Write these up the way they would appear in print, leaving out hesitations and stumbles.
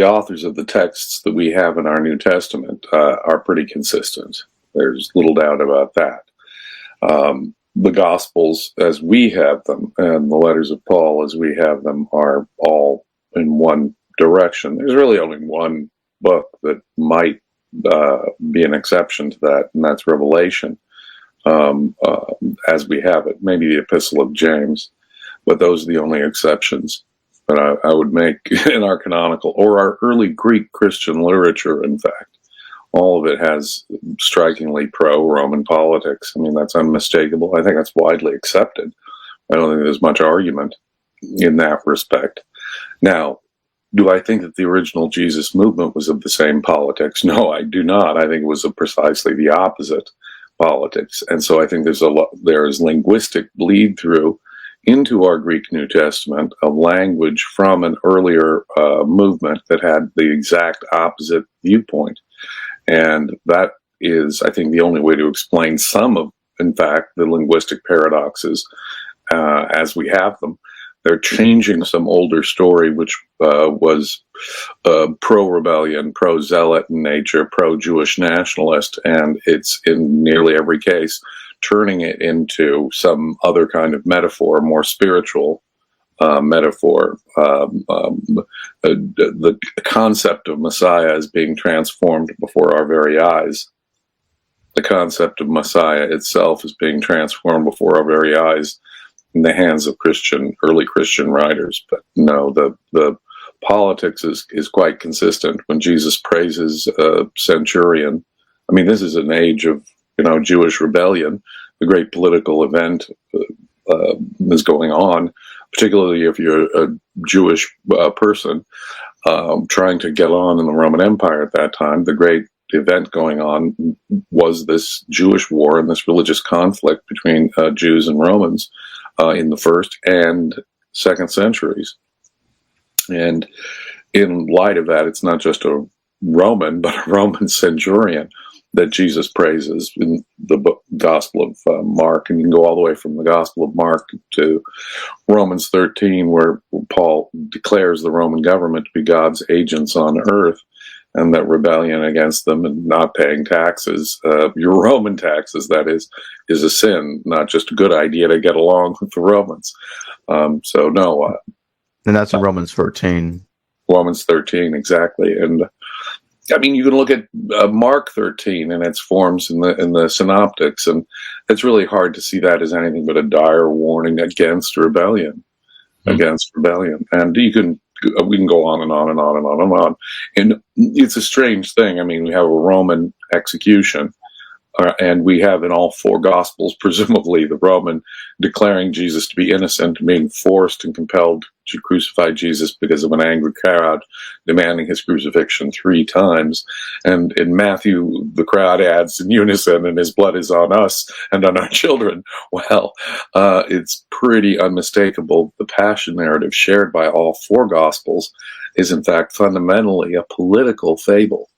the authors of the texts that we have in our New Testament are pretty consistent. There's little doubt about that. The Gospels, as we have them, and the letters of Paul, as we have them, are all in one direction. There's really only one book that might be an exception to that, and that's Revelation, as we have it. Maybe the Epistle of James, but those are the only exceptions that I would make in our canonical, or our early Greek Christian literature, in fact. All of it has strikingly pro-Roman politics. I mean, that's unmistakable. I think that's widely accepted. I don't think there's much argument in that respect. Now, do I think that the original Jesus movement was of the same politics? No, I do not. I think it was of precisely the opposite politics. And so I think there is linguistic bleed through into our Greek New Testament of language from an earlier movement that had the exact opposite viewpoint. And that is, I think, the only way to explain some of, in fact, the linguistic paradoxes as we have them. They're changing some older story, which was pro-rebellion, pro-zealot in nature, pro-Jewish nationalist, and it's in nearly every case turning it into some other kind of metaphor, more spiritual metaphor. The concept of Messiah is being transformed before our very eyes. The concept of Messiah itself is being transformed before our very eyes in the hands of early Christian writers. But no, the politics is quite consistent. When Jesus praises a centurion, I mean, this is an age of Jewish rebellion. The great political event is going on, particularly if you're a Jewish person trying to get on in the Roman Empire at that time. The great event going on was this Jewish war and this religious conflict between Jews and Romans in the 1st and 2nd centuries. And in light of that, it's not just a Roman, but a Roman centurion that Jesus praises in the Gospel of Mark. And you can go all the way from the Gospel of Mark to Romans 13, where Paul declares the Roman government to be God's agents on earth, and that rebellion against them and not paying taxes, your Roman taxes, that is a sin, not just a good idea to get along with the Romans. And that's in Romans 13. Romans 13, exactly. And I mean, you can look at Mark 13 and its forms in the synoptics, and it's really hard to see that as anything but a dire warning against rebellion, And we can go on and on and on and on and on. And it's a strange thing. I mean, we have a Roman execution, and we have in all 4 Gospels, presumably, the Roman declaring Jesus to be innocent, being forced and compelled to crucify Jesus because of an angry crowd demanding his crucifixion 3 times. And in Matthew, the crowd adds in unison, and his blood is on us and on our children. Well, it's pretty unmistakable. The passion narrative shared by all 4 Gospels is, in fact, fundamentally a political fable,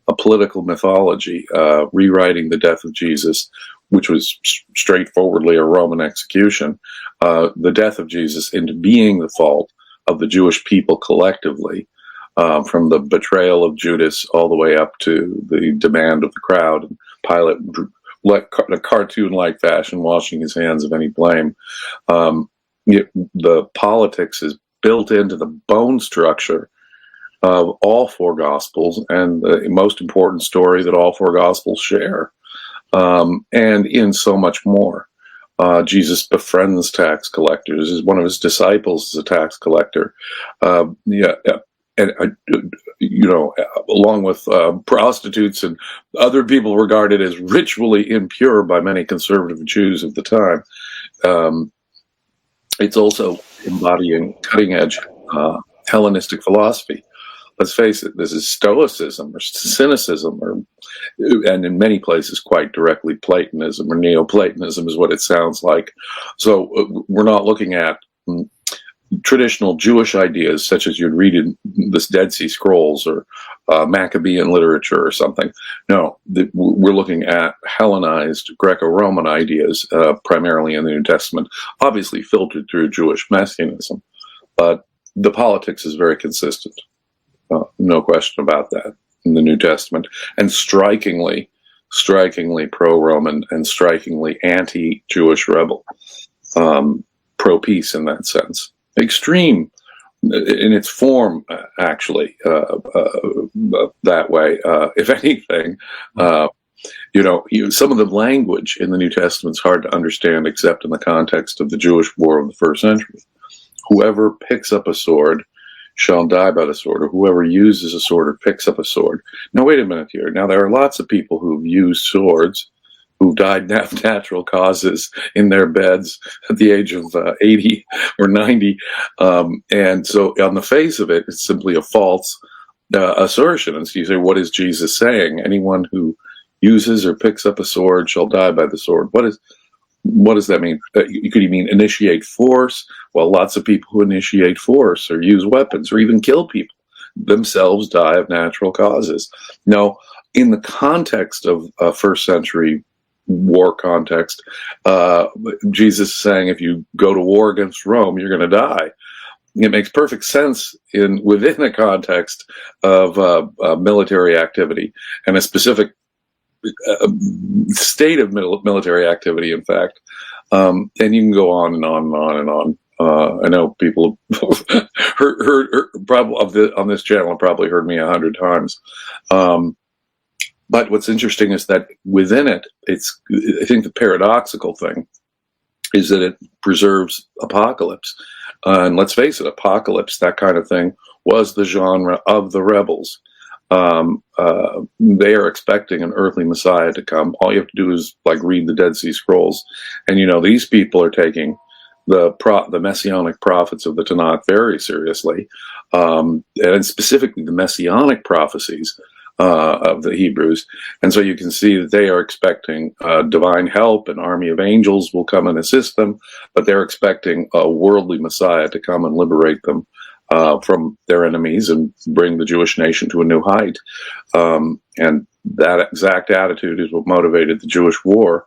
a political mythology, rewriting the death of Jesus, which was straightforwardly a Roman execution, the death of Jesus into being the fault of the Jewish people collectively, from the betrayal of Judas all the way up to the demand of the crowd, and Pilate, in a cartoon-like fashion, washing his hands of any blame. The politics is built into the bone structure of all 4 Gospels, and the most important story that all 4 Gospels share, and in so much more. Jesus befriends tax collectors. One of his disciples is a tax collector. And along with prostitutes and other people regarded as ritually impure by many conservative Jews of the time. It's also embodying cutting-edge Hellenistic philosophy. Let's face it, this is Stoicism or cynicism, and in many places quite directly Platonism or Neoplatonism is what it sounds like. So we're not looking at traditional Jewish ideas such as you'd read in this Dead Sea Scrolls or Maccabean literature or something. No, we're looking at Hellenized Greco-Roman ideas, primarily in the New Testament, obviously filtered through Jewish Messianism, but the politics is very consistent. no question about that in the New Testament, and strikingly pro-Roman and strikingly anti-Jewish rebel, pro-peace in that sense. Extreme in its form, actually, that way. If anything, some of the language in the New Testament is hard to understand except in the context of the Jewish war of the first century. Whoever picks up a sword shall die by the sword, or whoever uses a sword or picks up a sword. Now, wait a minute here. Now, there are lots of people who've used swords who died of natural causes in their beds at the age of 80 or 90. And so on the face of it, it's simply a false assertion. And so you say, what is Jesus saying? Anyone who uses or picks up a sword shall die by the sword. What does that mean? Could you mean initiate force? Well, lots of people who initiate force or use weapons or even kill people themselves die of natural causes. No, in the context of first century war context, Jesus is saying if you go to war against Rome, you're going to die. It makes perfect sense within a context of military activity and a specific state of military activity, in fact. And you can go on and on and on and on. I know people heard probably on this channel have probably heard me 100 times. But what's interesting is that within it, I think the paradoxical thing is that it preserves apocalypse. And let's face it, apocalypse, that kind of thing, was the genre of the rebels. They are expecting an earthly Messiah to come. All you have to do is read the Dead Sea Scrolls, and these people are taking the messianic prophets of the Tanakh very seriously, and specifically the messianic prophecies of the Hebrews. And so you can see that they are expecting divine help. An army of angels will come and assist them, but they're expecting a worldly Messiah to come and liberate them from their enemies and bring the Jewish nation to a new height. And that exact attitude is what motivated the Jewish war.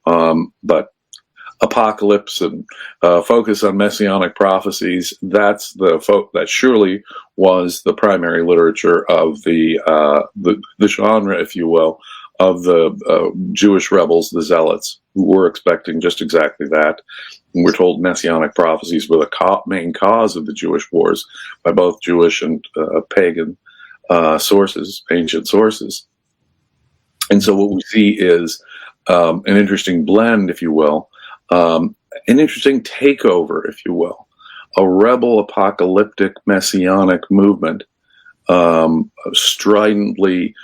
But apocalypse and focus on messianic prophecies, that surely was the primary literature of the genre, if you will, of the Jewish rebels, the Zealots, who were expecting just exactly that. And we're told messianic prophecies were the main cause of the Jewish wars by both Jewish and pagan sources, ancient sources. And so what we see is an interesting blend, if you will, an interesting takeover, if you will, a rebel apocalyptic messianic movement, stridently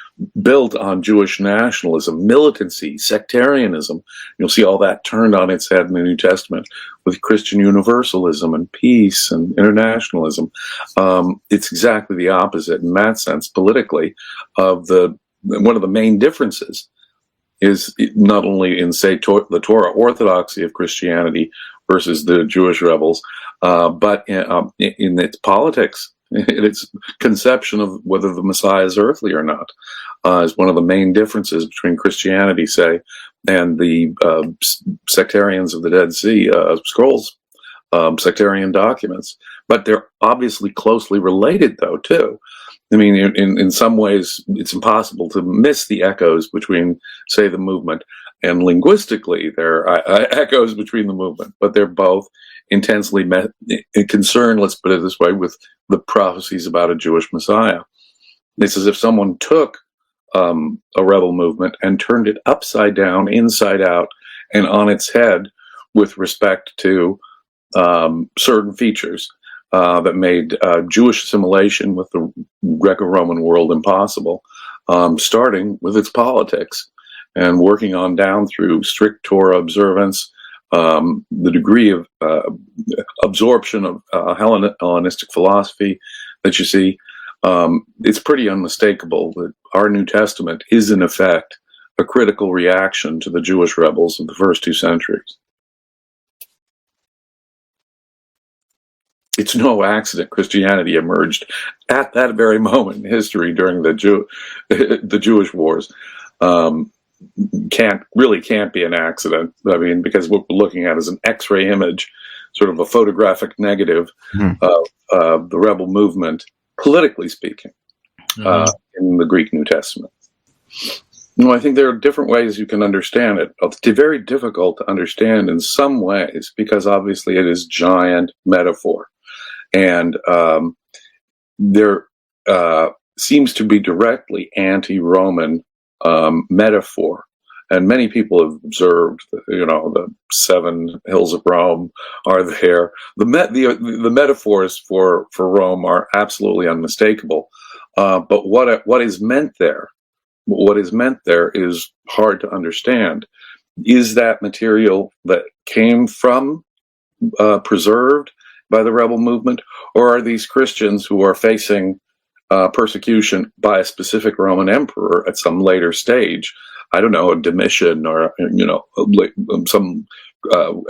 built on Jewish nationalism, militancy, sectarianism. You'll see all that turned on its head in the New Testament with Christian universalism and peace and internationalism. It's exactly the opposite in that sense, politically, of one of the main differences is not only in, say, the Torah orthodoxy of Christianity versus the Jewish rebels, but in its politics, in its conception of whether the Messiah is earthly or not, is one of the main differences between Christianity, say, and the sectarians of the Dead Sea Scrolls, sectarian documents. But they're obviously closely related, though, too. I mean, in some ways, it's impossible to miss the echoes between, say, the movement, and linguistically, there are echoes between the movement, but they're both intensely concerned, let's put it this way, with the prophecies about a Jewish Messiah. It's as if someone took a rebel movement and turned it upside down, inside out, and on its head with respect to certain features that made Jewish assimilation with the Greco-Roman world impossible, starting with its politics and working on down through strict Torah observance, the degree of absorption of Hellenistic philosophy that you see. It's pretty unmistakable that our New Testament is, in effect, a critical reaction to the Jewish rebels of the first 2 centuries. It's no accident Christianity emerged at that very moment in history during the Jewish wars. Can't be an accident. I mean, because what we're looking at is an X-ray image, sort of a photographic negative of the rebel movement, politically speaking. in the Greek New Testament. I think there are different ways you can understand it. It's very difficult to understand in some ways because obviously it is giant metaphor. And there seems to be directly anti-Roman metaphor. And many people have observed, the 7 hills of Rome are there. The metaphors for Rome are absolutely unmistakable. But what is meant there? What is meant there is hard to understand. Is that material that came from, preserved by the rebel movement, or are these Christians who are facing persecution by a specific Roman emperor at some later stage? I don't know, a Domitian or, some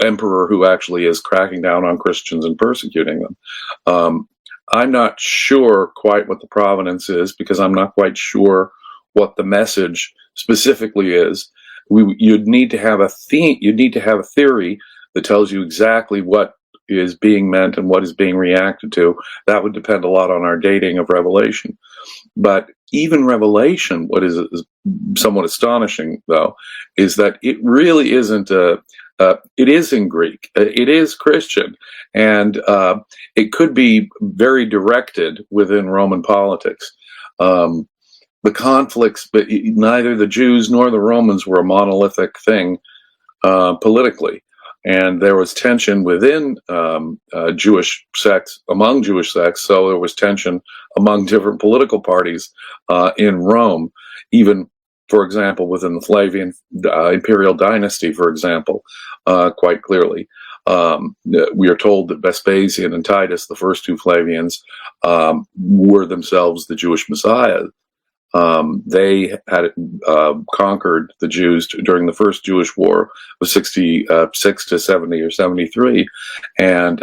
emperor who actually is cracking down on Christians and persecuting them. I'm not sure quite what the provenance is because I'm not quite sure what the message specifically is. You'd need to have a theme. You'd need to have a theory that tells you exactly what is being meant and what is being reacted to. That would depend a lot on our dating of Revelation. But even Revelation, what is somewhat astonishing, though, is that it really isn't it is in Greek. It is Christian. And it could be very directed within Roman politics. The conflicts, but neither the Jews nor the Romans were a monolithic thing politically. And there was tension within Jewish sects, among Jewish sects, so there was tension among different political parties in Rome, even, for example, within the Flavian imperial dynasty, for example, quite clearly. We are told that Vespasian and Titus, the first 2 Flavians, were themselves the Jewish Messiah. They had conquered the Jews during the first Jewish War of 66 to 70 or 73, and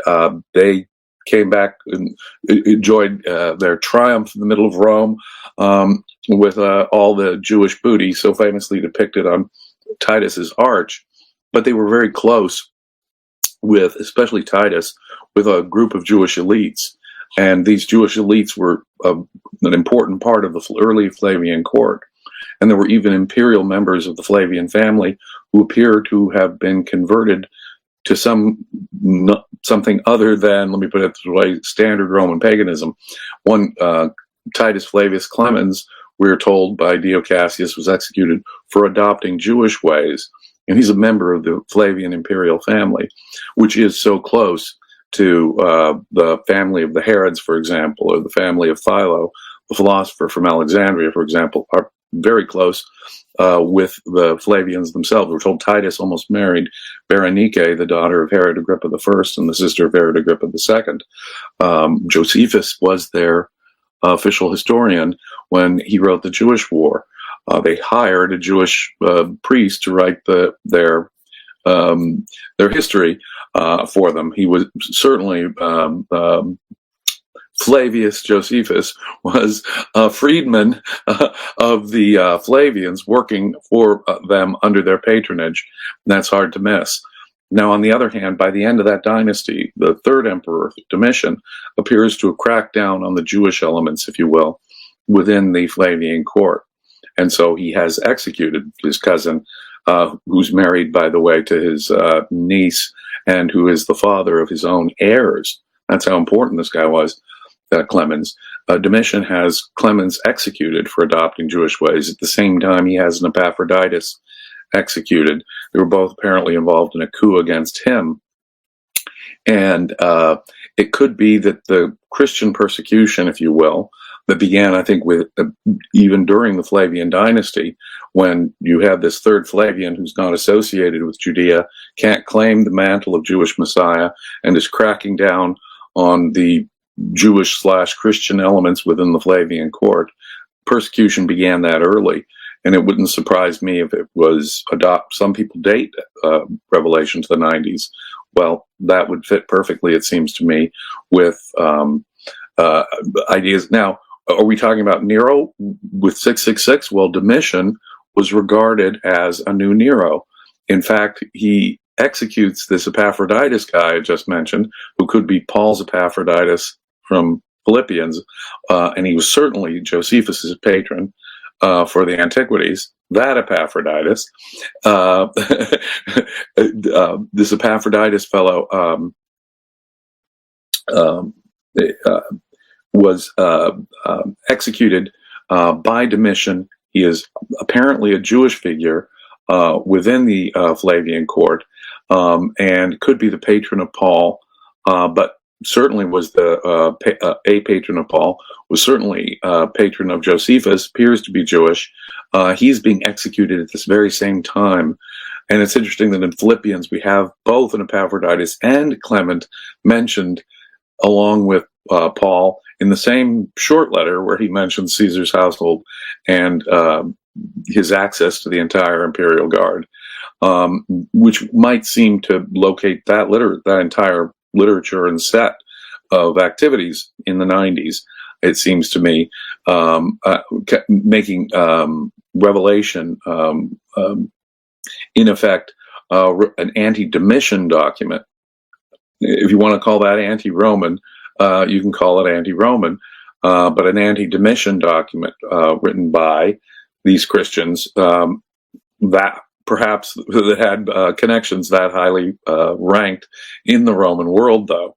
they came back and enjoyed their triumph in the middle of Rome with all the Jewish booty so famously depicted on Titus's arch. But they were very close with, especially Titus, with a group of Jewish elites. And these Jewish elites were an important part of the early Flavian court. And there were even imperial members of the Flavian family who appear to have been converted to something other than, let me put it this way, standard Roman paganism. One, Titus Flavius Clemens, we are told by Dio Cassius, was executed for adopting Jewish ways. And he's a member of the Flavian imperial family, which is so close to the family of the Herods, for example, or the family of Philo, the philosopher from Alexandria, for example, are very close with the Flavians themselves. We're told Titus almost married Berenike, the daughter of Herod Agrippa I and the sister of Herod Agrippa II. Josephus was their official historian when he wrote the Jewish War. They hired a Jewish priest to write their history for them. He was certainly Flavius Josephus was a freedman of the Flavians, working for them under their patronage. And that's hard to miss. Now, on the other hand, by the end of that dynasty, the 3rd emperor, Domitian, appears to have cracked down on the Jewish elements, if you will, within the Flavian court. And so he has executed his cousin, who's married, by the way, to his niece, and who is the father of his own heirs. That's how important this guy was, Clemens. Domitian has Clemens executed for adopting Jewish ways. At the same time, he has an Epaphroditus executed. They were both apparently involved in a coup against him. And it could be that the Christian persecution, if you will, that began, I think, with even during the Flavian dynasty, when you have this 3rd Flavian who's not associated with Judea, can't claim the mantle of Jewish Messiah, and is cracking down on the Jewish/Christian elements within the Flavian court. Persecution began that early, and it wouldn't surprise me if it was some people date Revelation to the 90s. Well, that would fit perfectly, it seems to me, with ideas. Now, are we talking about Nero with 666? Well, Domitian was regarded as a new Nero. In fact, he executes this Epaphroditus guy I just mentioned, who could be Paul's Epaphroditus from Philippians, and he was certainly Josephus's patron for the antiquities. That Epaphroditus, this Epaphroditus fellow, was executed by Domitian. He is apparently a Jewish figure within the Flavian court, and could be the patron of Paul, but certainly was a patron of Paul, was certainly patron of Josephus, appears to be Jewish. He's being executed at this very same time. And it's interesting that in Philippians we have both an Epaphroditus and Clement mentioned along with Paul in the same short letter where he mentions Caesar's household and his access to the entire imperial guard, which might seem to locate that entire literature and set of activities in the 90s, it seems to me, making Revelation, in effect, an anti-Domitian document. If you want to call that anti-Roman, you can call it anti-Roman, but an anti-Domitian document written by these Christians that perhaps that had connections that highly ranked in the Roman world, though.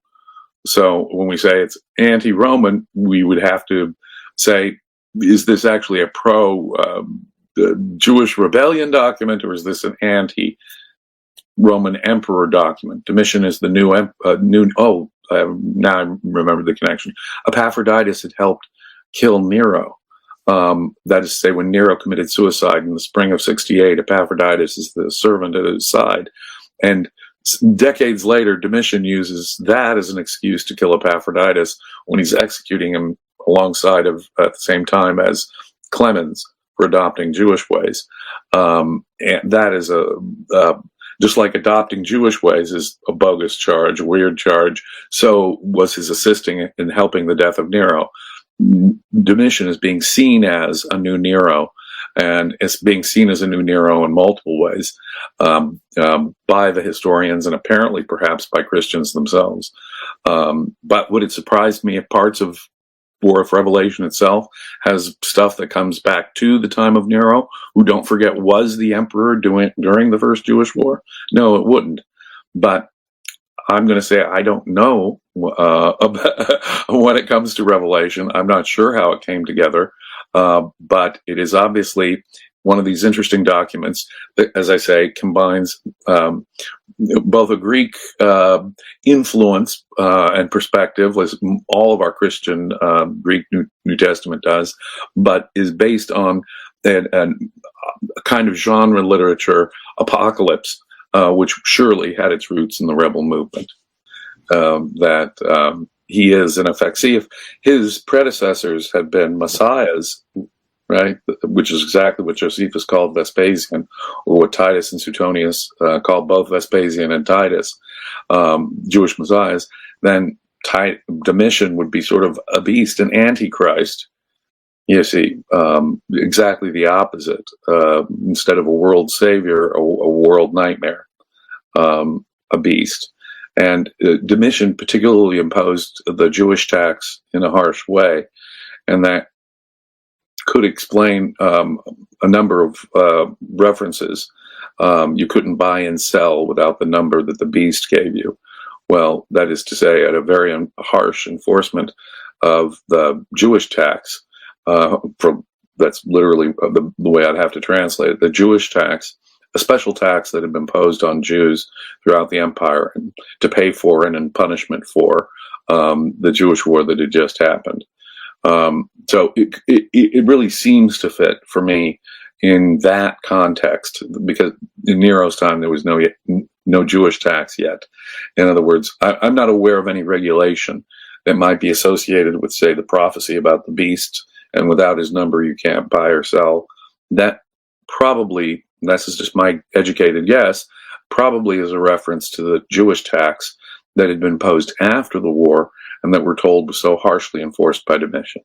So when we say it's anti-Roman, we would have to say, is this actually a pro-Jewish rebellion document, or is this an anti-Roman emperor document? Domitian is the now I remember the connection. Epaphroditus had helped kill Nero. That is to say, when Nero committed suicide in the spring of 68, Epaphroditus is the servant at his side. And decades later, Domitian uses that as an excuse to kill Epaphroditus when he's executing him alongside of, at the same time as Clemens for adopting Jewish ways. And that is just like adopting Jewish ways is a bogus charge, a weird charge, so was his assisting in helping the death of Nero. Domitian is being seen as a new Nero, and it's being seen as a new Nero in multiple ways by the historians and apparently perhaps by Christians themselves. But would it surprise me if parts of War of Revelation itself has stuff that comes back to the time of Nero, who, don't forget, was the emperor during the First Jewish War? No, it wouldn't. But I'm going to say I don't know when it comes to Revelation. I'm not sure how it came together, but it is obviously one of these interesting documents that, as I say, combines both a Greek influence and perspective, as all of our Christian Greek New Testament does, but is based on a kind of genre literature apocalypse, which surely had its roots in the rebel movement. That he is, in effect, see, if his predecessors had been messiahs, right, which is exactly what Josephus called Vespasian, or what Titus and Suetonius called both Vespasian and Titus, Jewish messiahs, then Domitian would be sort of a beast, an antichrist. You see, exactly the opposite. Instead of a world savior, a world nightmare, a beast. And Domitian particularly imposed the Jewish tax in a harsh way, and that could explain a number of references. You couldn't buy and sell without the number that the beast gave you. Well, that is to say, at a very harsh enforcement of the Jewish tax. That's literally the way I'd have to translate it. The Jewish tax, a special tax that had been imposed on Jews throughout the empire to pay for and in punishment for the Jewish war that had just happened. So it really seems to fit for me in that context, because in Nero's time there was no Jewish tax yet. In other words, I'm not aware of any regulation that might be associated with, say, the prophecy about the beast, and without his number you can't buy or sell. That probably, this is just my educated guess, probably is a reference to the Jewish tax that had been imposed after the war and that we're told was so harshly enforced by Domitian.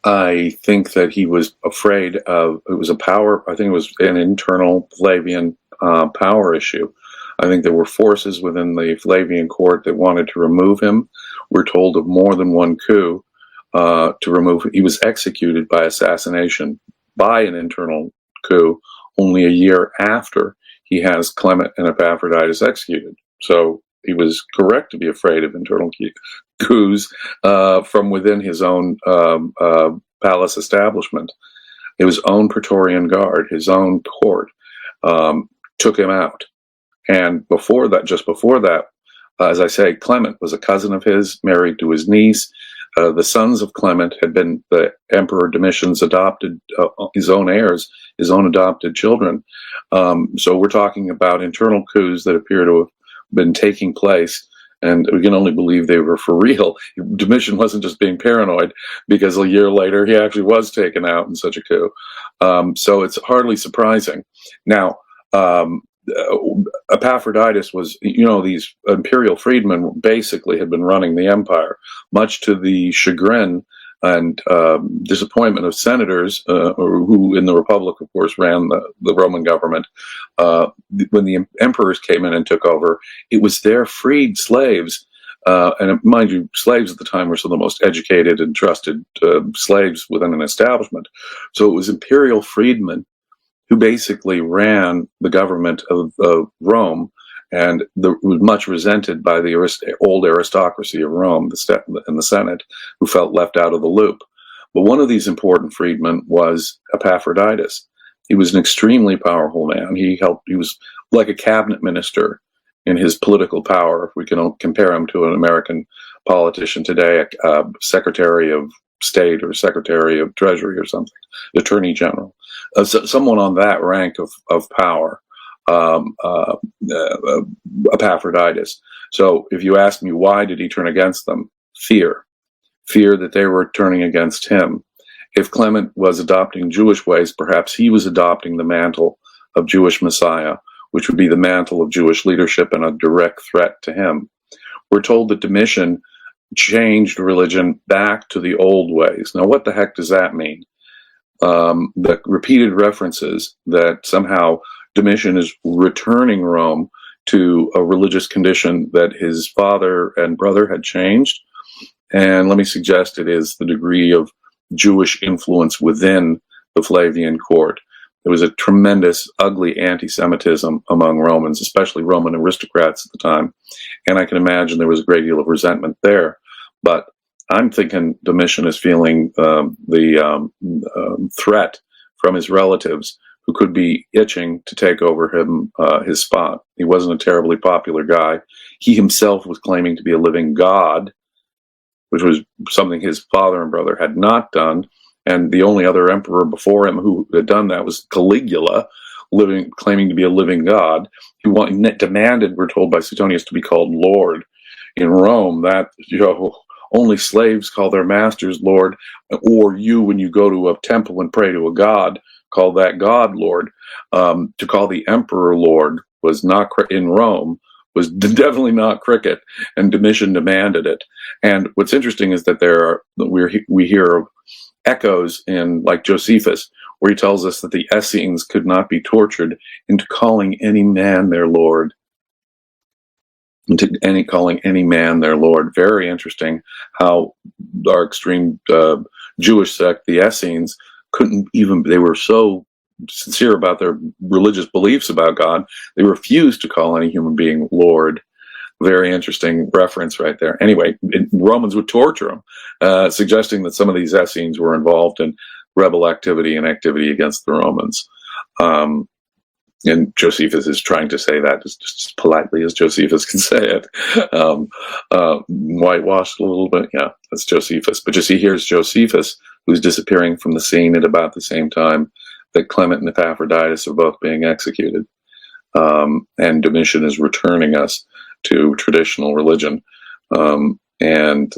I think that he was afraid of, it was a power, I think it was an internal Flavian power issue. I think there were forces within the Flavian court that wanted to remove him. We're told of more than one coup to remove him. He was executed by assassination by an internal coup only a year after he has Clement and Epaphroditus executed. So he was correct to be afraid of internal coups from within his own palace establishment. His own Praetorian Guard, his own court, took him out. And before that, just before that, as I say, Clement was a cousin of his, married to his niece. The sons of Clement had been the Emperor Domitian's adopted, his own heirs, his own adopted children. So we're talking about internal coups that appear to have been taking place, and we can only believe they were for real. Domitian wasn't just being paranoid, because a year later he actually was taken out in such a coup. So it's hardly surprising. Now, Epaphroditus was, these imperial freedmen basically had been running the empire, much to the chagrin and disappointment of senators who in the Republic, of course, ran the Roman government. When the emperors came in and took over, it was their freed slaves. And mind you, slaves at the time were some of the most educated and trusted slaves within an establishment. So it was imperial freedmen who basically ran the government of Rome, and was much resented by the old aristocracy of Rome, and the Senate, who felt left out of the loop. But one of these important freedmen was Epaphroditus. He was an extremely powerful man. He was like a cabinet minister in his political power, if we can compare him to an American politician today, a Secretary of State or Secretary of Treasury or something, Attorney General. Someone on that rank of power, Epaphroditus. So if you ask me, why did he turn against them? Fear that they were turning against him. If Clement was adopting Jewish ways, perhaps he was adopting the mantle of Jewish Messiah, which would be the mantle of Jewish leadership and a direct threat to him. We're told that Domitian changed religion back to the old ways. Now, what the heck does that mean? The repeated references that somehow Domitian is returning Rome to a religious condition that his father and brother had changed. And let me suggest it is the degree of Jewish influence within the Flavian court. There was a tremendous, ugly anti-Semitism among Romans, especially Roman aristocrats at the time. And I can imagine there was a great deal of resentment there. But I'm thinking Domitian is feeling the threat from his relatives, who could be itching to take over his spot. He wasn't a terribly popular guy. He himself was claiming to be a living god, which was something his father and brother had not done. And the only other emperor before him who had done that was Caligula, claiming to be a living god. He demanded, we're told by Suetonius, to be called Lord. In Rome, that, only slaves call their masters Lord, or you, when you go to a temple and pray to a god, call that god Lord. To call the emperor Lord was not in Rome, was definitely not cricket, and Domitian demanded it. And what's interesting is that we hear of echoes in, like, Josephus, where he tells us that the Essenes could not be tortured into calling any man their lord. Calling any man their lord. Very interesting how our extreme Jewish sect, the Essenes, they were so sincere about their religious beliefs about God, they refused to call any human being Lord. Very interesting reference right there. Anyway, Romans would torture them, suggesting that some of these Essenes were involved in rebel activity and activity against the Romans. And Josephus is trying to say that just as politely as Josephus can say it. Whitewashed a little bit. Yeah, that's Josephus. But you see, here's Josephus, who's disappearing from the scene at about the same time that Clement and Epaphroditus are both being executed. And Domitian is returning us to traditional religion. And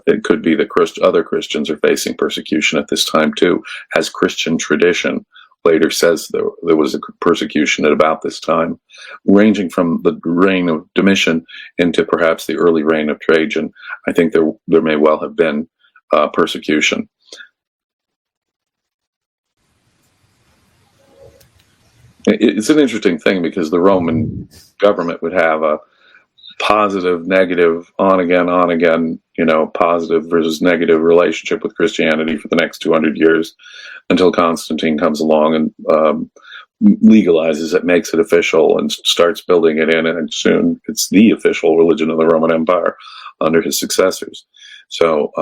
it could be that other Christians are facing persecution at this time too, as Christian tradition later says there was a persecution at about this time, ranging from the reign of Domitian into perhaps the early reign of Trajan. I think there may well have been persecution. It's an interesting thing because the Roman government would have a positive, negative, on again, positive versus negative relationship with Christianity for the next 200 years until Constantine comes along and legalizes it, makes it official, and starts building it in, and soon it's the official religion of the Roman Empire under his successors. So,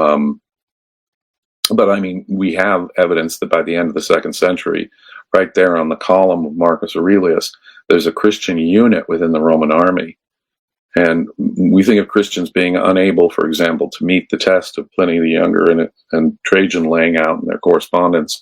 but I mean, we have evidence that by the end of the 2nd century, right there on the column of Marcus Aurelius, there's a Christian unit within the Roman army. And we think of Christians being unable, for example, to meet the test of Pliny the Younger and Trajan laying out in their correspondence.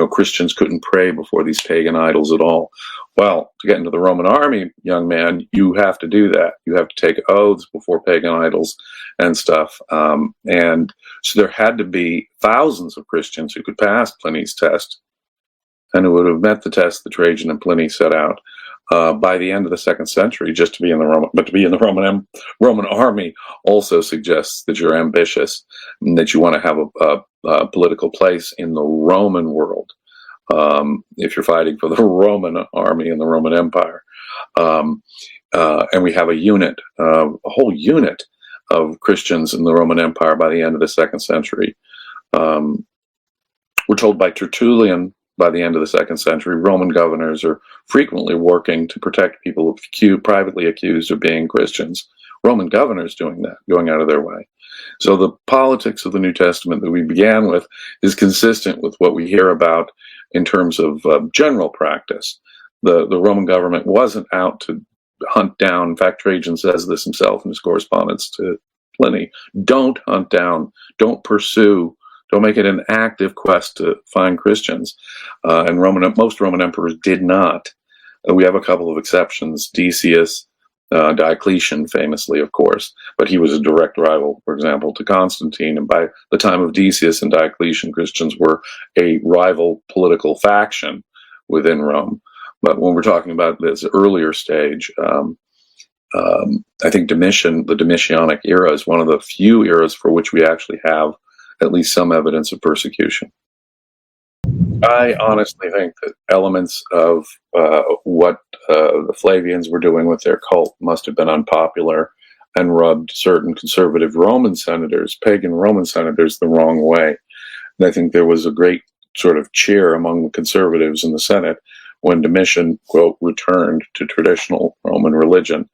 Christians couldn't pray before these pagan idols at all. Well, to get into the Roman army, young man, you have to do that. You have to take oaths before pagan idols and stuff. And so there had to be thousands of Christians who could pass Pliny's test and who would have met the test that Trajan and Pliny set out. By the end of the 2nd century, just to be in the Roman army also suggests that you're ambitious and that you want to have a political place in the Roman world. If you're fighting for the Roman army and the Roman Empire, and we have a whole unit of Christians in the Roman Empire by the end of the 2nd century. We're told by Tertullian. By the end of the 2nd century, Roman governors are frequently working to protect people privately accused of being Christians. Roman governors doing that, going out of their way. So the politics of the New Testament that we began with is consistent with what we hear about in terms of general practice. The Roman government wasn't out to hunt down. In fact, Trajan says this himself in his correspondence to Pliny. Don't hunt down, don't pursue, don't make it an active quest to find Christians. And most Roman emperors did not. We have a couple of exceptions. Decius, Diocletian famously, of course, but he was a direct rival, for example, to Constantine. And by the time of Decius and Diocletian, Christians were a rival political faction within Rome. But when we're talking about this earlier stage, I think the Domitianic era is one of the few eras for which we actually have at least some evidence of persecution. I honestly think that elements of what the Flavians were doing with their cult must have been unpopular and rubbed certain conservative Roman senators, pagan Roman senators, the wrong way. And I think there was a great sort of cheer among the conservatives in the Senate when Domitian, quote, returned to traditional Roman religion.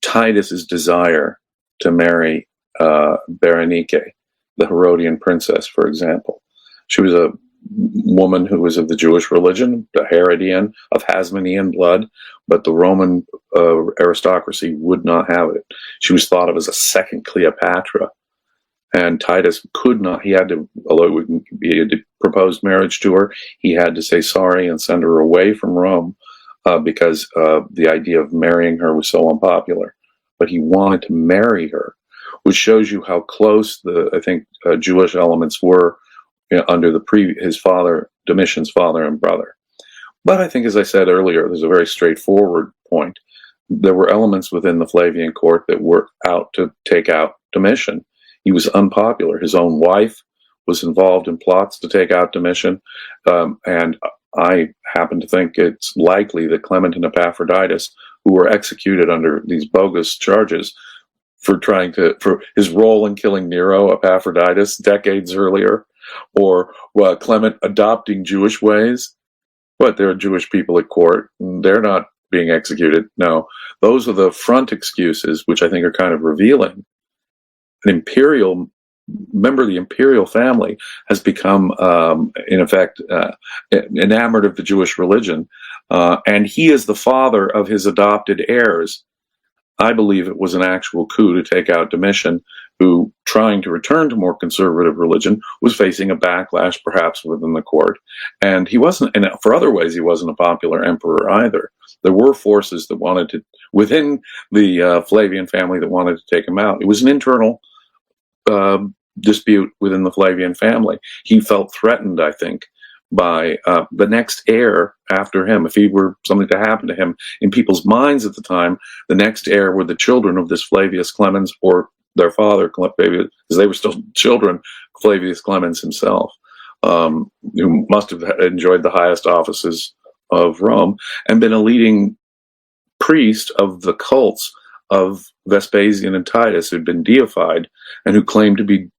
Titus's desire to marry Berenike, the Herodian princess, for example. She was a woman who was of the Jewish religion, a Herodian of Hasmonean blood, but the Roman aristocracy would not have it. She was thought of as a second Cleopatra, and Titus could not. He had to, although he had proposed marriage to her, he had to say sorry and send her away from Rome because the idea of marrying her was so unpopular. But he wanted to marry her, which shows you how close Jewish elements were under his father, Domitian's father and brother. But I think, as I said earlier, there's a very straightforward point. There were elements within the Flavian court that were out to take out Domitian. He was unpopular. His own wife was involved in plots to take out Domitian, and I happen to think it's likely that Clement and Epaphroditus, who were executed under these bogus charges, for his role in killing Nero, Epaphroditus, decades earlier, or Clement adopting Jewish ways. But there are Jewish people at court, and they're not being executed. No, those are the front excuses, which I think are kind of revealing. An member of the imperial family has become, in effect, enamored of the Jewish religion, and he is the father of his adopted heirs. I believe it was an actual coup to take out Domitian, who, trying to return to more conservative religion, was facing a backlash perhaps within the court. And he wasn't, and for other ways, he wasn't a popular emperor either. There were forces that wanted to, within the Flavian family, that wanted to take him out. It was an internal dispute within the Flavian family. He felt threatened, I think, by the next heir after him. If he were something to happen to him, in people's minds at the time, the next heir were the children of this Flavius Clemens or their father, because they were still children, Flavius Clemens himself, who must have enjoyed the highest offices of Rome and been a leading priest of the cults of Vespasian and Titus, who'd been deified and who claimed to be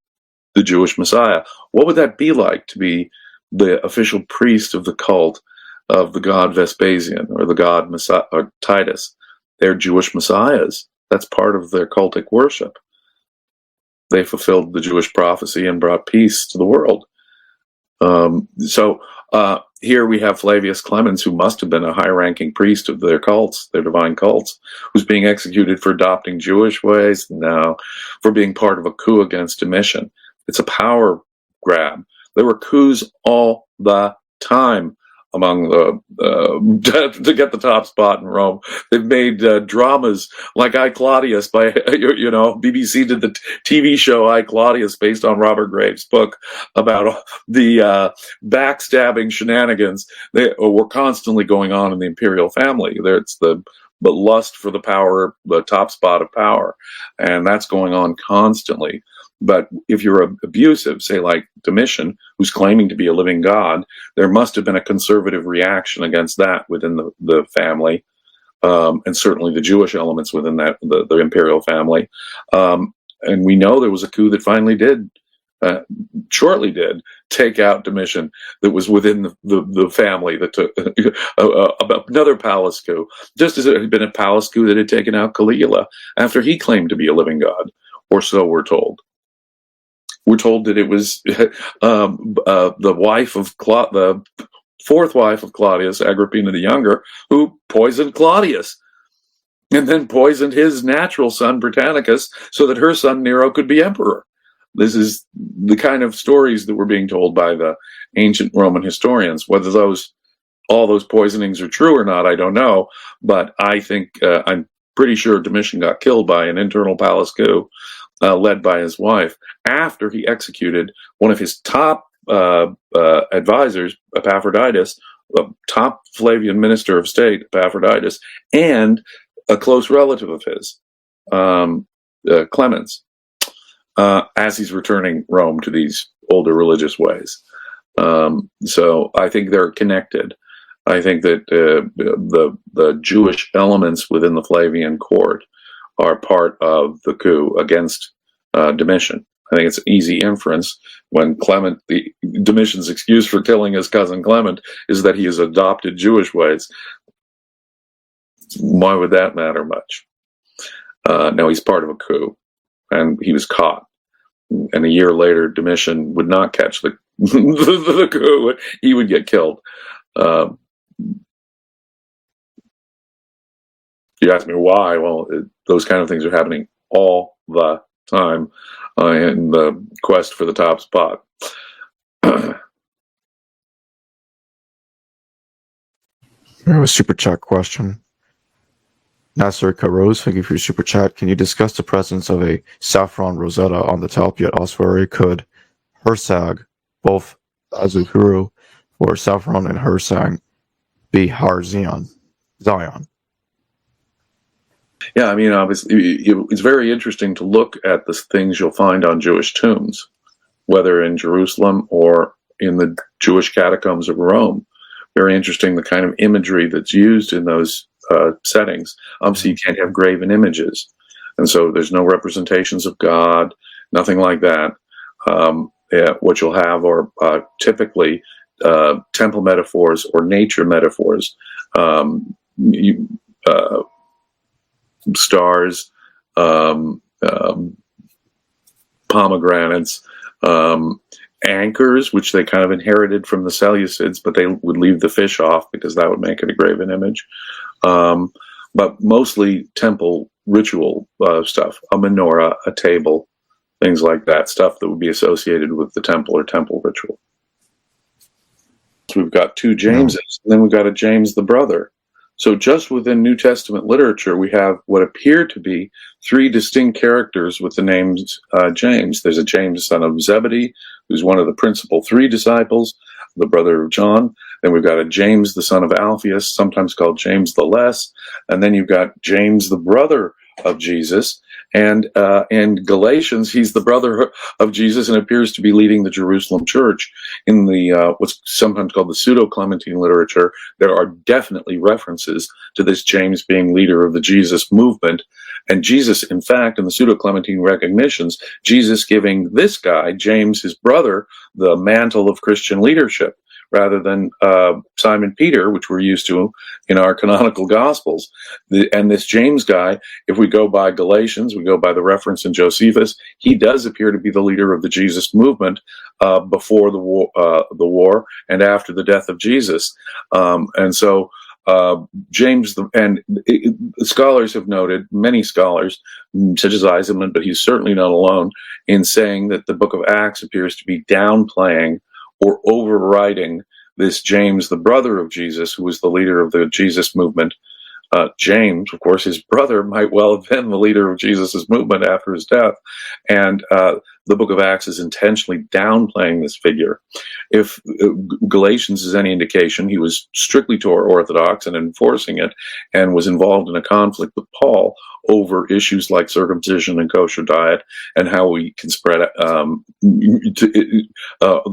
the Jewish Messiah. What would that be like to be the official priest of the cult of the god Vespasian or the god Messiah, or Titus? They're Jewish messiahs. That's part of their cultic worship. They fulfilled the Jewish prophecy and brought peace to the world. Here we have Flavius Clemens, who must have been a high-ranking priest of their cults, their divine cults, who's being executed for adopting Jewish ways, now for being part of a coup against Domitian. It's a power grab. There were coups all the time among to get the top spot in Rome. They've made dramas like I, Claudius by, BBC did the TV show I, Claudius based on Robert Graves' book about the backstabbing shenanigans that were constantly going on in the imperial family. It's the lust for the power, the top spot of power, and that's going on constantly. But if you're abusive, say like Domitian, who's claiming to be a living god, there must have been a conservative reaction against that within the family, and certainly the Jewish elements within that, the imperial family. And we know there was a coup that finally shortly did take out Domitian, that was within the family that took another palace coup, just as it had been a palace coup that had taken out Caligula after he claimed to be a living god, or so we're told. We're told that it was the fourth wife of Claudius, Agrippina the Younger, who poisoned Claudius, and then poisoned his natural son Britannicus, so that her son Nero could be emperor. This is the kind of stories that were being told by the ancient Roman historians. Whether all those poisonings are true or not, I don't know. But I think I'm pretty sure Domitian got killed by an internal palace coup, led by his wife, after he executed one of his top advisors, Epaphroditus, a top Flavian minister of state, Epaphroditus, and a close relative of his, Clemens, as he's returning Rome to these older religious ways. So I think they're connected. I think that the Jewish elements within the Flavian court are part of the coup against Domitian. I think it's an easy inference when Domitian's excuse for killing his cousin Clement is that he has adopted Jewish ways. Why would that matter much? No, he's part of a coup, and he was caught. And a year later, Domitian would not catch the coup. He would get killed. You ask me why? Well, those kind of things are happening all the time in the quest for the top spot. I have a super chat question. Nasser Karose, thank you for your super chat. Can you discuss the presence of a saffron rosetta on the top, yet elsewhere could Hersag, both Azukuru or saffron and Hersag, be Har Zion? Yeah, I mean, obviously, it's very interesting to look at the things you'll find on Jewish tombs, whether in Jerusalem or in the Jewish catacombs of Rome. Very interesting, the kind of imagery that's used in those settings. Obviously, you can't have graven images, and so there's no representations of God, nothing like that. What you'll have are typically temple metaphors or nature metaphors. Stars, pomegranates, anchors, which they kind of inherited from the Seleucids, but they would leave the fish off because that would make it a graven image. But mostly temple ritual stuff, a menorah, a table, things like that, stuff that would be associated with the temple or temple ritual. So we've got two Jameses, and then we've got a James the brother. So just within New Testament literature, we have what appear to be three distinct characters with the names James. There's a James, son of Zebedee, who's one of the principal three disciples, the brother of John. Then we've got a James, the son of Alphaeus, sometimes called James the Less. And then you've got James, the brother of Jesus. And in Galatians, he's the brother of Jesus and appears to be leading the Jerusalem church. In the what's sometimes called the pseudo-Clementine literature, there are definitely references to this James being leader of the Jesus movement. And Jesus, in fact, in the pseudo-Clementine recognitions, Jesus giving this guy, James, his brother, the mantle of Christian leadership, rather than Simon Peter, which we're used to in our canonical Gospels. And this James guy, if we go by Galatians, we go by the reference in Josephus, he does appear to be the leader of the Jesus movement before the war and after the death of Jesus. And so James, scholars have noted, many scholars, such as Eisenman, but he's certainly not alone, in saying that the book of Acts appears to be downplaying or overriding this James, the brother of Jesus, who was the leader of the Jesus movement. James, of course, his brother might well have been the leader of Jesus' movement after his death. And the book of Acts is intentionally downplaying this figure. If Galatians is any indication, he was strictly Torah orthodox and enforcing it, and was involved in a conflict with Paul over issues like circumcision and kosher diet, and how we can spread the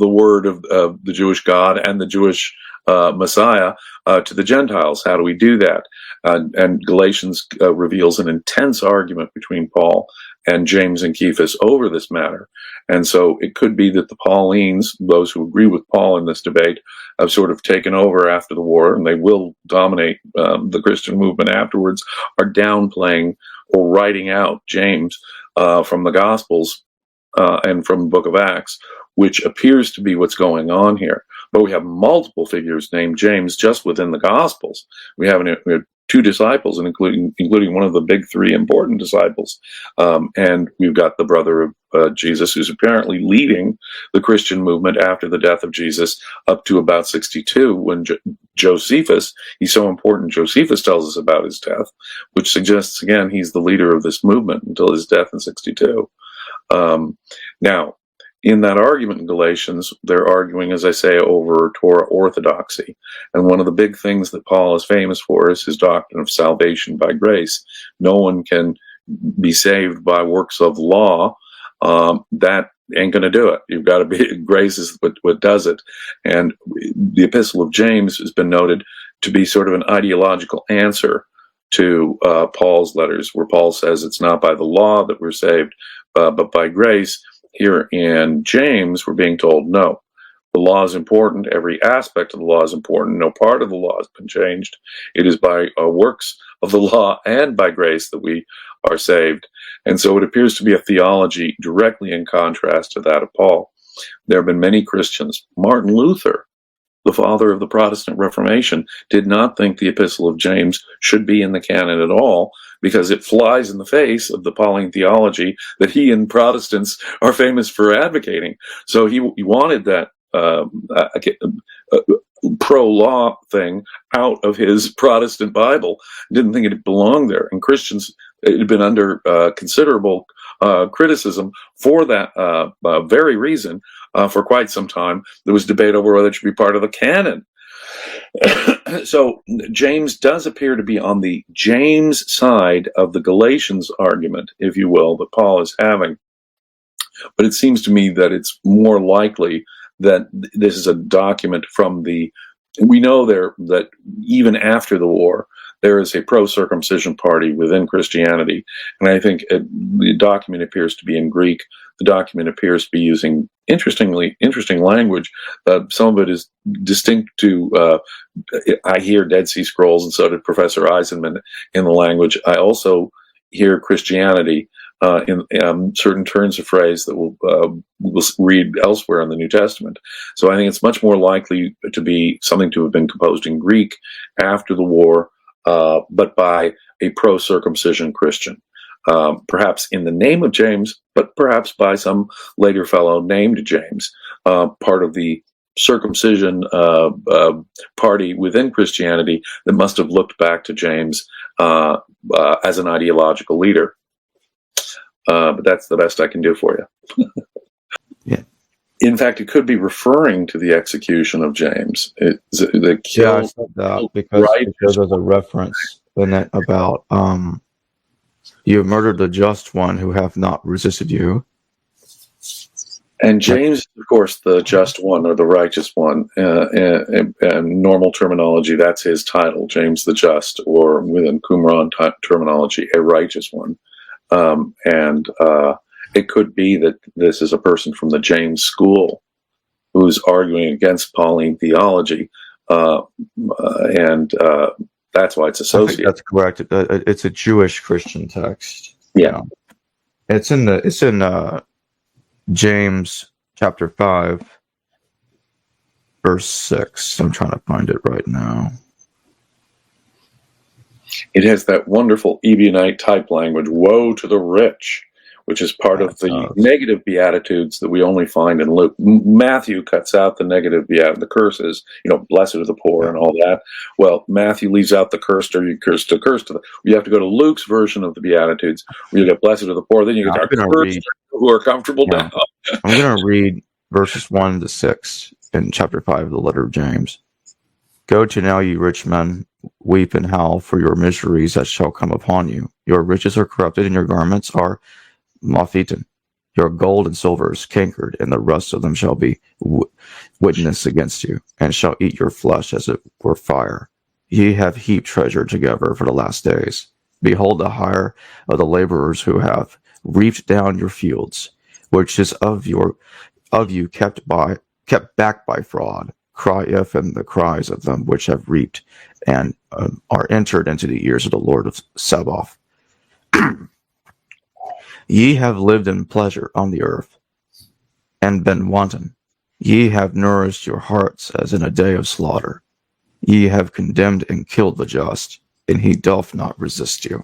word of the Jewish God and the Jewish Messiah to the Gentiles. How do we do that? And Galatians reveals an intense argument between Paul and James and Cuius over this matter. And so it could be that the Paulines, those who agree with Paul in this debate, have sort of taken over after the war, and they will dominate the Christian movement afterwards, are downplaying or writing out James from the Gospels and from the book of Acts, which appears to be what's going on here. But we have multiple figures named James just within the Gospels. We have two disciples, and including one of the big three important disciples. And we've got the brother of Jesus, who's apparently leading the Christian movement after the death of Jesus up to about 62, when Josephus, he's so important, Josephus tells us about his death, which suggests, again, he's the leader of this movement until his death in 62. Now, in that argument in Galatians, they're arguing, as I say, over Torah orthodoxy. And one of the big things that Paul is famous for is his doctrine of salvation by grace. No one can be saved by works of law. That ain't going to do it. You've got to be, grace is what does it. And the Epistle of James has been noted to be sort of an ideological answer to Paul's letters, where Paul says it's not by the law that we're saved, but by grace. Here in James, we're being told, no, the law is important. Every aspect of the law is important. No part of the law has been changed. It is by works of the law and by grace that we are saved. And so it appears to be a theology directly in contrast to that of Paul. There have been many Christians. Martin Luther, the father of the Protestant Reformation, did not think the Epistle of James should be in the canon at all, because it flies in the face of the Pauline theology that he and Protestants are famous for advocating. So he wanted that pro-law thing out of his Protestant Bible. Didn't think it belonged there. And Christians, it had been under considerable criticism for that very reason for quite some time. There was debate over whether it should be part of the canon. So James does appear to be on the James side of the Galatians argument, if you will, that Paul is having. But it seems to me that it's more likely that this is a document from we know that even after the war, there is a pro-circumcision party within Christianity. And I think the document appears to be in Greek. The document appears to be using interesting language. Some of it is distinct to, I hear Dead Sea Scrolls, and so did Professor Eisenman in the language. I also hear Christianity in certain turns of phrase that we'll read elsewhere in the New Testament. So I think it's much more likely to be something to have been composed in Greek after the war, but by a pro-circumcision Christian. Perhaps in the name of James, but perhaps by some later fellow named James, part of the circumcision party within Christianity that must have looked back to James as an ideological leader. But that's the best I can do for you. Yeah. In fact, it could be referring to the execution of James. I said that because there's a reference in it about You have murdered the just one who have not resisted you. And James, of course, the just one or the righteous one, and normal terminology, that's his title, James the Just, or within Qumran terminology, a righteous one. And it could be that this is a person from the James school who's arguing against Pauline theology, and that's why it's associated. I think that's correct. It's a Jewish Christian text. Yeah. It's in James chapter 5, verse 6. I'm trying to find it right now. It has that wonderful Ebionite type language, woe to the rich, which is part of the negative beatitudes that we only find in Luke. Matthew cuts out the negative the curses, blessed are the poor and all that. Well, Matthew leaves out the cursed or you cursed to curse to the. You have to go to Luke's version of the beatitudes where you get blessed are the poor, then you get cursed who are comfortable down. I'm going to read verses 1 to 6 in chapter 5 of the letter of James. Go to now, you rich men, weep and howl for your miseries that shall come upon you. Your riches are corrupted, and your garments are moth-eaten. Your gold and silver is cankered, and the rust of them shall be witness against you, and shall eat your flesh as it were fire. Ye have heaped treasure together for the last days. Behold the hire of the laborers who have reaped down your fields, which is of you kept back by fraud. Crieth and the cries of them which have reaped, and are entered into the ears of the Lord of Sabaoth. Ye have lived in pleasure on the earth, and been wanton. Ye have nourished your hearts as in a day of slaughter. Ye have condemned and killed the just, and he doth not resist you.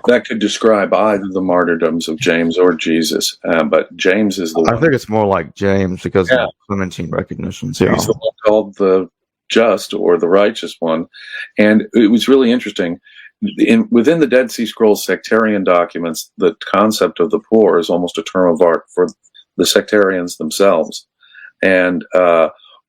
That could describe either the martyrdoms of James or Jesus, but James is the one. I think it's more like James because of Clementine recognitions. Yeah. He's the one called the just or the righteous one. And it was really interesting. Within the Dead Sea Scrolls sectarian documents, the concept of the poor is almost a term of art for the sectarians themselves. And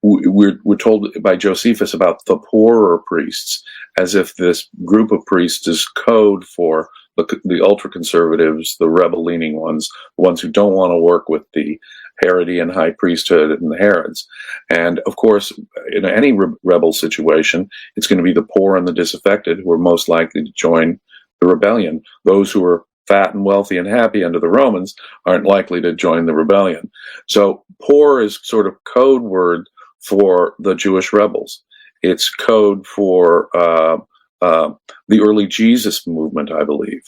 we're told by Josephus about the poorer priests, as if this group of priests is code for the ultra-conservatives, the rebel-leaning ones, the ones who don't want to work with the Herodian high priesthood and the Herods. And, of course, in any rebel situation, it's going to be the poor and the disaffected who are most likely to join the rebellion. Those who are fat and wealthy and happy under the Romans aren't likely to join the rebellion. So poor is sort of code word for the Jewish rebels. It's code for the early Jesus movement, I believe.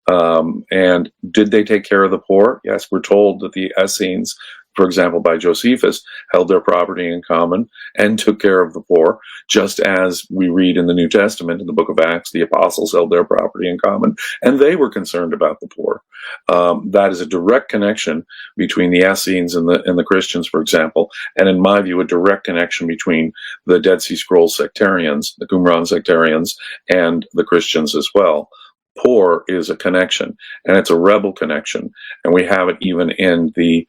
And did they take care of the poor? Yes, we're told that the Essenes, for example, by Josephus, held their property in common and took care of the poor, just as we read in the New Testament, in the book of Acts, the apostles held their property in common, and they were concerned about the poor. That is a direct connection between the Essenes and the Christians, for example, and in my view, a direct connection between the Dead Sea Scrolls sectarians, the Qumran sectarians, and the Christians as well. Poor is a connection, and it's a rebel connection, and we have it even in the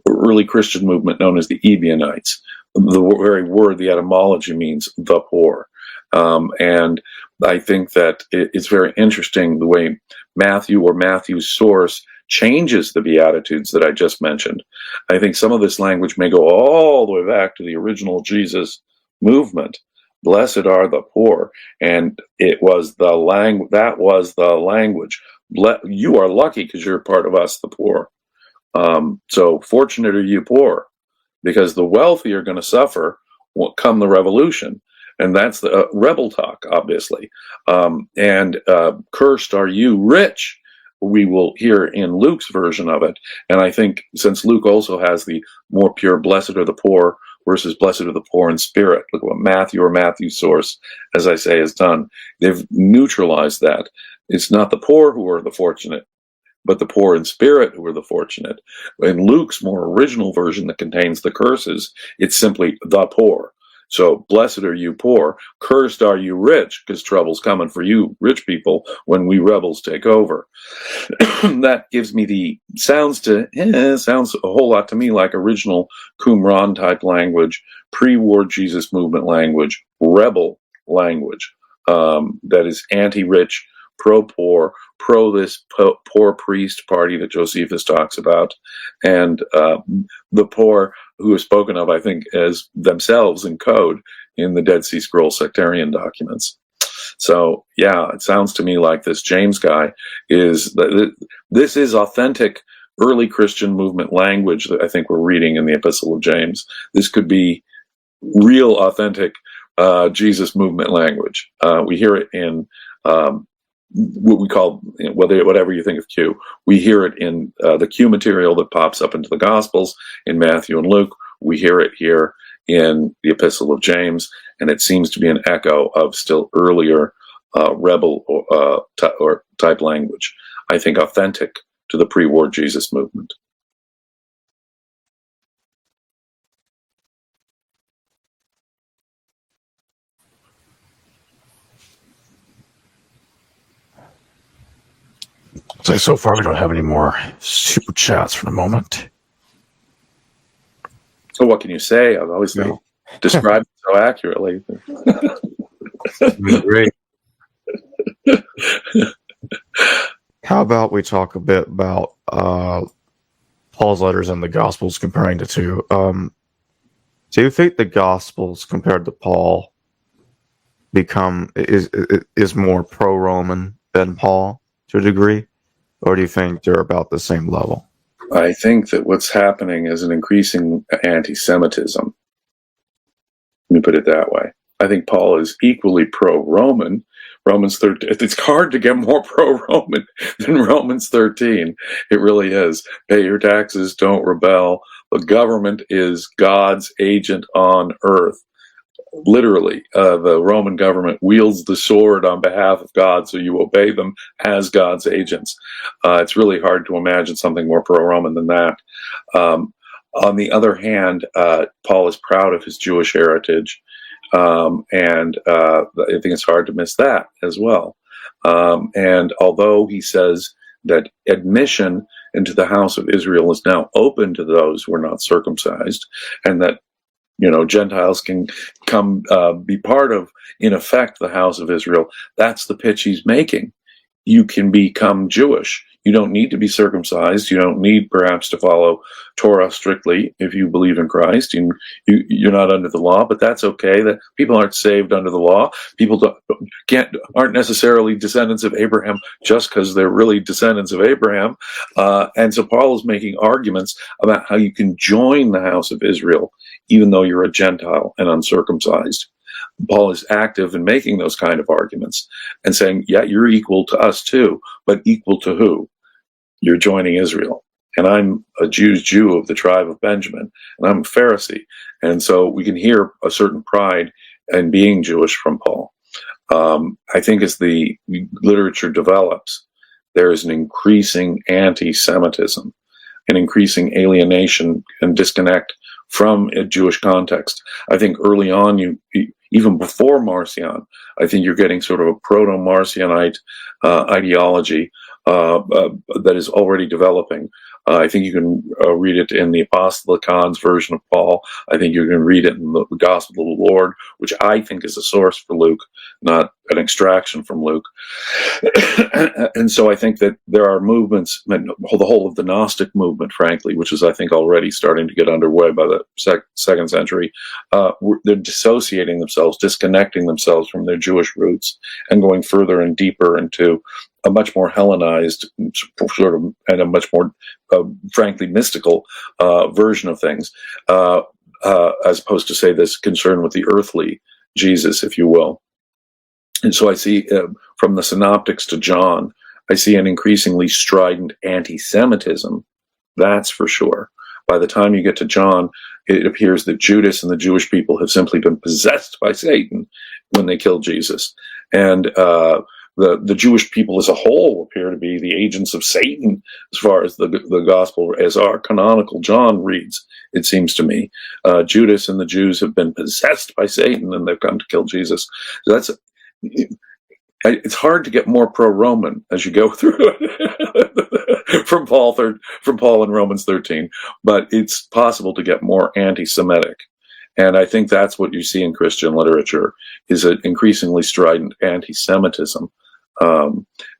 early Christian movement known as the Ebionites. The very word, the etymology means the poor. And I think that it's very interesting the way Matthew or Matthew's source changes the Beatitudes that I just mentioned. I think some of this language may go all the way back to the original Jesus movement. Blessed are the poor. And it was the that was the language. You are lucky because you're part of us, the poor. So fortunate are you poor, because the wealthy are going to suffer come the revolution. And that's the rebel talk, obviously. And cursed are you rich, we will hear in Luke's version of it. And I think since Luke also has the more pure blessed are the poor versus blessed are the poor in spirit, look at what Matthew or Matthew's source, as I say, has done. They've neutralized that. It's not the poor who are the fortunate, but the poor in spirit who are the fortunate. In Luke's more original version that contains the curses, it's simply the poor. So blessed are you poor, cursed are you rich, because trouble's coming for you rich people when we rebels take over. That gives me sounds a whole lot to me like original Qumran type language, pre-war Jesus movement language, rebel language, that is anti-rich, pro-poor, pro-this poor priest party that Josephus talks about, and the poor who are spoken of, I think, as themselves in code in the Dead Sea Scrolls sectarian documents. So, yeah, it sounds to me like this James guy this is authentic early Christian movement language that I think we're reading in the Epistle of James. This could be real, authentic Jesus movement language. We hear it in what we call, whatever you think of Q. We hear it in the Q material that pops up into the Gospels in Matthew and Luke. We hear it here in the Epistle of James, and it seems to be an echo of still earlier rebel or type language. I think authentic to the pre-war Jesus movement. So far, we don't have any more super chats for the moment. So what can you say? I've always described it so accurately. Great. How about we talk a bit about Paul's letters and the Gospels, comparing the two? Do you think the Gospels compared to Paul is more pro-Roman than Paul to a degree, or do you think they're about the same level? I think that what's happening is an increasing anti-Semitism. Let me put it that way. I think Paul is equally pro-Roman. Romans 13. It's hard to get more pro-Roman than Romans 13. It really is. Pay your taxes, don't rebel. The government is God's agent on earth. Literally, the Roman government wields the sword on behalf of God, so you obey them as God's agents. It's really hard to imagine something more pro-Roman than that. On the other hand, Paul is proud of his Jewish heritage, and I think it's hard to miss that as well. And although he says that admission into the house of Israel is now open to those who are not circumcised, and that Gentiles can come be part of, in effect, the house of Israel. That's the pitch he's making. You can become Jewish. You don't need to be circumcised. You don't need, perhaps, to follow Torah strictly if you believe in Christ. You're not under the law, but that's okay. That people aren't saved under the law. People aren't necessarily descendants of Abraham just because they're really descendants of Abraham. And so Paul is making arguments about how you can join the house of Israel even though you're a Gentile and uncircumcised. Paul is active in making those kind of arguments and saying, yeah, you're equal to us too, but equal to who? You're joining Israel. And I'm a Jew's Jew of the tribe of Benjamin, and I'm a Pharisee. And so we can hear a certain pride in being Jewish from Paul. I think as the literature develops, there is an increasing anti-Semitism, an increasing alienation and disconnect from a Jewish context. I think early on, even before Marcion, I think you're getting sort of a proto-Marcionite ideology that is already developing. I think you can read it in the Apostolicons version of Paul. I think you can read it in the Gospel of the Lord, which I think is a source for Luke, not an extraction from Luke. And so I think that there are movements, the whole of the Gnostic movement, frankly, which is, I think, already starting to get underway by the second century. They're dissociating themselves, disconnecting themselves from their Jewish roots and going further and deeper into a much more Hellenized sort of, and a much more, frankly, mystical version of things, as opposed to, say, this concern with the earthly Jesus, if you will. And so I see, from the Synoptics to John, I see an increasingly strident anti-Semitism. That's for sure. By the time you get to John, it appears that Judas and the Jewish people have simply been possessed by Satan when they killed Jesus. And the Jewish people as a whole appear to be the agents of Satan as far as the gospel, as our canonical John reads, it seems to me. Judas and the Jews have been possessed by Satan and they've come to kill Jesus. So it's hard to get more pro-Roman as you go through it from Paul in Romans 13, but it's possible to get more anti-Semitic. And I think that's what you see in Christian literature, is an increasingly strident anti-Semitism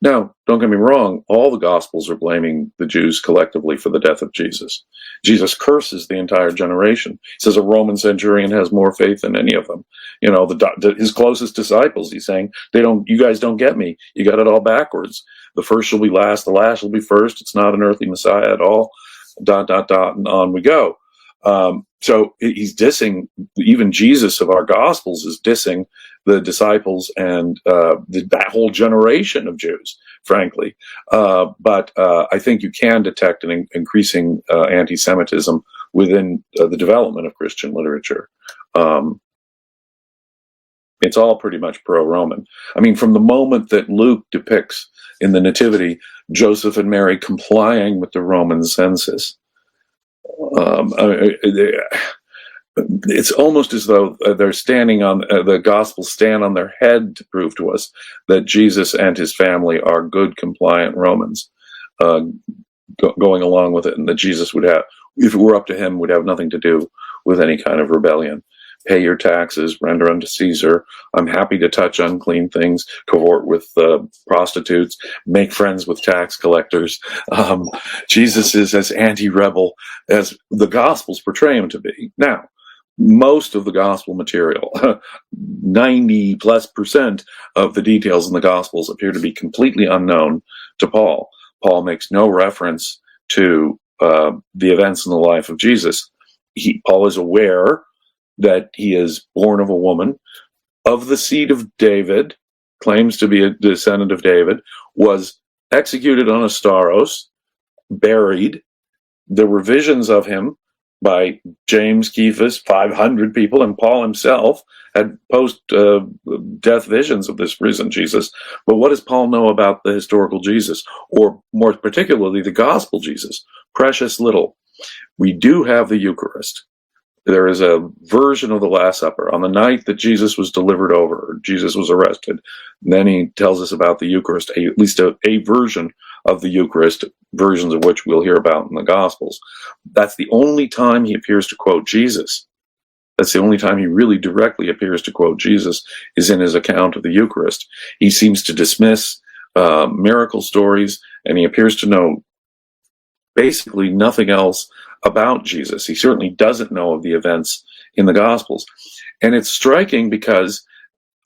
Now, don't get me wrong, all the Gospels are blaming the Jews collectively for the death of Jesus. Jesus curses the entire generation. He says a Roman centurion has more faith than any of them. You know, his closest disciples, he's saying, you guys don't get me. You got it all backwards. The first shall be last, the last shall be first. It's not an earthly Messiah at all. ... and on we go. So he's dissing, even Jesus of our Gospels is dissing the disciples and that whole generation of Jews, frankly. But I think you can detect an increasing anti-Semitism within the development of Christian literature. It's all pretty much pro-Roman. I mean, from the moment that Luke depicts in the Nativity Joseph and Mary complying with the Roman census, it's almost as though they're standing on the Gospels stand on their head to prove to us that Jesus and his family are good, compliant Romans, going along with it, and that Jesus would have, if it were up to him, would have nothing to do with any kind of rebellion. Pay your taxes, render unto Caesar. I'm happy to touch unclean things, cohort with prostitutes, make friends with tax collectors. Jesus is as anti-rebel as the Gospels portray him to be. Now, most of the Gospel material, 90+% of the details in the Gospels appear to be completely unknown to Paul. Paul makes no reference to the events in the life of Jesus. Paul is aware that he is born of a woman, of the seed of David, claims to be a descendant of David, was executed on a stauros, buried. There were visions of him by James, Cuius, 500 people, and Paul himself had post-death visions of this risen Jesus. But what does Paul know about the historical Jesus, or more particularly the gospel Jesus? Precious little. We do have the Eucharist. There is a version of the Last Supper on the night that Jesus was delivered over, or Jesus was arrested. And then he tells us about the Eucharist, at least a version of the Eucharist, versions of which we'll hear about in the Gospels. That's the only time he appears to quote Jesus. That's the only time he really directly appears to quote Jesus, is in his account of the Eucharist. He seems to dismiss miracle stories, and he appears to know basically nothing else about Jesus. He certainly doesn't know of the events in the Gospels. And it's striking because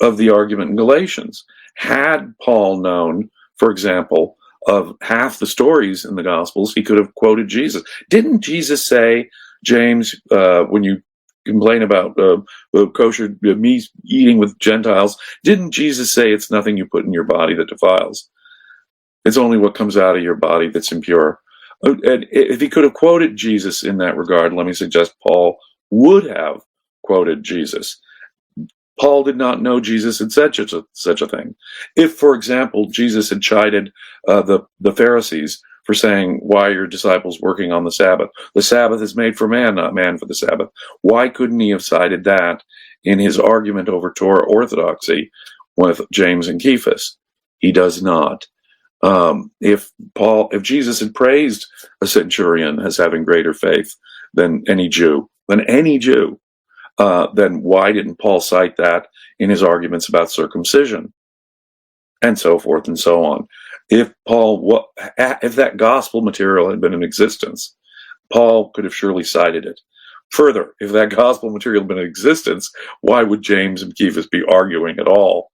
of the argument in Galatians. Had Paul known, for example, of half the stories in the Gospels, he could have quoted Jesus. Didn't Jesus say, James, when you complain about kosher meat eating with Gentiles, didn't Jesus say it's nothing you put in your body that defiles? It's only what comes out of your body that's impure. And if he could have quoted Jesus in that regard, let me suggest Paul would have quoted Jesus. Paul did not know Jesus had said such a thing. If, for example, Jesus had chided the Pharisees for saying, why are your disciples working on the Sabbath? The Sabbath is made for man, not man for the Sabbath. Why couldn't he have cited that in his argument over Torah orthodoxy with James and Cuius? He does not. If Jesus had praised a centurion as having greater faith than any Jew, then why didn't Paul cite that in his arguments about circumcision, and so forth and so on? If that gospel material had been in existence, Paul could have surely cited it. Further, if that gospel material had been in existence, why would James and Cuius be arguing at all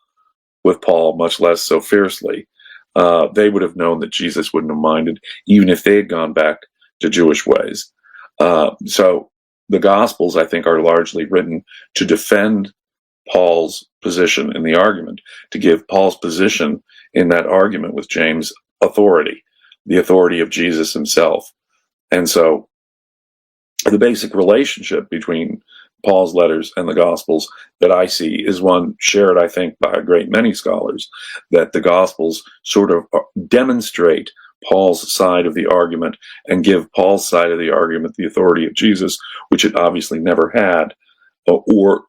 with Paul, much less so fiercely? They would have known that Jesus wouldn't have minded, even if they had gone back to Jewish ways. So the Gospels, I think, are largely written to defend Paul's position in the argument, to give Paul's position in that argument with James authority, the authority of Jesus himself. And so the basic relationship between Paul's letters and the Gospels that I see is one shared, I think, by a great many scholars, that the Gospels sort of demonstrate Paul's side of the argument and give Paul's side of the argument the authority of Jesus, which it obviously never had, or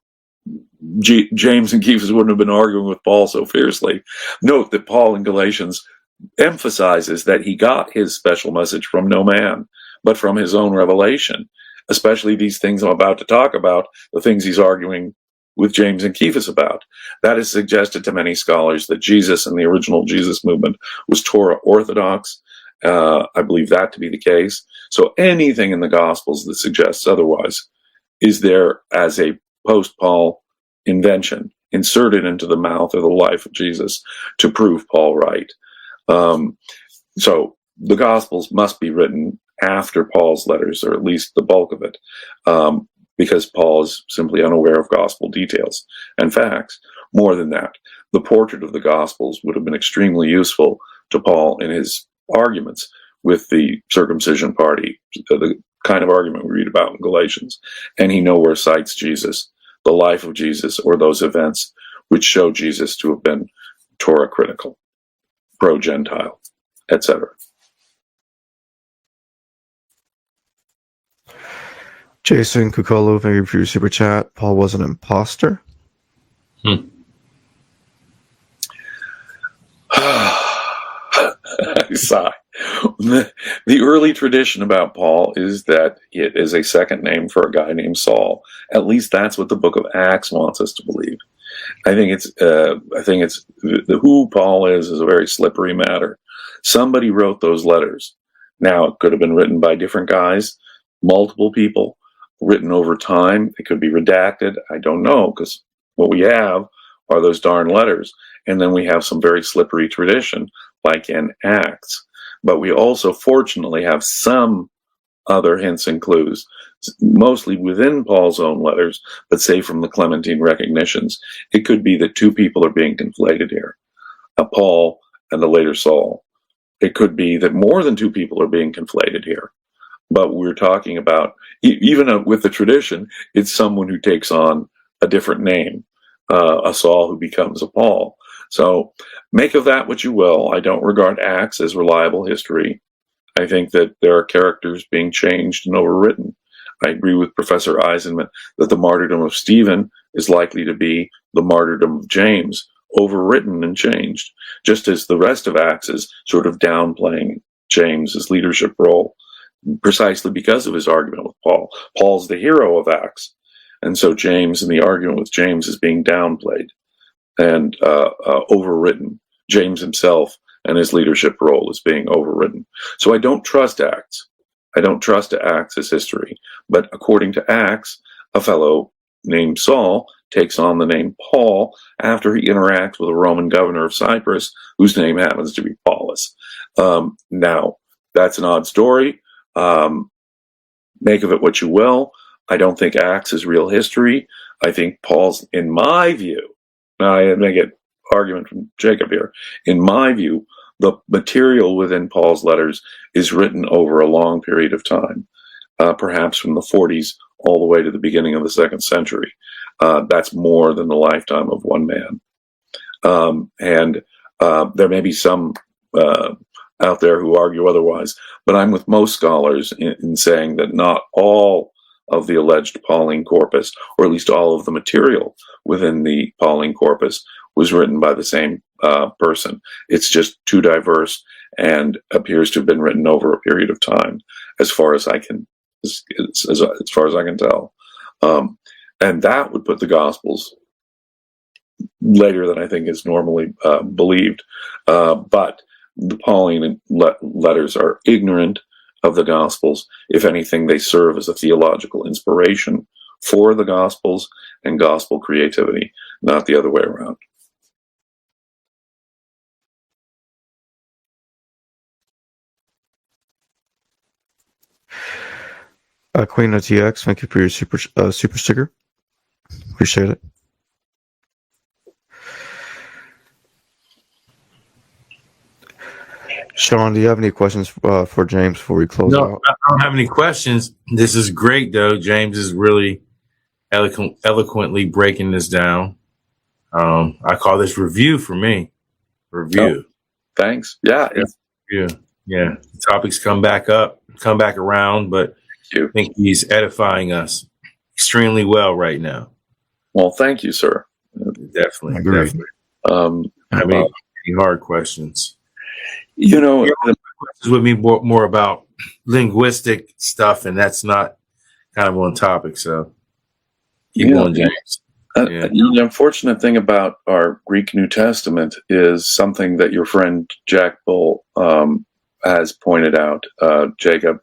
James and Cuius wouldn't have been arguing with Paul so fiercely. Note that Paul in Galatians emphasizes that he got his special message from no man, but from his own revelation. Especially these things I'm about to talk about, the things he's arguing with James and Cephas about. That has suggested to many scholars that Jesus and the original Jesus movement was Torah orthodox. I believe that to be the case. So anything in the Gospels that suggests otherwise is there as a post-Paul invention, inserted into the mouth or the life of Jesus to prove Paul right. So the Gospels must be written after Paul's letters, or at least the bulk of it, because Paul is simply unaware of gospel details and facts. More than that, the portrait of the Gospels would have been extremely useful to Paul in his arguments with the circumcision party, the kind of argument we read about in Galatians. And he nowhere cites Jesus, the life of Jesus, or those events which show Jesus to have been Torah critical, pro-Gentile, etc. Jason Kukolo, thank you for your super chat. Paul was an imposter. I sigh. The early tradition about Paul is that it is a second name for a guy named Saul. At least that's what the book of Acts wants us to believe. I think it's who Paul is a very slippery matter. Somebody wrote those letters. Now, it could have been written by different guys, multiple people, written over time. It could be redacted. I don't know, because what we have are those darn letters. And then we have some very slippery tradition, like in Acts. But we also, fortunately, have some other hints and clues, mostly within Paul's own letters, but say from the Clementine recognitions. It could be that two people are being conflated here, Paul and the later Saul. It could be that more than two people are being conflated here. But we're talking about, even with the tradition, it's someone who takes on a different name, a Saul who becomes a Paul. So make of that what you will. I don't regard Acts as reliable history. I think that there are characters being changed and overwritten. I agree with Professor Eisenman that the martyrdom of Stephen is likely to be the martyrdom of James, overwritten and changed, just as the rest of Acts is sort of downplaying James's leadership role, precisely because of his argument with Paul. Paul's the hero of Acts, and so James and the argument with James is being downplayed and overwritten. James himself and his leadership role is being overridden. So I don't trust Acts. I don't trust Acts as history. But according to Acts, a fellow named Saul takes on the name Paul after he interacts with a Roman governor of Cyprus, whose name happens to be Paulus. Now, that's an odd story. Make of it what you will. I don't think Acts is real history. I think Paul's, in my view, now I may get argument from Jacob here, in my view, the material within Paul's letters is written over a long period of time, perhaps from the 40s all the way to the beginning of the 2nd century. That's more than the lifetime of one man. And there may be some out there who argue otherwise, but I'm with most scholars in saying that not all of the alleged Pauline corpus, or at least all of the material within the Pauline corpus, was written by the same person. It's just too diverse and appears to have been written over a period of time, as far as I can tell. And that would put the Gospels later than I think is normally believed. But the Pauline letters are ignorant of the Gospels. If anything, they serve as a theological inspiration for the Gospels and gospel creativity, not the other way around. Queen of TX, thank you for your super sticker. Appreciate it. Sean, do you have any questions for James before we close out? No, I don't have any questions. This is great, though. James is really eloquently breaking this down. I call this review for me. Review. Oh, thanks. Yeah. Yeah. The topics come back around, but I think he's edifying us extremely well right now. Well, thank you, sir. Definitely. I mean, any hard questions. The questions would be more about linguistic stuff, and that's not kind of on topic. So keep going, James. Yeah. The unfortunate thing about our Greek New Testament is something that your friend Jack Bull has pointed out, Jacob.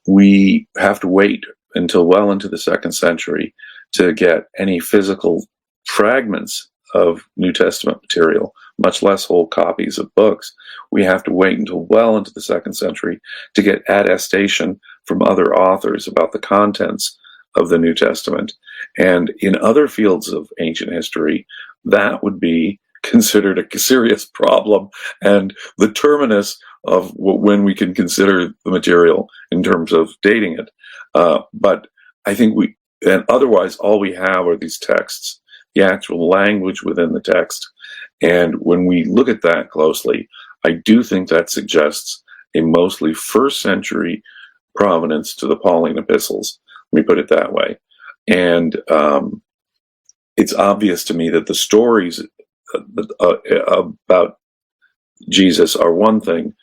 We have to wait until well into the 2nd century to get any physical fragments of New Testament material, much less whole copies of books. We have to wait until well into the 2nd century to get attestation from other authors about the contents of the New Testament. And in other fields of ancient history, that would be considered a serious problem and the terminus of when we can consider the material in terms of dating it. But I think and otherwise all we have are these texts, the actual language within the text. And when we look at that closely, I do think that suggests a mostly 1st century provenance to the Pauline epistles. Let me put it that way. And it's obvious to me that the stories about Jesus are one thing,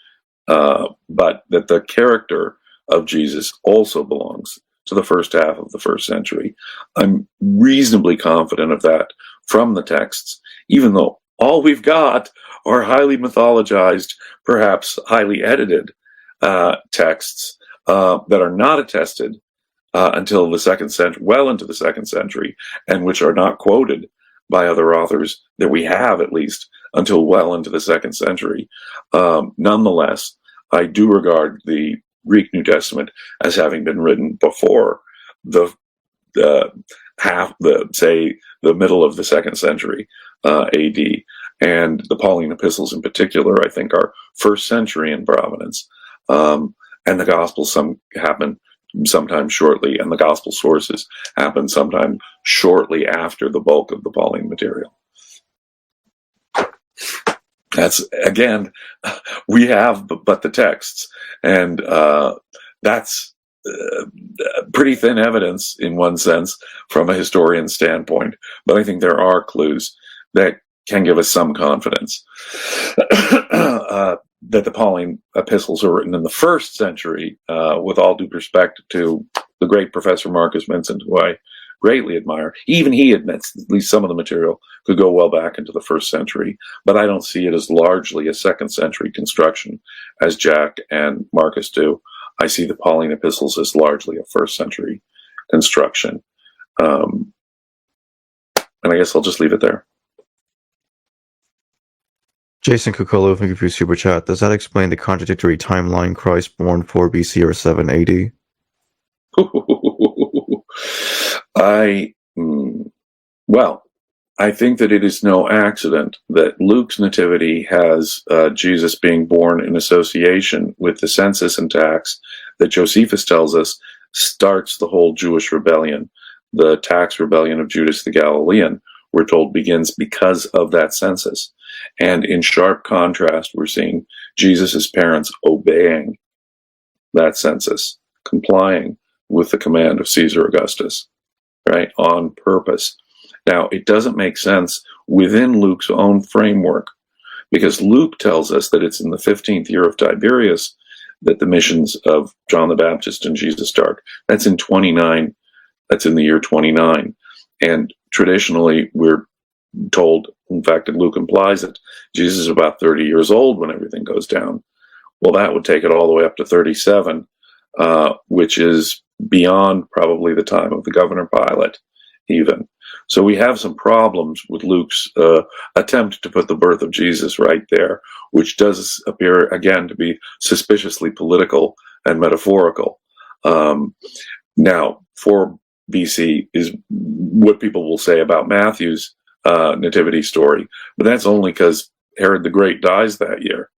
but that the character of Jesus also belongs to the first half of the 1st century. I'm reasonably confident of that from the texts, even though all we've got are highly mythologized, perhaps highly edited texts that are not attested until the 2nd century, well into the 2nd century, and which are not quoted by other authors that we have, at least, until well into the 2nd century. Nonetheless, I do regard the Greek New Testament as having been written before the middle of the 2nd century AD, and the Pauline epistles in particular, I think, are 1st century in provenance, and the Gospels happen sometime shortly, and the Gospel sources happen sometime shortly after the bulk of the Pauline material. That's, again, we have but the texts, and that's pretty thin evidence in one sense from a historian's standpoint, but I think there are clues that can give us some confidence that the Pauline epistles are written in the 1st century, with all due respect to the great Professor Marcus Vincent, who I greatly admire. Even he admits at least some of the material could go well back into the 1st century, but I don't see it as largely a 2nd century construction as Jack and Marcus do. I see the Pauline epistles as largely a 1st century construction. And I guess I'll just leave it there. Jason Kukolo, thank you for your super chat. Does that explain the contradictory timeline Christ born 4 BC or 7 AD? I think that it is no accident that Luke's nativity has Jesus being born in association with the census and tax that Josephus tells us starts the whole Jewish rebellion. The tax rebellion of Judas the Galilean, we're told, begins because of that census. And in sharp contrast, we're seeing Jesus' parents obeying that census, complying with the command of Caesar Augustus, right, on purpose. Now, it doesn't make sense within Luke's own framework, because Luke tells us that it's in the 15th year of Tiberius that the missions of John the Baptist and Jesus start. That's in 29. That's in the year 29. And traditionally, we're told, in fact, that Luke implies it, Jesus is about 30 years old when everything goes down. Well, that would take it all the way up to 37, which is beyond probably the time of the governor Pilate, even. So we have some problems with Luke's attempt to put the birth of Jesus right there, which does appear, again, to be suspiciously political and metaphorical. Now, 4 BC is what people will say about Matthew's nativity story, but that's only because Herod the Great dies that year.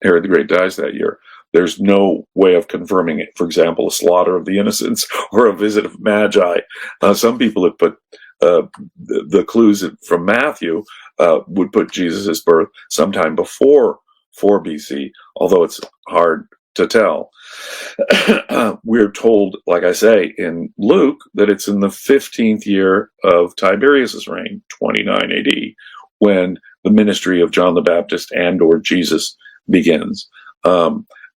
Herod the Great dies that year. There's no way of confirming it. For example, a slaughter of the innocents or a visit of Magi. Some people have put the clues from Matthew would put Jesus' birth sometime before 4 BC, although it's hard to tell. We're told, like I say, in Luke, that it's in the 15th year of Tiberius's reign, 29 AD, when the ministry of John the Baptist and or Jesus begins.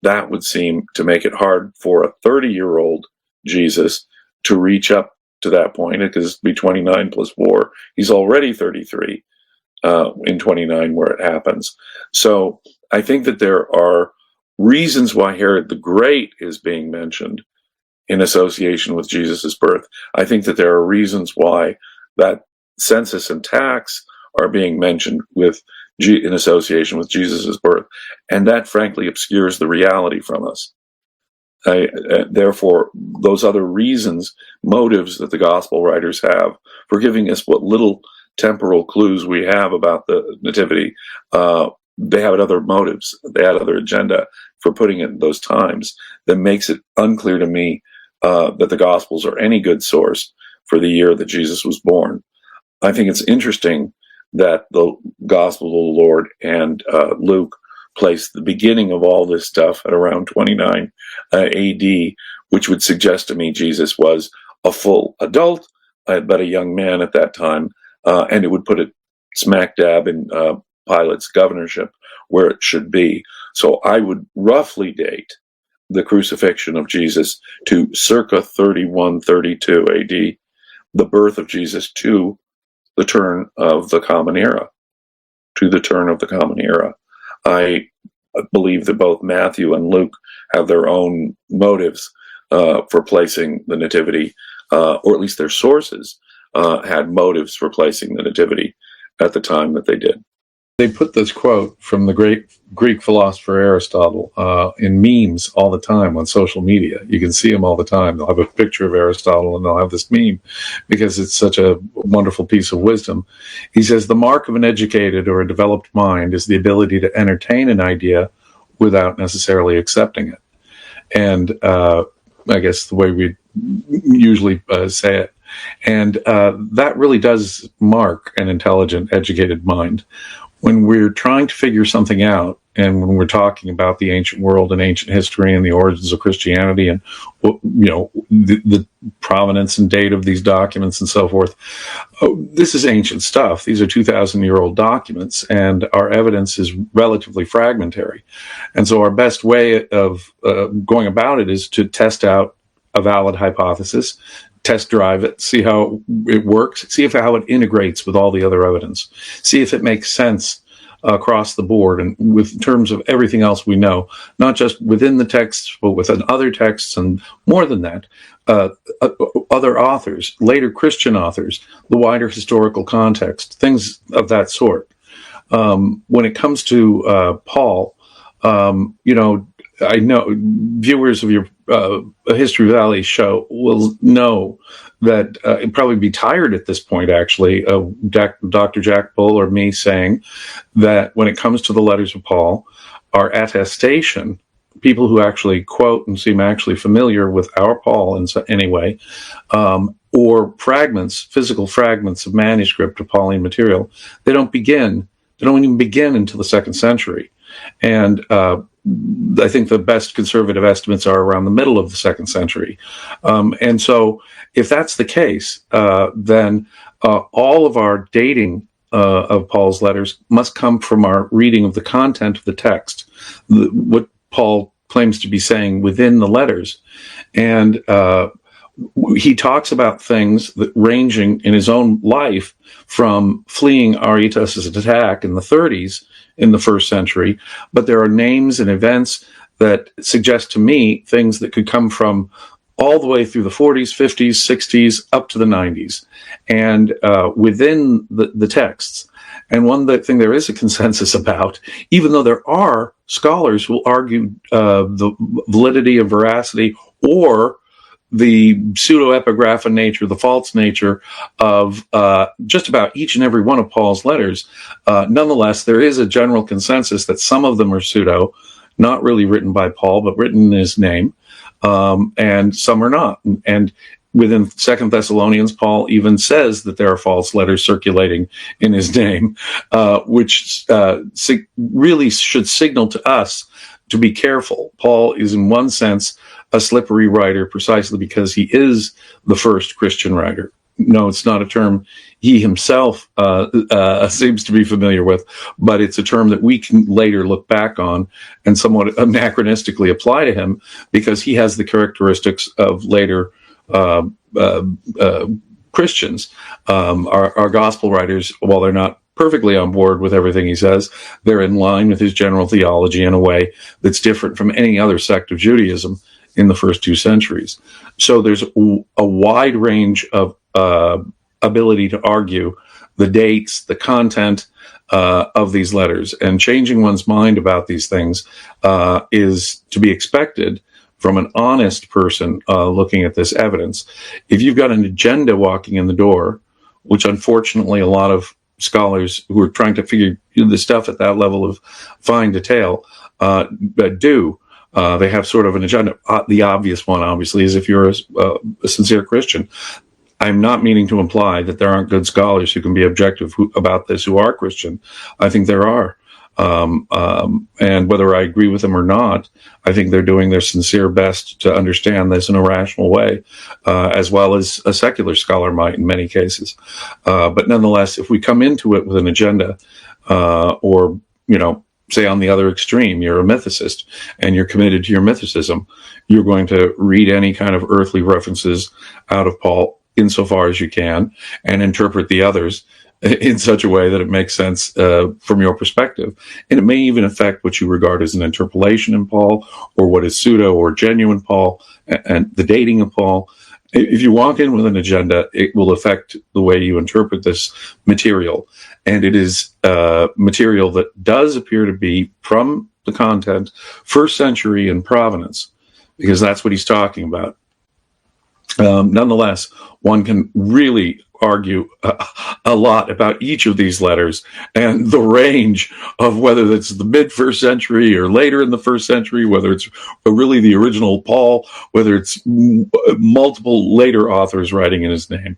That would seem to make it hard for a 30-year-old Jesus to reach up to that point, because it'd be 29 plus 4. He's already 33 in 29 where it happens. So I think that there are reasons why Herod the Great is being mentioned in association with Jesus' birth. I think that there are reasons why that census and tax are being mentioned in association with Jesus' birth. And that, frankly, obscures the reality from us. Therefore, those other reasons, motives that the gospel writers have for giving us what little temporal clues we have about the nativity, they have other motives, they had other agenda for putting it in those times that makes it unclear to me that the Gospels are any good source for the year that Jesus was born. I think it's interesting that the Gospel of the Lord and Luke place the beginning of all this stuff at around 29 AD, which would suggest to me Jesus was a full adult, but a young man at that time, and it would put it smack dab in Pilate's governorship where it should be. So I would roughly date the crucifixion of Jesus to circa 31, 32 AD, the birth of Jesus to the turn of the Common Era. I believe that both Matthew and Luke have their own motives for placing the nativity, or at least their sources had motives for placing the nativity at the time that they did. They put this quote from the great Greek philosopher Aristotle in memes all the time on social media. You can see them all the time. They'll have a picture of Aristotle and they'll have this meme because it's such a wonderful piece of wisdom. He says, the mark of an educated or a developed mind is the ability to entertain an idea without necessarily accepting it. And I guess the way we usually say it. And that really does mark an intelligent, educated mind. When we're trying to figure something out, and when we're talking about the ancient world and ancient history and the origins of Christianity and the provenance and date of these documents and so forth, this is ancient stuff. These are 2,000-year-old documents, and our evidence is relatively fragmentary. And so our best way of going about it is to test out a valid hypothesis, test drive it, see how it works, see how it integrates with all the other evidence, see if it makes sense across the board and with terms of everything else we know, not just within the text, but within other texts and more than that, other authors, later Christian authors, the wider historical context, things of that sort. When it comes to Paul, I know viewers of your History Valley show will know that it'd probably be tired at this point, actually, of Dr. Jack Bull or me saying that when it comes to the letters of Paul, our attestation, people who actually quote and seem actually familiar with our Paul in any way, or fragments, physical fragments of manuscript of Pauline material, they don't even begin until the 2nd century. And I think the best conservative estimates are around the middle of the 2nd century. And so if that's the case, then all of our dating of Paul's letters must come from our reading of the content of the text, what Paul claims to be saying within the letters. And he talks about things that ranging in his own life from fleeing Aretas' attack in the 30s in the 1st century, but there are names and events that suggest to me things that could come from all the way through the 40s, 50s, 60s, up to the 90s, and within the texts. And one thing there is a consensus about, even though there are scholars who will argue the validity and veracity or the pseudo-epigrapha nature, the false nature of just about each and every one of Paul's letters, nonetheless, there is a general consensus that some of them are pseudo, not really written by Paul, but written in his name, and some are not. And within 2 Thessalonians, Paul even says that there are false letters circulating in his name, which really should signal to us to be careful. Paul is, in one sense, a slippery writer precisely because he is the first Christian writer. No, it's not a term he himself seems to be familiar with, but it's a term that we can later look back on and somewhat anachronistically apply to him because he has the characteristics of later uh, uh, uh, Christians. Our gospel writers, while they're not perfectly on board with everything he says, they're in line with his general theology in a way that's different from any other sect of Judaism in the first 2 centuries. So there's a wide range of ability to argue the dates, the content of these letters, and changing one's mind about these things is to be expected from an honest person looking at this evidence. If you've got an agenda walking in the door, which unfortunately a lot of scholars who are trying to figure this stuff at that level of fine detail do, they have sort of an agenda. The obvious one, obviously, is if you're a sincere Christian. I'm not meaning to imply that there aren't good scholars who can be objective about this who are Christian. I think there are. And whether I agree with them or not, I think they're doing their sincere best to understand this in a rational way, as well as a secular scholar might in many cases. But nonetheless, if we come into it with an agenda, or, say on the other extreme, you're a mythicist and you're committed to your mythicism, you're going to read any kind of earthly references out of Paul insofar as you can and interpret the others in such a way that it makes sense from your perspective. And it may even affect what you regard as an interpolation in Paul, or what is pseudo or genuine Paul, and the dating of Paul. If you walk in with an agenda, it will affect the way you interpret this material. And it is material that does appear to be, from the content, first century in provenance, because that's what he's talking about. Nonetheless, one can really argue a lot about each of these letters and the range of whether it's the mid-first century or later in the first century, whether it's really the original Paul, whether it's multiple later authors writing in his name,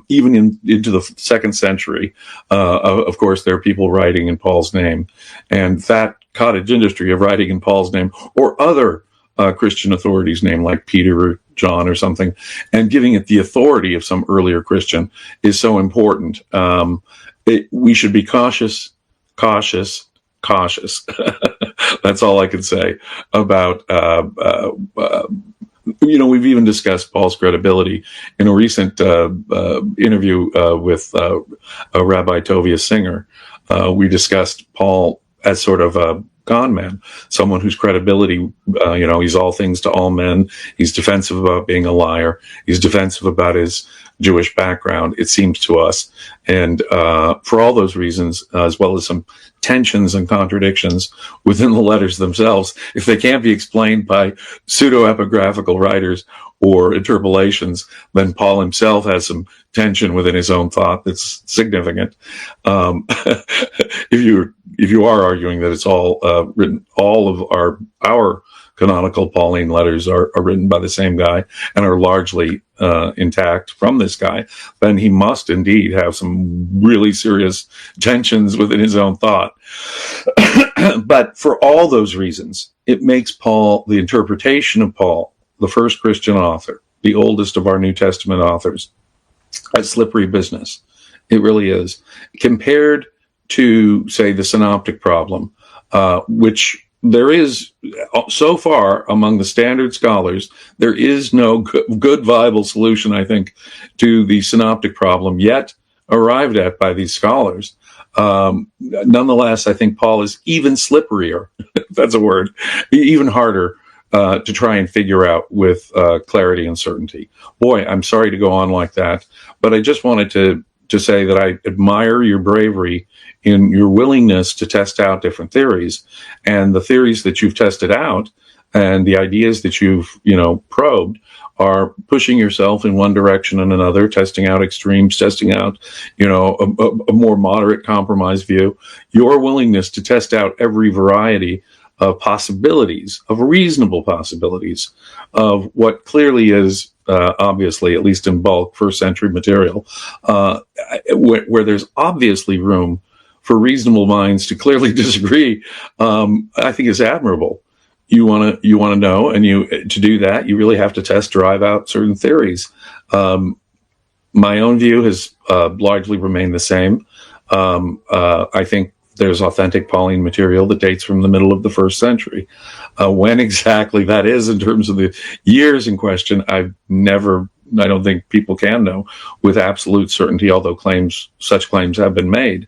even into the 2nd century. Of course, there are people writing in Paul's name, and that cottage industry of writing in Paul's name or other Christian authorities' name, like Peter or John or something, and giving it the authority of some earlier Christian is so important. We should be cautious. That's all I can say about, we've even discussed Paul's credibility in a recent interview with Rabbi Tovia Singer. We discussed Paul as sort of a con man, someone whose credibility, he's all things to all men. He's defensive about being a liar. He's defensive about his Jewish background, it seems to us. And for all those reasons, as well as some tensions and contradictions within the letters themselves, if they can't be explained by pseudo-epigraphical writers or interpolations, then Paul himself has some tension within his own thought that's significant. If you are arguing that it's all written, all of our canonical Pauline letters are written by the same guy and are largely intact from this guy, then he must indeed have some really serious tensions within his own thought. But for all those reasons, it makes Paul, the interpretation of Paul, the first Christian author, the oldest of our New Testament authors, a slippery business. It really is. Compared to, say, the synoptic problem, which there is, so far, among the standard scholars, there is no good viable solution, I think, to the synoptic problem yet arrived at by these scholars. Nonetheless, I think Paul is even slipperier, if that's a word, even harder to try and figure out with clarity and certainty. Boy, I'm sorry to go on like that, but I just wanted to say that I admire your bravery in your willingness to test out different theories, and the theories that you've tested out and the ideas that you've, probed are pushing yourself in one direction and another, testing out extremes, testing out, a more moderate compromise view. Your willingness to test out every variety of possibilities, of reasonable possibilities, of what clearly is obviously, at least in bulk, first century material, where there's obviously room for reasonable minds to clearly disagree, I think is admirable. You want to know, and to do that, you really have to drive out certain theories. My own view has largely remained the same. I think there's authentic Pauline material that dates from the middle of the 1st century. When exactly that is in terms of the years in question, I don't think people can know with absolute certainty, although such claims have been made.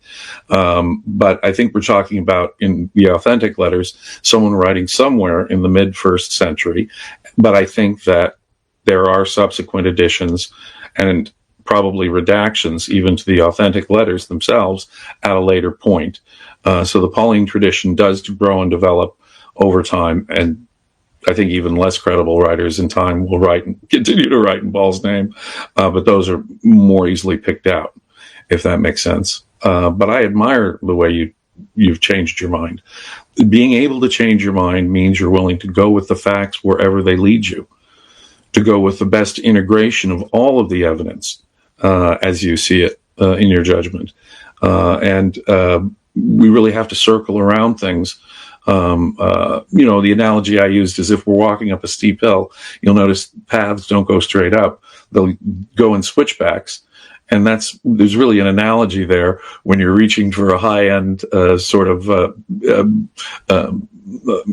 But I think we're talking about, in the authentic letters, someone writing somewhere in the mid-1st century. But I think that there are subsequent additions and probably redactions even to the authentic letters themselves at a later point. So the Pauline tradition does grow and develop over time, and I think even less credible writers in time will continue to write in Paul's name, but those are more easily picked out, if that makes sense. But I admire the way you've changed your mind. Being able to change your mind means you're willing to go with the facts wherever they lead you, to go with the best integration of all of the evidence as you see it in your judgment. And we really have to circle around things. The analogy I used is if we're walking up a steep hill, you'll notice paths don't go straight up. They'll go in switchbacks. And there's really an analogy there when you're reaching for a high-end sort of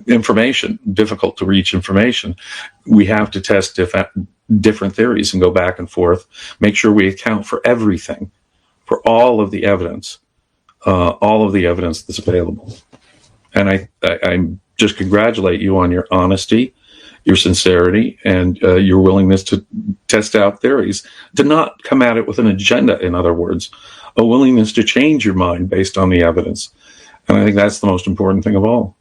information, difficult to reach information. We have to test different theories and go back and forth, make sure we account for everything, for all of the evidence that's available. And I just congratulate you on your honesty, your sincerity, and your willingness to test out theories, to not come at it with an agenda, in other words, a willingness to change your mind based on the evidence. And I think that's the most important thing of all.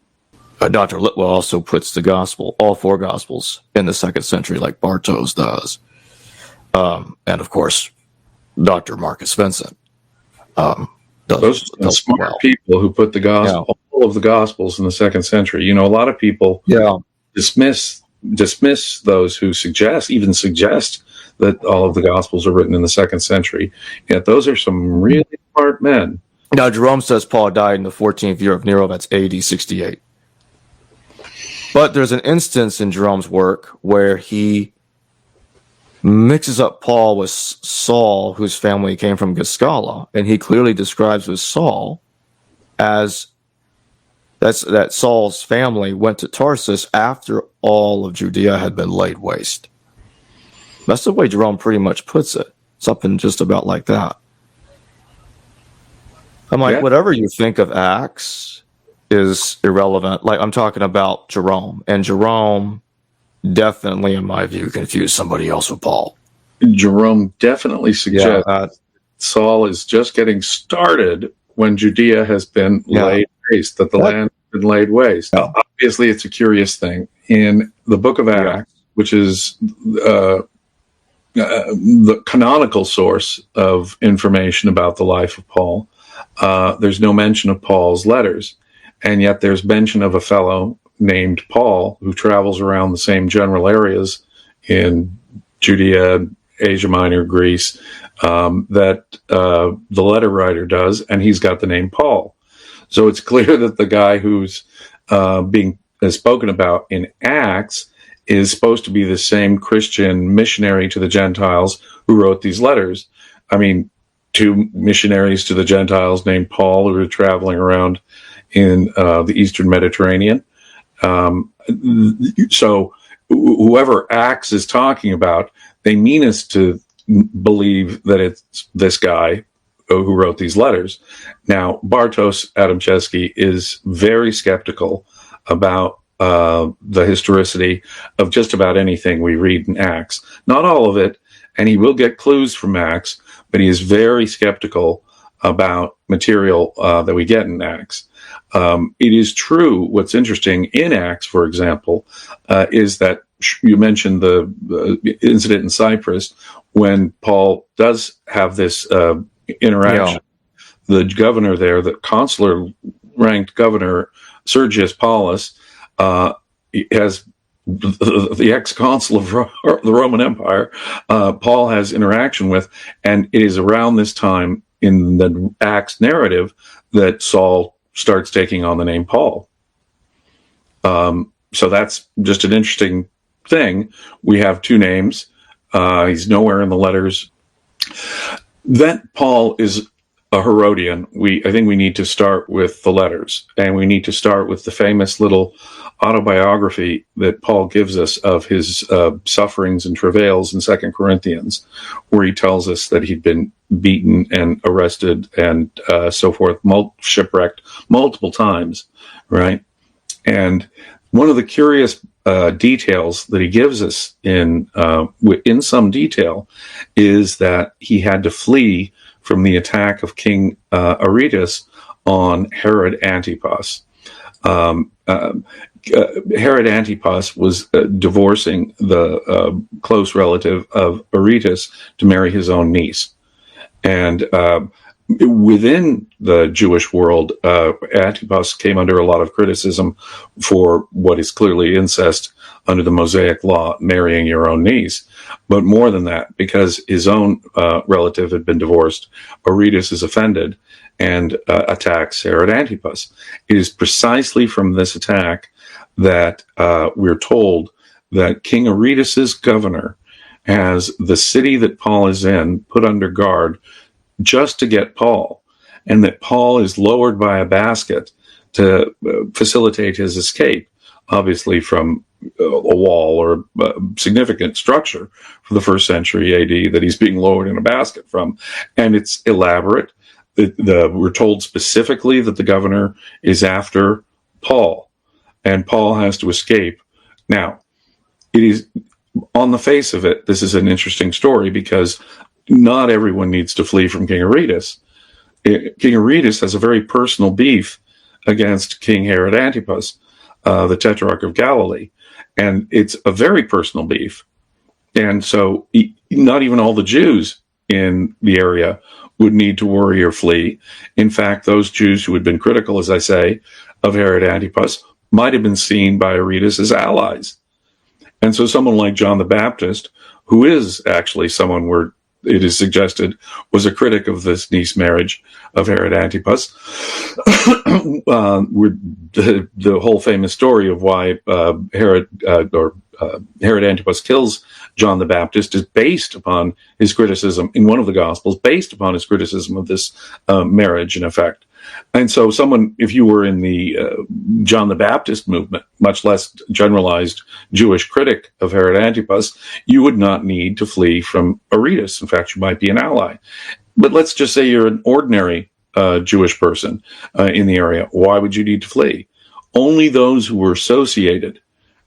Dr. Litwell also puts the gospel, all 4 gospels, in the 2nd century like Bartos does. And of course, Dr. Marcus Vincent Those smart people who put the gospel, all of the gospels in the 2nd century. A lot of people dismiss those who suggest that all of the gospels are written in the 2nd century. Yet those are some really smart men. Now, Jerome says Paul died in the 14th year of Nero. That's AD 68. But there's an instance in Jerome's work where he mixes up Paul with Saul, whose family came from Giscala, and he clearly describes with Saul as that Saul's family went to Tarsus after all of Judea had been laid waste. That's the way Jerome pretty much puts it. Something just about like that. I'm like, whatever you think of Acts is irrelevant. Like, I'm talking about Jerome. And Jerome definitely, in my view, confused somebody else with Paul. Jerome definitely suggests Saul is just getting started when Judea has been laid waste, that the land has been laid waste. Now, obviously, it's a curious thing. In the book of Acts, which is the canonical source of information about the life of Paul, there's no mention of Paul's letters. And yet there's mention of a fellow named Paul who travels around the same general areas in Judea, Asia Minor, Greece, that the letter writer does, and he's got the name Paul. So it's clear that the guy who's being spoken about in Acts is supposed to be the same Christian missionary to the Gentiles who wrote these letters. I mean, 2 missionaries to the Gentiles named Paul who were traveling around in the Eastern Mediterranean. So whoever Acts is talking about, they mean us to believe that it's this guy who wrote these letters. Now, Bartos Adamczewski is very skeptical about the historicity of just about anything we read in Acts. Not all of it, and he will get clues from Acts, but he is very skeptical about material that we get in Acts. It is true. What's interesting in Acts, for example, is that you mentioned the incident in Cyprus when Paul does have this interaction. The governor there, the consular ranked governor, Sergius Paulus, has the ex-consul of the Roman Empire, Paul has interaction with, and it is around this time in the Acts narrative that Saul starts taking on the name Paul. So that's just an interesting thing. We have 2 names. He's nowhere in the letters. That Paul is a Herodian, I think we need to start with the letters, and we need to start with the famous little autobiography that Paul gives us of his sufferings and travails in 2 Corinthians, where he tells us that he'd been beaten and arrested and so forth, shipwrecked multiple times, right? And one of the curious details that he gives us in some detail is that he had to flee from the attack of King Aretas on Herod Antipas. Herod Antipas was divorcing the close relative of Aretas to marry his own niece. And within the Jewish world, Antipas came under a lot of criticism for what is clearly incest under the Mosaic law, marrying your own niece. But more than that, because his own relative had been divorced, Aretas is offended and attacks Herod Antipas. It is precisely from this attack that we're told that King Aretas's governor has the city that Paul is in put under guard just to get Paul, and that Paul is lowered by a basket to facilitate his escape, obviously from a wall or a significant structure for the first century AD that he's being lowered in a basket from. And it's elaborate. We're told specifically that the governor is after Paul, and Paul has to escape. Now, it is, on the face of it, this is an interesting story because not everyone needs to flee from King Aretas. King Aretas has a very personal beef against King Herod Antipas, the Tetrarch of Galilee. And it's a very personal beef. And so not even all the Jews in the area would need to worry or flee. In fact, those Jews who had been critical, as I say, of Herod Antipas might have been seen by Aretas as allies. And so someone like John the Baptist, who is actually someone where it is suggested was a critic of this niece marriage of Herod Antipas, the whole famous story of why Herod Antipas kills John the Baptist is based upon his criticism in one of the Gospels, based upon his criticism of this marriage, in effect. And so someone, if you were in the John the Baptist movement, much less generalized Jewish critic of Herod Antipas, you would not need to flee from Aretas. In fact, you might be an ally. But let's just say you're an ordinary Jewish person in the area. Why would you need to flee? Only those who were associated.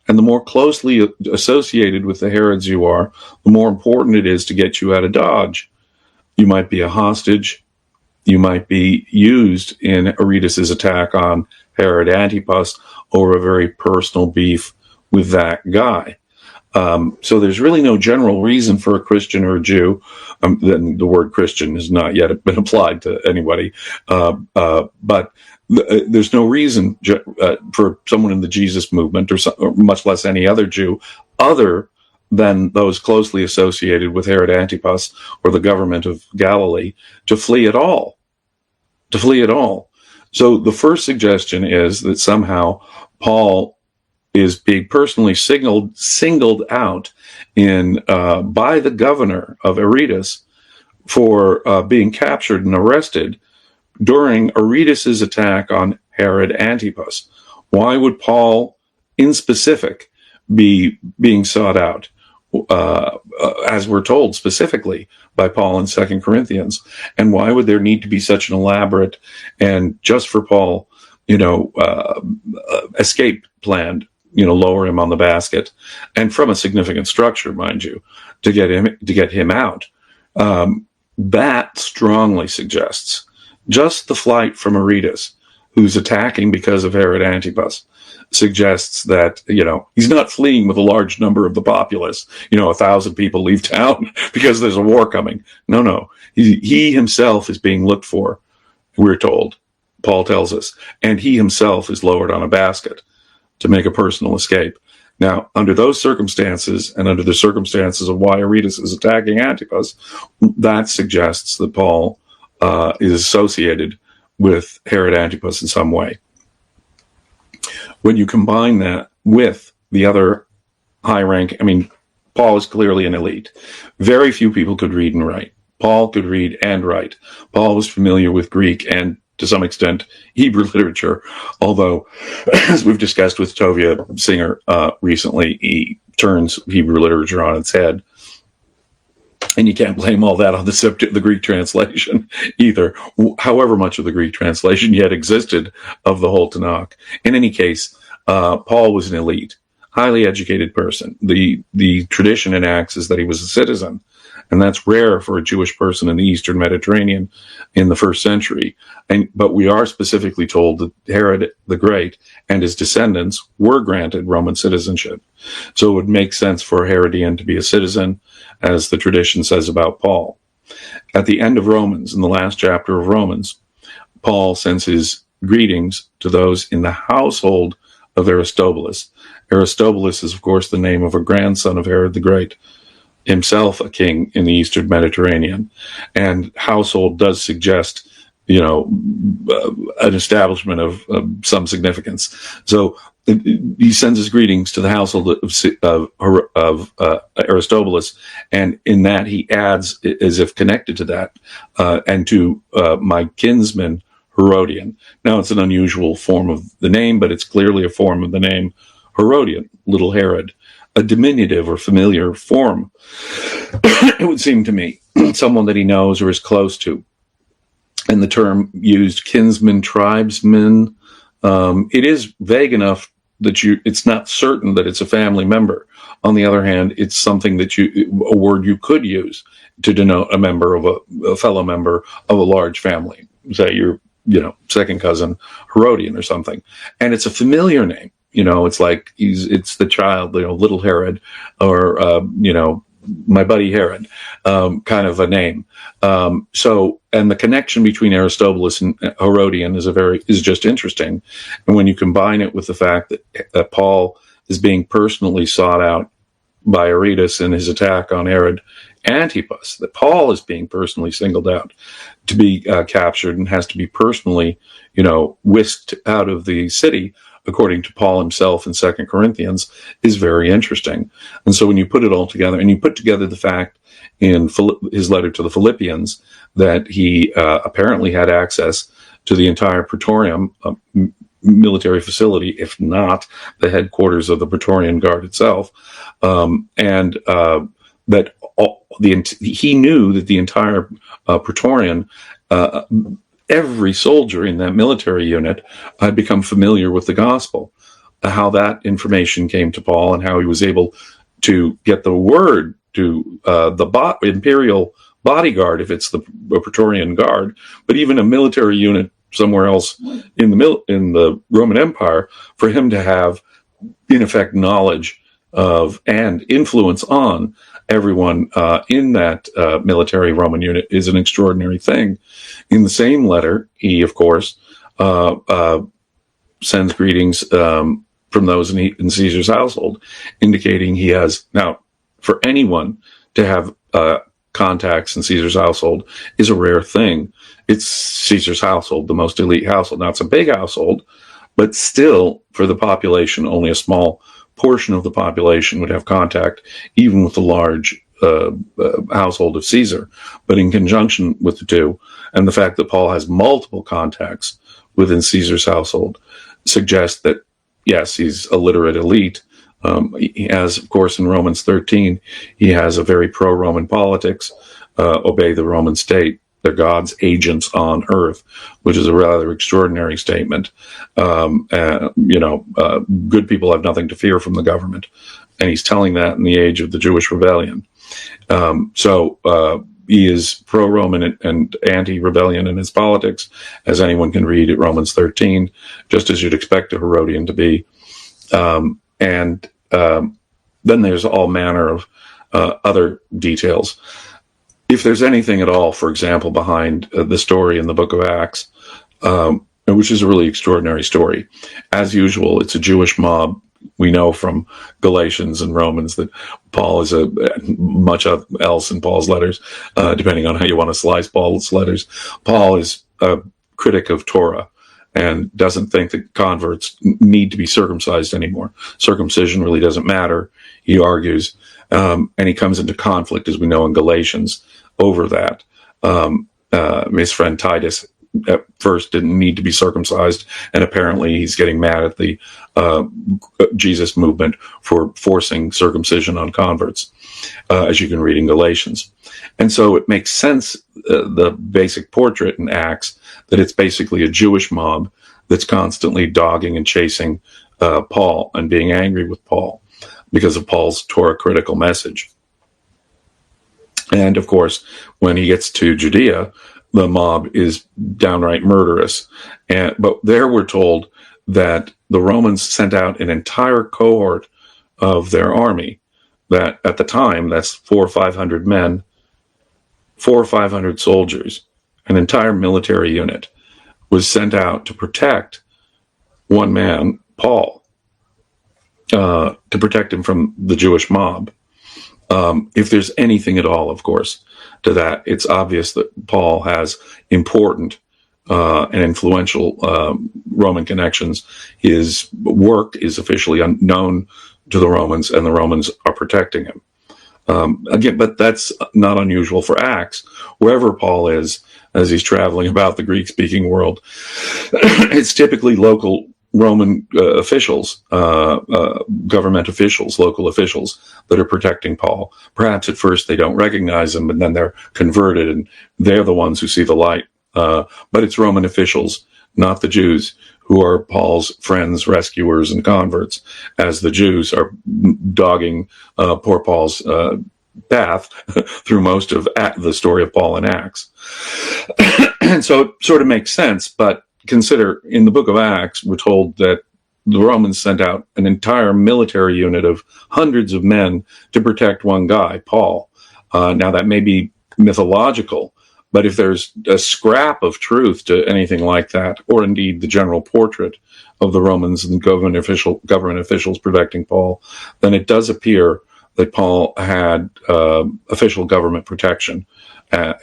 And the more closely associated with the Herods you are, the more important it is to get you out of Dodge. You might be a hostage. You might be used in Aretas's attack on Herod Antipas over a very personal beef with that guy. So there's really no general reason for a Christian or a Jew. Then the word Christian has not yet been applied to anybody. But there's no reason for someone in the Jesus movement, or much less any other Jew, other than those closely associated with Herod Antipas or the government of Galilee, to flee at all. So the first suggestion is that somehow Paul is being personally singled out by the governor of Aretas for being captured and arrested during Aretas's attack on Herod Antipas. Why would Paul, in specific, be being sought out, as we're told specifically by Paul in 2 Corinthians? And why would there need to be such an elaborate and just for Paul, escape plan? Lower him on the basket, and from a significant structure, mind you, to get him out. That strongly suggests just the flight from Aretas, who's attacking because of Herod Antipas, suggests that, he's not fleeing with a large number of the populace. 1,000 people leave town because there's a war coming. No. He himself is being looked for, we're told. Paul tells us. And he himself is lowered on a basket to make a personal escape. Now, under those circumstances, and under the circumstances of why Aretas is attacking Antipas, that suggests that Paul is associated with Herod Antipas in some way. When you combine that with the other high rank, Paul is clearly an elite. Very few people could read and write. Paul could read and write. Paul was familiar with Greek and, to some extent, Hebrew literature, although, as we've discussed with Tovia Singer recently, he turns Hebrew literature on its head. And you can't blame all that on the Greek translation either, however much of the Greek translation yet existed of the whole Tanakh. In any case, Paul was an elite, highly educated person. The tradition in Acts is that he was a citizen, and that's rare for a Jewish person in the Eastern Mediterranean in the first century. But we are specifically told that Herod the Great and his descendants were granted Roman citizenship. So it would make sense for a Herodian to be a citizen, as the tradition says about Paul. At the end of Romans, in the last chapter of Romans, Paul sends his greetings to those in the household of Aristobulus. Aristobulus is, of course, the name of a grandson of Herod the Great, himself a king in the Eastern Mediterranean. And household does suggest, an establishment of some significance. So he sends his greetings to the household of Aristobulus, and in that he adds, as if connected to that, and to my kinsman Herodian. Now, it's an unusual form of the name, but it's clearly a form of the name Herodian, little Herod, a diminutive or familiar form, it would seem to me, someone that he knows or is close to. And the term used, kinsman, tribesman, it is vague enough that it's not certain that it's a family member. On the other hand, it's something that a word you could use to denote a member of a fellow member of a large family. Say your, second cousin Herodian or something. And it's a familiar name. It's like it's the child, little Herod, or, my buddy Herod, kind of a name. And the connection between Aristobulus and Herodian is just interesting. And when you combine it with the fact that Paul is being personally sought out by Aretas in his attack on Herod Antipas, that Paul is being personally singled out to be captured and has to be personally, whisked out of the city, according to Paul himself in 2 Corinthians, is very interesting. And so when you put it all together, and you put together the fact in his letter to the Philippians that he apparently had access to the entire Praetorium military facility, if not the headquarters of the Praetorian Guard itself, and that he knew that the entire Praetorian, every soldier in that military unit had become familiar with the gospel, how that information came to Paul and how he was able to get the word to the imperial bodyguard, if it's the Praetorian Guard, but even a military unit somewhere else in the Roman Empire, for him to have, in effect, knowledge of and influence on everyone in that military Roman unit is an extraordinary thing. In the same letter, he, of course, sends greetings from those in Caesar's household, indicating he has, now, for anyone to have contacts in Caesar's household is a rare thing. It's Caesar's household, the most elite household. Now, it's a big household, but still, for the population, only a small portion of the population would have contact, even with the large household of Caesar. But in conjunction with the two, and the fact that Paul has multiple contacts within Caesar's household, suggests that, yes, he's a literate elite. He has, of course, in Romans 13, he has a very pro-Roman politics, obey the Roman state. They're God's agents on earth, which is a rather extraordinary statement. Good people have nothing to fear from the government. And he's telling that in the age of the Jewish rebellion. He is pro-Roman and anti-rebellion in his politics, as anyone can read at Romans 13, just as you'd expect a Herodian to be. Then there's all manner of other details. If there's anything at all, for example, behind the story in the book of Acts, which is a really extraordinary story. As usual, it's a Jewish mob. We know from Galatians and Romans that Paul is much else in Paul's letters, depending on how you want to slice Paul's letters. Paul is a critic of Torah and doesn't think that converts need to be circumcised anymore. Circumcision really doesn't matter, he argues. And he comes into conflict, as we know in Galatians, over that. His friend Titus at first didn't need to be circumcised, and apparently he's getting mad at the Jesus movement for forcing circumcision on converts, as you can read in Galatians. And so it makes sense, the basic portrait in Acts, that it's basically a Jewish mob that's constantly dogging and chasing Paul and being angry with Paul because of Paul's Torah critical message. And of course, when he gets to Judea, the mob is downright murderous. But there we're told that the Romans sent out an entire cohort of their army, that at the time, that's 400 or 500 men, 400 or 500 soldiers, an entire military unit was sent out to protect one man, Paul, to protect him from the Jewish mob. If there's anything at all, of course, to that, it's obvious that Paul has important and influential Roman connections. His work is officially unknown to the Romans, and the Romans are protecting him. Again, but that's not unusual for Acts. Wherever Paul is, as he's traveling about the Greek-speaking world, it's typically local Roman officials, government officials, local officials that are protecting Paul. Perhaps at first they don't recognize him, and then they're converted, and they're the ones who see the light. But it's Roman officials, not the Jews, who are Paul's friends, rescuers, and converts, as the Jews are dogging poor Paul's path through most of the story of Paul in Acts. And so it sort of makes sense, but consider, in the book of Acts, we're told that the Romans sent out an entire military unit of hundreds of men to protect one guy, Paul. Now, that may be mythological, but if there's a scrap of truth to anything like that, or indeed the general portrait of the Romans and government officials protecting Paul, then it does appear that Paul had official government protection,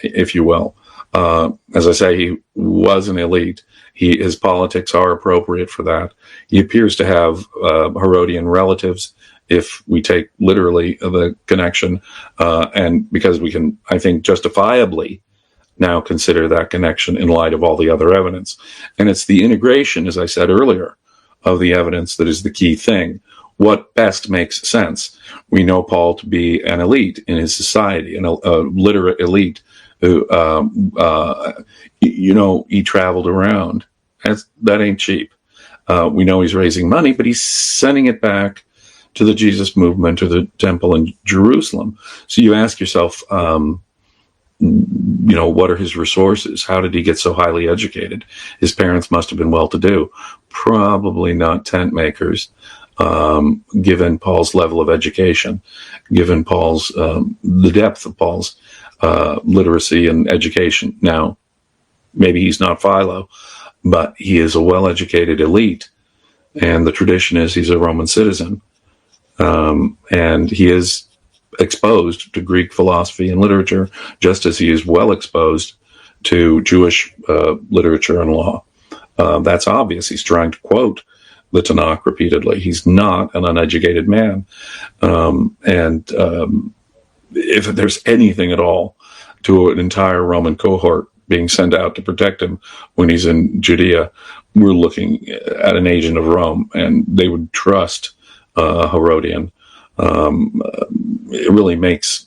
if you will. As I say, he was an elite. His politics are appropriate for that. He appears to have Herodian relatives, if we take literally the connection, and because we can, I think, justifiably now consider that connection in light of all the other evidence. And it's the integration, as I said earlier, of the evidence that is the key thing. What best makes sense? We know Paul to be an elite in his society, a literate elite who, he traveled around. That ain't cheap. We know he's raising money, but he's sending it back to the Jesus movement or the temple in Jerusalem. So you ask yourself, what are his resources? How did he get so highly educated? His parents must have been well-to-do. Probably not tent makers, given Paul's level of education, given Paul's the depth of Paul's literacy and education. Now, maybe he's not Philo, but he is a well-educated elite, and the tradition is he's a Roman citizen, and he is exposed to Greek philosophy and literature, just as he is well exposed to Jewish literature and law. That's obvious. He's trying to quote the Tanakh repeatedly. He's not an uneducated man. If there's anything at all to an entire Roman cohort being sent out to protect him when he's in Judea, we're looking at an agent of Rome, and they would trust Herodian. It really makes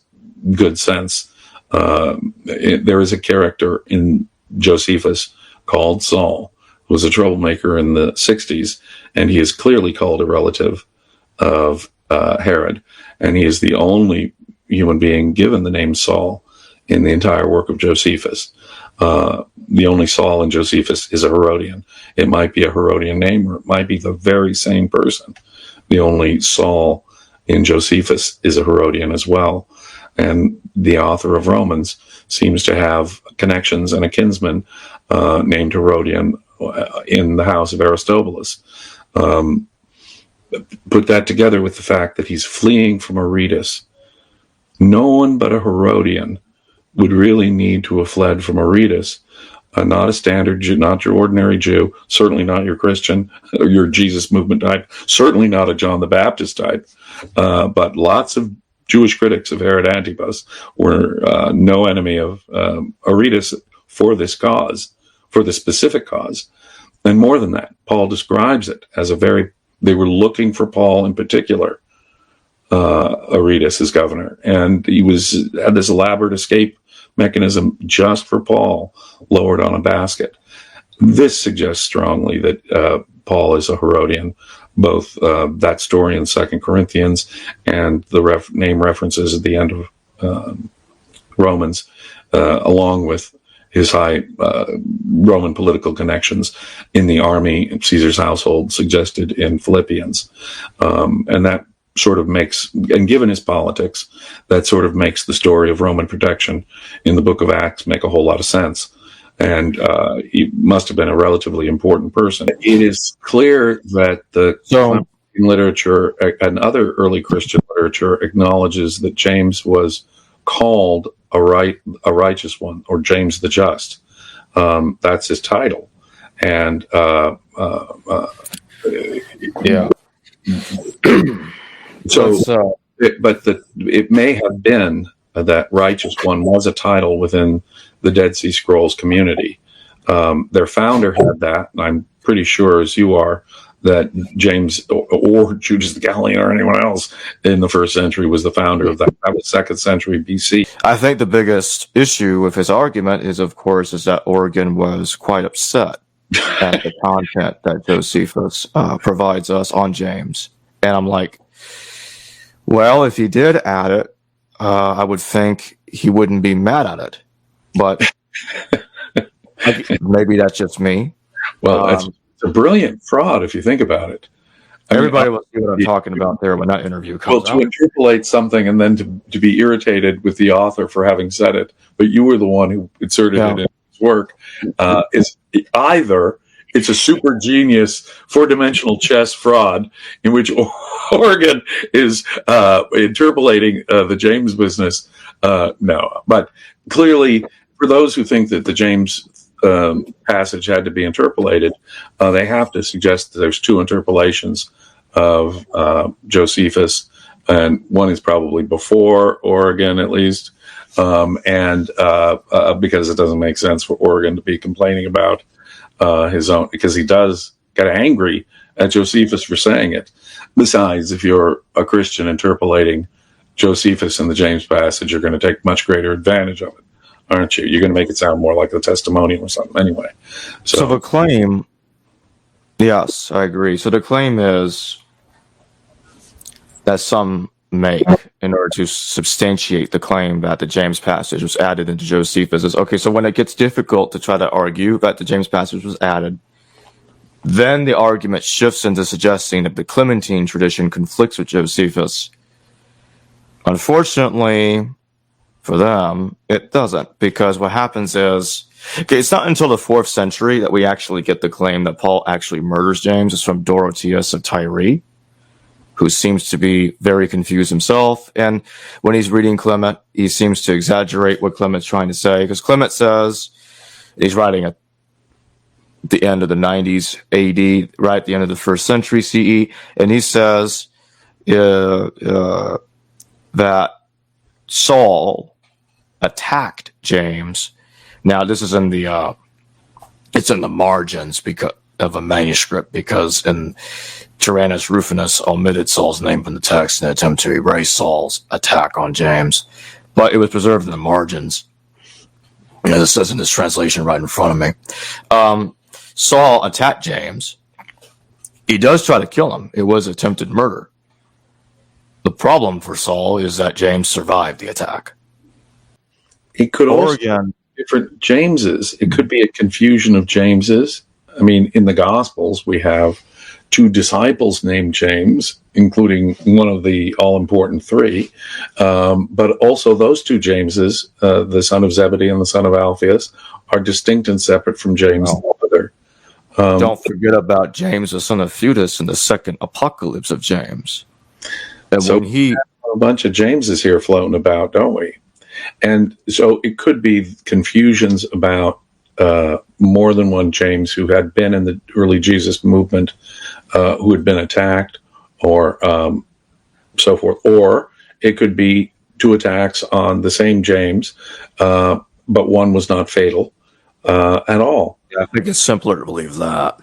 good sense. There is a character in Josephus called Saul, who was a troublemaker in the 60s, and he is clearly called a relative of Herod, and he is the only human being given the name Saul in the entire work of Josephus. The only Saul in Josephus is a Herodian. It might be a Herodian name, or it might be the very same person. The only Saul in Josephus is a Herodian as well. And the author of Romans seems to have connections and a kinsman named Herodian in the house of Aristobulus. Put that together with the fact that he's fleeing from Aretas. No one but a Herodian would really need to have fled from Aretas. Not a standard Jew, not your ordinary Jew, certainly not your Christian or your Jesus movement type, certainly not a John the Baptist type, but lots of Jewish critics of Herod Antipas were no enemy of Aretas for this cause, for the specific cause. And more than that, Paul describes it as they were looking for Paul in particular, Aretas as governor. And he had this elaborate escape mechanism just for Paul, lowered on a basket. This suggests strongly that Paul is a Herodian, both that story in 2 Corinthians and the name references at the end of Romans, along with his high Roman political connections in the army, Caesar's household, suggested in Philippians. And that sort of makes, and given his politics, that sort of makes the story of Roman protection in the book of Acts make a whole lot of sense. And he must have been a relatively important person. It is clear that the literature and other early Christian literature acknowledges that James was called a righteous one, or James the Just. That's his title. And Yeah. So, it may have been that righteous one was a title within the Dead Sea Scrolls community. Their founder had that, and I'm pretty sure, as you are, that James or Judas the Galilean or anyone else in the first century was the founder of that. That was 2nd century BC. I think the biggest issue with his argument is that Origen was quite upset at the content that Josephus provides us on James. And I'm like, well, if he did add it, I would think he wouldn't be mad at it. But maybe that's just me. Well, it's a brilliant fraud if you think about it. Everybody will see what I'm talking about there when that interview comes out. To interpolate something and then to be irritated with the author for having said it, but you were the one who inserted it in his work, is either it's a super genius 4-dimensional chess fraud in which Origen is interpolating the James business. No, but clearly for those who think that the James passage had to be interpolated, they have to suggest that there's 2 interpolations of Josephus, and one is probably before Origen at least, and because it doesn't make sense for Origen to be complaining about his own, because he does get angry at Josephus for saying it. Besides, if you're a Christian interpolating Josephus in the James passage, you're going to take much greater advantage of it, aren't you? You're going to make it sound more like a testimonial or something anyway. So the claim, yes, I agree. So the claim is that some make in order to substantiate the claim that the James passage was added into Josephus is, okay, so when it gets difficult to try to argue that the James passage was added, then the argument shifts into suggesting that the Clementine tradition conflicts with Josephus. Unfortunately for them, it doesn't, because what happens is, okay, it's not until the 4th century that we actually get the claim that Paul actually murders James. It's from Dorotheus of Tyre, who seems to be very confused himself. And when he's reading Clement, he seems to exaggerate what Clement's trying to say, because Clement says he's writing at the end of the 90s AD, right at the end of the 1st century CE, and he says that Saul attacked James. Now, this is in the it's in the margins because of a manuscript, because in Tyrannus Rufinus omitted Saul's name from the text in an attempt to erase Saul's attack on James, but it was preserved in the margins. As it says in this translation right in front of me. Saul attacked James. He does try to kill him. It was attempted murder. The problem for Saul is that James survived the attack. He could also be different Jameses. It could be a confusion of Jameses. I mean, in the Gospels, we have 2 disciples named James, including one of the all-important 3. But also those 2 Jameses, the son of Zebedee and the son of Alphaeus, are distinct and separate from James the other. Don't forget about James, the son of Theudas, in the 2nd apocalypse of James. And so when he, a bunch of Jameses here floating about, don't we? And so it could be confusions about more than one James who had been in the early Jesus movement, who had been attacked, or so forth. Or it could be 2 attacks on the same James, but one was not fatal at all. Yeah, I think it's simpler to believe that.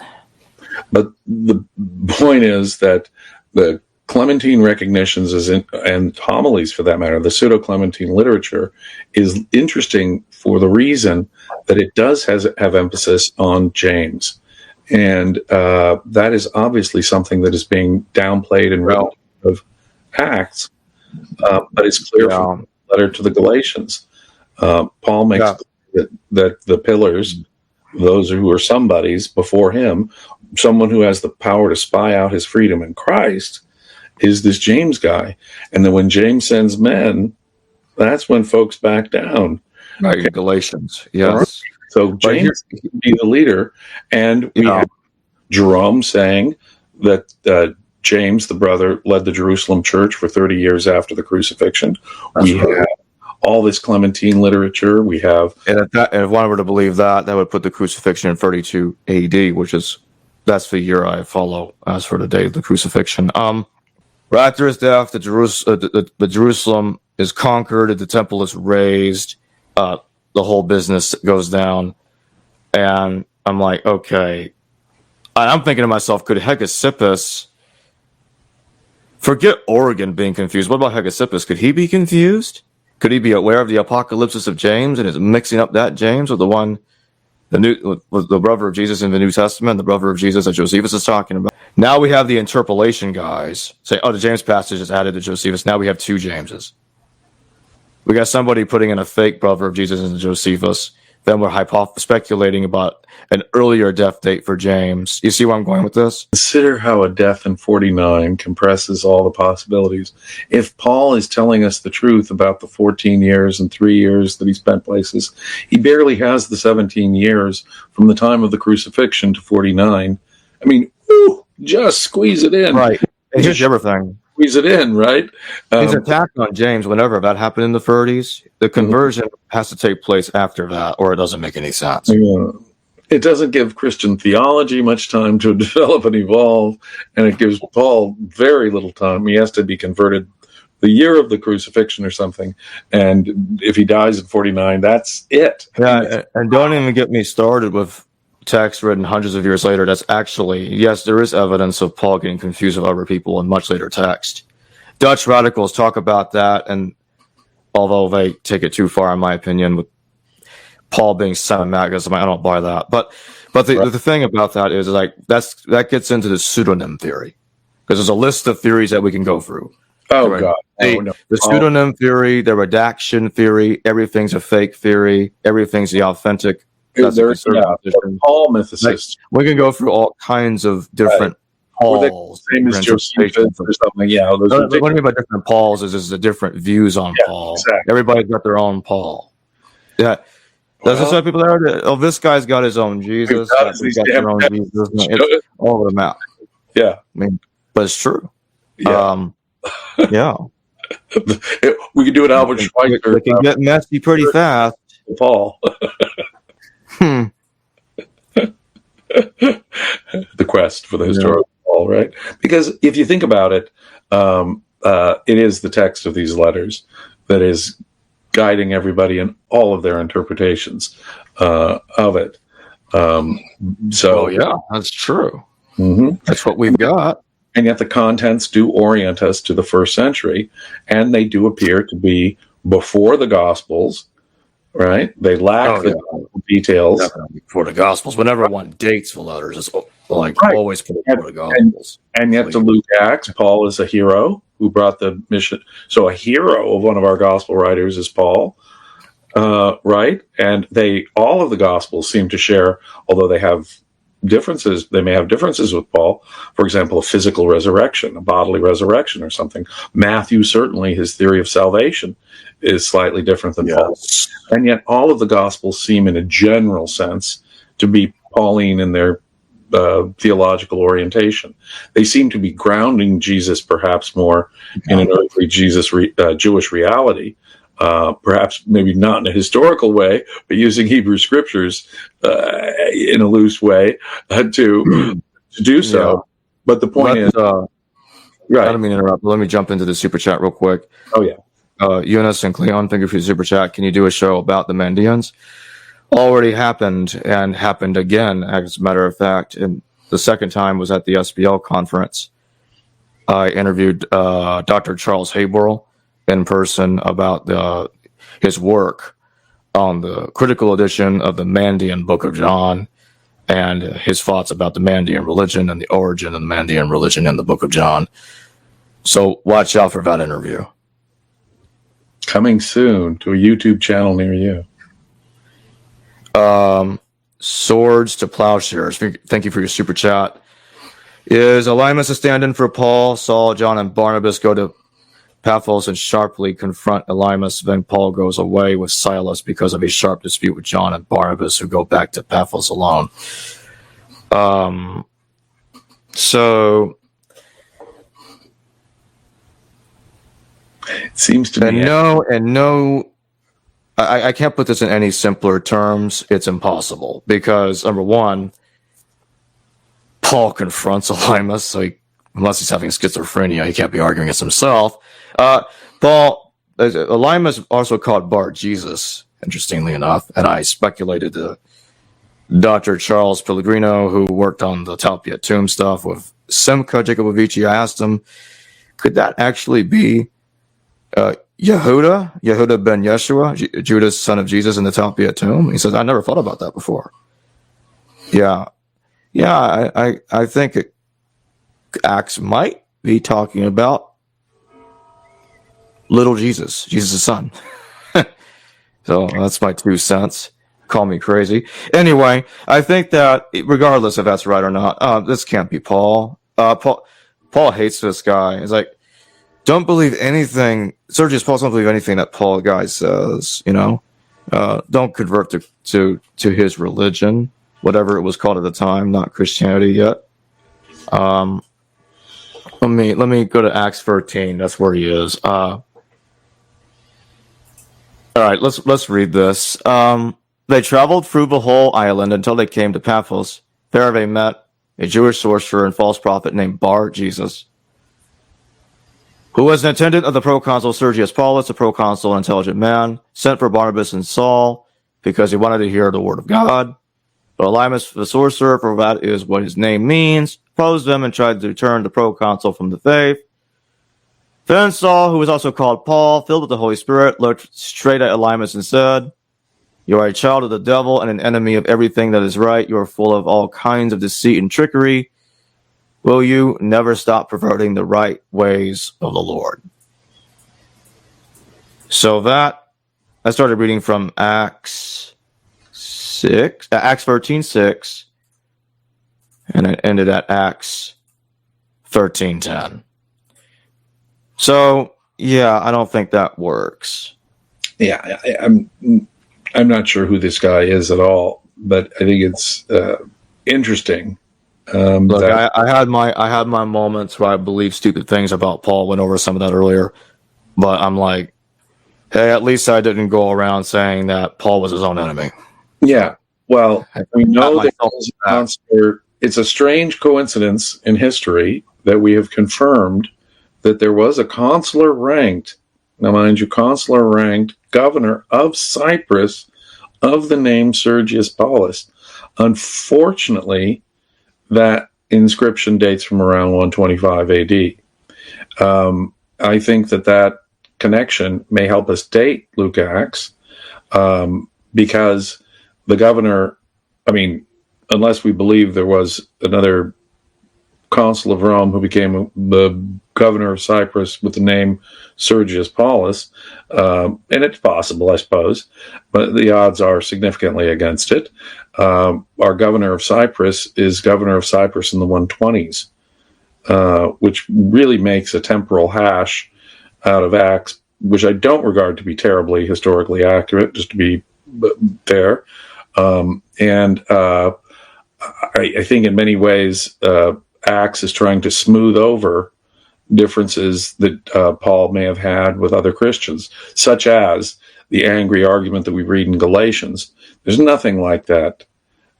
But the point is that the Clementine recognitions and homilies, for that matter, the pseudo-Clementine literature, is interesting for the reason that it does have emphasis on James. And that is obviously something that is being downplayed in relative of Acts, but it's clear from the letter to the Galatians. Paul makes clear that the pillars, those who are somebodies before him, someone who has the power to spy out his freedom in Christ, is this James guy. And then when James sends men, that's when folks back down. Right, okay. Galatians, yes. Right. So James can be the leader, and we have Jerome saying that James, the brother, led the Jerusalem church for 30 years after the crucifixion. We have all this Clementine literature. We have, and if one were to believe that, that would put the crucifixion in 32 AD, that's the year I follow as for the day of the crucifixion. Right after his death, the Jerusalem is conquered, the temple is razed, the whole business goes down, and I'm like, okay. I'm thinking to myself, could Hegesippus, forget Origen being confused, what about Hegesippus? Could he be confused? Could he be aware of the apocalypsis of James and is mixing up that James with with the brother of Jesus in the New Testament, the brother of Jesus that Josephus is talking about? Now we have the interpolation guys say, the James passage is added to Josephus. Now we have 2 Jameses. We got somebody putting in a fake brother of Jesus into Josephus. Then we're speculating about an earlier death date for James. You see where I'm going with this? Consider how a death in 49 compresses all the possibilities. If Paul is telling us the truth about the 14 years and 3 years that he spent places, he barely has the 17 years from the time of the crucifixion to 49. I mean, just squeeze it in. Right. And here's everything. Squeeze it in, right? His attack on James, whenever that happened in the 30s, the conversion has to take place after that, or it doesn't make any sense. Yeah. It doesn't give Christian theology much time to develop and evolve, and it gives Paul very little time. He has to be converted the year of the crucifixion or something, and if he dies at 49, that's it. Yeah, and don't even get me started with text written hundreds of years later. That's actually, yes, there is evidence of Paul getting confused with other people in much later text. Dutch radicals talk about that, and although they take it too far, in my opinion, with Paul being semi-magism, I don't buy that. But the thing about that is like that gets into the pseudonym theory, because there's a list of theories that we can go through. Oh God! The pseudonym theory, the redaction theory, everything's a fake theory, everything's the authentic. That's Paul mythicists. We can go through all kinds of different Pauls. Same as Josephus or something. Yeah. What I mean by different Pauls is the different views on Paul. Exactly. Everybody's got their own Paul. Yeah. That's just why people are. This guy's got his own Jesus. He's got their own Jesus. It's all over the map. Yeah. I mean, but it's true. Yeah. Yeah. We could do an Albert Schweitzer. It can get messy pretty fast. Paul. The quest for the historical Paul, right? Because if you think about it, it is the text of these letters that is guiding everybody in all of their interpretations of it. Yeah, that's true. Mm-hmm. That's what we've got. And yet the contents do orient us to the first century, and they do appear to be before the Gospels, right? They lack the details. Definitely before the Gospels. Whenever one dates the letters, it's always put before the Gospels. And yet to Luke Acts, Paul is a hero who brought the mission. So a hero of one of our Gospel writers is Paul, right? And all of the Gospels seem to share, although they have differences, they may have differences with Paul. For example, a physical resurrection, a bodily resurrection or something. Matthew, certainly, his theory of salvation is slightly different than Paul's. And yet all of the Gospels seem, in a general sense, to be Pauline in their theological orientation. They seem to be grounding Jesus perhaps more in an earthly Jewish reality, perhaps maybe not in a historical way, but using Hebrew scriptures in a loose way to do so. Yeah. But the point is, Right. I don't mean to interrupt, but let me jump into the super chat real quick. Oh, yeah. Eunice and Cleon, thank you for your super chat. Can you do a show about the Mandeans? Already happened and happened again, as a matter of fact. And the second time was at the SBL conference. I interviewed Dr. Charles Haborel in person about his work on the critical edition of the Mandean Book of John and his thoughts about the Mandean religion and the origin of the Mandean religion in the Book of John. So watch out for that interview. Coming soon to a YouTube channel near you. Swords to plowshares. Thank you for your super chat. Is Elymas a stand-in for Paul? Saul, John, and Barnabas go to Paphos and sharply confront Elymas. Then Paul goes away with Silas because of a sharp dispute with John and Barnabas, who go back to Paphos alone. So it seems to be. I can't put this in any simpler terms. It's impossible because, number one, Paul confronts Elymas, so unless he's having schizophrenia, he can't be arguing against himself. Elymas also called Bar Jesus, interestingly enough, and I speculated to Dr. Charles Pellegrino, who worked on the Talpiot tomb stuff with Simcha Jacobovici. I asked him, could that actually be Yehuda ben Yeshua, Judas, son of Jesus, in the Talpiot tomb? He says, I never thought about that before. Yeah, I think Acts might be talking about little Jesus, Jesus' son. So that's my 2 cents. Call me crazy. Anyway, I think that regardless if that's right or not, this can't be Paul. Paul hates this guy. He's like, don't believe anything. Sergius Paul, don't believe anything that Paul guy says. Don't convert to his religion, whatever it was called at the time, not Christianity yet. Let me go to Acts 13. That's where he is. All right, let's read this. They traveled through the whole island until they came to Paphos. There they met a Jewish sorcerer and false prophet named Bar Jesus, who was an attendant of the proconsul Sergius Paulus, a proconsul, intelligent man, sent for Barnabas and Saul because he wanted to hear the word of God. But Elymas, the sorcerer, for that is what his name means, opposed them and tried to turn the proconsul from the faith. Then Saul, who was also called Paul, filled with the Holy Spirit, looked straight at Elymas and said, you are a child of the devil and an enemy of everything that is right. You are full of all kinds of deceit and trickery. Will you never stop perverting the right ways of the Lord? So I started reading from Acts 13:6, and it ended at Acts 13:10. So, yeah, I don't think that works. Yeah, I'm not sure who this guy is at all, but I think it's interesting. Look, I had my moments where I believe stupid things about Paul. Went over some of that earlier, but I'm like, hey, at least I didn't go around saying that Paul was his own enemy. Yeah, well, we know that it's a strange coincidence in history that we have confirmed that there was a consular ranked, now mind you, consular ranked governor of Cyprus of the name Sergius Paulus. Unfortunately, that inscription dates from around 125 AD. I think that connection may help us date Luke Acts, because the governor, unless we believe there was another consul of Rome who became the governor of Cyprus with the name Sergius Paulus, and it's possible, I suppose, but the odds are significantly against it. Our governor of Cyprus is governor of Cyprus in the 120s, which really makes a temporal hash out of Acts, which I don't regard to be terribly historically accurate, just to be fair. I think in many ways, Acts is trying to smooth over differences that Paul may have had with other Christians, such as the angry argument that we read in Galatians. There's nothing like that.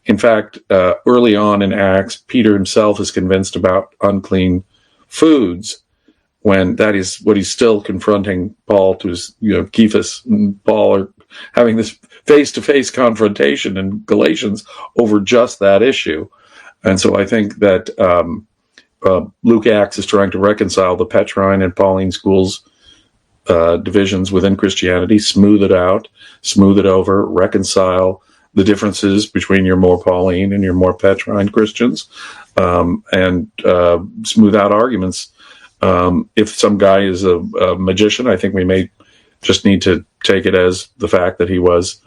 In fact, early on in Acts, Peter himself is convinced about unclean foods, when that is what he's still confronting Paul to his, Cephas and Paul are having this face-to-face confrontation in Galatians over just that issue. And so I think that Luke Acts is trying to reconcile the Petrine and Pauline schools divisions within Christianity, smooth it out, smooth it over, reconcile the differences between your more Pauline and your more Petrine Christians, and smooth out arguments. If some guy is a magician, I think we may just need to take it as the fact that he was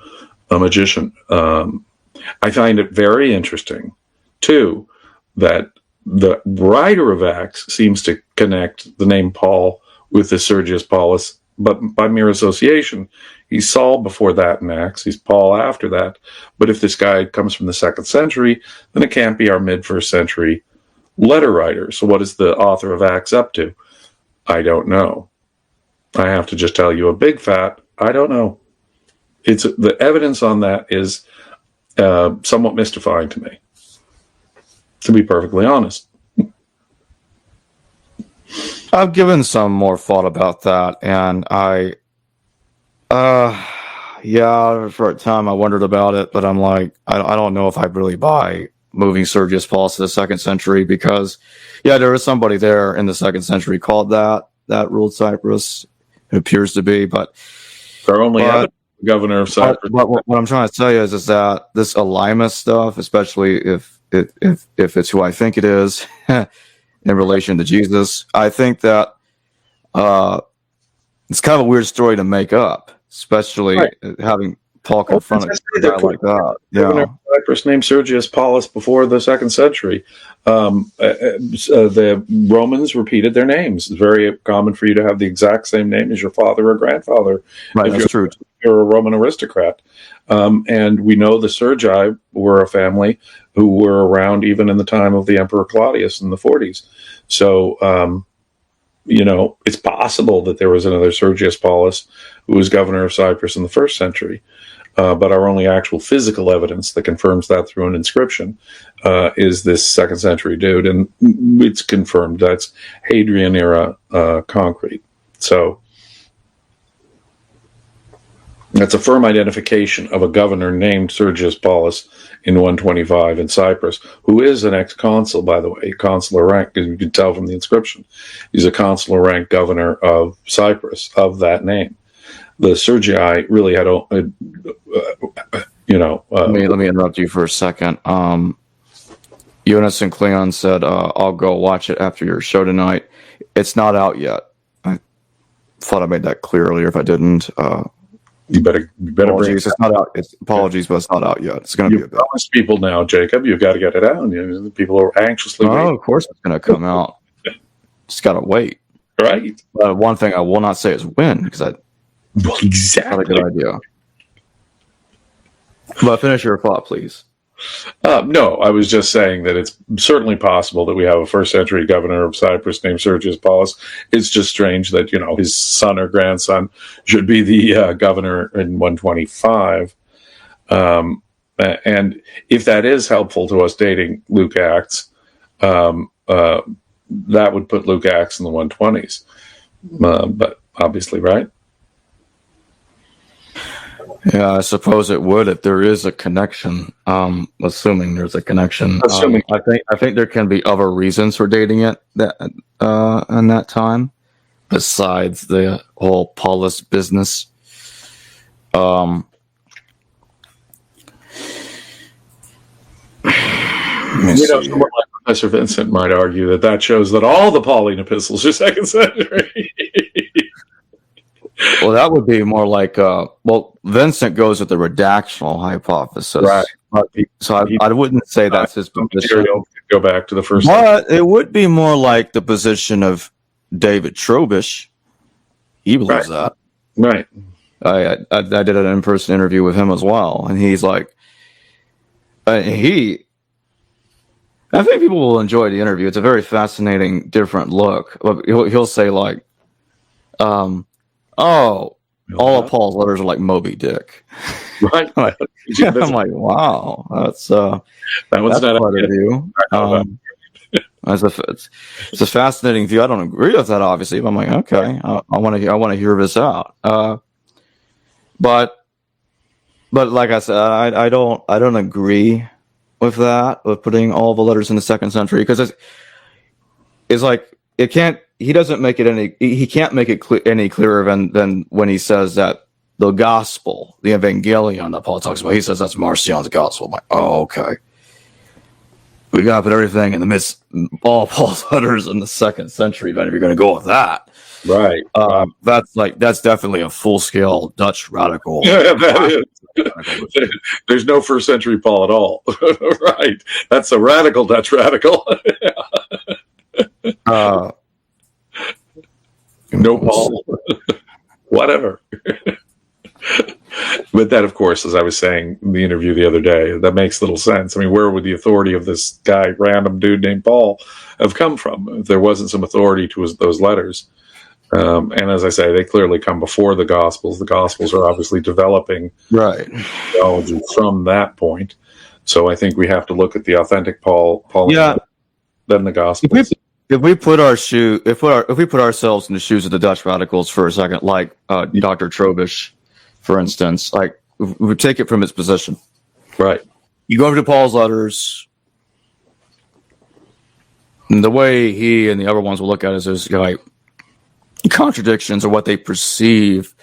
a magician. I find it very interesting, too, that the writer of Acts seems to connect the name Paul with the Sergius Paulus, but by mere association. He's Saul before that in Acts, he's Paul after that. But if this guy comes from the 2nd century, then it can't be our mid-1st century letter writer. So what is the author of Acts up to? I don't know. I have to just tell you a big fat, I don't know. The evidence on that is somewhat mystifying to me, to be perfectly honest. I've given some more thought about that, and for a time I wondered about it, but I'm like, I don't know if I really buy moving Sergius Paulus to the 2nd century, because, there was somebody there in the 2nd century called that ruled Cyprus. It appears to be, but our only governor of Cyprus. But what I'm trying to tell you is that this Elymas stuff, especially if it's who I think it is, in relation to Jesus, I think that it's kind of a weird story to make up, especially having Paul confronted a guy like that. Yeah, Cyprus named Sergius Paulus before the 2nd century. The Romans repeated their names. It's very common for you to have the exact same name as your father or grandfather. Right, that's true. You're a Roman aristocrat. And we know the Sergi were a family who were around even in the time of the Emperor Claudius in the 40s. So, it's possible that there was another Sergius Paulus who was governor of Cyprus in the 1st century. But our only actual physical evidence that confirms that through an inscription is this 2nd century dude. And it's confirmed. That's Hadrian era concrete. So that's a firm identification of a governor named Sergius Paulus in 125 in Cyprus, who is an ex-consul, by the way, consular rank, as you can tell from the inscription. He's a consular rank governor of Cyprus of that name. The Sergii really had, let me interrupt you for a second. Jonas and Cleon said, I'll go watch it after your show tonight. It's not out yet. I thought I made that clear earlier. If I didn't, you better apologies. It's not out. Apologies, but it's not out yet. It's going to be a bit. Promised people now, Jacob. You've got to get it out. People are anxiously waiting. Of course it's going to come out. Just got to wait. Right. One thing I will not say is when, because exactly. Not a good idea. But finish your thought, please. No, I was just saying that it's certainly possible that we have a 1st century governor of Cyprus named Sergius Paulus. It's just strange that, his son or grandson should be the governor in 125. And if that is helpful to us dating Luke Acts, that would put Luke Acts in the 120s. But obviously, right? Yeah, I suppose it would if there is a connection. Assuming there's a connection. I think there can be other reasons for dating it in that time, besides the whole Paulus business. Someone like Professor Vincent might argue that shows that all the Pauline epistles are 2nd century. Well, that would be more like, Vincent goes with the redactional hypothesis. Right. So I wouldn't say that's his position. Go back to the first. But it would be more like the position of David Trobish. He believes that. Right. I did an in-person interview with him as well, and he's like, I think people will enjoy the interview. It's a very fascinating, different look. He'll say like, all of Paul's letters are like Moby Dick. Right. I'm like, wow, that was not a view. It's a fascinating view. I don't agree with that, obviously, but I'm like, okay, I want to hear this out. But like I said, I don't agree with that, with putting all the letters in the second century, because it's like it can't. He doesn't make it any. He can't make it any clearer than when he says that the gospel, the evangelion that Paul talks about, he says that's Marcion's gospel. I'm like, oh, okay. We got to put everything in the midst, all Paul's letters in the second century, then if you're going to go with that. Right. That's definitely a full-scale Dutch radical. Yeah, that is. There's no first century Paul at all. Right. That's a radical Dutch radical. No Paul. Whatever. But that, of course, as I was saying in the interview the other day, that makes little sense. I mean, where would the authority of this guy, random dude named Paul, have come from if there wasn't some authority to those letters? And as I say, they clearly come before the Gospels. The Gospels are obviously developing theology from that point. So I think we have to look at the authentic Paul, then the Gospels. If we put ourselves in the shoes of the Dutch radicals for a second, like Dr. Trobisch, for instance, like we take it from its position. Right. You go over to Paul's letters, and the way he and the other ones will look at it is like contradictions, or what they perceive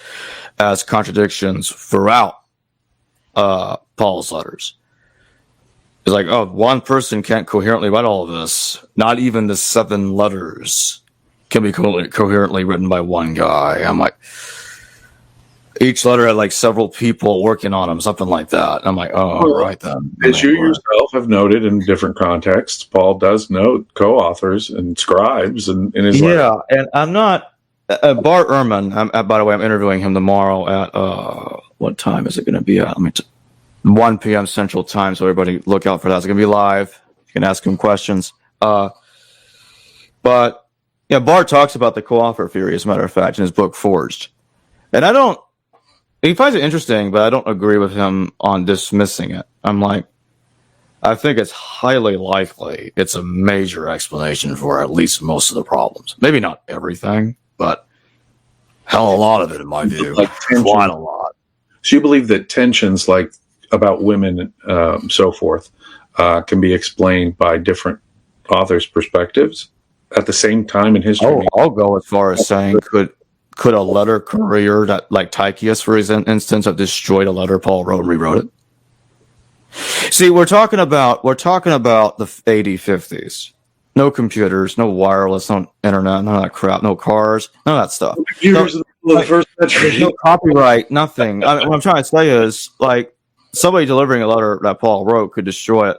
as contradictions throughout Paul's letters. It's like, oh, one person can't coherently write all of this. Not even the 7 letters can be coherently written by one guy. I'm like, each letter had like several people working on them, something like that. I'm like, oh, right then. As you yourself have noted in different contexts, Paul does note co-authors and scribes in his letter. Yeah, and I'm not Bart Ehrman. By the way, I'm interviewing him tomorrow at what time is it going to be at? 1 p.m. Central Time, so everybody look out for that. It's going to be live. You can ask him questions. But yeah, Bart talks about the co-author theory, as a matter of fact, in his book Forged. And he finds it interesting, but I don't agree with him on dismissing it. I'm like, I think it's highly likely it's a major explanation for at least most of the problems. Maybe not everything, but hell, a lot of it, in my view. Like quite a lot. So you believe that tensions like about women, so forth, can be explained by different authors' perspectives at the same time in history? Oh, I'll go as far as saying, could a letter courier that, like Tychius, for instance, have destroyed a letter Paul wrote and rewrote it? See, we're talking about the AD 50s. No computers, no wireless, no internet, none of that crap, no cars, none of that stuff. Computers in the first century. No copyright, nothing. I mean, what I'm trying to say is, like, somebody delivering a letter that Paul wrote could destroy it.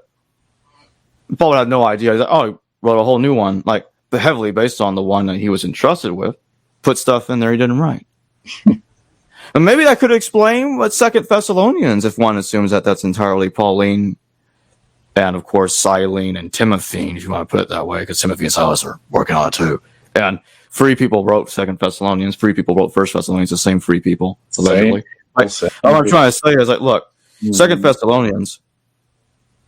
Paul would have no idea. He's like, oh, he wrote a whole new one, like heavily based on the one that he was entrusted with. Put stuff in there he didn't write. And maybe that could explain what 2 Thessalonians, if one assumes that that's entirely Pauline, and of course Silene and Timothene, if you want to put it that way, because Timothy and Silas are working on it too. And 3 people wrote 2 Thessalonians, 3 people wrote 1 Thessalonians, the same 3 people, allegedly. All I'm trying to say is, like, look, 2 Thessalonians,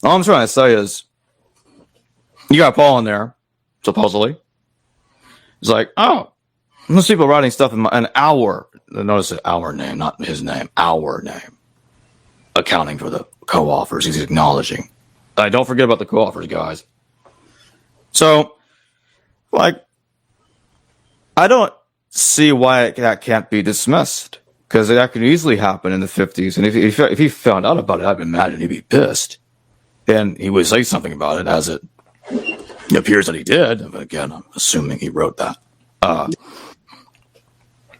all I'm trying to say is, you got Paul in there, supposedly. It's like, oh, most people writing stuff in an hour. Notice it, our name, not his name, our name. Accounting for the co-authors, he's acknowledging. Don't forget about the co-authors, guys. So, like, I don't see why that can't be dismissed, because that could easily happen in the 50s. And if he found out about it, I'd imagine he'd be pissed. And he would say something about it, as it appears that he did. But again, I'm assuming he wrote that.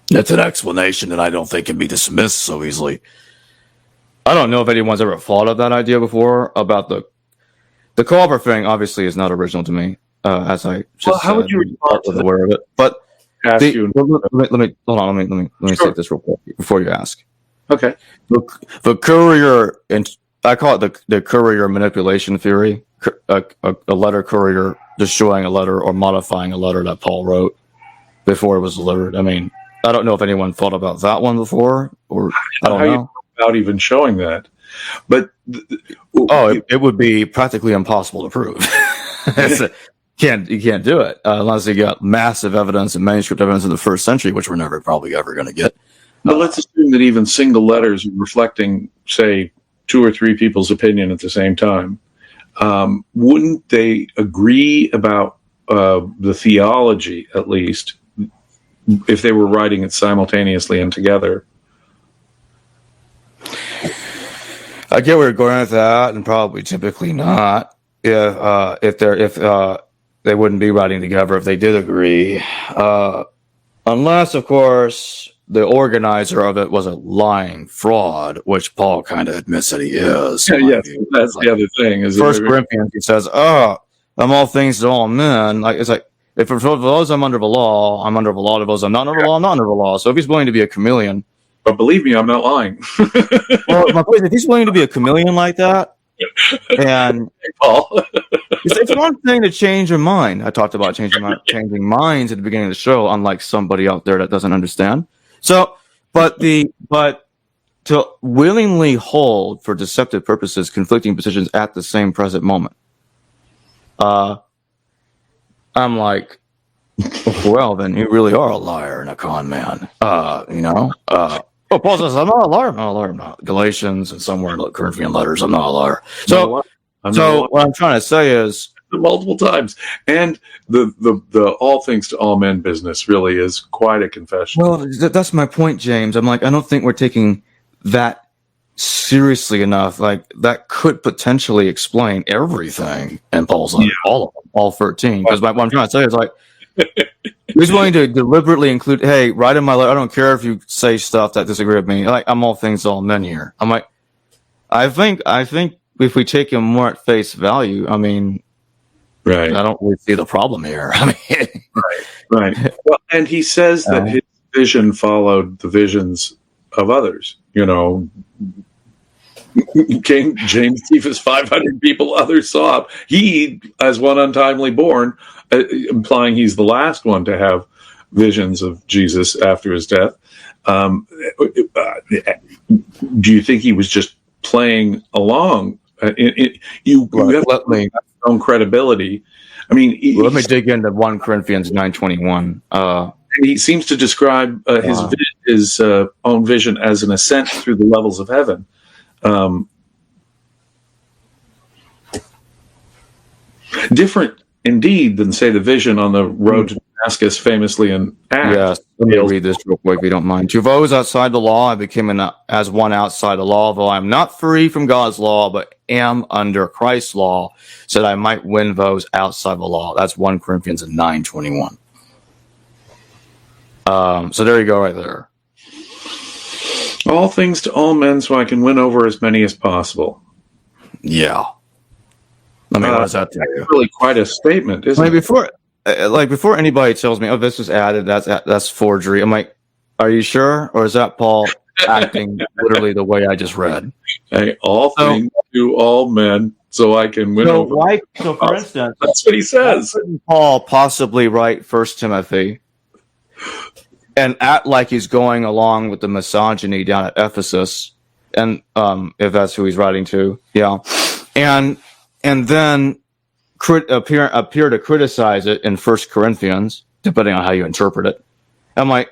That's an explanation that I don't think can be dismissed so easily. I don't know if anyone's ever thought of that idea before about the co-author thing. Obviously, is not original to me, as I just how would you respond to aware of it? But let me hold on. Let me say this real quick before you ask. Okay. The courier, and I call it the courier manipulation theory. A letter courier destroying a letter or modifying a letter that Paul wrote before it was delivered. I mean, I don't know if anyone thought about that one before, or I don't know. About even showing that, but it would be practically impossible to prove. You can't do it unless you got massive evidence and manuscript evidence in the first century, which we're never probably ever going to get. But let's assume that even single letters reflecting, say, 2 or 3 people's opinion at the same time. Wouldn't they agree about the theology, at least, if they were writing it simultaneously and together? I get where you're going with that, and probably typically not. If they wouldn't be writing together if they did agree, unless, of course, the organizer of it was a lying fraud, which Paul kind of admits that he is. Yes, that's the other thing. Is First Corinthians, he says, I'm all things to all men. Like, it's like, if for those I'm under the law, I'm under the law. To those I'm not under the law, I'm not under the law. So if he's willing to be a chameleon, but believe me, I'm not lying. well, my point is, if he's willing to be a chameleon like that, and Paul, it's one thing to change your mind. I talked about changing minds at the beginning of the show, unlike somebody out there that doesn't understand. So, but to willingly hold for deceptive purposes conflicting positions at the same present moment, I'm like, well, then you really are a liar and a con man. Well, Paul says, I'm not a liar. I'm not a liar. I'm not. Galatians and somewhere in the Corinthian letters, I'm not a liar. So what I'm trying to say is, multiple times, and the all things to all men business really is quite a confession. Well, that's my point, James. I'm like, I don't think we're taking that seriously enough. Like, that could potentially explain everything in Paul's letter, all of them, all 13. Because what I'm trying to say is, like, he's willing to deliberately include, hey, write in my letter, I don't care if you say stuff that disagree with me. Like, I'm all things to all men here. I'm like, I think if we take him more at face value, I mean, right, I don't really see the problem here. I mean, right. Well, and he says that his vision followed the visions of others. You know, King James Cephas, 500 people, others saw him. He, as one untimely born, implying he's the last one to have visions of Jesus after his death. Do you think he was just playing along? You have own credibility. I mean, let me dig into 1 Corinthians 9:21. He seems to describe his own vision as an ascent through the levels of heaven. Different indeed than, say, the vision on the road to Damascus, famously in Acts. Yes, let me read this real quick if you don't mind. To those outside the law, I became as one outside the law, though I am not free from God's law, but am under Christ's law, so that I might win those outside the law. That's 1 Corinthians 9:21. So there you go right there. All things to all men, so I can win over as many as possible. Yeah. I mean, what does that tell you? Really quite a statement, isn't it? Before anybody tells me, oh, this was added, that's forgery, I'm like, are you sure? Or is that Paul acting literally the way I just read? Hey, all things to all men, so I can win over. So, for instance, that's what he says. Why couldn't Paul possibly write 1 Timothy and act like he's going along with the misogyny down at Ephesus, and if that's who he's writing to, and then appear to criticize it in 1 Corinthians, depending on how you interpret it. I'm like,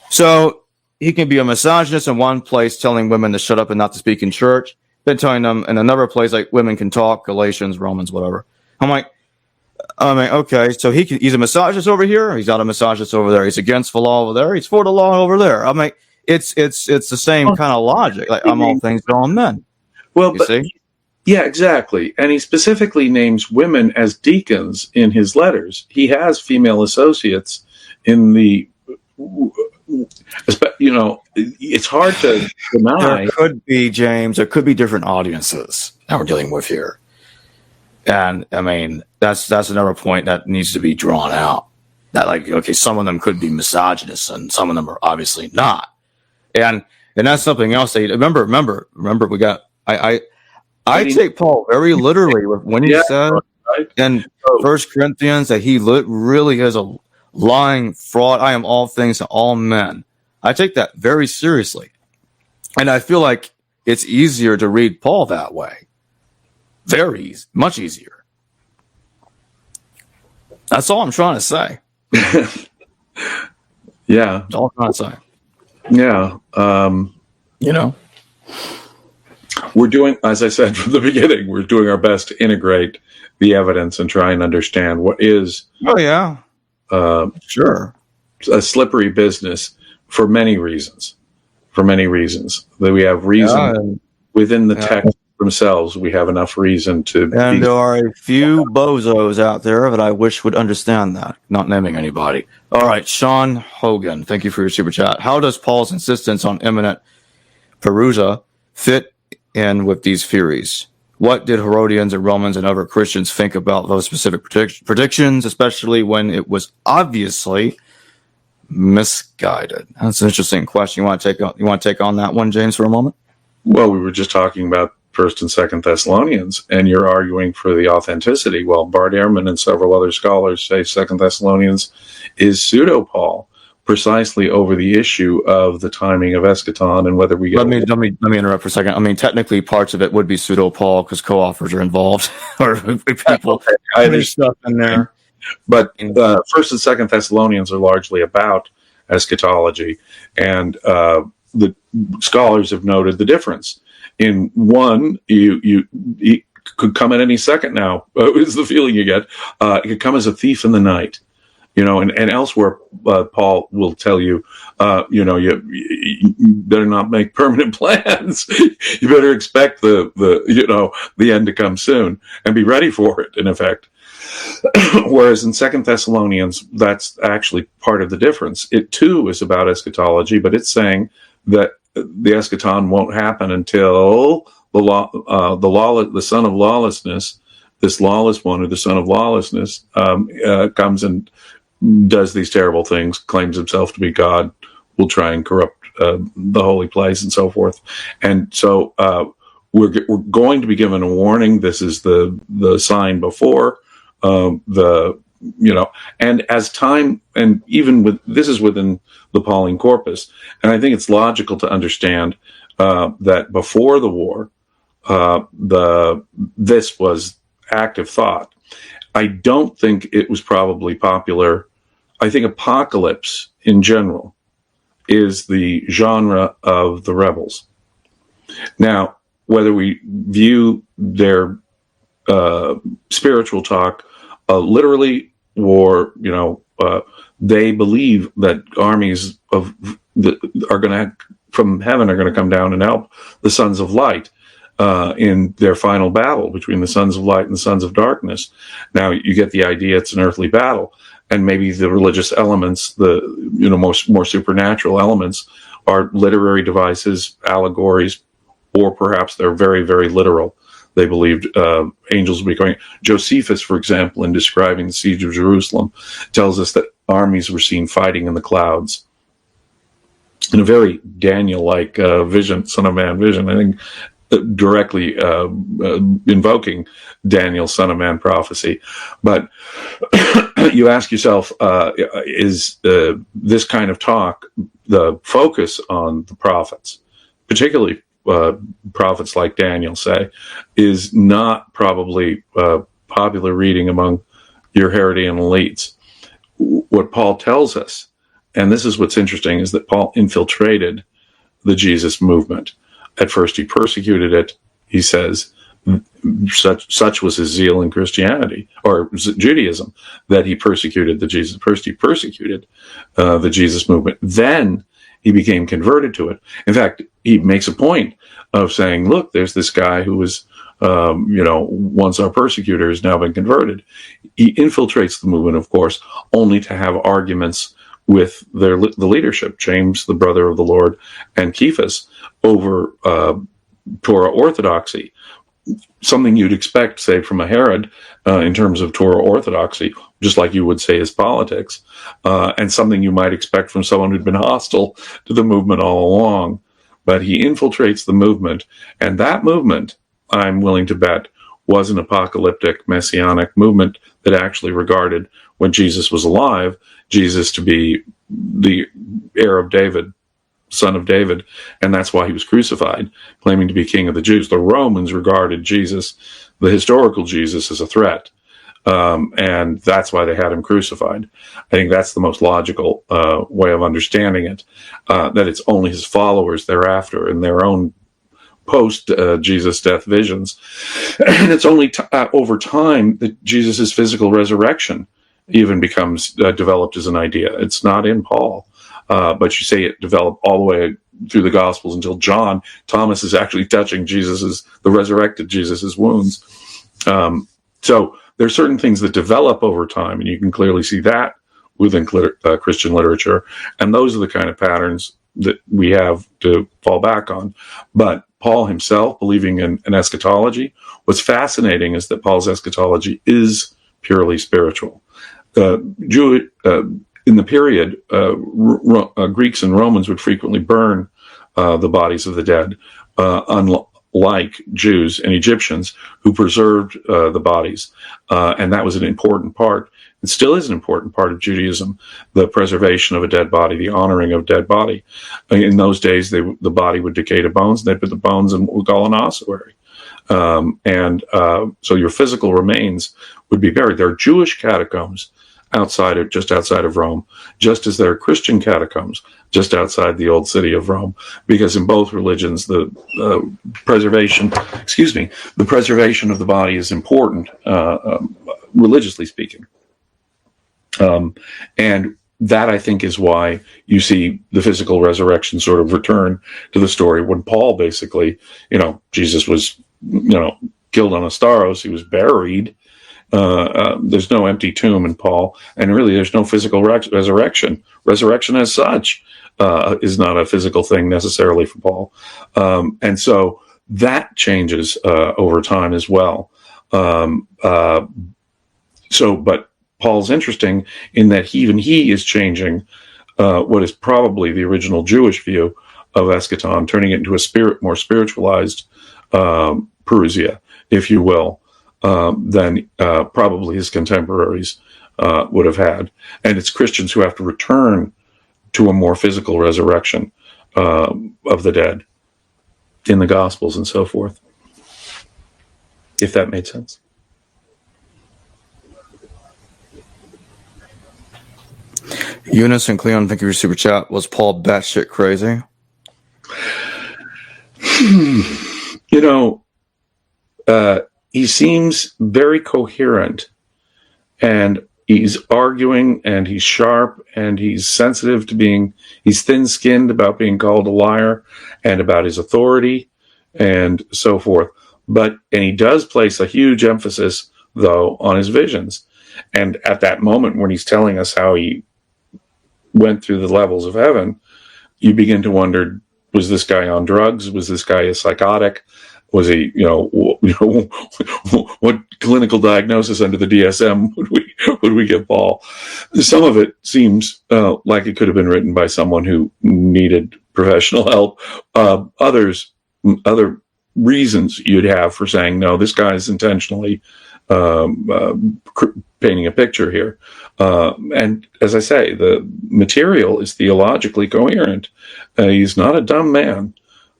so he can be a misogynist in one place, telling women to shut up and not to speak in church, then telling them in another place, like, women can talk, Galatians, Romans, whatever. I'm like, okay, so he's a misogynist over here, he's not a misogynist over there. He's against the law over there, he's for the law over there. I'm like, it's the same kind of logic. Like, I'm all things to all men. Well, yeah, exactly. And he specifically names women as deacons in his letters. He has female associates in the, it's hard to deny. There could be, James, there could be different audiences that we're dealing with here. And I mean, that's another point that needs to be drawn out. That, like, okay, some of them could be misogynists and some of them are obviously not. And that's something else that remember we got, I take Paul very literally when he said in 1 Corinthians that he really is a lying fraud. I am all things to all men. I take that very seriously. And I feel like it's easier to read Paul that way. Very easy, much easier. That's all I'm trying to say. Yeah. That's all I'm trying to say. Yeah. We're doing, as I said from the beginning, we're doing our best to integrate the evidence and try and understand what is. Oh, yeah. Sure. A slippery business for many reasons. That we have reason within the text themselves. We have enough reason to. And there are a few bozos out there that I wish would understand that. Not naming anybody. All right, Sean Hogan, thank you for your super chat. How does Paul's insistence on imminent parousia fit in with these theories? What did Herodians and Romans and other Christians think about those specific predictions, especially when it was obviously misguided? That's an interesting question. You want to take on that one, James, for a moment? Well, we were just talking about 1st and 2nd Thessalonians, and you're arguing for the authenticity. Well, Bart Ehrman and several other scholars say 2nd Thessalonians is pseudo-Paul, precisely over the issue of the timing of eschaton and whether we get. Let me interrupt for a second. I mean, technically, parts of it would be pseudo-Paul because co-authors are involved, or people. I There's stuff in there. But 1st and 2nd Thessalonians are largely about eschatology, and the scholars have noted the difference. In one, you could come at any second now, is the feeling you get. It could come as a thief in the night. And elsewhere, Paul will tell you, you better not make permanent plans. You better expect the end to come soon and be ready for it, in effect. Whereas in 2nd Thessalonians, that's actually part of the difference. It too is about eschatology, but it's saying that the eschaton won't happen until the son of lawlessness, this lawless one, or the son of lawlessness, comes and does these terrible things, claims himself to be God, will try and corrupt the holy place and so forth. And so we're going to be given a warning. This is the sign before and as time, and even this is within the Pauline corpus. And I think it's logical to understand that before the war, this was active thought. I don't think it was probably popular. I think apocalypse in general is the genre of the rebels. Now, whether we view their spiritual talk literally, or they believe that armies from heaven are going to come down and help the sons of light in their final battle between the sons of light and the sons of darkness. Now you get the idea; it's an earthly battle, and maybe the religious elements, the more supernatural elements, are literary devices, allegories, or perhaps they're very, very literal. They believed angels would be coming. Josephus, for example, in describing the siege of Jerusalem, tells us that armies were seen fighting in the clouds. In a very Daniel-like vision, Son of Man vision, I think directly invoking Daniel's Son of Man prophecy. But you ask yourself, is this kind of talk the focus on the prophets, particularly prophets like Daniel, say, is not probably popular reading among your Herodian elites? What Paul tells us, and this is what's interesting, is that Paul infiltrated the Jesus movement. At first he persecuted it. He says such was his zeal in Christianity or Judaism that he persecuted the Jesus. First he persecuted the Jesus movement. Then he became converted to it. In fact, he makes a point of saying, look, there's this guy who was, once our persecutor, has now been converted. He infiltrates the movement, of course, only to have arguments with the leadership, James, the brother of the Lord, and Cephas, over Torah orthodoxy. Something you'd expect, say, from a Herod in terms of Torah orthodoxy, just like you would say is politics, and something you might expect from someone who'd been hostile to the movement all along. But he infiltrates the movement, and that movement, I'm willing to bet, was an apocalyptic messianic movement that actually regarded, when Jesus was alive, Jesus to be the heir of David, son of David, and that's why he was crucified, claiming to be king of the Jews. The Romans regarded Jesus, the historical Jesus, as a threat. And that's why they had him crucified. I think that's the most logical way of understanding it, that it's only his followers thereafter in their own post Jesus' death visions. And it's only over time that Jesus' physical resurrection even becomes developed as an idea. It's not in Paul, but you say it developed all the way through the Gospels until John. Thomas is actually touching the resurrected Jesus's wounds. So there's certain things that develop over time, and you can clearly see that within Christian literature. And those are the kind of patterns that we have to fall back on. But Paul himself, believing in eschatology, what's fascinating is that Paul's eschatology is purely spiritual. In the period, Greeks and Romans would frequently burn the bodies of the dead, unlike Jews and Egyptians who preserved the bodies. And that was an important part. It still is an important part of Judaism, the preservation of a dead body, the honoring of a dead body. In those days, the body would decay to bones, and they'd put the bones in what we call an ossuary. So your physical remains would be buried. There are Jewish catacombs just outside of Rome, just as there are Christian catacombs just outside the old city of Rome, because in both religions, the preservation of the body is important, religiously speaking. And that, I think, is why you see the physical resurrection sort of return to the story when Paul basically, Jesus was, killed on a staros, he was buried. There's no empty tomb in Paul, and really there's no physical resurrection. Resurrection as such is not a physical thing necessarily for Paul. And so that changes over time as well. But Paul's interesting in that he is changing what is probably the original Jewish view of eschaton, turning it into a more spiritualized parousia, if you will, than probably his contemporaries would have had. And it's Christians who have to return to a more physical resurrection of the dead in the Gospels and so forth, if that made sense. Eunice and Cleon, thank you for your super chat. Was Paul batshit crazy? He seems very coherent, and he's arguing, and he's sharp, and he's sensitive to he's thin-skinned about being called a liar and about his authority and so forth. And he does place a huge emphasis, though, on his visions. And at that moment when he's telling us how he went through the levels of heaven, you begin to wonder, was this guy on drugs? Was this guy a psychotic? Was he, what clinical diagnosis under the DSM would we give Paul? Some of it seems like it could have been written by someone who needed professional help. Other reasons you'd have for saying, no, this guy is intentionally painting a picture here. And as I say, the material is theologically coherent. He's not a dumb man,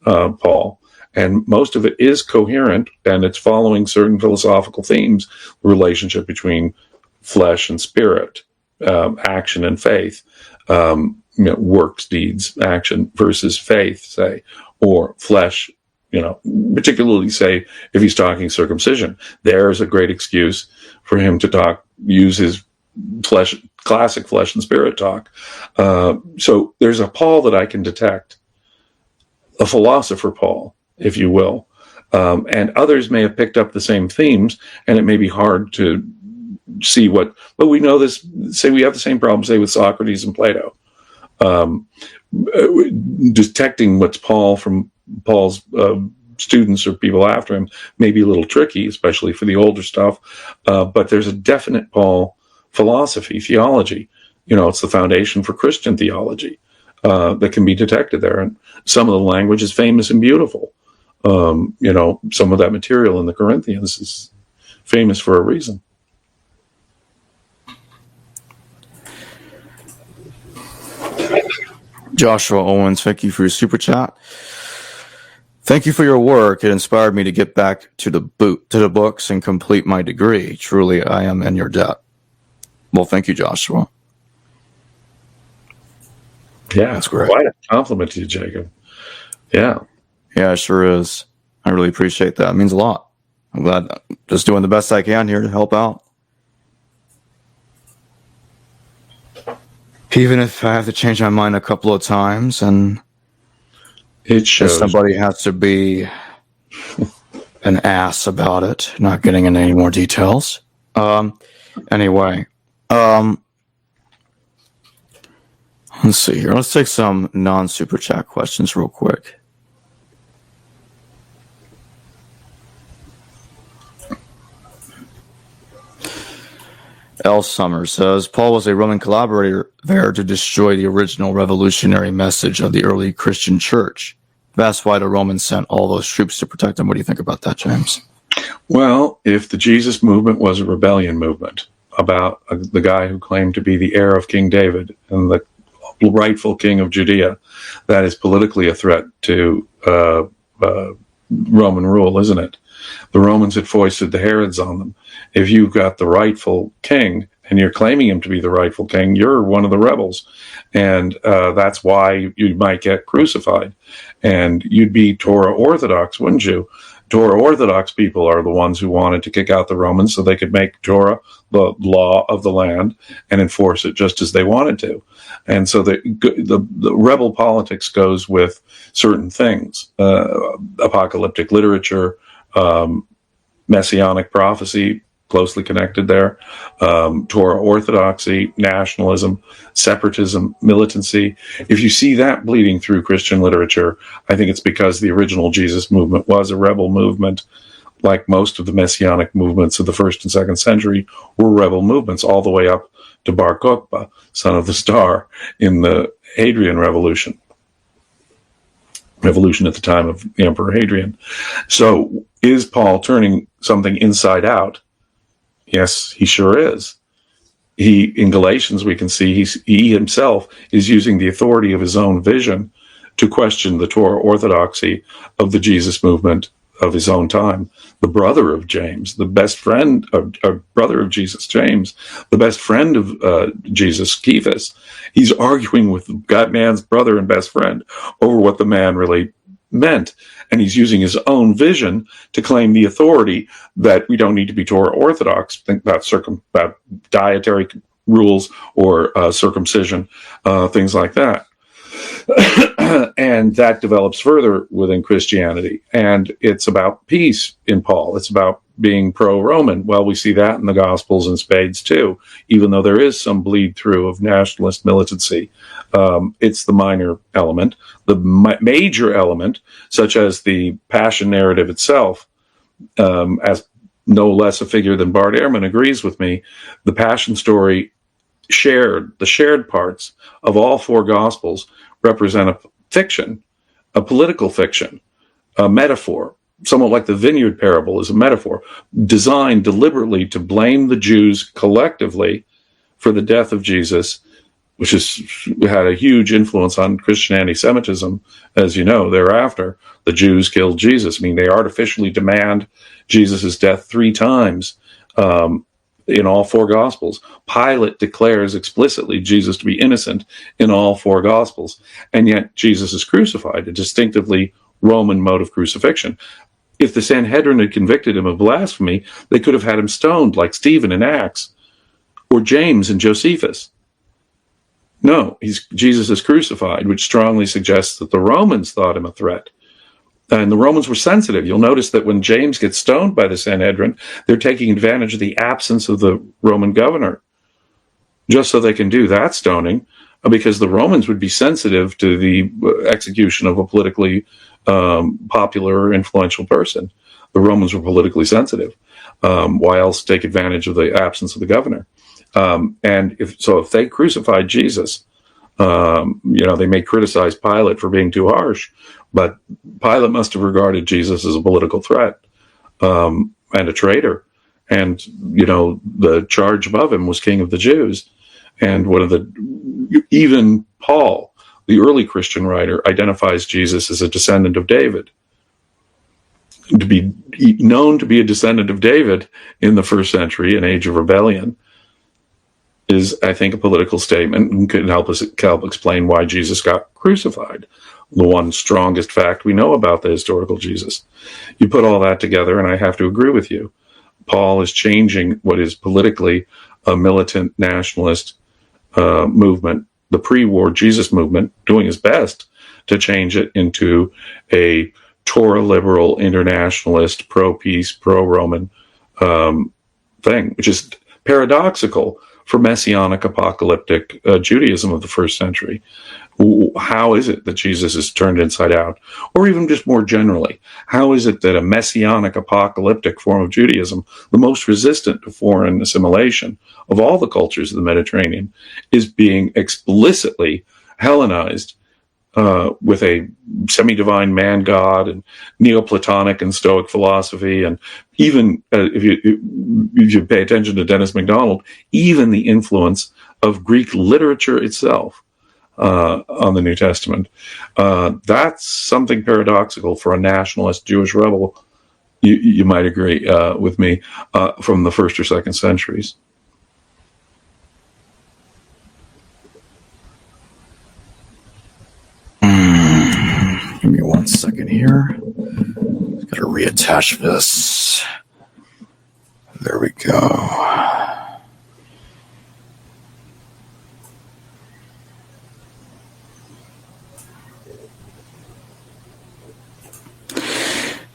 Paul. And most of it is coherent, and it's following certain philosophical themes, the relationship between flesh and spirit, action and faith, works, deeds, action versus faith, say, or flesh, particularly, say, if he's talking circumcision. There's a great excuse for him to use his classic flesh and spirit talk. So there's a Paul that I can detect, a philosopher Paul, if you will. And others may have picked up the same themes, and it may be hard to see but we know this, say we have the same problem, say, with Socrates and Plato. Detecting what's Paul from Paul's students or people after him may be a little tricky, especially for the older stuff. But there's a definite Paul philosophy, theology. It's the foundation for Christian theology that can be detected there. And some of the language is famous and beautiful. Some of that material in the Corinthians is famous for a reason. Joshua Owens, thank you for your super chat. Thank you for your work. It inspired me to get back to the books and complete my degree. Truly, I am in your debt. Well, thank you, Joshua. Yeah, That's great. Quite a compliment to you, Jacob. Yeah. Yeah, it sure is. I really appreciate that. It means a lot. I'm glad I'm just doing the best I can here to help out. Even if I have to change my mind a couple of times and It shows. somebody has to be an ass about it, not getting into any more details. Anyway, let's see here. Let's take some non-super chat questions real quick. L. Summers says, Paul was a Roman collaborator there to destroy the original revolutionary message of the early Christian church. That's why the Romans sent all those troops to protect them. What do you think about that, James? Well, if the Jesus movement was a rebellion movement about the guy who claimed to be the heir of King David and the rightful king of Judea, that is politically a threat to Roman rule, isn't it? The Romans had foisted the Herods on them. If you've got the rightful king and you're claiming him to be the rightful king, you're one of the rebels. And that's why you might get crucified. And you'd be Torah Orthodox, wouldn't you? Torah Orthodox people are the ones who wanted to kick out the Romans so they could make Torah the law of the land and enforce it just as they wanted to. And so the rebel politics goes with certain things, apocalyptic literature, messianic prophecy, closely connected there, Torah orthodoxy, nationalism, separatism, militancy. If you see that bleeding through Christian literature, I think it's because the original Jesus movement was a rebel movement. Like most of the messianic movements of the 1st and 2nd century were rebel movements, all the way up to Bar Kokhba, son of the star, in the Hadrian revolution at the time of the Emperor Hadrian. So is Paul turning something inside out? Yes, he sure is. In Galatians, we can see he himself is using the authority of his own vision to question the Torah orthodoxy of the Jesus movement of his own time. The brother of James, the best friend of brother of Jesus, James, the best friend of Jesus, Cuius, he's arguing with that man's brother and best friend over what the man really meant. And he's using his own vision to claim the authority that we don't need to be Torah Orthodox, think about dietary rules or circumcision, things like that. And that develops further within Christianity. And it's about peace in Paul. It's about being pro-Roman. Well, we see that in the Gospels in spades too, even though there is some bleed through of nationalist militancy. It's the minor element. The major element, such as the Passion narrative itself, as no less a figure than Bart Ehrman agrees with me, the Passion story the shared parts of all 4 Gospels represent a fiction, a political fiction, a metaphor, somewhat like the vineyard parable is a metaphor, designed deliberately to blame the Jews collectively for the death of Jesus, which has had a huge influence on Christian anti-Semitism, as you know, thereafter. The Jews killed Jesus. I mean, they artificially demand Jesus' death 3 times in all 4 Gospels. Pilate declares explicitly Jesus to be innocent in all 4 Gospels. And yet Jesus is crucified, a distinctively Roman mode of crucifixion. If the Sanhedrin had convicted him of blasphemy, they could have had him stoned like Stephen in Acts, or James and Josephus. No, Jesus is crucified, which strongly suggests that the Romans thought him a threat. And the Romans were sensitive. You'll notice that when James gets stoned by the Sanhedrin, they're taking advantage of the absence of the Roman governor, just so they can do that stoning, because the Romans would be sensitive to the execution of a politically popular or influential person. The Romans were politically sensitive. Why else take advantage of the absence of the governor? And if they crucified Jesus, they may criticize Pilate for being too harsh, but Pilate must have regarded Jesus as a political threat and a traitor. And, the charge above him was King of the Jews. And even Paul, the early Christian writer, identifies Jesus as a descendant of David. to be known to be a descendant of David in the first century, an age of rebellion, is, I think, a political statement and could help explain why Jesus got crucified. The one strongest fact we know about the historical Jesus. You put all that together, and I have to agree with you. Paul is changing what is politically a militant nationalist movement, the pre-war Jesus movement, doing his best to change it into a Torah liberal, internationalist, pro-peace, pro-Roman thing, which is paradoxical for Messianic apocalyptic Judaism of the first century. How is it that Jesus is turned inside out? Or even just more generally, how is it that a Messianic apocalyptic form of Judaism, the most resistant to foreign assimilation of all the cultures of the Mediterranean, is being explicitly Hellenized with a semi-divine man-god and Neoplatonic and Stoic philosophy, and even, if you pay attention to Dennis MacDonald, even the influence of Greek literature itself on the New Testament. That's something paradoxical for a nationalist Jewish rebel, you might agree with me, from the first or second centuries. Give me 1 second here. Gotta reattach this. There we go.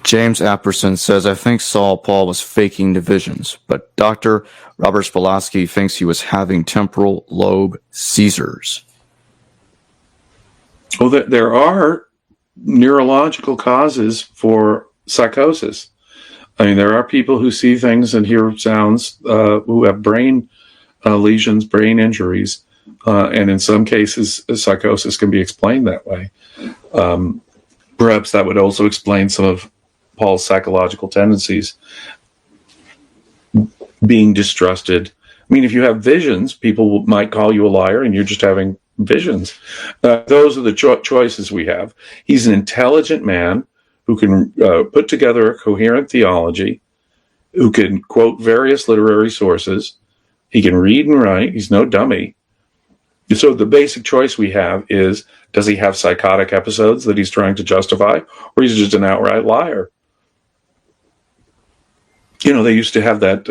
James Apperson says, I think Paul was faking divisions, but Dr. Robert Spolaski thinks he was having temporal lobe seizures. Well, there are neurological causes for psychosis. I mean, there are people who see things and hear sounds who have brain lesions, brain injuries, and in some cases, psychosis can be explained that way. Perhaps that would also explain some of Paul's psychological tendencies. Being distrusted. I mean, if you have visions, people might call you a liar and you're just having visions. Those are the choices we have. He's an intelligent man who can put together a coherent theology, who can quote various literary sources. He can read and write. He's no dummy. So the basic choice we have is, does he have psychotic episodes that he's trying to justify, or he's just an outright liar? You know, they used to have that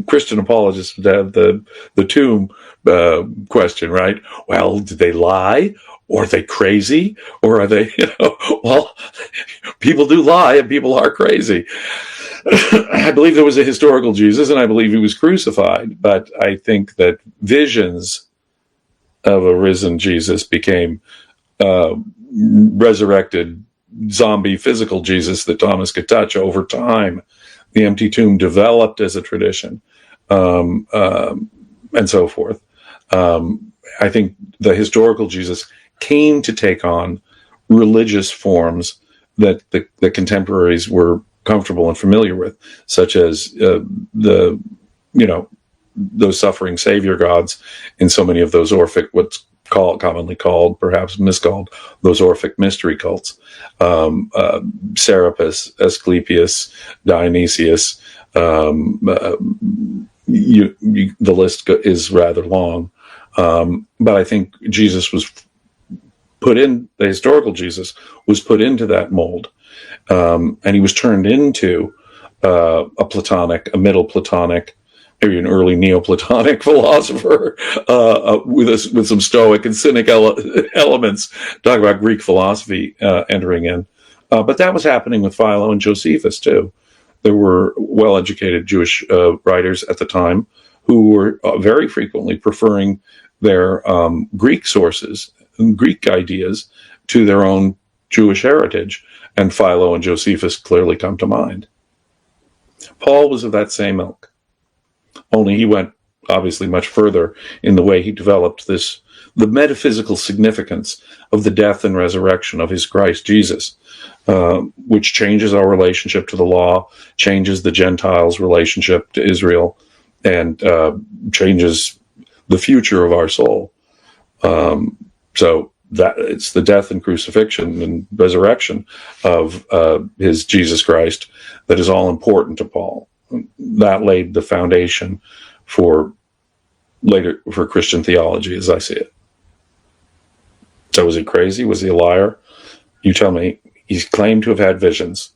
Christian apologists would have the tomb question, right? Well, did they lie? Or are they crazy? Or are they, well, people do lie and people are crazy. I believe there was a historical Jesus and I believe he was crucified, but I think that visions of a risen Jesus became resurrected zombie physical Jesus that Thomas could touch over time. The empty tomb developed as a tradition, and so forth. I think the historical Jesus came to take on religious forms that the contemporaries were comfortable and familiar with, such as those suffering savior gods in so many of those Orphic, what's commonly called, perhaps miscalled, those Orphic mystery cults. Serapis, Asclepius, Dionysius, the list is rather long. But I think Jesus was put in, the historical Jesus was put into that mold. And he was turned into a middle Platonic, maybe an early Neoplatonic philosopher with some Stoic and Cynic elements. Talk about Greek philosophy entering in. But that was happening with Philo and Josephus, too. There were well-educated Jewish writers at the time who were very frequently preferring their Greek sources and Greek ideas to their own Jewish heritage. And Philo and Josephus clearly come to mind. Paul was of that same ilk. Only he went obviously much further in the way he developed the metaphysical significance of the death and resurrection of his Christ Jesus, which changes our relationship to the law, changes the Gentiles' relationship to Israel, and changes the future of our soul. So that it's the death and crucifixion and resurrection of his Jesus Christ that is all important to Paul. That laid the foundation for Christian theology, as I see it. So was he crazy? Was he a liar? You tell me. He's claimed to have had visions.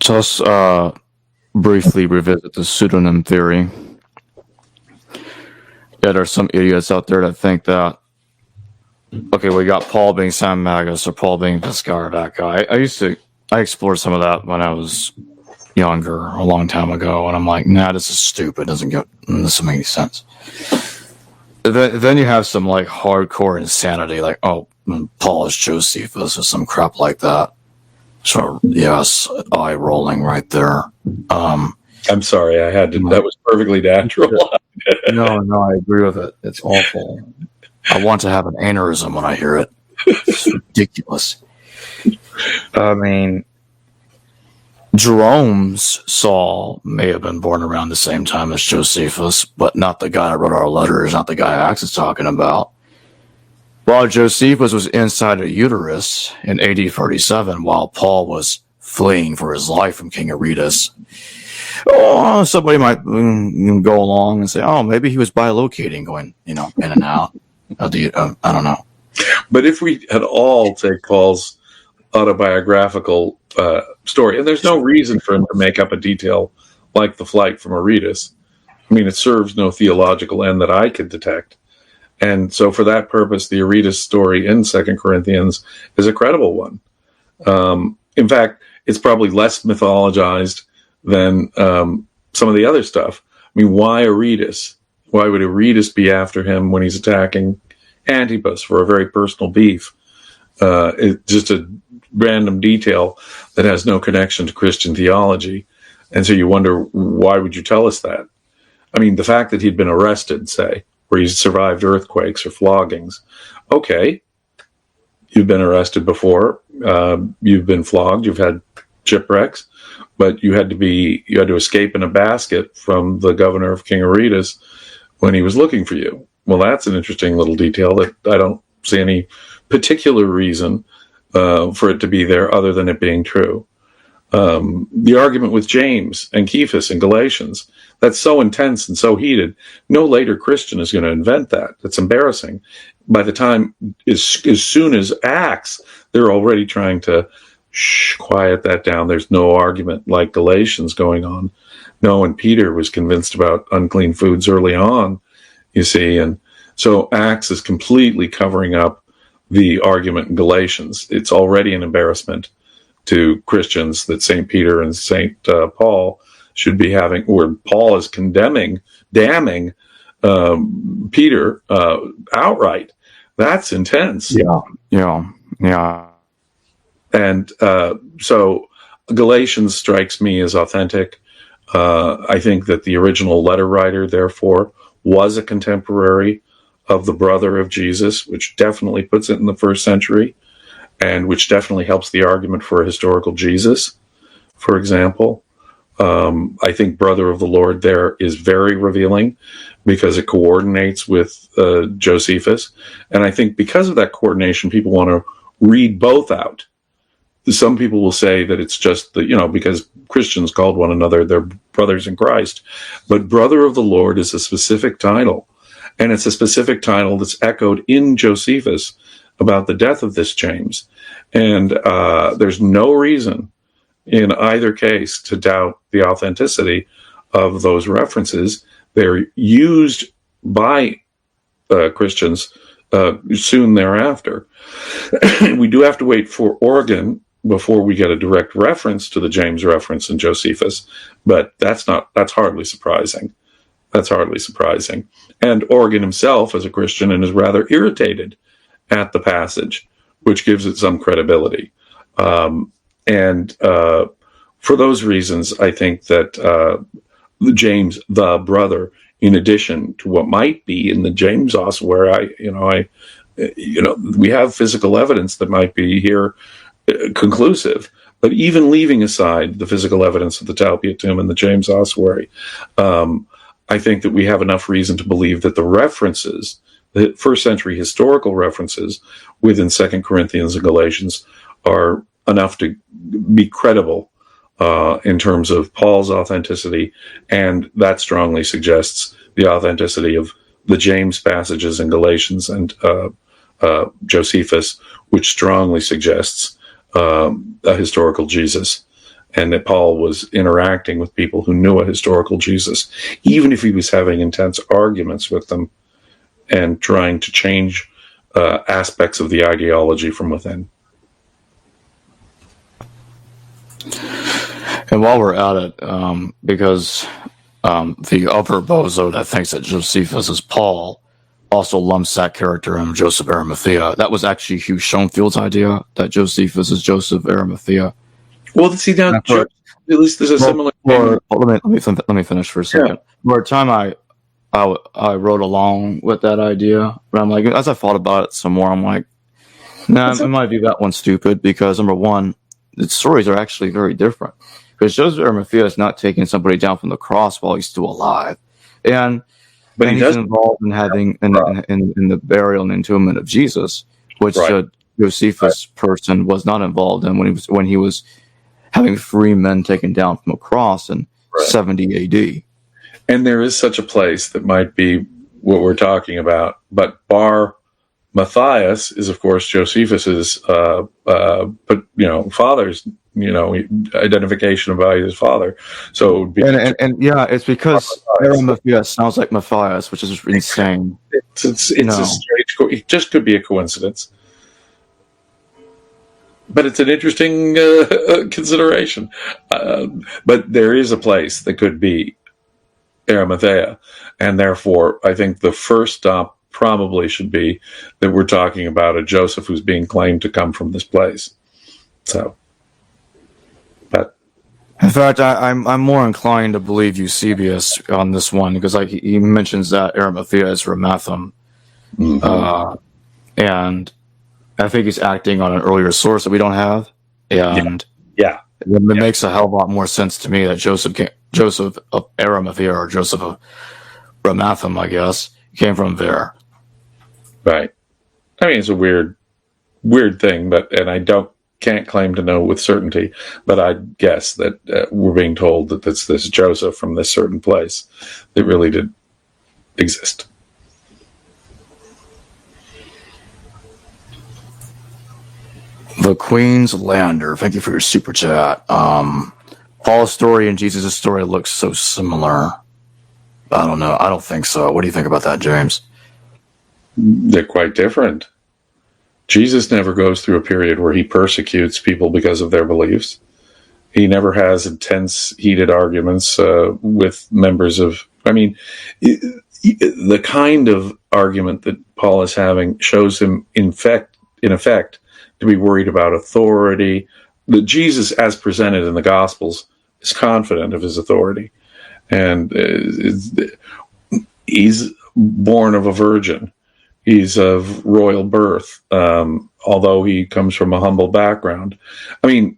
So let's briefly revisit the pseudonym theory. Yeah, there's some idiots out there that think that, okay, we got Paul being Sam Magus or Paul being this guy or that guy. I explored some of that when I was younger, a long time ago, and I'm like, nah, this is stupid. This doesn't make any sense. Then you have some like hardcore insanity, like, oh, Paul is Josephus or some crap like that. So yes, eye rolling right there. I'm sorry, I had to. That was perfectly natural. No, I agree with it. It's awful. I want to have an aneurysm when I hear it. It's ridiculous. I mean, Jerome's Saul may have been born around the same time as Josephus, but not the guy that wrote our letters, not the guy Acts is talking about. While Josephus was inside a uterus in AD 37, while Paul was fleeing for his life from King Aretas, somebody might go along and say, oh, maybe he was bilocating, going, in and out. I don't know. But if we at all take Paul's autobiographical story, and there's no reason for him to make up a detail like the flight from Aretas. I mean, it serves no theological end that I could detect. And so for that purpose, the Aretas story in 2 Corinthians is a credible one. In fact, it's probably less mythologized than some of the other stuff. I mean, why Aretas? Why would Aretas be after him when he's attacking Antipas for a very personal beef? It's just a random detail that has no connection to Christian theology. And so you wonder, why would you tell us that? I mean, the fact that he'd been arrested, say, where he's survived earthquakes or floggings. Okay, you've been arrested before. You've been flogged. You've had shipwrecks, but you had to escape in a basket from the governor of King Aretas when he was looking for you. Well, that's an interesting little detail that I don't see any particular reason for it to be there other than it being true. The argument with James and Cephas in Galatians, that's so intense and so heated. No later Christian is going to invent that. That's embarrassing. By the time, as soon as Acts, they're already trying to quiet that down. There's no argument like Galatians going on. No, and Peter was convinced about unclean foods early on, you see. And so Acts is completely covering up the argument in Galatians. It's already an embarrassment to Christians that St. Peter and St. Paul should be having, where Paul is damning Peter outright. That's intense. Yeah. And so Galatians strikes me as authentic. I think that the original letter writer, therefore, was a contemporary of the brother of Jesus, which definitely puts it in the first century, and which definitely helps the argument for a historical Jesus, for example. I think brother of the Lord there is very revealing because it coordinates with Josephus. And I think because of that coordination, people want to read both out. Some people will say that it's just because Christians called one another their brothers in Christ. But brother of the Lord is a specific title. And it's a specific title that's echoed in Josephus about the death of this James. And there's no reason in either case to doubt the authenticity of those references. They're used by Christians soon thereafter. We do have to wait for Origen before we get a direct reference to the James reference in Josephus, but that's hardly surprising. That's hardly surprising. And Origen himself, as a Christian, is rather irritated at the passage, which gives it some credibility. And for those reasons, I think that James, the brother, in addition to what might be in the James ossuary. We have physical evidence that might be here conclusive. But even leaving aside the physical evidence of the Talpiot tomb and the James ossuary, I think that we have enough reason to believe that the references, the first century historical references within 2 Corinthians and Galatians, are enough to be credible in terms of Paul's authenticity, and that strongly suggests the authenticity of the James passages in Galatians and Josephus, which strongly suggests a historical Jesus, and that Paul was interacting with people who knew a historical Jesus, even if he was having intense arguments with them and trying to change aspects of the ideology from within. And while we're at it, because the other bozo that thinks that Josephus is Paul also lumps that character in Joseph Arimathea. That was actually Hugh Schoenfield's idea, that Josephus is Joseph Arimathea. Well, see, now, at least there's a similar... Let me finish for a second. Yeah. For a time, I wrote along with that idea, but I'm like, as I thought about it some more, I'm like, it might be that one stupid, because number one, the stories are actually very different. Because Joseph Arimathea is not taking somebody down from the cross while he's still alive, but he's involved in having in the burial and entombment of Jesus, which Josephus person was not involved in when he was having 3 men taken down from a cross in 70 AD. And there is such a place that might be what we're talking about, but Bar Matthias is, of course, Josephus's, father's, identification of his father. So it would be, it's because Arimathea sounds like Matthias, which is insane. It's a strange. It just could be a coincidence, but it's an interesting consideration. But there is a place that could be Arimathea, and therefore, I think the first stop probably should be that we're talking about a Joseph who's being claimed to come from this place. So, but in fact, I'm more inclined to believe Eusebius on this one, because he mentions that Arimathea is Ramathum, and I think he's acting on an earlier source that we don't have, and it makes a hell of a lot more sense to me that Joseph of Arimathea, or Joseph of Ramathum, I guess, came from there. Right. I mean, it's a weird thing, and I can't claim to know with certainty, but I guess that we're being told that it's this Joseph from this certain place that really did exist. The Queen's Lander, thank you for your super chat. Paul's story and Jesus' story looks so similar. I don't know. I don't think so. What do you think about that, James? They're quite different. Jesus never goes through a period where he persecutes people because of their beliefs. He never has intense, heated arguments with members of... I mean, the kind of argument that Paul is having shows him, in effect, to be worried about authority. That Jesus, as presented in the Gospels, is confident of his authority. And he's born of a virgin. He's of royal birth, although he comes from a humble background. I mean,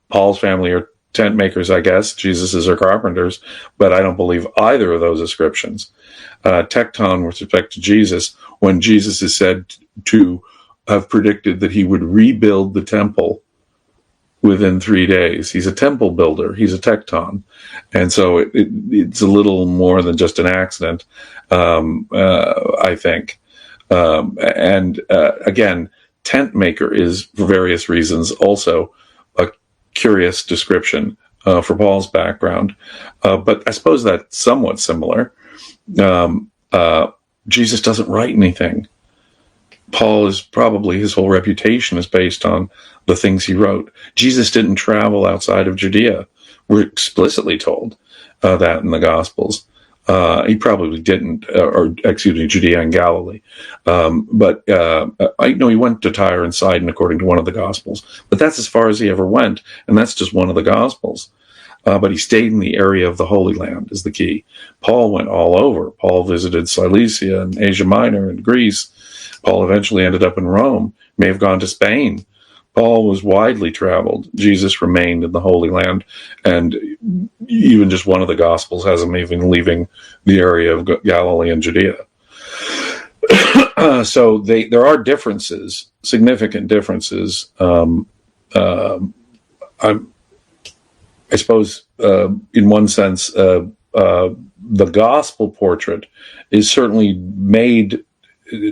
Paul's family are tent makers, I guess. Jesus's are carpenters, but I don't believe either of those ascriptions. Tecton, with respect to Jesus, when Jesus is said to have predicted that he would rebuild the temple within 3 days. He's a temple builder. He's a tecton. And so it's a little more than just an accident, I think. Again, tent maker is, for various reasons, also a curious description for Paul's background. But I suppose that's somewhat similar. Jesus doesn't write anything. Paul is probably, his whole reputation is based on the things he wrote. Jesus didn't travel outside of Judea. We're explicitly told that in the Gospels. He probably didn't, Judea and Galilee. But I know he went to Tyre and Sidon according to one of the Gospels. But that's as far as he ever went, and that's just one of the Gospels. but he stayed in the area of the Holy Land is the key. Paul went all over. Paul visited Cilicia and Asia Minor and Greece. Paul eventually ended up in Rome, may have gone to Spain. Paul was widely traveled. Jesus remained in the Holy Land, and even just one of the Gospels has him even leaving the area of Galilee and Judea. So there are differences, significant differences. I suppose, in one sense, the gospel portrait is certainly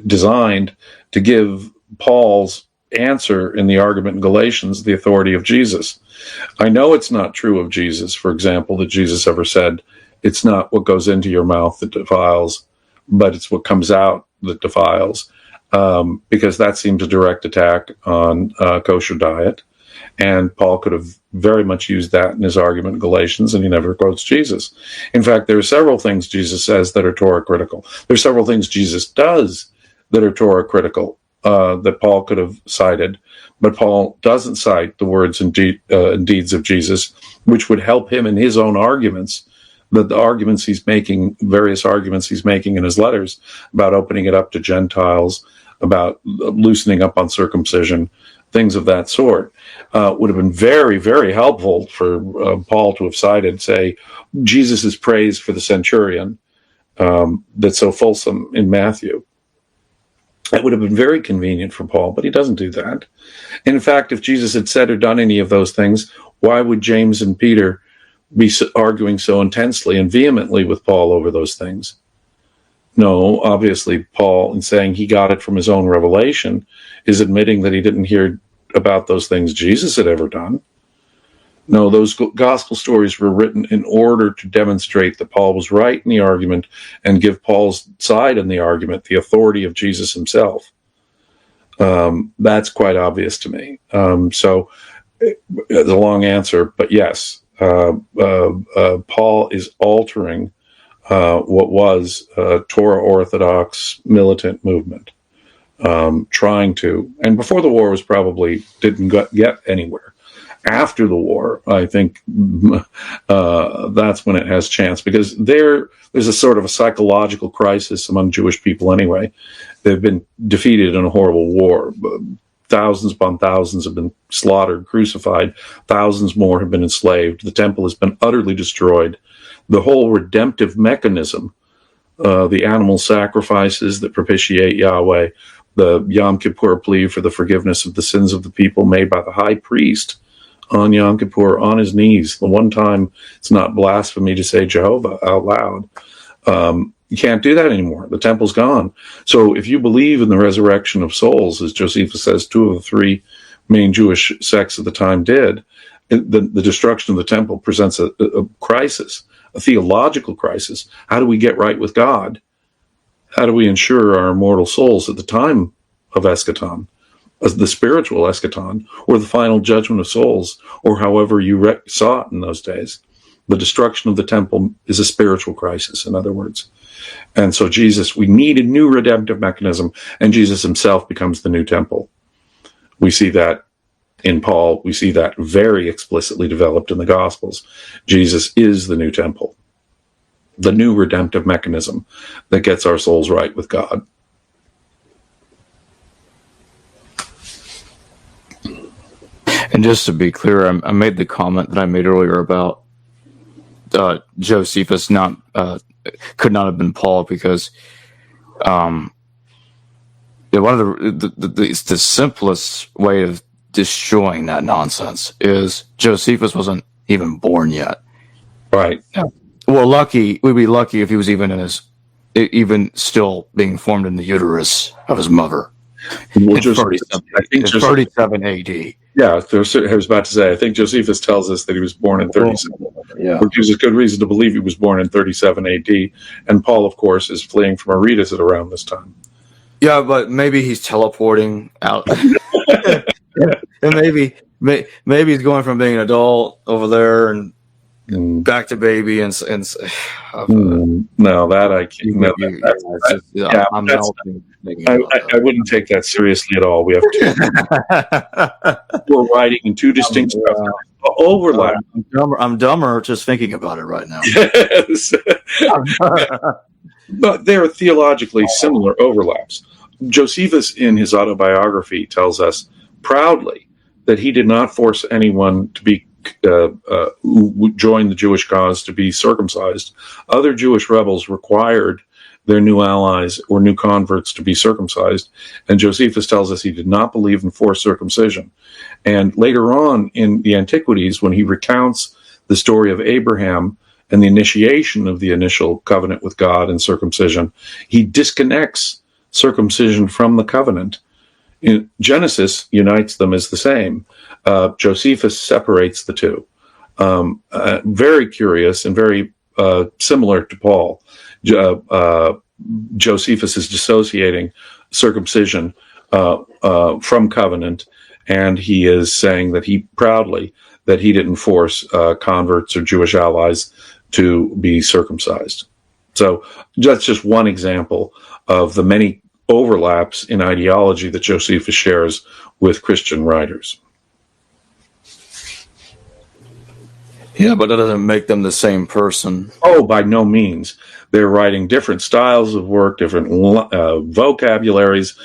designed to give Paul's answer in the argument in Galatians the authority of Jesus. I know it's not true of Jesus, for example, that Jesus ever said, it's not what goes into your mouth that defiles, but it's what comes out that defiles, because that seems a direct attack on kosher diet. And Paul could have very much used that in his argument in Galatians, and he never quotes Jesus. In fact, there are several things Jesus says that are Torah critical. There are several things Jesus does that are Torah critical that Paul could have cited, but Paul doesn't cite the words and deeds of Jesus, which would help him in his own arguments, that the arguments he's making, various arguments he's making in his letters about opening it up to Gentiles, about loosening up on circumcision, things of that sort, would have been very, very helpful for Paul to have cited, say, Jesus' praise for the centurion that's so fulsome in Matthew. That would have been very convenient for Paul, but he doesn't do that. And in fact, if Jesus had said or done any of those things, why would James and Peter be arguing so intensely and vehemently with Paul over those things? No, obviously, Paul, in saying he got it from his own revelation, is admitting that he didn't hear about those things Jesus had ever done. No, those gospel stories were written in order to demonstrate that Paul was right in the argument and give Paul's side in the argument the authority of Jesus himself. That's quite obvious to me. So it's a long answer, but yes, Paul is altering what was a Torah Orthodox militant movement, trying to, and before the war didn't get anywhere. After the war, I think that's when it has chance, because there's a sort of a psychological crisis among Jewish people anyway. They've been defeated in a horrible war. Thousands upon thousands have been slaughtered, crucified. Thousands more have been enslaved. The temple has been utterly destroyed. The whole redemptive mechanism, the animal sacrifices that propitiate Yahweh, the Yom Kippur plea for the forgiveness of the sins of the people made by the high priest on Yom Kippur, on his knees. The one time it's not blasphemy to say Jehovah out loud. You can't do that anymore. The temple's gone. So if you believe in the resurrection of souls, as Josephus says, 2 of the 3 main Jewish sects of the time did, the destruction of the temple presents a crisis, a theological crisis. How do we get right with God? How do we ensure our immortal souls at the time of eschaton, as the spiritual eschaton, or the final judgment of souls, or however you saw it in those days? The destruction of the temple is a spiritual crisis, in other words. And so we need a new redemptive mechanism, and Jesus himself becomes the new temple. We see that in Paul. We see that very explicitly developed in the Gospels. Jesus is the new temple, the new redemptive mechanism that gets our souls right with God. And just to be clear, I made the comment that I made earlier about Josephus could not have been Paul, because one of the simplest way of destroying that nonsense is Josephus wasn't even born yet. Right. Yeah. Well, we'd be lucky if he was even still being formed in the uterus of his mother. Well, in 37 AD. Yeah, I was about to say, I think Josephus tells us that he was born in 37. Yeah. Which gives us good reason to believe he was born in 37 AD. And Paul, of course, is fleeing from Aretas at around this time. Yeah, but maybe he's teleporting out. And maybe he's going from being an adult over there and back to baby no, that I can't. No, I'm melting. I wouldn't take that seriously at all. We have we're writing in 2 distinct overlap. I'm dumber just thinking about it right now. Yes. But there are theologically similar overlaps. Josephus, in his autobiography, tells us proudly that he did not force anyone to be who joined the Jewish cause to be circumcised. Other Jewish rebels required their new allies or new converts to be circumcised, and Josephus tells us he did not believe in forced circumcision. And later on in the Antiquities, when he recounts the story of Abraham and the initiation of the initial covenant with God and circumcision, he disconnects circumcision from the covenant. In Genesis unites them as the same. Josephus separates the two. Very curious and very similar to Paul. Josephus is dissociating circumcision from covenant, and he is saying that he proudly that he didn't force converts or Jewish allies to be circumcised. So that's just one example of the many overlaps in ideology that Josephus shares with Christian writers. Yeah, but that doesn't make them the same person. Oh, by no means. They're writing different styles of work, different vocabularies,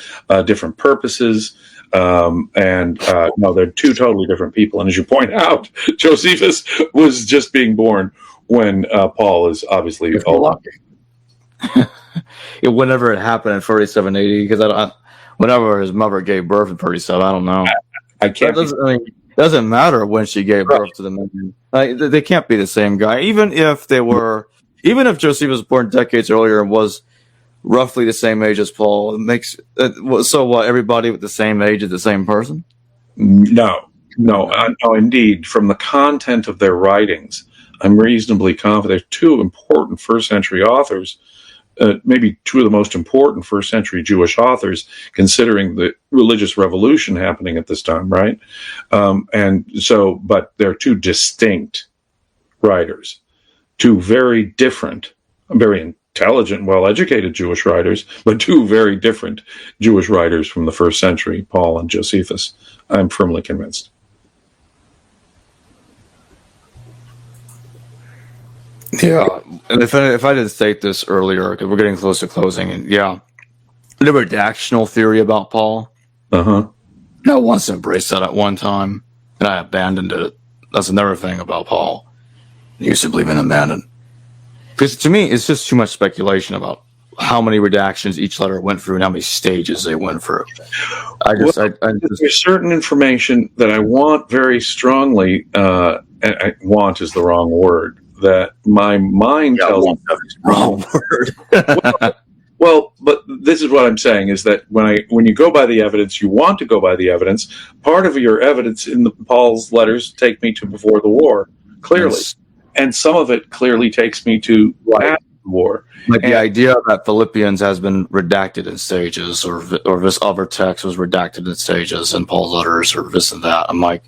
different purposes, and no, they're two totally different people. And as you point out, Josephus was just being born when Paul is obviously old. Whenever it happened in 37 AD, because whenever his mother gave birth in 37, I don't know. I can't. It doesn't matter when she gave birth to the man. They can't be the same guy, even if Josephus was born decades earlier and was roughly the same age as Paul. It makes so what? Everybody with the same age is the same person? No, indeed. From the content of their writings, I'm reasonably confident. There's two important first century authors. Maybe two of the most important first century Jewish authors, considering the religious revolution happening at this time, right? But they're two distinct writers, two very different, very intelligent, well-educated Jewish writers, but two very different Jewish writers from the first century, Paul and Josephus. I'm firmly convinced. Yeah, and if I didn't state this earlier, because we're getting close to closing, and yeah, the redactional theory about Paul. I once embraced that at one time, and I abandoned it. That's another thing about Paul. I used to believe in abandon. Because to me, it's just too much speculation about how many redactions each letter went through and how many stages they went through. There's certain information that I want very strongly, want is the wrong word, that my mind tells me wrong word. Well, but this is what I'm saying is that when you go by the evidence, you want to go by the evidence. Part of your evidence in Paul's letters take me to before the war, clearly. Yes. And some of it clearly takes me to after the war. Like the idea that Philippians has been redacted in stages, or this other text was redacted in stages, and Paul's letters, or this and that. I'm like,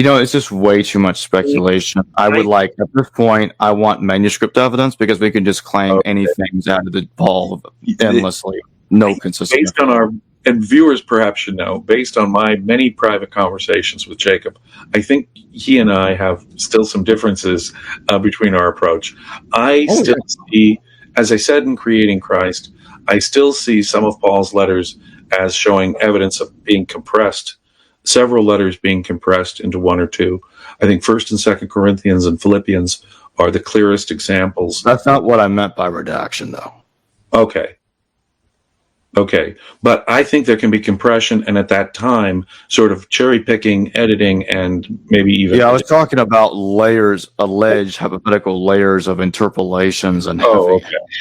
it's just way too much speculation. I would like, at this point, I want manuscript evidence, because we can just claim anything's added to Paul endlessly. No consistency. Based on and viewers perhaps should know, based on my many private conversations with Jacob, I think he and I have still some differences between our approach. I still see, as I said in Creating Christ, I still see some of Paul's letters as showing evidence of being compressed, several letters being compressed into one or two. I think 1st and 2nd Corinthians and Philippians are the clearest examples. That's not what I meant by redaction, though. Okay. But I think there can be compression, and at that time, sort of cherry picking, editing, and maybe even... Yeah, I was talking about layers, alleged hypothetical layers of interpolations and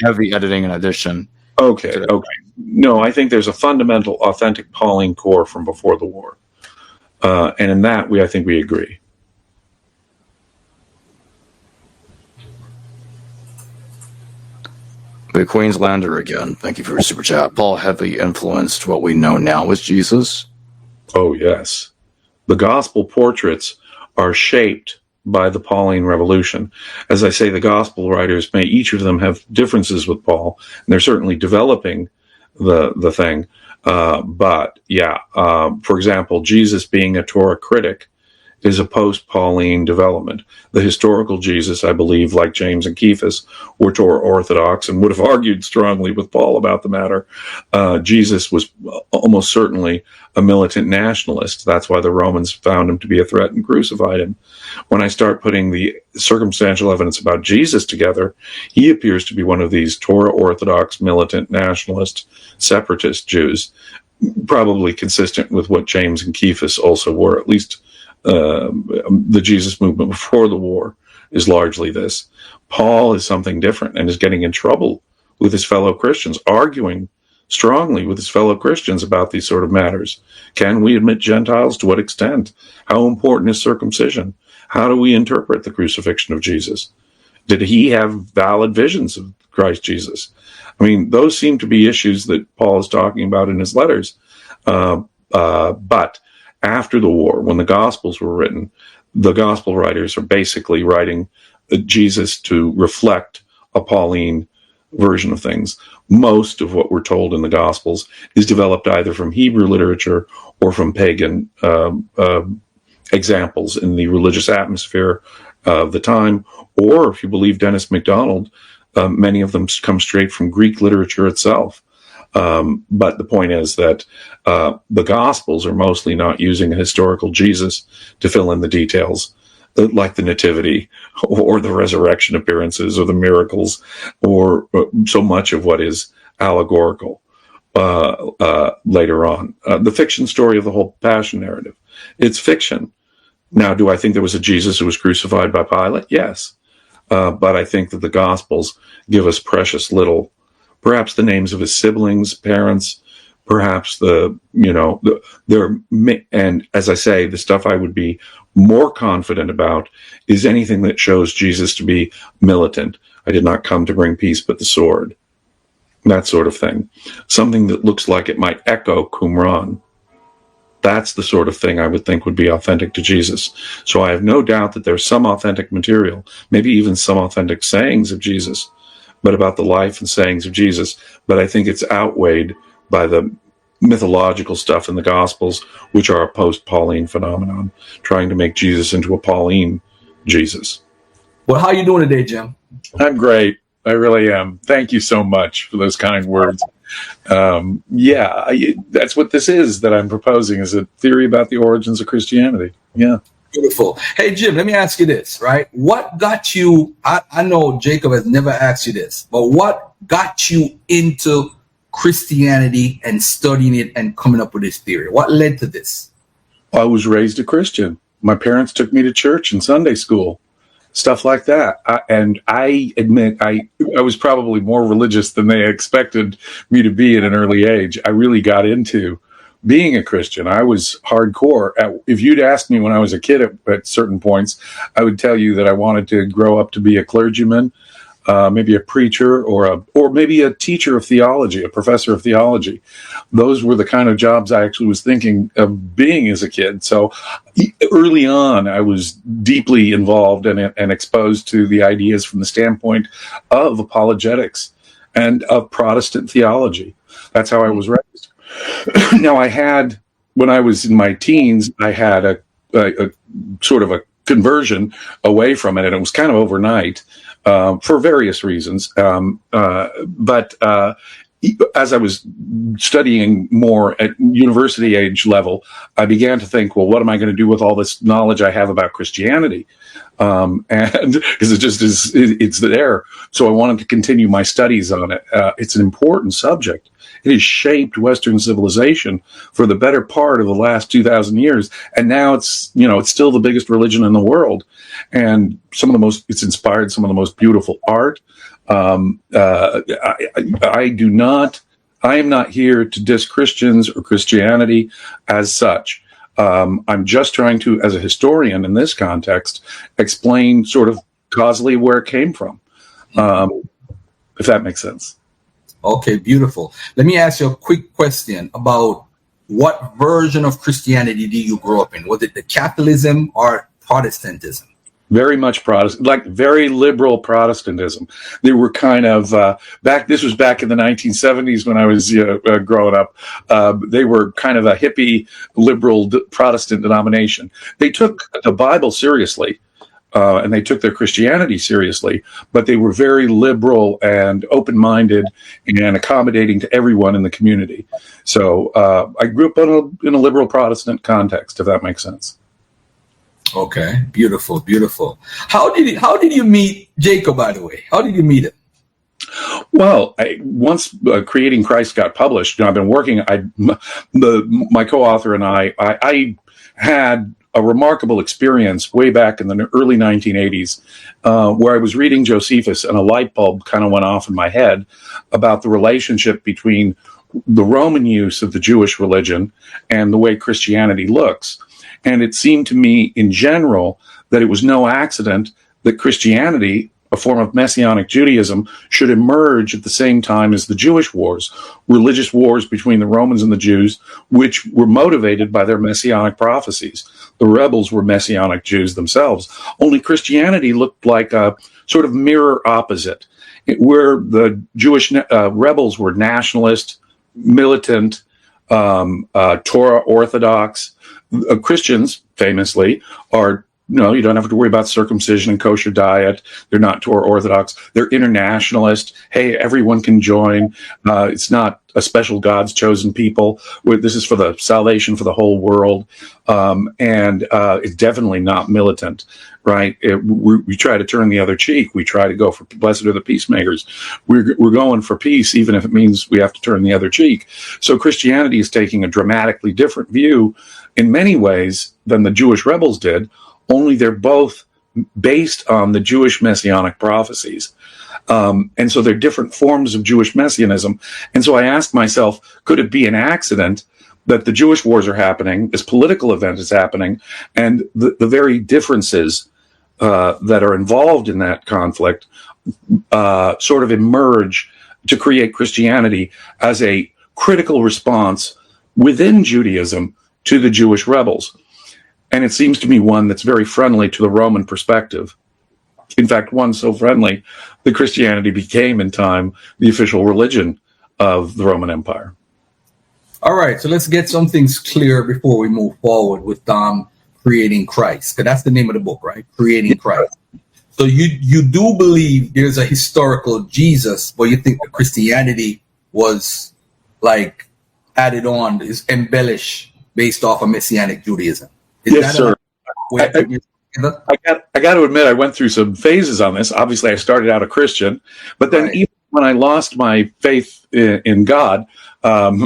heavy editing and addition. Okay. No, I think there's a fundamental, authentic Pauline core from before the war. And in that, I think we agree. The Queenslander again. Thank you for your super chat. Paul heavily influenced what we know now as Jesus. Oh, yes. The gospel portraits are shaped by the Pauline revolution. As I say, the gospel writers may each of them have differences with Paul, and they're certainly developing the thing. For example, Jesus being a Torah critic is a post-Pauline development. The historical Jesus, I believe, like James and Cephas, were Torah orthodox and would have argued strongly with Paul about the matter. Jesus was almost certainly a militant nationalist. That's why the Romans found him to be a threat and crucified him. When I start putting the circumstantial evidence about Jesus together, he appears to be one of these Torah orthodox, militant, nationalist, separatist Jews, probably consistent with what James and Cephas also were. At least the Jesus movement before the war is largely this. Paul is something different and is getting in trouble with his fellow Christians, arguing strongly with his fellow Christians about these sort of matters. Can we admit Gentiles? To what extent? How important is circumcision? How do we interpret the crucifixion of Jesus? Did he have valid visions of Christ Jesus? I mean, those seem to be issues that Paul is talking about in his letters. But after the war, when the Gospels were written, the Gospel writers are basically writing Jesus to reflect a Pauline version of things. Most of what we're told in the Gospels is developed either from Hebrew literature or from pagan examples in the religious atmosphere of the time, or if you believe Dennis MacDonald, many of them come straight from Greek literature itself. But the point is that the Gospels are mostly not using a historical Jesus to fill in the details, like the Nativity or the resurrection appearances or the miracles, or so much of what is allegorical later on. The fiction story of the whole Passion narrative, it's fiction. Now, do I think there was a Jesus who was crucified by Pilate? Yes. But I think that the Gospels give us precious little. Perhaps the names of his siblings, parents, perhaps and as I say, the stuff I would be more confident about is anything that shows Jesus to be militant. I did not come to bring peace but the sword. That sort of thing. Something that looks like it might echo Qumran. That's the sort of thing I would think would be authentic to Jesus. So I have no doubt that there's some authentic material, maybe even some authentic sayings of Jesus, but about the life and sayings of Jesus. But I think it's outweighed by the mythological stuff in the Gospels, which are a post-Pauline phenomenon, trying to make Jesus into a Pauline Jesus. Well, how are you doing today, Jim? I'm great. I really am. Thank you so much for those kind words. That's what this is that I'm proposing, is a theory about the origins of Christianity. Yeah. Beautiful. Hey, Jim, let me ask you this, right? What got you, I know Jacob has never asked you this, but what got you into Christianity and studying it and coming up with this theory? What led to this? I was raised a Christian. My parents took me to church and Sunday school, stuff like that. And I admit I was probably more religious than they expected me to be at an early age. I really got into being a Christian. I was hardcore. If you'd asked me when I was a kid at certain points, I would tell you that I wanted to grow up to be a clergyman, maybe a preacher, or maybe a teacher of theology, a professor of theology. Those were the kind of jobs I actually was thinking of being as a kid. So early on, I was deeply involved and exposed to the ideas from the standpoint of apologetics and of Protestant theology. That's how I was raised. Now, when I was in my teens, I had a sort of a conversion away from it, and it was kind of overnight for various reasons. But as I was studying more at university age level, I began to think, well, what am I going to do with all this knowledge I have about Christianity? And because it just is, it's there. So I wanted to continue my studies on it. It's an important subject. It has shaped Western civilization for the better part of the last 2,000 years. And now it's still the biggest religion in the world. And it's inspired some of the most beautiful art. I am not here to diss Christians or Christianity as such. I'm just trying to, as a historian in this context, explain sort of causally where it came from, if that makes sense. Okay, beautiful. Let me ask you a quick question about what version of Christianity did you grow up in? Was it the Catholicism or Protestantism? very much Protestant, like very liberal Protestantism. They were kind of this was back in the 1970s when I was growing up. They were kind of a hippie, liberal Protestant denomination. They took the Bible seriously, and they took their Christianity seriously, but they were very liberal and open-minded and accommodating to everyone in the community. So I grew up in a liberal Protestant context, if that makes sense. Okay, beautiful, beautiful. How did you meet Jacob, by the way? How did you meet him? Well, once Creating Christ got published, I've been working. My co-author and I had a remarkable experience way back in the early 1980s, where I was reading Josephus, and a light bulb kind of went off in my head about the relationship between the Roman use of the Jewish religion and the way Christianity looks. And it seemed to me, in general, that it was no accident that Christianity, a form of Messianic Judaism, should emerge at the same time as the Jewish wars, religious wars between the Romans and the Jews, which were motivated by their Messianic prophecies. The rebels were Messianic Jews themselves. Only Christianity looked like a sort of mirror opposite, where the Jewish rebels were nationalist, militant, Torah orthodox. Christians, famously, are, you don't have to worry about circumcision and kosher diet. They're not Torah Orthodox. They're internationalist. Hey, everyone can join. It's not a special God's chosen people. This is for the salvation for the whole world. And it's definitely not militant, right? We try to turn the other cheek. We try to go for blessed are the peacemakers. We're going for peace, even if it means we have to turn the other cheek. So Christianity is taking a dramatically different view in many ways than the Jewish rebels did, only they're both based on the Jewish messianic prophecies. And so they're different forms of Jewish messianism. And so I asked myself, could it be an accident that the Jewish wars are happening, this political event is happening, and the very differences that are involved in that conflict sort of emerge to create Christianity as a critical response within Judaism to the Jewish rebels. And it seems to me one that's very friendly to the Roman perspective. In fact, one so friendly that Christianity became in time the official religion of the Roman Empire. All right, so let's get some things clear before we move forward with Creating Christ, because that's the name of the book, right? Creating Christ. So you do believe there's a historical Jesus, but you think that Christianity was like added on, is embellished based off of Messianic Judaism. Yes, sir. I got to admit, I went through some phases on this. Obviously, I started out a Christian, but then even when I lost my faith in God,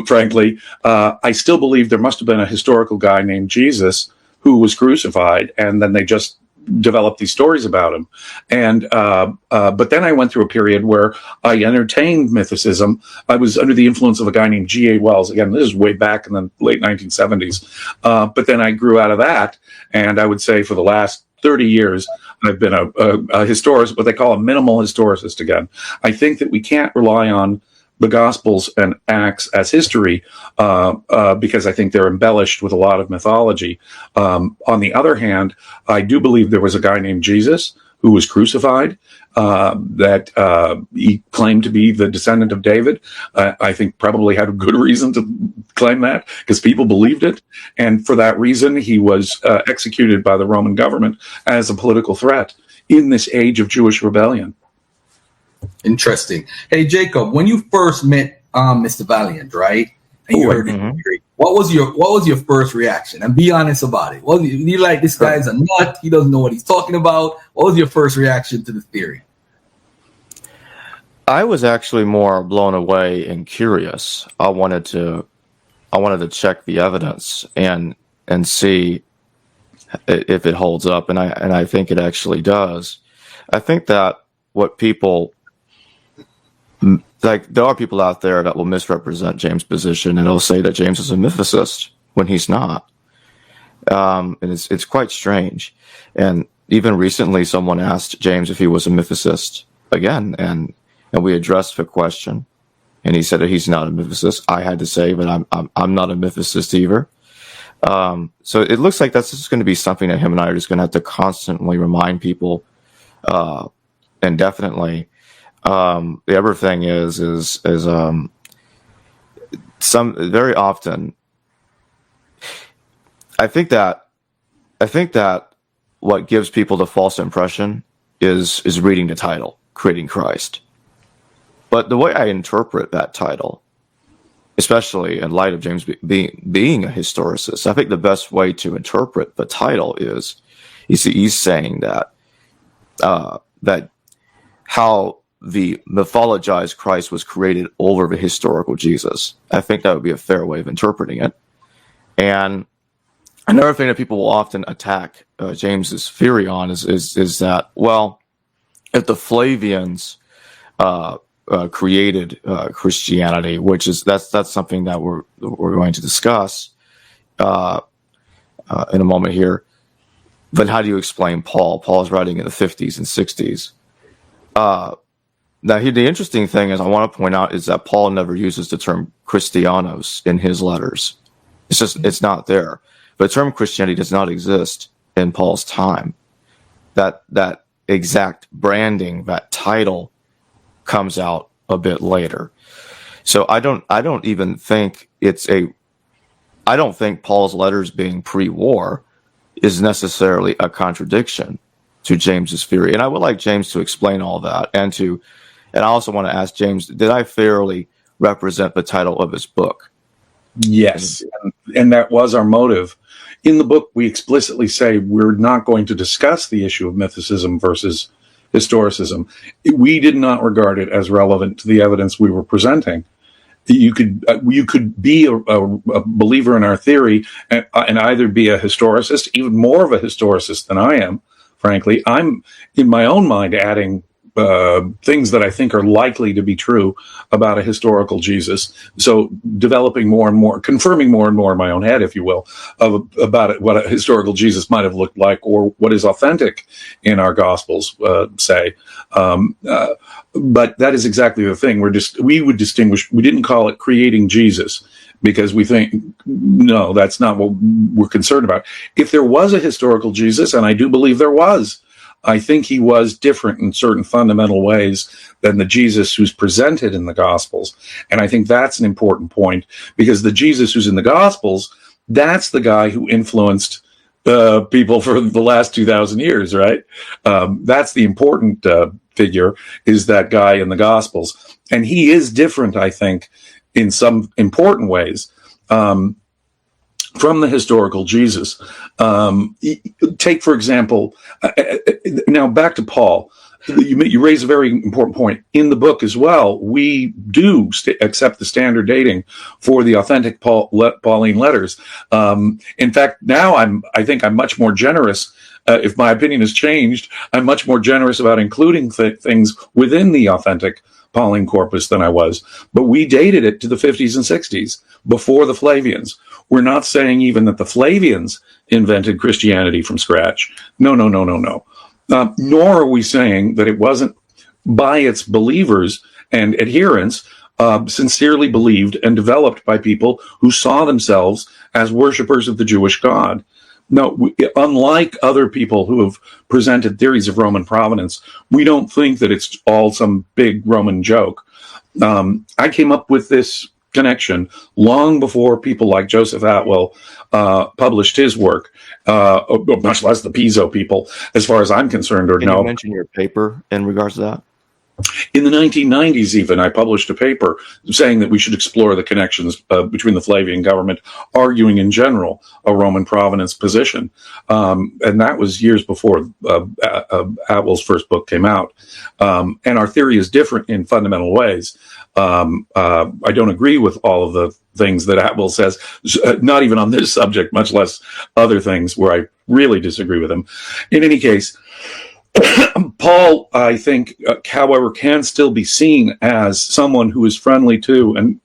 frankly, I still believe there must have been a historical guy named Jesus who was crucified, and then they just developed these stories about him. And but then I went through a period where I entertained mythicism. I was under the influence of a guy named G.A. Wells. Again, this is way back in the late 1970s. But then I grew out of that, and I would say for the last 30 years, I've been a historicist, what they call a minimal historicist again. I think that we can't rely on the Gospels and Acts as history because I think they're embellished with a lot of mythology. On the other hand, I do believe there was a guy named Jesus who was crucified, that he claimed to be the descendant of David. I think probably had a good reason to claim that because people believed it. And for that reason, he was executed by the Roman government as a political threat in this age of Jewish rebellion. Interesting. Hey, Jacob, when you first met Mr. Valliant, right? And you heard his theory, what was your first reaction? And be honest about it. You like, this guy's a nut, he doesn't know what he's talking about. What was your first reaction to the theory? I was actually more blown away and curious. I wanted to check the evidence and see if it holds up, and I think it actually does. I think that what people like, there are people out there that will misrepresent James' position, and they'll say that James is a mythicist when he's not. And it's quite strange. And even recently, someone asked James if he was a mythicist again, and we addressed the question, and he said that he's not a mythicist. I had to say that I'm not a mythicist either. So it looks like that's just going to be something that him and I are just going to have to constantly remind people indefinitely. The other thing is some very often, I think that what gives people the false impression is reading the title, Creating Christ. But the way I interpret that title, especially in light of James being a historicist, I think the best way to interpret the title is he's saying that that how the mythologized Christ was created over the historical Jesus. I think that would be a fair way of interpreting it. And another thing that people will often attack James's theory on is that, well, if the Flavians created Christianity, which is that's something that we're going to discuss in a moment here. But how do you explain Paul? Paul's writing in the 50s and 60s. Now, the interesting thing is I want to point out is that Paul never uses the term Christianos in his letters. It's not there. The term Christianity does not exist in Paul's time. That exact branding, that title, comes out a bit later. So I don't think Paul's letters being pre-war is necessarily a contradiction to James's theory. And I would like James to explain all that. And I also want to ask James, did I fairly represent the title of his book? Yes, and that was our motive. In the book, we explicitly say we're not going to discuss the issue of mythicism versus historicism. We did not regard it as relevant to the evidence we were presenting. You could be a believer in our theory and either be a historicist, even more of a historicist than I am, frankly. I'm, in my own mind, adding things that I think are likely to be true about a historical Jesus. So developing more and more, confirming more and more in my own head, if you will, about what a historical Jesus might have looked like, or what is authentic in our Gospels say. But that is exactly the thing. We would distinguish. We didn't call it creating Jesus because we think, no, that's not what we're concerned about. If there was a historical Jesus, and I do believe there was, I think he was different in certain fundamental ways than the Jesus who's presented in the Gospels. And I think that's an important point, because the Jesus who's in the Gospels, that's the guy who influenced people for the last 2,000 years, right? That's the important figure, is that guy in the Gospels. And he is different, I think, in some important ways. From the historical Jesus. Take, for example, now back to Paul. You raise a very important point. In the book as well, we do accept the standard dating for the authentic Pauline letters. In fact, now I think I'm much more generous. If my opinion has changed, I'm much more generous about including things within the authentic Pauline corpus than I was. But we dated it to the 50s and 60s, before the Flavians. We're not saying even that the Flavians invented Christianity from scratch. No. Nor are we saying that it wasn't by its believers and adherents sincerely believed and developed by people who saw themselves as worshipers of the Jewish God. No, unlike other people who have presented theories of Roman provenance, we don't think that it's all some big Roman joke. I came up with this connection long before people like Joseph Atwill published his work, much less the Piso people, as far as I'm concerned. Or Can you mention your paper in regards to that? In the 1990s, even, I published a paper saying that we should explore the connections between the Flavian government, arguing in general a Roman provenance position. And that was years before Atwill's first book came out. And our theory is different in fundamental ways. I don't agree with all of the things that Atwill says, not even on this subject, much less other things where I really disagree with him. In any case, Paul, I think, however, can still be seen as someone who is friendly to and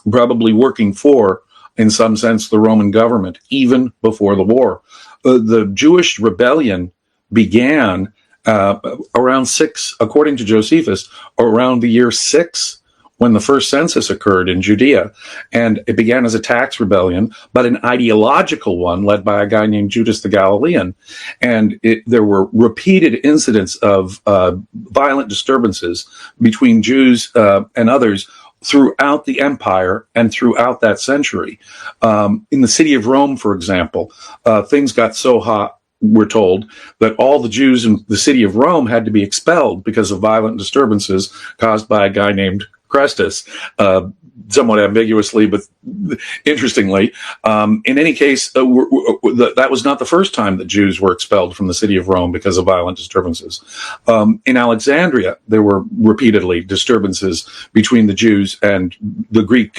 probably working for, in some sense, the Roman government, even before the war. The Jewish rebellion began around 6, according to Josephus, around the year 6 when the first census occurred in Judea. And it began as a tax rebellion, but an ideological one led by a guy named Judas the Galilean. And there were repeated incidents of violent disturbances between Jews and others throughout the empire and throughout that century. In the city of Rome, for example, things got so hot, we're told, that all the Jews in the city of Rome had to be expelled because of violent disturbances caused by a guy named Chrestus, somewhat ambiguously, but interestingly. In any case, that was not the first time that Jews were expelled from the city of Rome because of violent disturbances. In Alexandria, there were repeatedly disturbances between the Jews and the Greek,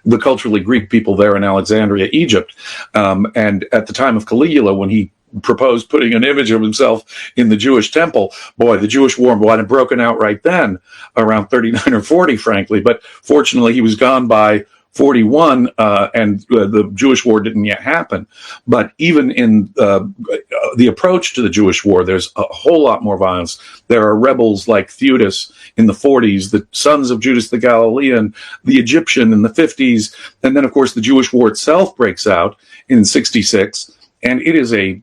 the culturally Greek people there in Alexandria, Egypt. And at the time of Caligula, when he proposed putting an image of himself in the Jewish temple, boy, the Jewish war might have broken out right then, around 39 or 40, frankly. But fortunately, he was gone by 41, and the Jewish war didn't yet happen. But even in the approach to the Jewish war, there's a whole lot more violence. There are rebels like Cuius in the 40s, the sons of Judas the Galilean, the Egyptian in the 50s, and then, of course, the Jewish war itself breaks out in 66, and it is a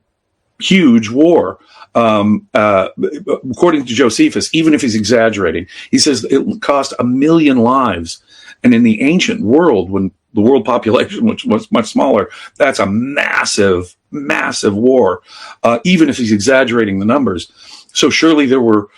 huge war. According to Josephus, even if he's exaggerating, he says it cost 1 million lives. And in the ancient world, when the world population was much smaller, that's a massive, massive war, even if he's exaggerating the numbers. So surely there were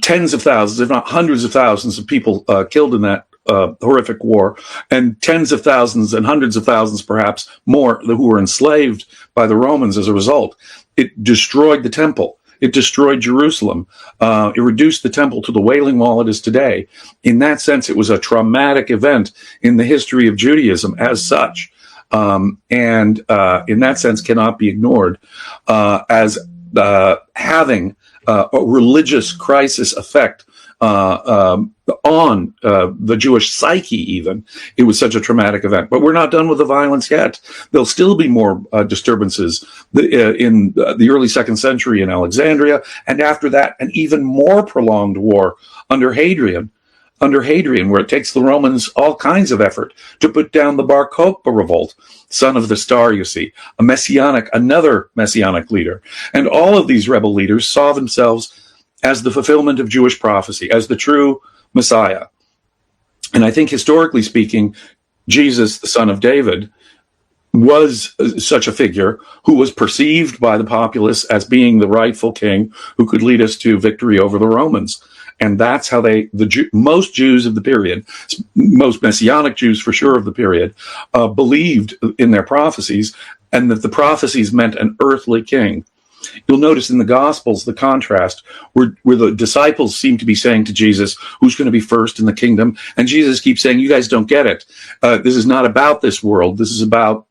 tens of thousands, if not hundreds of thousands of people killed in that horrific war, and tens of thousands and hundreds of thousands, perhaps more, who were enslaved by the Romans as a result. It destroyed the temple. It destroyed Jerusalem. It reduced the temple to the Wailing Wall it is today. In that sense, it was a traumatic event in the history of Judaism as such. And in that sense, cannot be ignored as having a religious crisis effect on the Jewish psyche even. It was such a traumatic event. But we're not done with the violence yet. There'll still be more disturbances in the early 2nd century in Alexandria, and after that, an even more prolonged war under Hadrian, where it takes the Romans all kinds of effort to put down the Bar Kokhba revolt, son of the star, you see, another messianic leader. And all of these rebel leaders saw themselves as the fulfillment of Jewish prophecy, as the true Messiah. And I think historically speaking, Jesus, the son of David, was such a figure who was perceived by the populace as being the rightful king who could lead us to victory over the Romans. And that's how most Jews of the period, most Messianic Jews for sure of the period, believed in their prophecies, and that the prophecies meant an earthly king. You'll notice in the Gospels the contrast where the disciples seem to be saying to Jesus, who's going to be first in the kingdom? And Jesus keeps saying, you guys don't get it. This is not about this world. This is about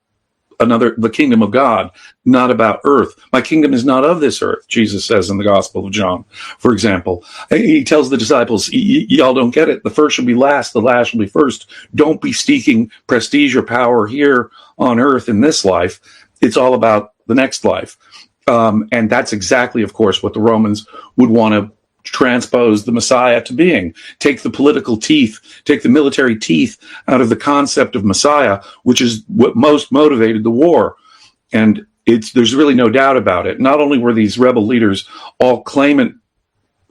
the kingdom of God, not about earth. My kingdom is not of this earth, Jesus says in the Gospel of John, for example. He tells the disciples, y'all don't get it. The first shall be last, the last shall be first. Don't be seeking prestige or power here on earth in this life. It's all about the next life. And that's exactly, of course, what the Romans would want to transpose the Messiah to being. Take the political teeth, take the military teeth out of the concept of Messiah, which is what most motivated the war. And there's really no doubt about it. Not only were these rebel leaders all claimant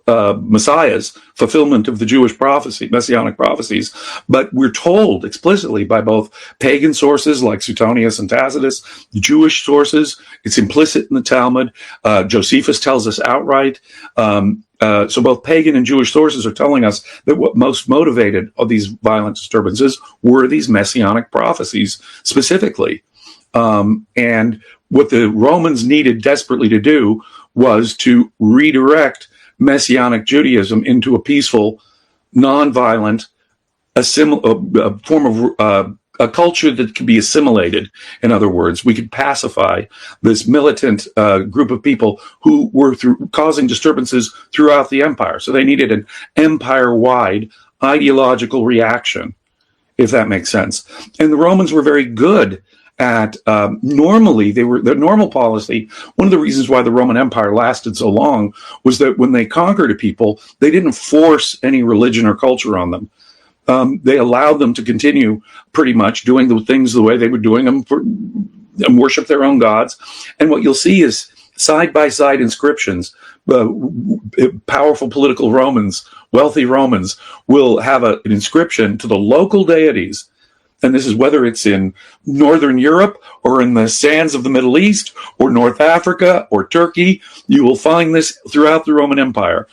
messiahs, fulfillment of the Jewish prophecy, messianic prophecies, but we're told explicitly by both pagan sources like Suetonius and Tacitus, Jewish sources, it's implicit in the Talmud. Josephus tells us outright. So both pagan and Jewish sources are telling us that what most motivated all these violent disturbances were these messianic prophecies specifically. And what the Romans needed desperately to do was to redirect Messianic Judaism into a peaceful, non-violent, a form of a culture that could be assimilated. In other words, we could pacify this militant group of people who were causing disturbances throughout the empire. So they needed an empire-wide ideological reaction, if that makes sense. And the Romans were very good at normally the normal policy. One of the reasons why the Roman Empire lasted so long was that when they conquered a people, they didn't force any religion or culture on them. They allowed them to continue pretty much doing the things the way they were doing them and worship their own gods. And what you'll see is side-by-side inscriptions. Powerful political Romans, wealthy Romans, will have an inscription to the local deities. And this is whether it's in Northern Europe or in the sands of the Middle East or North Africa or Turkey. You will find this throughout the Roman Empire.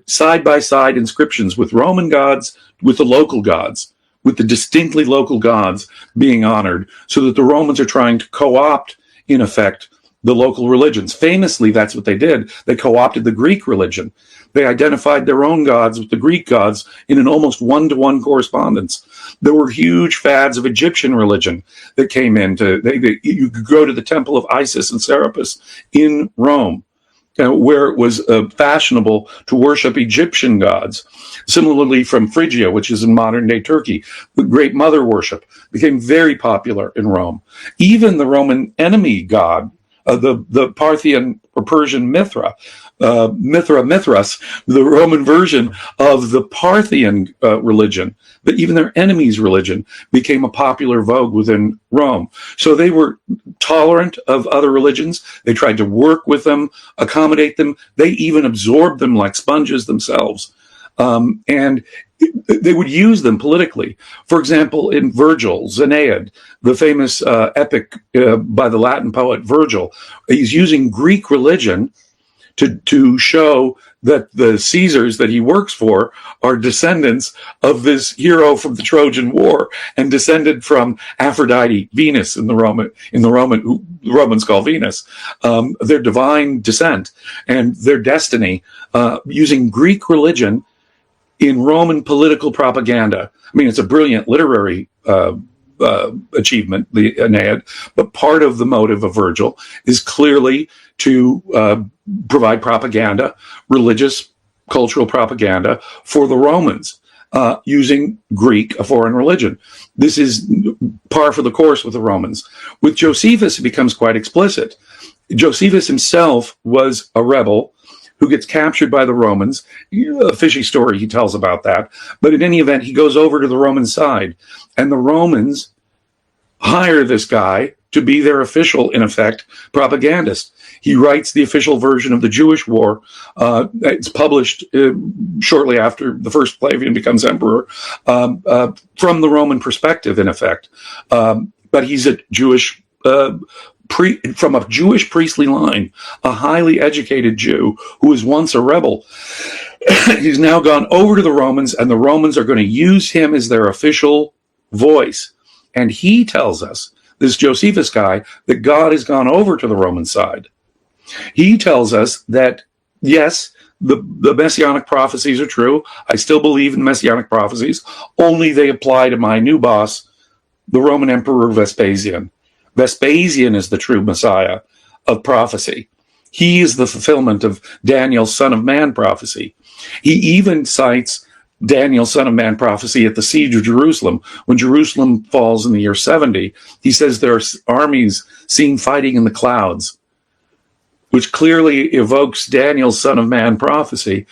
Side-by-side inscriptions with Roman gods, with the local gods, with the distinctly local gods being honored, so that the Romans are trying to co-opt, in effect, the local religions. Famously, that's what they did. They co-opted the Greek religion. They identified their own gods with the Greek gods in an almost one-to-one correspondence. There were huge fads of Egyptian religion that came into. You could go to the temple of Isis and Serapis in Rome, where it was fashionable to worship Egyptian gods. Similarly, from Phrygia, which is in modern-day Turkey, the Great Mother worship became very popular in Rome. Even the Roman enemy god, the Parthian or Persian Mithras, the Roman version of the Parthian religion, but even their enemies' religion became a popular vogue within Rome. So they were tolerant of other religions. They tried to work with them, accommodate them. They even absorbed them like sponges themselves. And they would use them politically. For example, in Virgil's Aeneid, the famous epic by the Latin poet Virgil, he's using Greek religion to show that the Caesars that he works for are descendants of this hero from the Trojan War and descended from Aphrodite, Venus who the Romans call Venus, their divine descent and their destiny, using Greek religion in Roman political propaganda. I mean, it's a brilliant literary achievement, the Aeneid, but part of the motive of Virgil is clearly to provide propaganda, religious, cultural propaganda for the Romans, using Greek, a foreign religion. This is par for the course with the Romans. With Josephus, it becomes quite explicit. Josephus himself was a rebel who gets captured by the Romans. A fishy story he tells about that. But in any event, he goes over to the Roman side, and the Romans hire this guy to be their official, in effect, propagandist. He writes the official version of the Jewish War. It's published shortly after the first Flavian becomes emperor, from the Roman perspective, in effect. But he's a Jewish from a Jewish priestly line, a highly educated Jew who was once a rebel. He's now gone over to the Romans, and the Romans are going to use him as their official voice. And he tells us, this Josephus guy, that God has gone over to the Roman side. He tells us that, yes, the messianic prophecies are true. I still believe in messianic prophecies, only they apply to my new boss, the Roman Emperor Vespasian. Vespasian is the true Messiah of prophecy. He is the fulfillment of Daniel's Son of Man prophecy. He even cites Daniel's Son of Man prophecy at the siege of Jerusalem. When Jerusalem falls in the year 70, he says there are armies seen fighting in the clouds, which clearly evokes Daniel's Son of Man prophecy.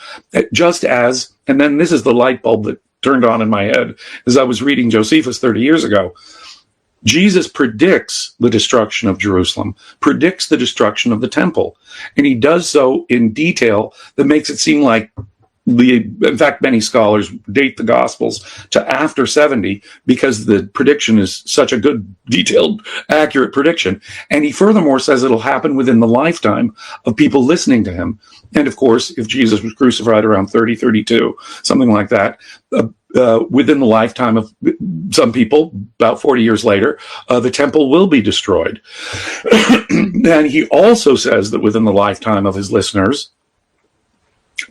Just as, and then this is the light bulb that turned on in my head as I was reading Josephus 30 years ago. Jesus predicts the destruction of Jerusalem, predicts the destruction of the temple, and he does so in detail that makes it seem like in fact, many scholars date the Gospels to after 70 because the prediction is such a good, detailed, accurate prediction. And he furthermore says it'll happen within the lifetime of people listening to him. And of course, if Jesus was crucified around 30, 32, something like that, within the lifetime of some people, about 40 years later, the temple will be destroyed. And he also says that within the lifetime of his listeners,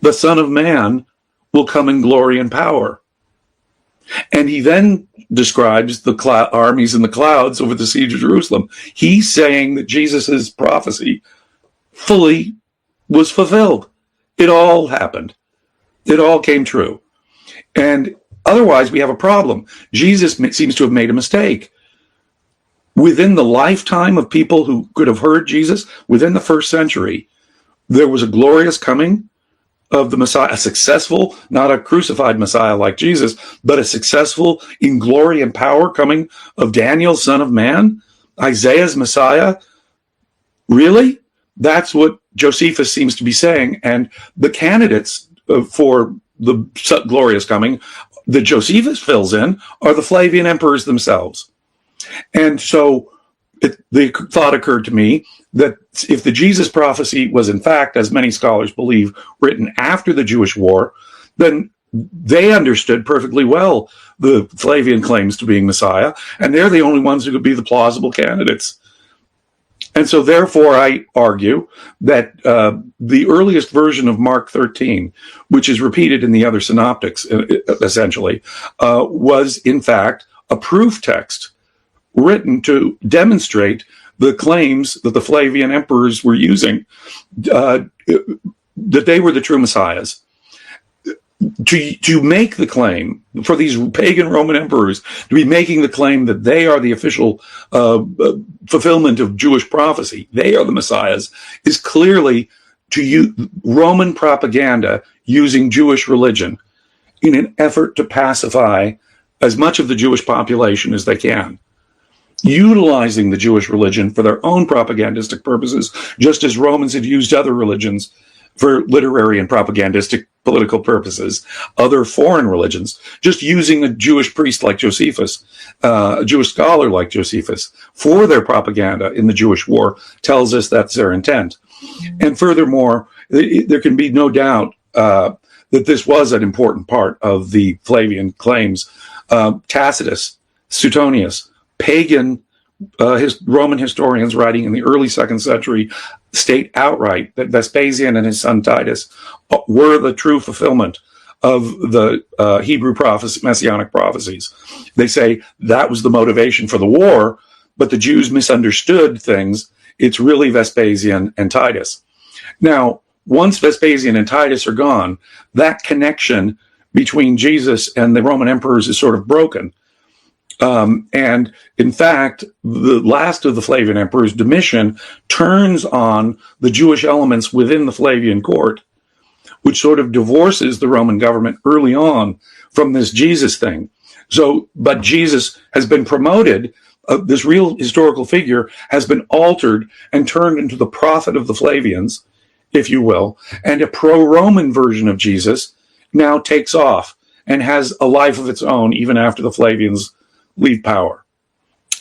the Son of Man will come in glory and power. And he then describes the armies in the clouds over the siege of Jerusalem. He's saying that Jesus' prophecy fully was fulfilled. It all happened. It all came true. And otherwise, we have a problem. Jesus seems to have made a mistake. within the lifetime of people who could have heard Jesus, within the first century, there was a glorious coming of the Messiah, a successful, not a crucified Messiah like Jesus, but a successful in glory and power coming of Daniel, son of man, Isaiah's Messiah. Really? That's what Josephus seems to be saying. And the candidates for the glorious coming that Josephus fills in are the Flavian emperors themselves. And so the thought occurred to me that if the Jesus prophecy was in fact, as many scholars believe, written after the Jewish war, then they understood perfectly well the Flavian claims to being Messiah, and they're the only ones who could be the plausible candidates. And so therefore I argue that the earliest version of Mark 13, which is repeated in the other synoptics essentially, was in fact a proof text written to demonstrate the claims that the Flavian emperors were using, that they were the true messiahs. To make the claim for these pagan Roman emperors to be making the claim that they are the official fulfillment of Jewish prophecy, they are the messiahs, is clearly to use Roman propaganda using Jewish religion in an effort to pacify as much of the Jewish population as they can, utilizing the Jewish religion for their own propagandistic purposes, just as Romans had used other religions for literary and propagandistic political purposes, other foreign religions, just using a Jewish priest like Josephus, a Jewish scholar like Josephus, for their propaganda in the Jewish war, tells us that's their intent. And furthermore, there can be no doubt that this was an important part of the Flavian claims. Tacitus, Suetonius, pagan Roman historians writing in the early 2nd century state outright that Vespasian and his son Titus were the true fulfillment of the Hebrew messianic prophecies. They say that was the motivation for the war, but the Jews misunderstood things. It's really Vespasian and Titus. Now, once Vespasian and Titus are gone, that connection between Jesus and the Roman emperors is sort of broken. And in fact, the last of the Flavian emperors, Domitian, turns on the Jewish elements within the Flavian court, which sort of divorces the Roman government early on from this Jesus thing. So, but Jesus has been promoted. This real historical figure has been altered and turned into the prophet of the Flavians, if you will, and a pro-Roman version of Jesus now takes off and has a life of its own even after the Flavians leave power.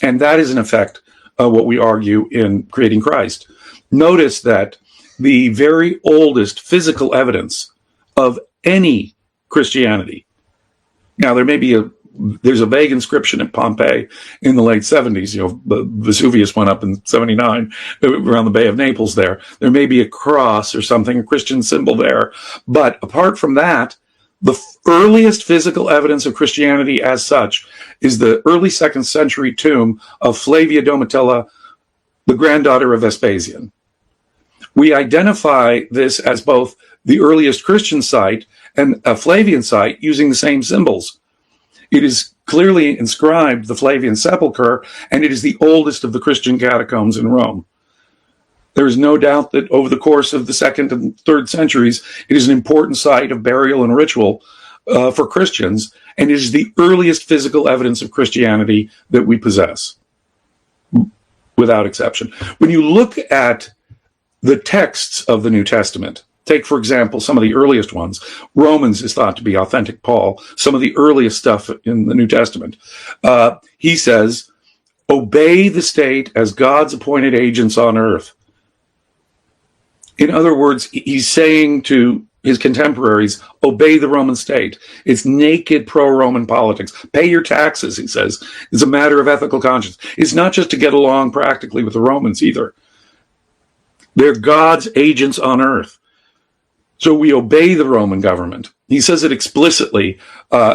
And that is in effect what we argue in Creating Christ. Notice that the very oldest physical evidence of any Christianity, now there's a vague inscription at Pompeii in the late 70s, Vesuvius went up in 79 around the Bay of Naples there. There may be a cross or something, a Christian symbol there. But apart from that, the earliest physical evidence of Christianity as such is the early 2nd century tomb of Flavia Domitilla, the granddaughter of Vespasian. We identify this as both the earliest Christian site and a Flavian site using the same symbols. It is clearly inscribed the Flavian sepulchre, and it is the oldest of the Christian catacombs in Rome. There is no doubt that over the course of the 2nd and 3rd centuries, it is an important site of burial and ritual for Christians, and it is the earliest physical evidence of Christianity that we possess, without exception. When you look at the texts of the New Testament, take, for example, some of the earliest ones. Romans is thought to be authentic Paul, some of the earliest stuff in the New Testament. He says, obey the state as God's appointed agents on earth. In other words, he's saying to his contemporaries, obey the Roman state. It's naked pro-Roman politics. Pay your taxes, he says. It's a matter of ethical conscience. It's not just to get along practically with the Romans either. They're God's agents on earth. So we obey the Roman government. He says it explicitly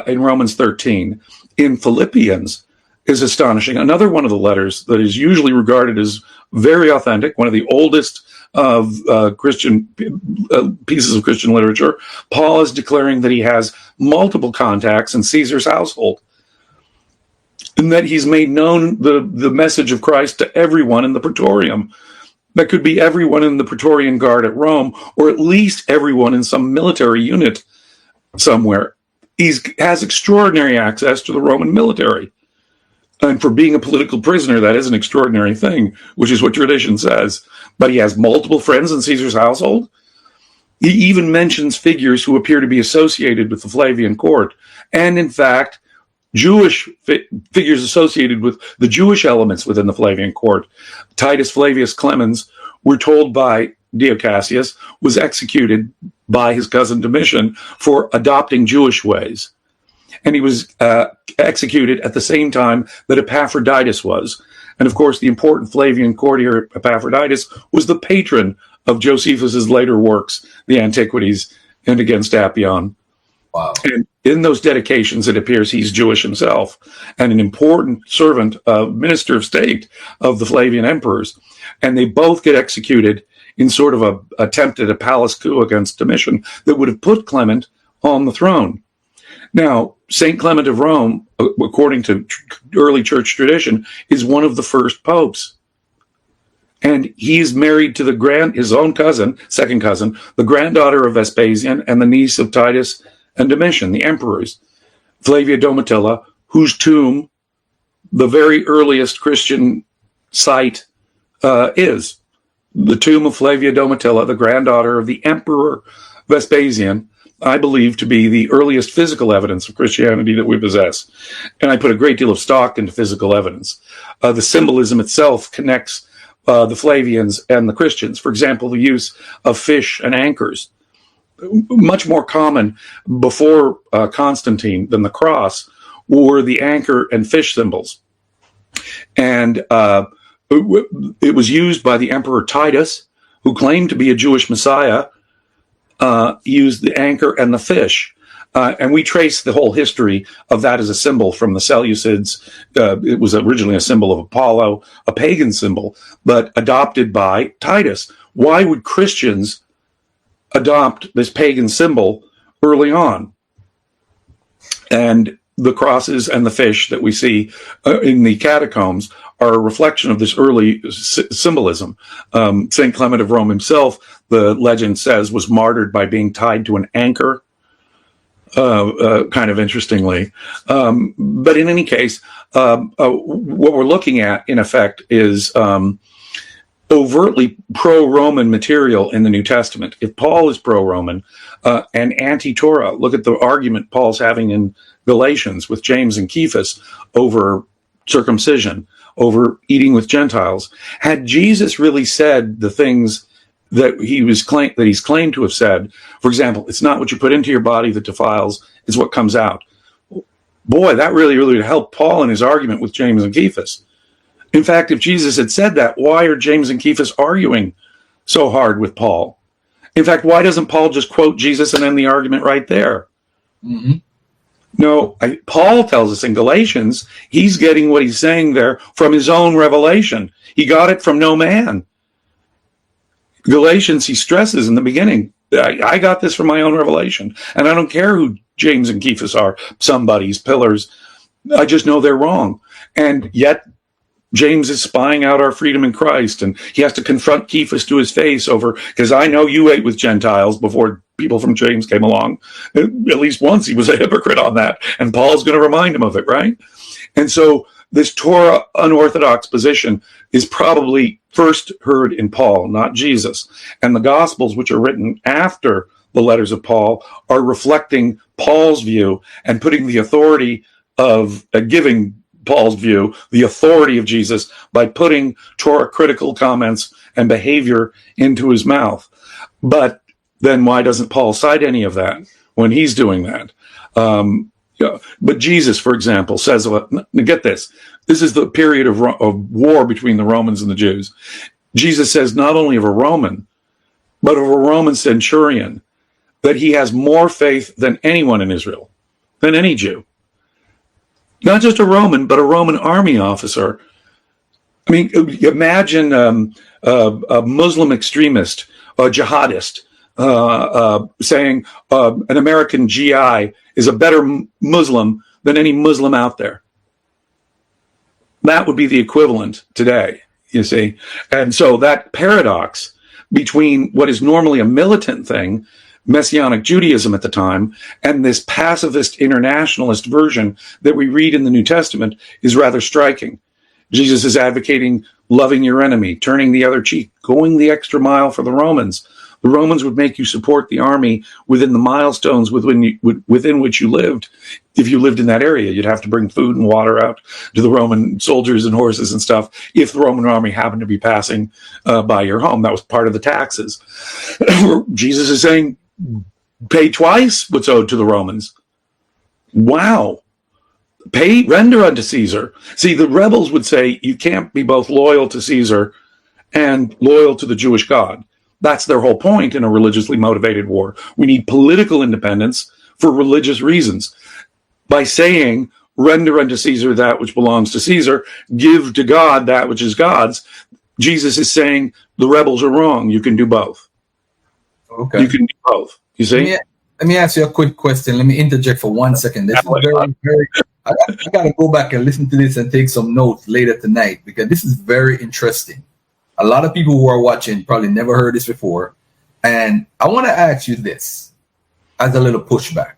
in Romans 13. In Philippians is astonishing. Another one of the letters that is usually regarded as very authentic, one of the oldest of Christian pieces of Christian literature. Paul is declaring that he has multiple contacts in Caesar's household. and that he's made known the message of Christ to everyone in the Praetorium. That could be everyone in the Praetorian Guard at Rome, or at least everyone in some military unit somewhere. He has extraordinary access to the Roman military. And for being a political prisoner, that is an extraordinary thing, which is what tradition says. But he has multiple friends in Caesar's household. He even mentions figures who appear to be associated with the Flavian court. And in fact, Jewish figures associated with the Jewish elements within the Flavian court. Titus Flavius Clemens, we're told by Dio Cassius, was executed by his cousin Domitian for adopting Jewish ways. And he was executed at the same time that Epaphroditus was. And of course, the important Flavian courtier Epaphroditus was the patron of Josephus's later works, the Antiquities and Against Appian. Wow. And in those dedications, it appears he's Jewish himself and an important servant, minister of state of the Flavian emperors. And they both get executed in sort of a attempt at a palace coup against Domitian that would have put Clement on the throne. Now, St. Clement of Rome, according to early church tradition, is one of the first popes. And he is married to his own cousin, second cousin, the granddaughter of Vespasian and the niece of Titus and Domitian, the emperors, Flavia Domitilla, whose tomb the very earliest Christian site is. The tomb of Flavia Domitilla, the granddaughter of the emperor Vespasian, I believe to be the earliest physical evidence of Christianity that we possess. And I put a great deal of stock into physical evidence. The symbolism itself connects the Flavians and the Christians. For example, the use of fish and anchors, much more common before Constantine than the cross, were the anchor and fish symbols. And it was used by the Emperor Titus, who claimed to be a Jewish Messiah, used the anchor and the fish. And we trace the whole history of that as a symbol from the Seleucids. It was originally a symbol of Apollo, a pagan symbol, but adopted by Titus. Why would Christians adopt this pagan symbol early on? And the crosses and the fish that we see in the catacombs are a reflection of this early symbolism. St. Clement of Rome himself, the legend says, was martyred by being tied to an anchor, kind of interestingly. But in any case, what we're looking at, in effect, is overtly pro-Roman material in the New Testament. If Paul is pro-Roman and anti-Torah, look at the argument Paul's having in Galatians with James and Cephas over circumcision, over eating with Gentiles. Had Jesus really said the things that he's claimed to have said, for example, it's not what you put into your body that defiles, it's what comes out. Boy, that really would help Paul in his argument with James and Cephas. In fact, if Jesus had said that, why are James and Cephas arguing so hard with Paul? In fact, why doesn't Paul just quote Jesus and end the argument right there? Mm-hmm. No, Paul tells us in Galatians, he's getting what he's saying there from his own revelation. He got it from no man. Galatians, he stresses in the beginning, I got this from my own revelation. And I don't care who James and Cephas are, somebody's pillars. I just know they're wrong. And yet, James is spying out our freedom in Christ, and he has to confront Cephas to his face over, because I know you ate with Gentiles before people from James came along. At least once he was a hypocrite on that, and Paul's going to remind him of it, right? And so this Torah unorthodox position is probably first heard in Paul, not Jesus. And the Gospels, which are written after the letters of Paul, are reflecting Paul's view and putting the authority of giving Paul's view, the authority of Jesus, by putting Torah critical comments and behavior into his mouth. But then why doesn't Paul cite any of that when he's doing that? But Jesus, for example, says, get this, this is the period of war between the Romans and the Jews. Jesus says not only of a Roman, but of a Roman centurion, that he has more faith than anyone in Israel, than any Jew. Not just a Roman, but a Roman army officer. I mean, imagine a Muslim extremist, a jihadist, saying an American GI is a better Muslim than any Muslim out there. That would be the equivalent today, you see. And so that paradox between what is normally a militant thing, Messianic Judaism at the time, and this pacifist internationalist version that we read in the New Testament is rather striking. Jesus is advocating loving your enemy, turning the other cheek, going the extra mile for the Romans. The Romans would make you support the army within the milestones within which you lived. If you lived in that area, you'd have to bring food and water out to the Roman soldiers and horses and stuff if the Roman army happened to be passing by your home. That was part of the taxes. Jesus is saying, pay twice what's owed to the Romans. Wow. Render unto Caesar. See, the rebels would say you can't be both loyal to Caesar and loyal to the Jewish God. That's their whole point in a religiously motivated war. We need political independence for religious reasons. By saying, render unto Caesar that which belongs to Caesar, give to God that which is God's, Jesus is saying the rebels are wrong. You can do both. Okay. You can do both. You see? Let me ask you a quick question. Let me interject for 1 second. This is very I got to go back and listen to this and take some notes later tonight, because this is very interesting. A lot of people who are watching probably never heard this before. And I want to ask you this as a little pushback.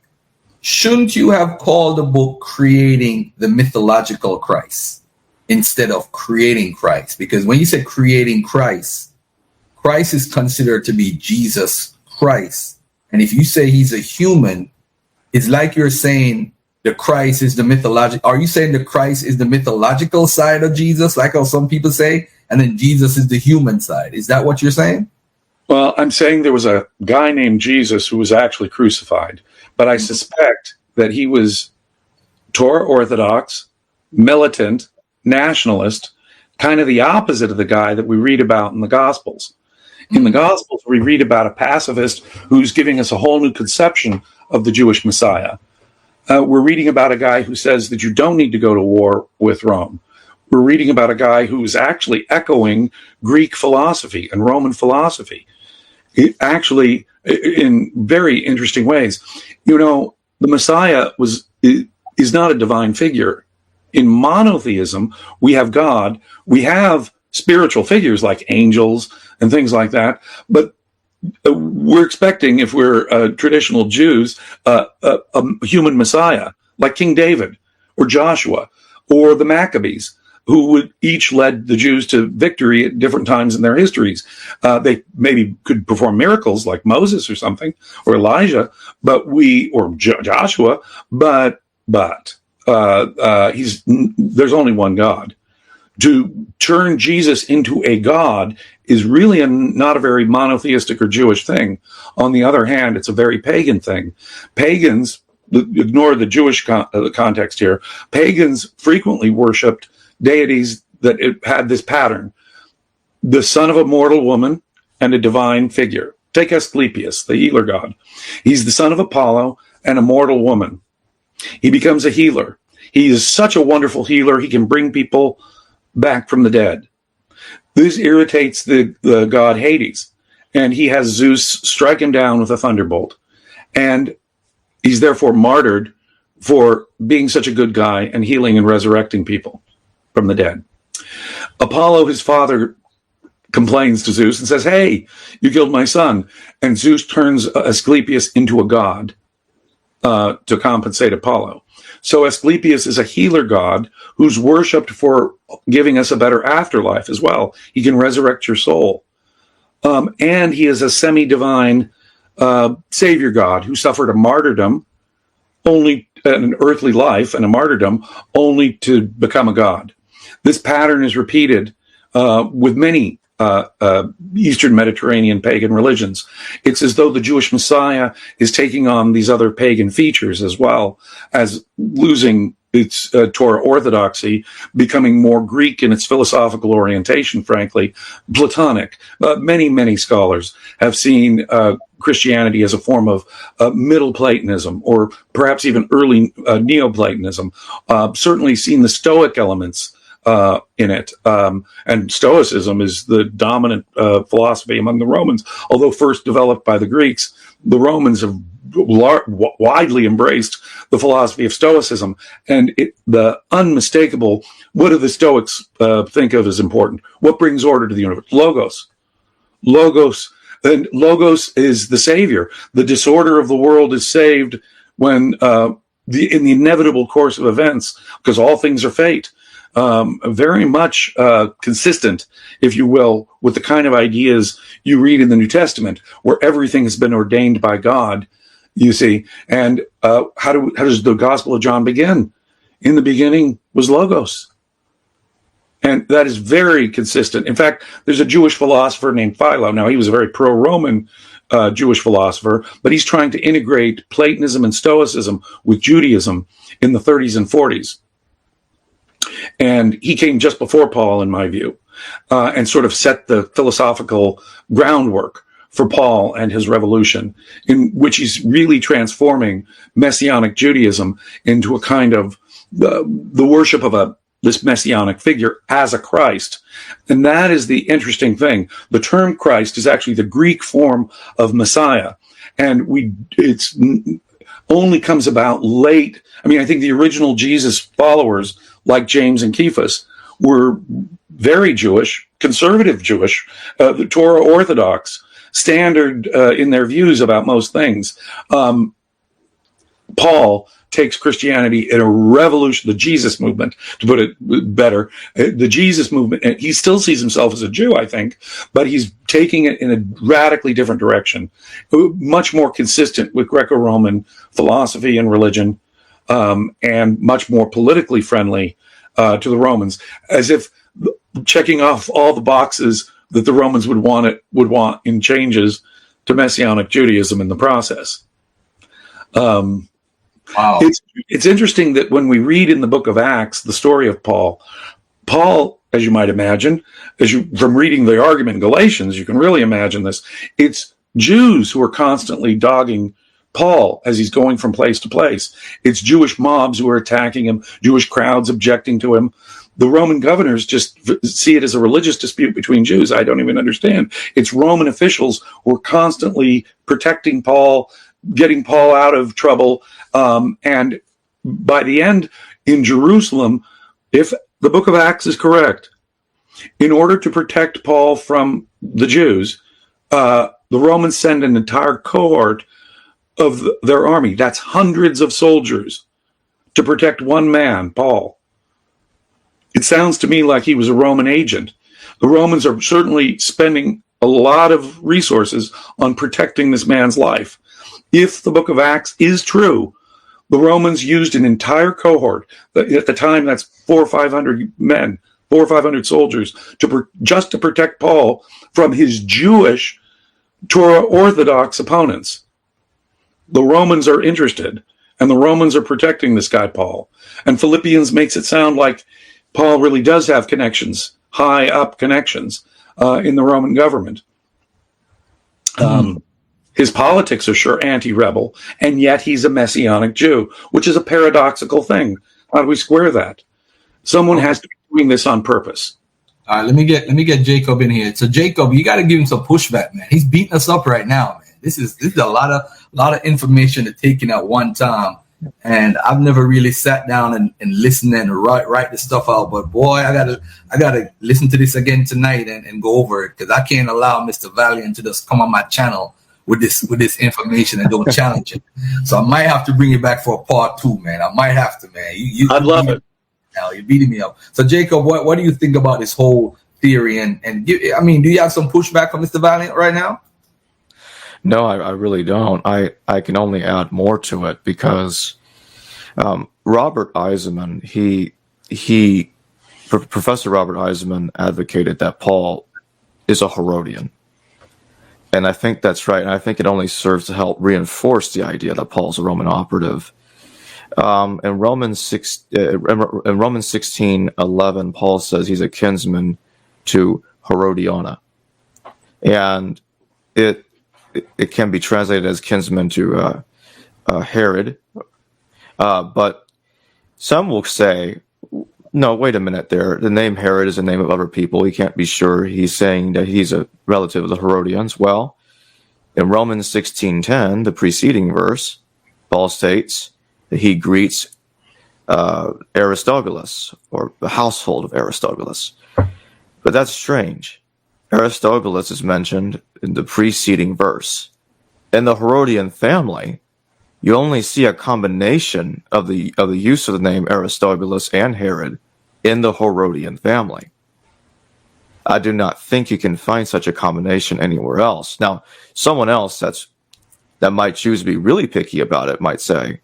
Shouldn't you have called the book Creating the Mythological Christ instead of Creating Christ? Because when you say creating Christ, Christ is considered to be Jesus Christ. And if you say he's a human, it's like you're saying the Christ is the mythological. Are you saying the Christ is the mythological side of Jesus, like how some people say, and then Jesus is the human side? Is that what you're saying? Well, I'm saying there was a guy named Jesus who was actually crucified, but I suspect that he was Torah Orthodox, militant, nationalist, kind of the opposite of the guy that we read about in the Gospels. In the Gospels, we read about a pacifist who's giving us a whole new conception of the Jewish Messiah. We're reading about a guy who says that you don't need to go to war with Rome. We're reading about a guy who is actually echoing Greek philosophy and Roman philosophy, actually in very interesting ways. You know, the Messiah is not a divine figure. In monotheism, we have God. We have spiritual figures like angels and things like that, but we're expecting, if we're traditional Jews, a human Messiah like King David or Joshua or the Maccabees, who would each led the Jews to victory at different times in their histories. They maybe could perform miracles like Moses or something, or Elijah, or Joshua, but there's only one God. To turn Jesus into a God is really not a very monotheistic or Jewish thing. On the other hand, it's a very pagan thing. Pagans, ignore the Jewish context here, pagans frequently worshipped deities that had this pattern: the son of a mortal woman and a divine figure. Take Asclepius, the healer god. He's the son of Apollo and a mortal woman. He becomes a healer. He is such a wonderful healer, he can bring people back from the dead. This irritates the god Hades, and he has Zeus strike him down with a thunderbolt. And he's therefore martyred for being such a good guy and healing and resurrecting people from the dead. Apollo, his father, complains to Zeus and says, "Hey, you killed my son." And Zeus turns Asclepius into a god to compensate Apollo. So Asclepius is a healer god who's worshipped for giving us a better afterlife as well. He can resurrect your soul. And he is a semi-divine savior god who suffered a martyrdom, only an earthly life and a martyrdom, only to become a god. This pattern is repeated with many Eastern Mediterranean pagan religions. It's as though the Jewish Messiah is taking on these other pagan features as well as losing its Torah orthodoxy, becoming more Greek in its philosophical orientation, frankly, Platonic. Many scholars have seen Christianity as a form of Middle Platonism, or perhaps even early Neoplatonism. Certainly seen the Stoic elements in it. And Stoicism is the dominant philosophy among the Romans. Although first developed by the Greeks, the Romans have widely embraced the philosophy of Stoicism. And the unmistakable, what do the Stoics think of as important? What brings order to the universe? Logos. Logos. And Logos is the savior. The disorder of the world is saved when in the inevitable course of events, because all things are fate. Very much consistent, if you will, with the kind of ideas you read in the New Testament, where everything has been ordained by God, you see. And how does the Gospel of John begin? In the beginning was Logos. And that is very consistent. In fact, there's a Jewish philosopher named Philo. Now, he was a very pro-Roman Jewish philosopher, but he's trying to integrate Platonism and Stoicism with Judaism in the 30s and 40s. And he came just before Paul, in my view, and sort of set the philosophical groundwork for Paul and his revolution, in which he's really transforming Messianic Judaism into a kind of the worship of this Messianic figure as a Christ. And that is the interesting thing. The term Christ is actually the Greek form of Messiah. And it's only comes about late. I mean, I think the original Jesus followers, like James and Cephas, were very Jewish, conservative Jewish, the Torah Orthodox, standard in their views about most things. Paul takes Christianity in a revolution, the Jesus movement, to put it better, the Jesus movement, and he still sees himself as a Jew, I think, but he's taking it in a radically different direction, much more consistent with Greco-Roman philosophy and religion, and much more politically friendly to the Romans, as if checking off all the boxes that the Romans would want in changes to Messianic Judaism in the process. Wow. It's interesting that when we read in the book of Acts the story of Paul, as you might imagine, from reading the argument in Galatians, you can really imagine this. It's Jews who are constantly dogging Paul as he's going from place to place. It's Jewish mobs who are attacking him, Jewish crowds objecting to him. The Roman governors just see it as a religious dispute between Jews. I don't even understand. It's Roman officials who are constantly protecting Paul, getting Paul out of trouble. And by the end, in Jerusalem, if the book of Acts is correct, in order to protect Paul from the Jews, the Romans send an entire cohort of their army. That's hundreds of soldiers to protect one man, Paul. It sounds to me like he was a Roman agent. The Romans are certainly spending a lot of resources on protecting this man's life. If the book of Acts is true, the Romans used an entire cohort, at the time that's 400 or 500 men, 400 or 500 soldiers, just to protect Paul from his Jewish Torah Orthodox opponents. The Romans are interested, and the Romans are protecting this guy, Paul. And Philippians makes it sound like Paul really does have connections, high up connections in the Roman government. His politics are sure anti-rebel, and yet he's a Messianic Jew, which is a paradoxical thing. How do we square that? Someone has to be doing this on purpose. All right, let me get Jacob in here. So Jacob, you got to give him some pushback, man. He's beating us up right now, man. This is a lot of information to take in at one time, and I've never really sat down and listened and write this stuff out. But boy, I gotta listen to this again tonight and go over it, because I can't allow Mr. Valliant to just come on my channel with this information and don't challenge it. So I might have to bring it back for a part 2, man. I might have to, man. I'd love it. Now you're beating me up. So Jacob, what do you think about this whole theory? And do you have some pushback from Mr. Valliant right now? No, I really don't. I can only add more to it, because Robert Eisenman, Professor Robert Eisenman advocated that Paul is a Herodian. And I think that's right. And I think it only serves to help reinforce the idea that Paul's a Roman operative. In Romans 16:11, Paul says he's a kinsman to Herodiana. And it can be translated as kinsman to Herod. But some will say, no, wait a minute there. The name Herod is a name of other people. He can't be sure. He's saying that he's a relative of the Herodians. Well, In Romans 16:10, the preceding verse, Paul states that he greets Aristobulus, or the household of Aristobulus. But that's strange. Aristobulus is mentioned in the preceding verse. In the Herodian family, you only see a combination of the use of the name Aristobulus and Herod in the Herodian family. I do not think you can find such a combination anywhere else. Now, someone else that might choose to be really picky about it might say,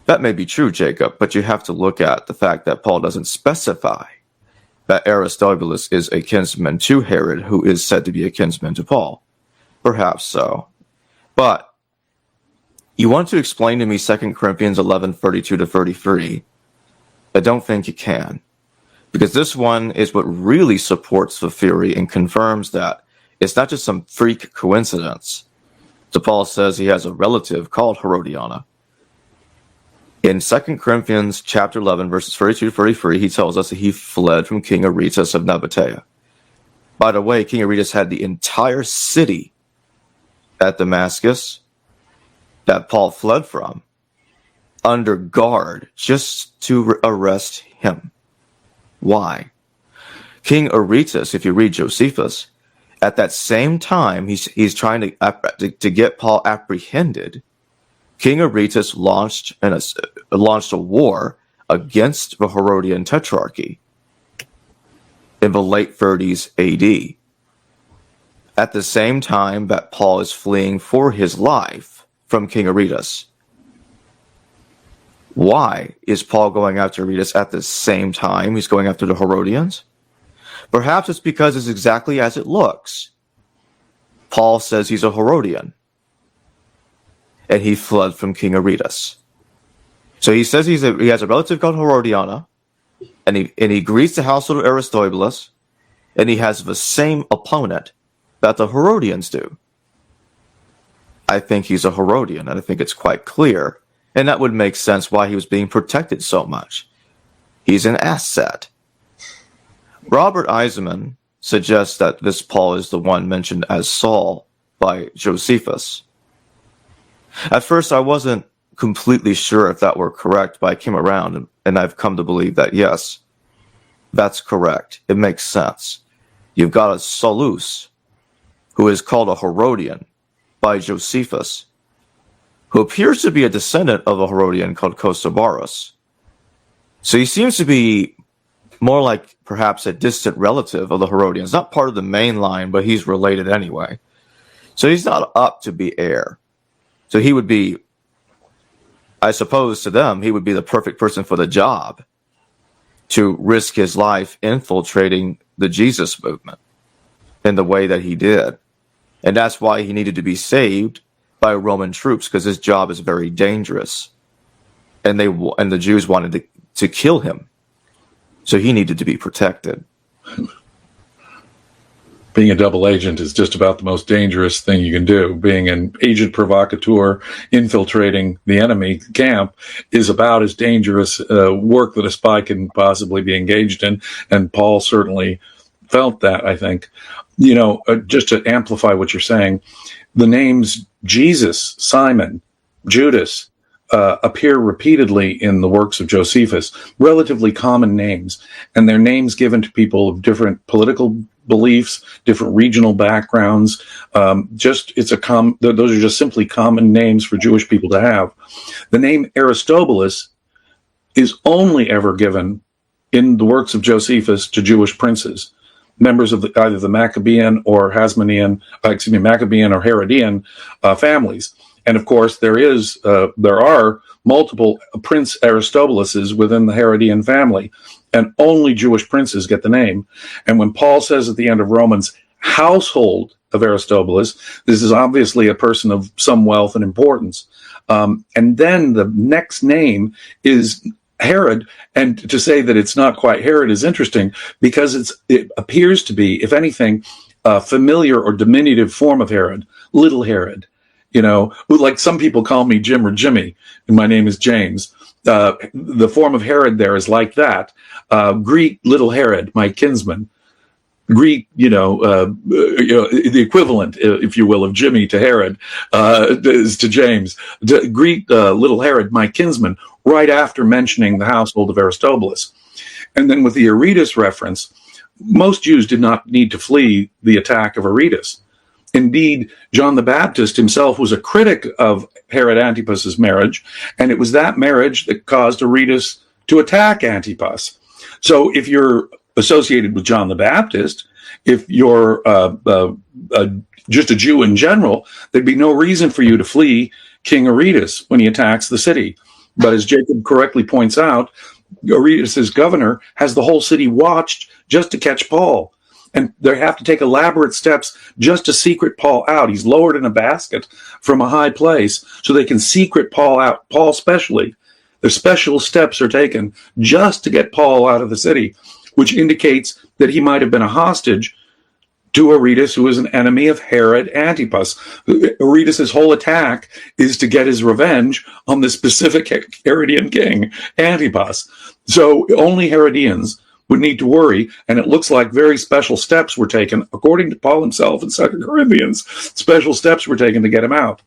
that may be true, Jacob, but you have to look at the fact that Paul doesn't specify that Aristobulus is a kinsman to Herod, who is said to be a kinsman to Paul. Perhaps so. But you want to explain to me 2 Corinthians 11:32-33? I don't think you can. Because this one is what really supports the theory and confirms that it's not just some freak coincidence. So Paul says he has a relative called Herodiana. In 2 Corinthians chapter 11, verses 32-33, he tells us that he fled from King Aretas of Nabatea. By the way, King Aretas had the entire city at Damascus that Paul fled from under guard just to arrest him. Why? King Aretas, if you read Josephus, at that same time he's trying to get Paul apprehended. King Aretas launched a war against the Herodian Tetrarchy in the late 30s AD. At the same time that Paul is fleeing for his life from King Aretas. Why is Paul going after Aretas at the same time he's going after the Herodians? Perhaps it's because it's exactly as it looks. Paul says he's a Herodian, and he fled from King Aretas. So he says he has a relative called Herodiana, and he greets the household of Aristobulus, and he has the same opponent that the Herodians do. I think he's a Herodian, and I think it's quite clear. And that would make sense why he was being protected so much. He's an asset. Robert Eisenman suggests that this Paul is the one mentioned as Saul by Josephus. At first, I wasn't completely sure if that were correct, but I came around and I've come to believe that, yes, that's correct. It makes sense. You've got a Saulus, who is called a Herodian by Josephus, who appears to be a descendant of a Herodian called Costobarus. So he seems to be more like perhaps a distant relative of the Herodians, not part of the main line, but he's related anyway. So he's not up to be heir. So he would be, I suppose to them, he would be the perfect person for the job to risk his life infiltrating the Jesus movement in the way that he did. And that's why he needed to be saved by Roman troops, because his job is very dangerous, and the Jews wanted to kill him, so he needed to be protected. Being a double agent is just about the most dangerous thing you can do. Being an agent provocateur infiltrating the enemy camp is about as dangerous work that a spy can possibly be engaged in, and Paul certainly felt that, I think. Just to amplify what you're saying, the names Jesus, Simon, Judas appear repeatedly in the works of Josephus, relatively common names, and they're names given to people of different political beliefs, different regional backgrounds. Those are just simply common names for Jewish people to have. The name Aristobulus is only ever given in the works of Josephus to Jewish princes, members of either the Maccabean or Maccabean or Herodian families. And of course, there are multiple Prince Aristobuluses within the Herodian family, and only Jewish princes get the name. And when Paul says at the end of Romans, household of Aristobulus, this is obviously a person of some wealth and importance. And then the next name is Herod, and to say that it's not quite Herod is interesting, because it appears to be, if anything, a familiar or diminutive form of Herod, little Herod. Like some people call me Jim or Jimmy, and my name is James. The form of Herod there is like that. Greet little Herod, my kinsman. Greet, the equivalent, if you will, of Jimmy to Herod, is to James. Greet little Herod, my kinsman, right after mentioning the household of Aristobulus. And then with the Aretas reference, most Jews did not need to flee the attack of Aretas. Indeed, John the Baptist himself was a critic of Herod Antipas's marriage, and it was that marriage that caused Aretas to attack Antipas. So if you're associated with John the Baptist, if you're just a Jew in general, there'd be no reason for you to flee King Aretas when he attacks the city. But as Jacob correctly points out, Aretas' governor has the whole city watched just to catch Paul. And they have to take elaborate steps just to secret Paul out. He's lowered in a basket from a high place so they can secret Paul out. Paul especially. The special steps are taken just to get Paul out of the city, which indicates that he might have been a hostage to Aretas, who is an enemy of Herod Antipas. Aretas' whole attack is to get his revenge on the specific Herodian king, Antipas. So only Herodians would need to worry, and it looks like very special steps were taken, according to Paul himself in 2 Corinthians, special steps were taken to get him out.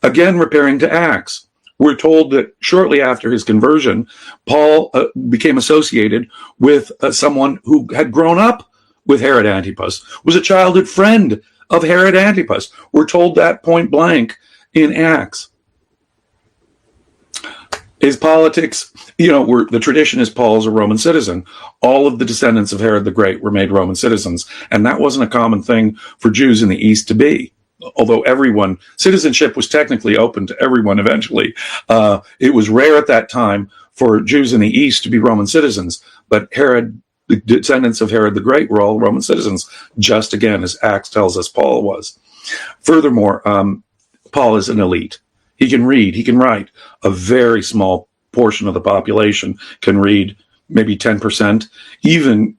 Again, repairing to Acts, we're told that shortly after his conversion, Paul became associated with someone who had grown up with Herod Antipas, was a childhood friend of Herod Antipas. We're told that point blank in Acts. His politics, the tradition is Paul's a Roman citizen. All of the descendants of Herod the Great were made Roman citizens, and that wasn't a common thing for Jews in the East to be. Although citizenship was technically open to everyone eventually. It was rare at that time for Jews in the East to be Roman citizens, but the descendants of Herod the Great were all Roman citizens, just again, as Acts tells us Paul was. Furthermore, Paul is an elite. He can read, he can write. A very small portion of the population can read, maybe 10%. Even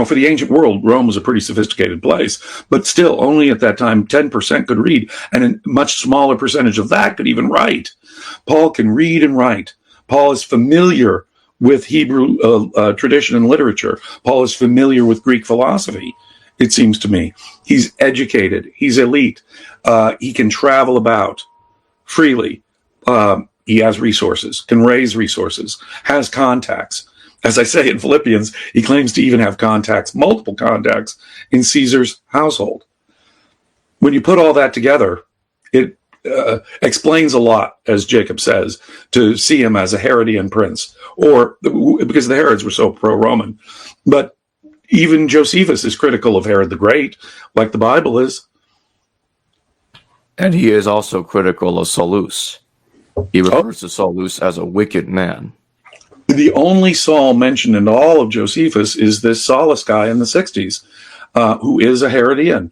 for the ancient world, Rome was a pretty sophisticated place, but still only at that time 10% could read, and a much smaller percentage of that could even write. Paul can read and write. Paul is familiar with Hebrew tradition and literature. Paul is familiar with Greek philosophy, it seems to me. He's educated. He's elite. He can travel about freely. He has resources, can raise resources, has contacts. As I say in Philippians, he claims to even have contacts, multiple contacts, in Caesar's household. When you put all that together, it explains a lot, as Jacob says, to see him as a Herodian prince, or because the Herods were so pro-Roman. But even Josephus is critical of Herod the Great, like the Bible is. And he is also critical of Saulus. He refers to Saulus as a wicked man. The only Saul mentioned in all of Josephus is this Saulus guy in the 60s, who is a Herodian.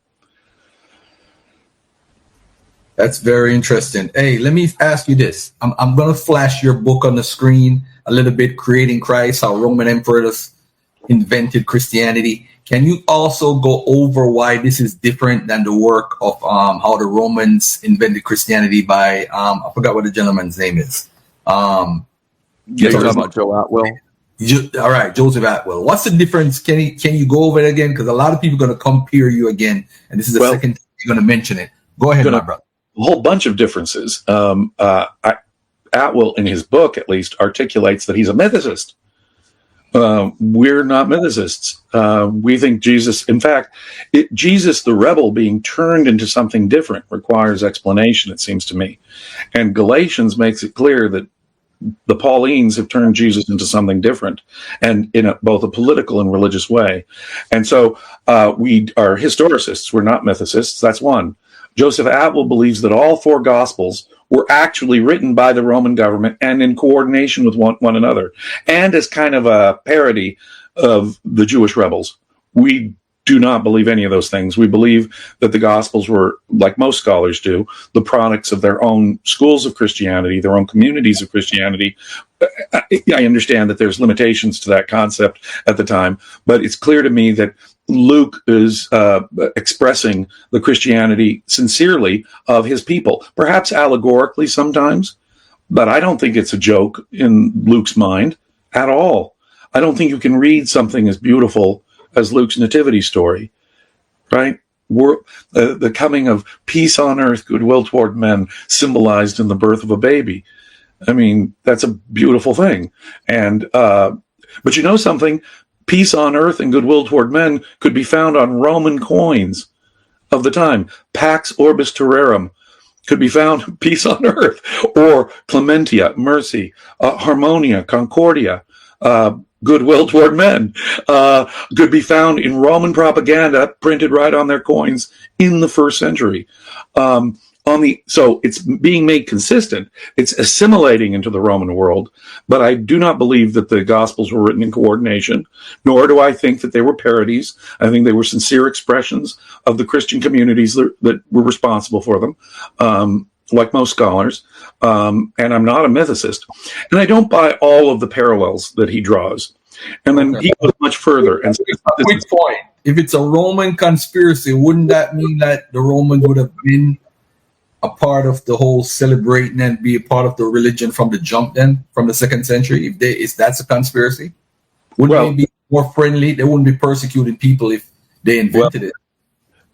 That's very interesting. Hey, let me ask you this. I'm going to flash your book on the screen a little bit, Creating Christ, How Roman Emperors Invented Christianity. Can you also go over why this is different than the work of how the Romans invented Christianity by, I forgot what the gentleman's name is. You're talking about Joe Atwill? All right, Joseph Atwill. What's the difference? Can you go over it again? Because a lot of people are going to compare you again, and this is the second time you're going to mention it. Go ahead, my brother. A whole bunch of differences. Atwill, in his book at least, articulates that he's a mythicist. We're not mythicists. We think Jesus, in fact, Jesus the rebel being turned into something different requires explanation, it seems to me. And Galatians makes it clear that the Paulines have turned Jesus into something different, and in both a political and religious way. And so we are historicists. We're not mythicists. That's one. Joseph Atwill believes that all four Gospels were actually written by the Roman government and in coordination with one another, and as kind of a parody of the Jewish rebels. We do not believe any of those things. We believe that the Gospels were, like most scholars do, the products of their own schools of Christianity, their own communities of Christianity. I understand that there's limitations to that concept at the time, but it's clear to me that Luke is expressing the Christianity sincerely of his people, perhaps allegorically sometimes, but I don't think it's a joke in Luke's mind at all. I don't think you can read something as beautiful as Luke's nativity story, right? The coming of peace on earth, goodwill toward men, symbolized in the birth of a baby. I mean, that's a beautiful thing. And but you know something? Peace on earth and goodwill toward men could be found on Roman coins of the time. Pax orbis terrarum could be found, peace on earth, or clementia, mercy, harmonia, concordia, goodwill toward men, could be found in Roman propaganda printed right on their coins in the first century. So it's being made consistent. It's assimilating into the Roman world, but I do not believe that the Gospels were written in coordination, nor do I think that they were parodies. I think they were sincere expressions of the Christian communities that were responsible for them, like most scholars. And I'm not a mythicist. And I don't buy all of the parallels that he draws. And then he goes much further. And says, quick point. If it's a Roman conspiracy, wouldn't that mean that the Romans would have been a part of the whole celebrating and be a part of the religion from the jump then, from the 2nd century? If that's a conspiracy, wouldn't they be more friendly? They wouldn't be persecuting people if they invented it.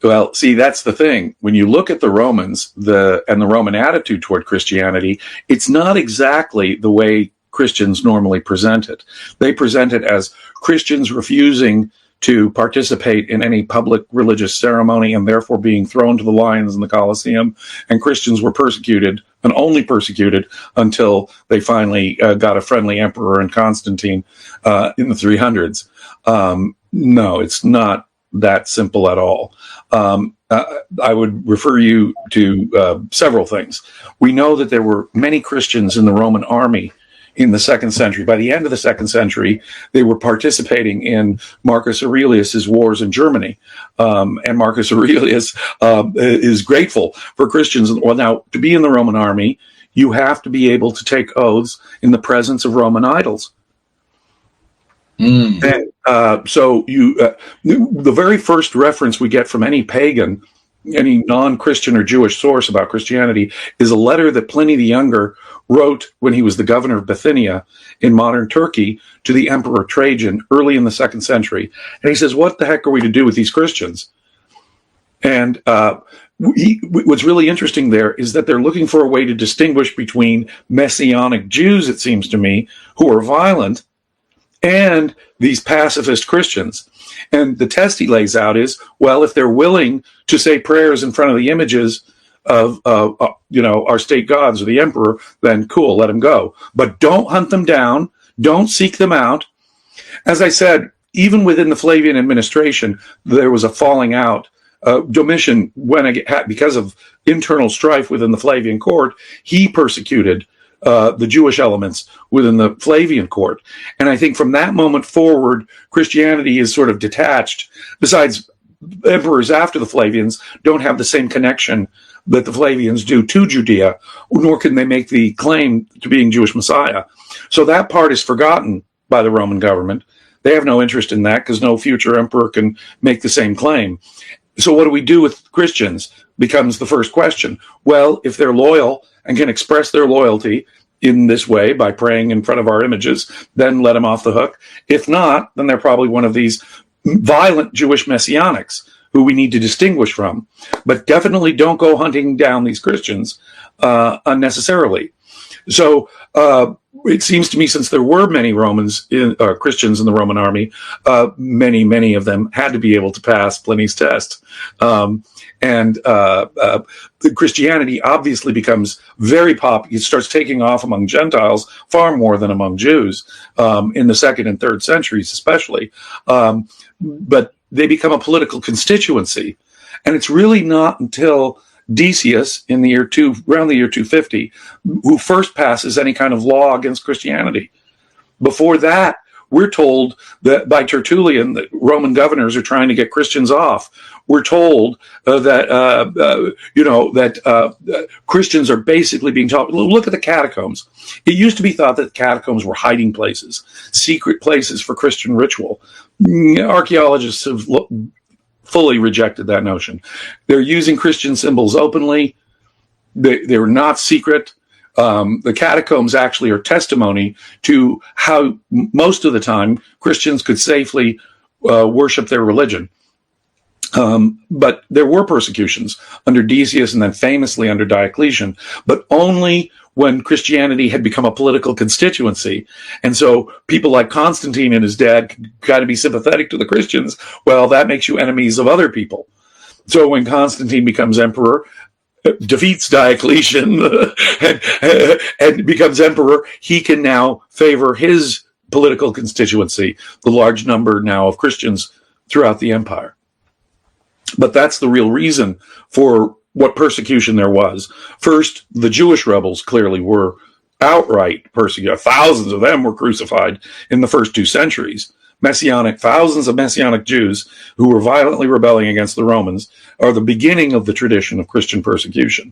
Well, see, that's the thing. When you look at the Romans, the Roman attitude toward Christianity, it's not exactly the way Christians normally present it. They present it as Christians refusing to participate in any public religious ceremony and therefore being thrown to the lions in the Colosseum. And Christians were persecuted, and only persecuted, until they finally got a friendly emperor in Constantine in the 300s. No, it's not that simple at all. I would refer you to several things. We know that there were many Christians in the Roman army in the 2nd century. By the end of the 2nd century, they were participating in Marcus Aurelius's wars in Germany. And Marcus Aurelius is grateful for Christians. Well, now, to be in the Roman army, you have to be able to take oaths in the presence of Roman idols. And so the very first reference we get from any pagan, any non-Christian or Jewish source about Christianity is a letter that Pliny the Younger wrote when he was the governor of Bithynia in modern Turkey to the Emperor Trajan early in the 2nd century. And he says, what the heck are we to do with these Christians? And what's really interesting there is that they're looking for a way to distinguish between Messianic Jews, it seems to me, who are violent, and these pacifist Christians. And the test he lays out is, well, if they're willing to say prayers in front of the images of our state gods or the emperor, then cool, let them go. But don't hunt them down. Don't seek them out. As I said, even within the Flavian administration, there was a falling out. Domitian, because of internal strife within the Flavian court, he persecuted the Jewish elements within the Flavian court. And I think from that moment forward, Christianity is sort of detached. Besides, emperors after the Flavians don't have the same connection that the Flavians do to Judea, nor can they make the claim to being Jewish Messiah. So that part is forgotten by the Roman government. They have no interest in that because no future emperor can make the same claim. So what do we do with Christians becomes the first question. Well, if they're loyal and can express their loyalty in this way by praying in front of our images, then let them off the hook. If not, then they're probably one of these violent Jewish Messianics who we need to distinguish from. But definitely don't go hunting down these Christians unnecessarily. So it seems to me, since there were many Christians in the Roman army, many of them had to be able to pass Pliny's test. And Christianity obviously becomes very popular. It starts taking off among Gentiles far more than among Jews in the 2nd and 3rd centuries, especially. But they become a political constituency. And it's really not until Decius in the around the year 250, who first passes any kind of law against Christianity. Before that, we're told that by Tertullian that Roman governors are trying to get Christians off. We're told that Christians are basically being taught. Look at the catacombs. It used to be thought that catacombs were hiding places, secret places for Christian ritual. Archaeologists have fully rejected that notion. They're using Christian symbols openly. They're not secret. The catacombs actually are testimony to how most of the time Christians could safely worship their religion. But there were persecutions under Decius and then famously under Diocletian, but only when Christianity had become a political constituency. And so people like Constantine and his dad got to be sympathetic to the Christians. Well, that makes you enemies of other people. So when Constantine becomes emperor, defeats Diocletian and becomes emperor, he can now favor his political constituency, the large number now of Christians throughout the empire. But that's the real reason for what persecution there was. First, the Jewish rebels clearly were outright persecuted. Thousands of them were crucified in the first 2 centuries. Thousands of Messianic Jews who were violently rebelling against the Romans are the beginning of the tradition of Christian persecution.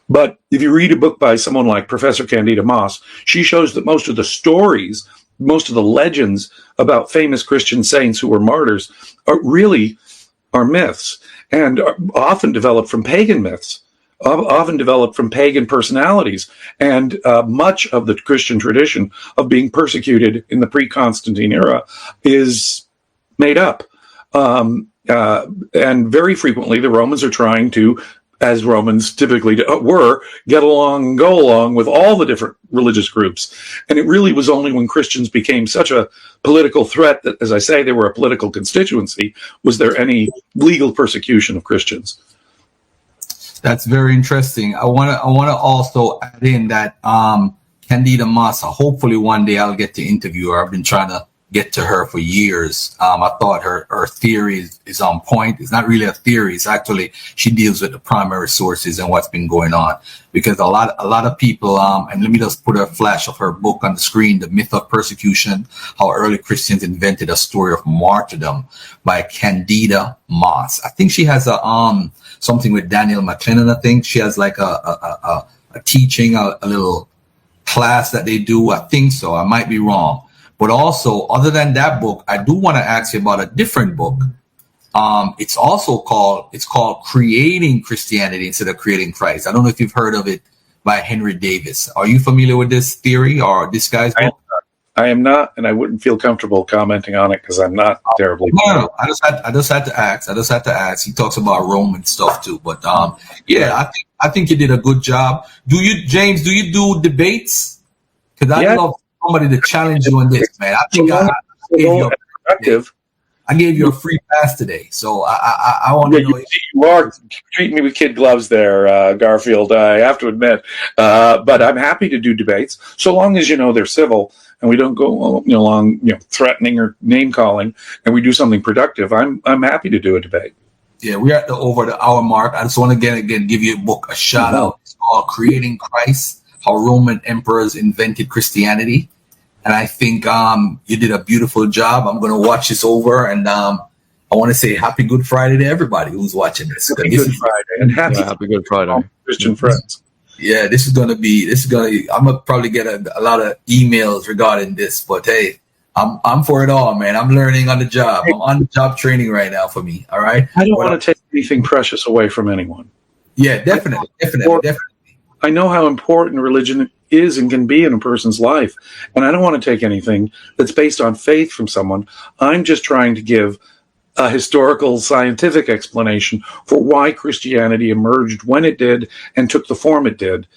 But if you read a book by someone like Professor Candida Moss, she shows that most of the stories, most of the legends about famous Christian saints who were martyrs are myths, and are often developed from pagan myths, often developed from pagan personalities. And much of the Christian tradition of being persecuted in the pre-Constantine era is made up. And very frequently the Romans are trying to, as Romans typically were, get along and go along with all the different religious groups. And it really was only when Christians became such a political threat that, as I say, they were a political constituency, was there any legal persecution of Christians. That's very interesting. I want to also add in that Candida Moss, hopefully one day I'll get to interview her. I've been trying to get to her for years. I thought her theory is on point. It's not really a theory. It's actually, she deals with the primary sources and what's been going on. Because a lot of people, and let me just put a flash of her book on the screen, The Myth of Persecution, How Early Christians Invented a Story of Martyrdom by Candida Moss. I think she has something with Daniel McLennan. I think she has like a teaching, a little class that they do. I think so. I might be wrong. But also, other than that book, I do want to ask you about a different book. It's called Creating Christianity Instead of Creating Christ. I don't know if you've heard of it, by Henry Davis. Are you familiar with this theory or this guy's book? I am not, and I wouldn't feel comfortable commenting on it because I'm not terribly. No. I just had to ask. He talks about Roman stuff too, but yeah, I think you did a good job. James? Do you do debates? Because I love somebody to challenge you on this, man. I think I gave you a free pass today, so I want to know. You are treating me with kid gloves there, Garfield. I have to admit, but I'm happy to do debates so long as they're civil and we don't go along threatening or name calling, and we do something productive. I'm happy to do a debate. Yeah, we're at over the hour mark. I just want to again give your book a shout out. It's called Creating Christ: How Roman Emperors Invented Christianity. And I think you did a beautiful job. I'm going to watch this over, and I want to say Happy Good Friday to everybody who's watching this. Happy Good Friday, and happy Good Friday, Christian friends. Yeah, this is going to. I'm gonna probably get a lot of emails regarding this, but hey, I'm for it all, man. I'm learning on the job. I'm on the job training right now for me. All right. I don't want to take anything precious away from anyone. Yeah, definitely. I know how important religion is and can be in a person's life, and I don't want to take anything that's based on faith from someone. I'm just trying to give a historical, scientific explanation for why Christianity emerged when it did and took the form it did.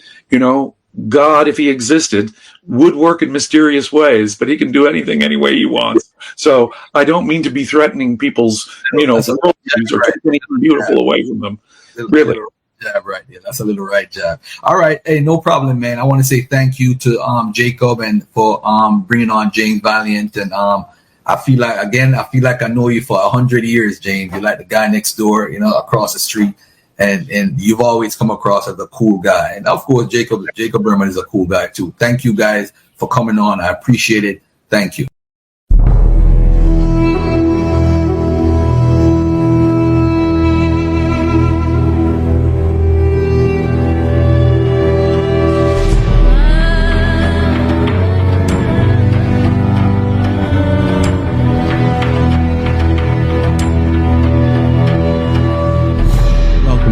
God, if he existed, would work in mysterious ways, but he can do anything any way he wants. So I don't mean to be threatening people's, worldviews or taking anything beautiful away from them. Really. Jab right there. That's a little right jab. All right. Hey, no problem, man. I want to say thank you to Jacob and for bringing on James Valliant. And I feel like I know you for 100 years, James. You're like the guy next door, across the street. And you've always come across as a cool guy. And of course, Jacob Berman is a cool guy too. Thank you guys for coming on. I appreciate it. Thank you.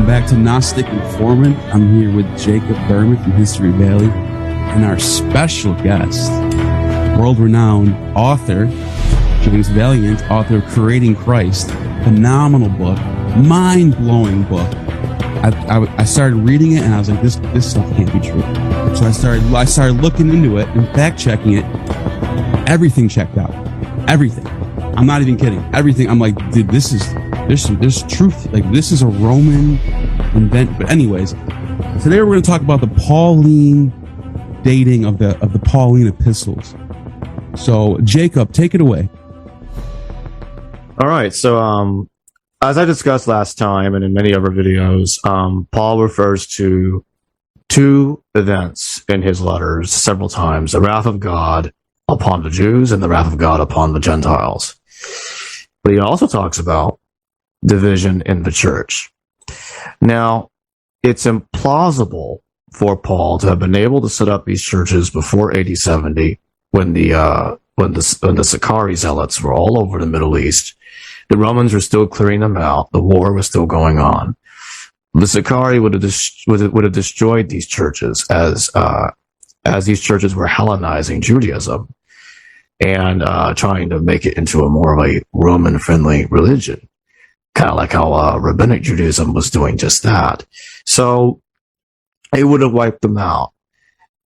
Back to Gnostic Informant. I'm here with Jacob Berman from History Valley and our special guest, world-renowned author James Valliant, author of Creating Christ. Phenomenal book, mind-blowing book. I started reading it and I was like, this stuff can't be true. So I started looking into it and fact-checking it. Everything checked out. Everything. I'm not even kidding. Everything. I'm like, dude, there's truth. Like, this is a Roman invent. But anyways, today we're going to talk about the Pauline dating of the Pauline epistles. So, Jacob, take it away. All right. So, as I discussed last time and in many other videos, Paul refers to two events in his letters several times: the wrath of God upon the Jews and the wrath of God upon the Gentiles. But he also talks about division in the church. Now, it's implausible for Paul to have been able to set up these churches before AD 70 when the Sicarii zealots were all over the Middle East. The Romans were still clearing them out. The war was still going on. The Sicarii would have destroyed these churches as these churches were Hellenizing Judaism and trying to make it into a more of a Roman-friendly religion, kind of like how Rabbinic Judaism was doing just that. So it would have wiped them out.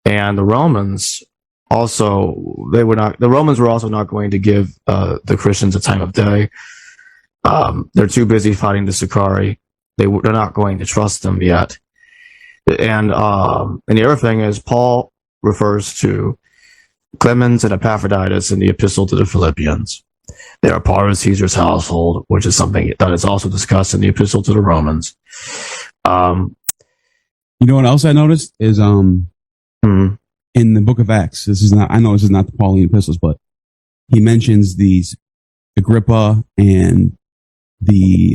And the Romans the Romans were also not going to give the Christians a time of day. They're too busy fighting the Sicarii. They're not going to trust them yet. And the other thing is, Paul refers to Clemens and Epaphroditus in the Epistle to the Philippians. They are part of Caesar's household, which is something that is also discussed in the Epistle to the Romans. You know what else I noticed is in the book of Acts. I know this is not the Pauline epistles, but he mentions these Agrippa and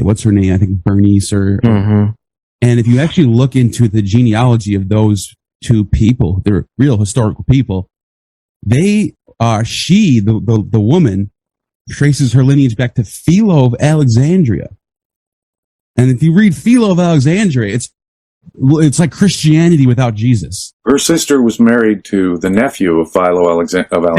what's her name? I think Bernice and if you actually look into the genealogy of those two people, they're real historical people. The woman traces her lineage back to Philo of Alexandria. And if you read Philo of Alexandria, it's like Christianity without Jesus. Her sister was married to the nephew of Philo of Alexandria.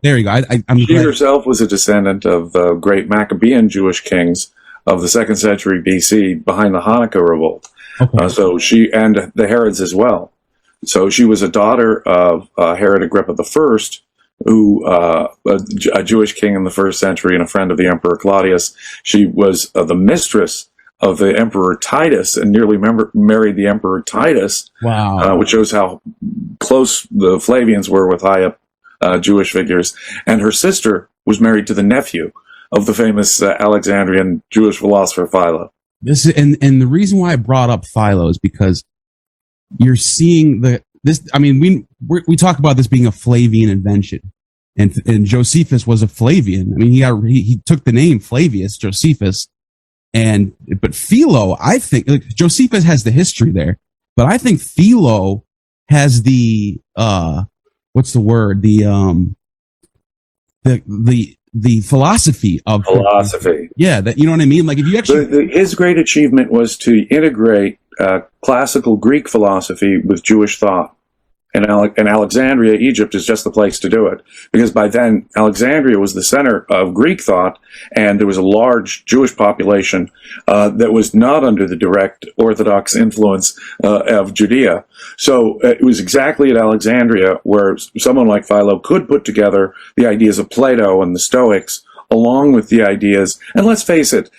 There you go. She herself was a descendant of the great Maccabean Jewish kings of the 2nd century BC behind the Hanukkah revolt. Okay. So she, and the Herods as well. So she was a daughter of Herod Agrippa I, who a Jewish king in the 1st century and a friend of the Emperor Claudius. She was the mistress of the Emperor Titus and nearly married the Emperor Titus. Wow. Which shows how close the Flavians were with high up Jewish figures. And her sister was married to the nephew of the famous Alexandrian Jewish philosopher Philo. And the reason why I brought up Philo is because you're seeing this. I mean, we talk about this being a Flavian invention, and Josephus was a Flavian. I mean, he took the name Flavius Josephus, but Philo, I think, like, Josephus has the history there, but I think Philo has the what's the word? The philosophy of philosophy. Yeah, that, you know what I mean? Like, if you actually his great achievement was to integrate classical Greek philosophy with Jewish thought. And Alexandria, Egypt, is just the place to do it. Because by then, Alexandria was the center of Greek thought, and there was a large Jewish population that was not under the direct Orthodox influence of Judea. So it was exactly at Alexandria where someone like Philo could put together the ideas of Plato and the Stoics, along with the ideas, and let's face it,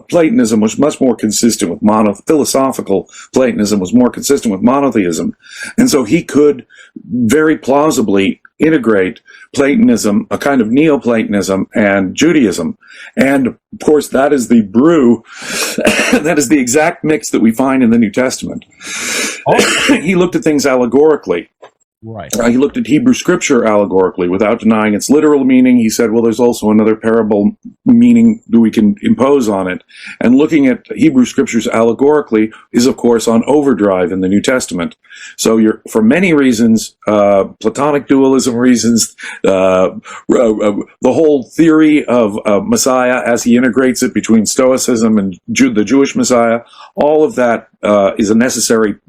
Platonism was much more consistent with philosophical Platonism was more consistent with monotheism. And so he could very plausibly integrate Platonism, a kind of Neoplatonism, and Judaism. And of course, that is the brew, that is the exact mix that we find in the New Testament. He looked at things allegorically. Right. He looked at Hebrew scripture allegorically without denying its literal meaning. He said, well, there's also another parable meaning that we can impose on it. And looking at Hebrew scriptures allegorically is, of course, on overdrive in the New Testament. So for many reasons, Platonic dualism reasons, the whole theory of Messiah as he integrates it between Stoicism and the Jewish Messiah, all of that is a necessary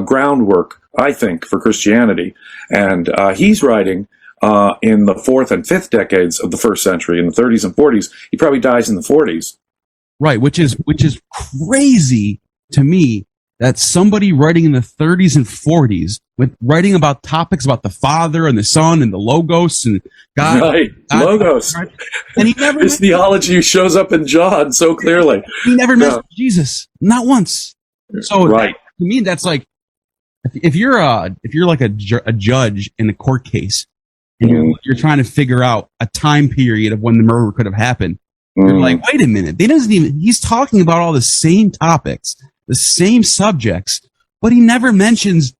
groundwork, I think, for Christianity. And he's writing in the 4th and 5th decades of the 1st century, in the 30s and 40s. He probably dies in the 40s. Right, which is crazy to me, that somebody writing in the 30s and 40s, writing about topics about the Father and the Son and the Logos and God. Right, Logos. Right? And he never His theology shows up in John so clearly. He never mentioned Jesus, not once. So right. To me, that's like, if you're like a judge in a court case, and you're trying to figure out a time period of when the murder could have happened. You're like, wait a minute. He's talking about all the same topics, the same subjects, but he never mentions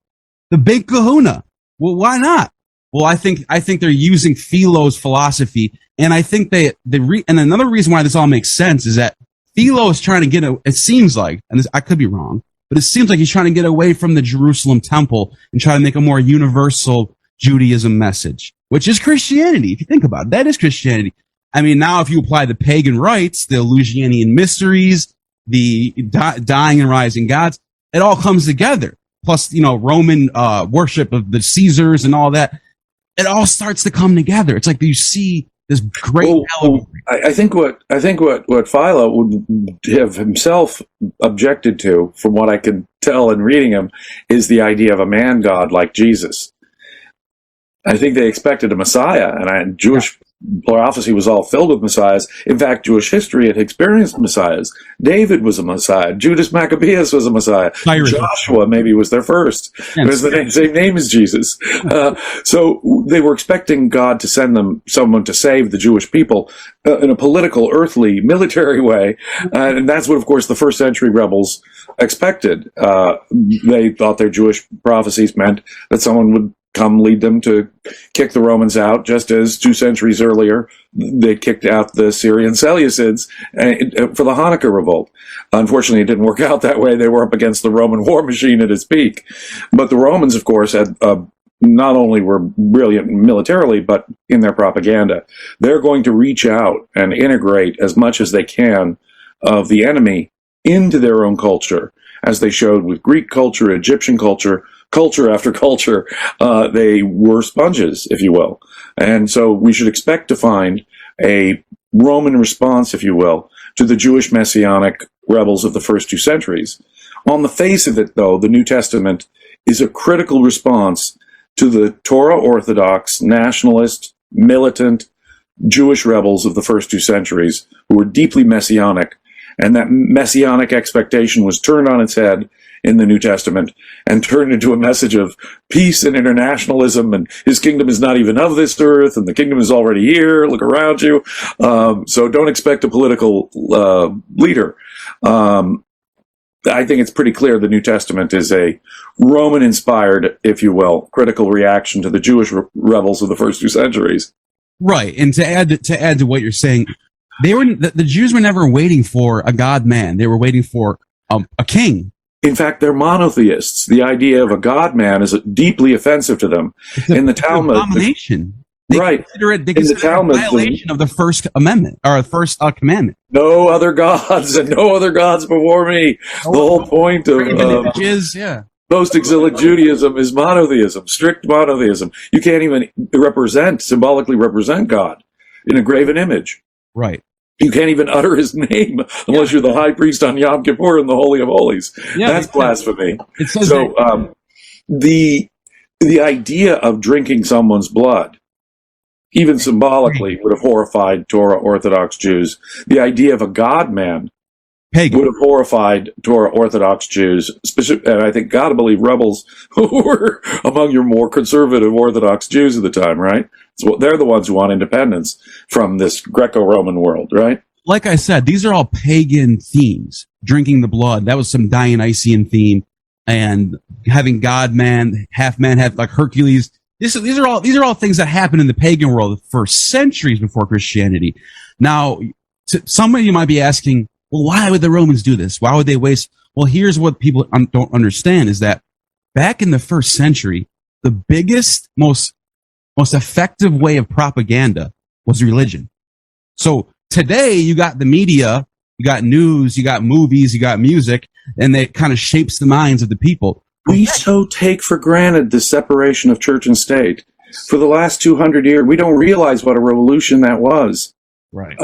the big kahuna. Well, why not? Well, I think they're using Philo's philosophy. And I think and another reason why this all makes sense is that Philo is trying to it seems like, and I could be wrong, but it seems like he's trying to get away from the Jerusalem temple and try to make a more universal Judaism message, which is Christianity. If you think about it, that is Christianity. I mean, now if you apply the pagan rites, the Lucianian mysteries, the dying and rising gods, it all comes together. Plus, Roman worship of the Caesars and all that. It all starts to come together. It's like you see this great allegory. I think what Philo would have himself objected to, from what I can tell in reading him, is the idea of a man god like Jesus. I think they expected a Messiah, and Jewish prophecy was all filled with messiahs. In fact, Jewish history had experienced messiahs. David was a messiah. Judas Maccabeus was a messiah. Joshua maybe was their first. It was the same name as Jesus. So they were expecting God to send them someone to save the Jewish people in a political, earthly, military way. And that's what, of course, the first century rebels expected. They thought their Jewish prophecies meant that someone would come lead them to kick the Romans out, just as 2 centuries earlier they kicked out the Syrian Seleucids for the Hanukkah revolt. Unfortunately, it didn't work out that way. They were up against the Roman war machine at its peak. But the Romans, of course, had not only were brilliant militarily, but in their propaganda. They're going to reach out and integrate as much as they can of the enemy into their own culture, as they showed with Greek culture, Egyptian culture after culture. They were sponges, if you will. And so we should expect to find a Roman response, if you will, to the Jewish Messianic rebels of the first 2 centuries. On the face of it, though, the New Testament is a critical response to the Torah orthodox, nationalist, militant Jewish rebels of the first 2 centuries who were deeply messianic. And that messianic expectation was turned on its head in the New Testament and turned into a message of peace and internationalism, and his kingdom is not even of this earth, and the kingdom is already here, look around you. So don't expect a political leader. I think it's pretty clear the New Testament is a Roman-inspired, if you will, critical reaction to the Jewish rebels of the first 2 centuries. Right, and to add to what you're saying, the Jews were never waiting for a God-man. They were waiting for a king. In fact, they're monotheists. The idea of a God-man is deeply offensive to them. In the Talmud, abomination. They consider it a violation of the First Amendment, or the First Commandment. No other gods, and no other gods before me. The whole point of post-exilic Judaism is monotheism, strict monotheism. You can't even symbolically represent God in a graven image. Right. You can't even utter his name unless you're the high priest on Yom Kippur in the Holy of Holies. Yeah, that's blasphemy. So the idea of drinking someone's blood, even symbolically, would have horrified Torah Orthodox Jews. The idea of a God-man would have horrified Torah Orthodox Jews, and I think gotta believe rebels who were among your more conservative Orthodox Jews at the time, right? So they're the ones who want independence from this Greco-Roman world, right? Like I said, these are all pagan themes. Drinking the blood, that was some Dionysian theme, and having God-man, half like Hercules. These are all things that happened in the pagan world for centuries before Christianity. Now, some of you might be asking, well, why would the Romans do this? Why would they waste? Well, here's what people don't understand is that back in the first century, the biggest, most effective way of propaganda was religion. So today you got the media, you got news, you got movies, you got music, and it kind of shapes the minds of the people. We so take for granted the separation of church and state. For the last 200 years, we don't realize what a revolution that was. Right.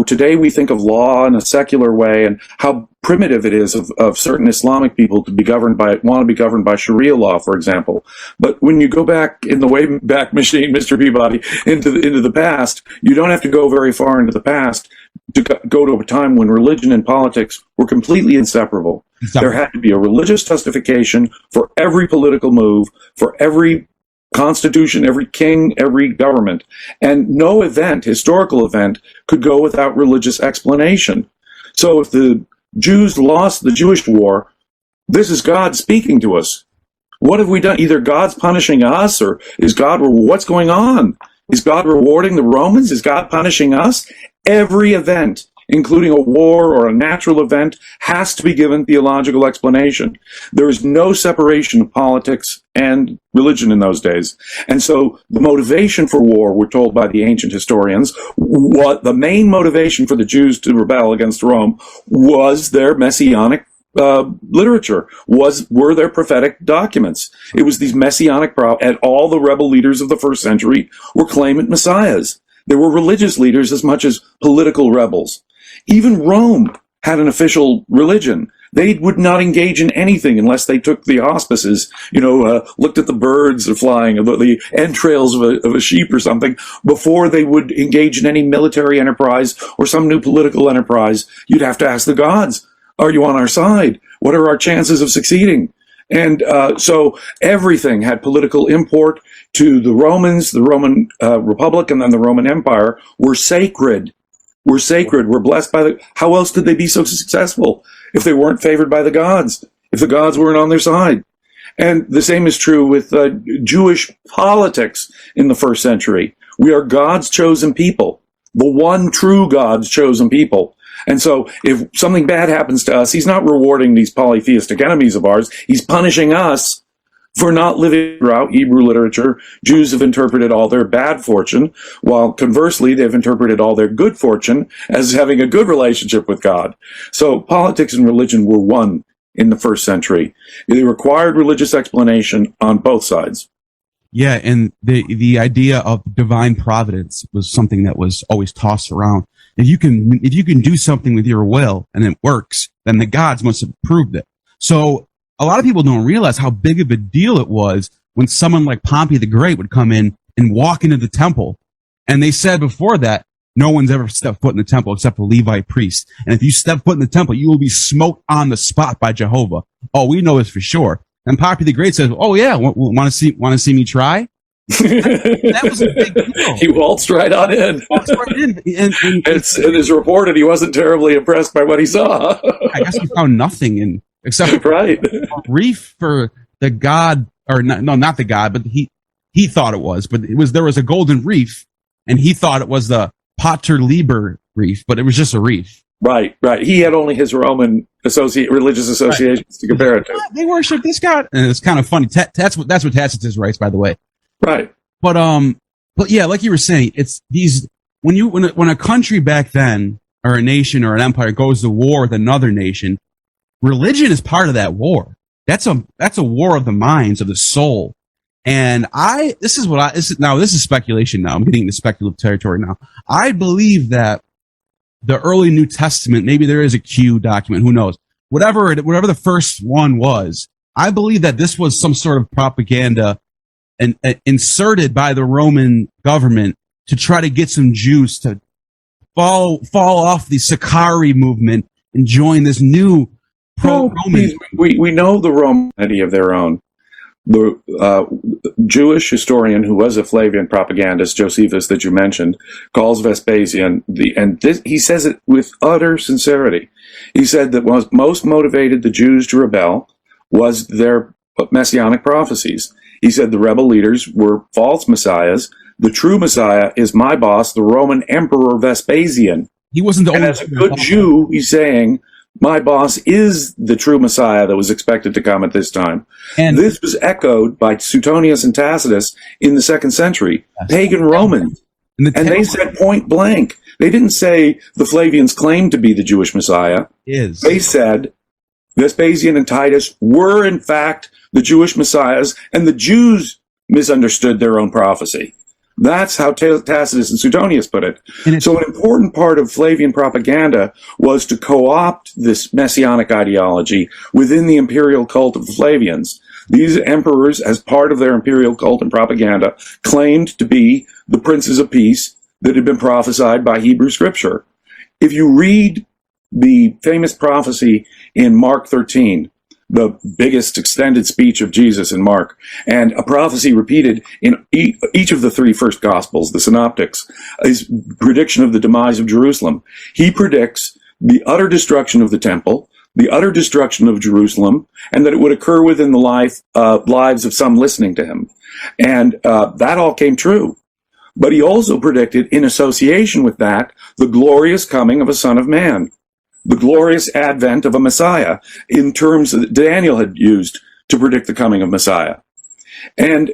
Today we think of law in a secular way and how primitive it is of certain Islamic people to want to be governed by Sharia law, for example. But when you go back in the Wayback Machine, Mr. Peabody, into the past, you don't have to go very far into the past to go to a time when religion and politics were completely inseparable. There had to be a religious justification for every political move, for every constitution, every king, every government, and no historical event, could go without religious explanation. So if the Jews lost the Jewish war, this is God speaking to us. What have we done? Either God's punishing us, or what's going on? Is God rewarding the Romans? Is God punishing us? Every event, including a war or a natural event, has to be given theological explanation. There is no separation of politics and religion in those days. And so the motivation for war, we're told by the ancient historians, what the main motivation for the Jews to rebel against Rome was their messianic literature, were their prophetic documents. It was these messianic and all the rebel leaders of the first century were claimant messiahs. They were religious leaders as much as political rebels. Even Rome had an official religion. They would not engage in anything unless they took the auspices, looked at the birds flying, the entrails of a sheep or something, before they would engage in any military enterprise or some new political enterprise. You'd have to ask the gods, are you on our side? What are our chances of succeeding? And so everything had political import. To the Romans, the Roman Republic, and then the Roman Empire were sacred. We're sacred. We're blessed by how else did they be so successful if they weren't favored by the gods, if the gods weren't on their side? And the same is true with Jewish politics in the first century. We are God's chosen people, the one true God's chosen people. And so if something bad happens to us, he's not rewarding these polytheistic enemies of ours. He's punishing us for not living throughout Hebrew literature. Jews have interpreted all their bad fortune, while conversely, they've interpreted all their good fortune as having a good relationship with God. So politics and religion were one in the first century. They required religious explanation on both sides. Yeah, and the idea of divine providence was something that was always tossed around. If you can do something with your will and it works, then the gods must have proved it. So a lot of people don't realize how big of a deal it was when someone like Pompey the Great would come in and walk into the temple. And they said before that, no one's ever stepped foot in the temple except a Levite priest. And if you step foot in the temple, you will be smoked on the spot by Jehovah. Oh, we know this for sure. And Pompey the Great says, oh yeah, want to see me try? That was a big deal. He waltzed right on in. And it is reported he wasn't terribly impressed by what he saw. I guess he found nothing except right. A reef for the god, or not the god, but he thought it was, but there was a golden reef, and he thought it was the Pater Liber reef, but it was just a reef. Right. He had only his Roman religious associations to compare it to. They worship this god, and it's kind of funny. That's what Tacitus writes, by the way. Right. But yeah, like you were saying, it's these when a country back then, or a nation or an empire, goes to war with another nation, religion is part of that war. That's a war of the minds, of the soul. And this is speculation now. I'm getting into speculative territory now. I believe that the early New Testament, maybe there is a Q document, who knows? Whatever the first one was, I believe that this was some sort of propaganda and inserted by the Roman government to try to get some Jews to fall off the Sicarii movement and join this new pro-Roman. We know the Romanity of their own. The Jewish historian who was a Flavian propagandist, Josephus, that you mentioned, calls Vespasian, he says it with utter sincerity. He said that what most motivated the Jews to rebel was their messianic prophecies. He said the rebel leaders were false messiahs. The true Messiah is my boss, the Roman Emperor Vespasian. He wasn't the only. And as a good Jew, he's saying, my boss is the true Messiah that was expected to come at this time. And this was echoed by Suetonius and Tacitus in the 2nd century, pagan Romans. And they said point blank. They didn't say the Flavians claimed to be the Jewish Messiah. They said Vespasian and Titus were in fact the Jewish messiahs, and the Jews misunderstood their own prophecy. That's how Tacitus and Suetonius put it. And So an important part of Flavian propaganda was to co-opt this messianic ideology within the imperial cult of the Flavians. These emperors, as part of their imperial cult and propaganda, claimed to be the princes of peace that had been prophesied by Hebrew scripture. If you read the famous prophecy in Mark 13, the biggest extended speech of Jesus in Mark, and a prophecy repeated in each of the three first Gospels, the Synoptics, is prediction of the demise of Jerusalem. He predicts the utter destruction of the temple, the utter destruction of Jerusalem, and that it would occur within the lives of some listening to him. And that all came true. But he also predicted, in association with that, the glorious coming of a Son of Man, the glorious advent of a Messiah, in terms that Daniel had used to predict the coming of Messiah. And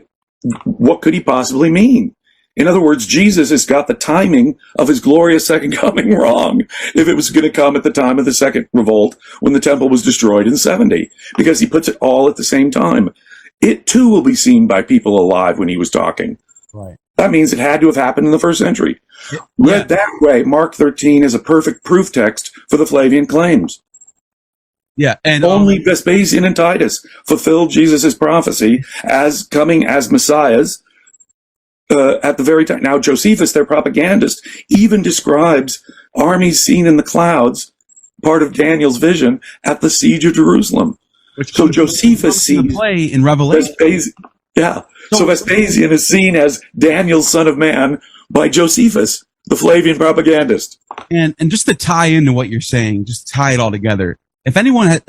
what could he possibly mean? In other words, Jesus has got the timing of his glorious second coming wrong, if it was going to come at the time of the second revolt, when the temple was destroyed in 70, because he puts it all at the same time. It too will be seen by people alive when he was talking. Right. That means it had to have happened in the first century. Read that way, Mark 13 is a perfect proof text for the Flavian claims. Yeah, and only Vespasian and Titus fulfilled Jesus' prophecy as coming as messiahs at the very time. Now, Josephus, their propagandist, even describes armies seen in the clouds, part of Daniel's vision, at the siege of Jerusalem. So Josephus sees play in Revelation. So Vespasian is seen as Daniel's son of man by Josephus, the Flavian propagandist. And just to tie into what you're saying, just tie it all together. If anyone had,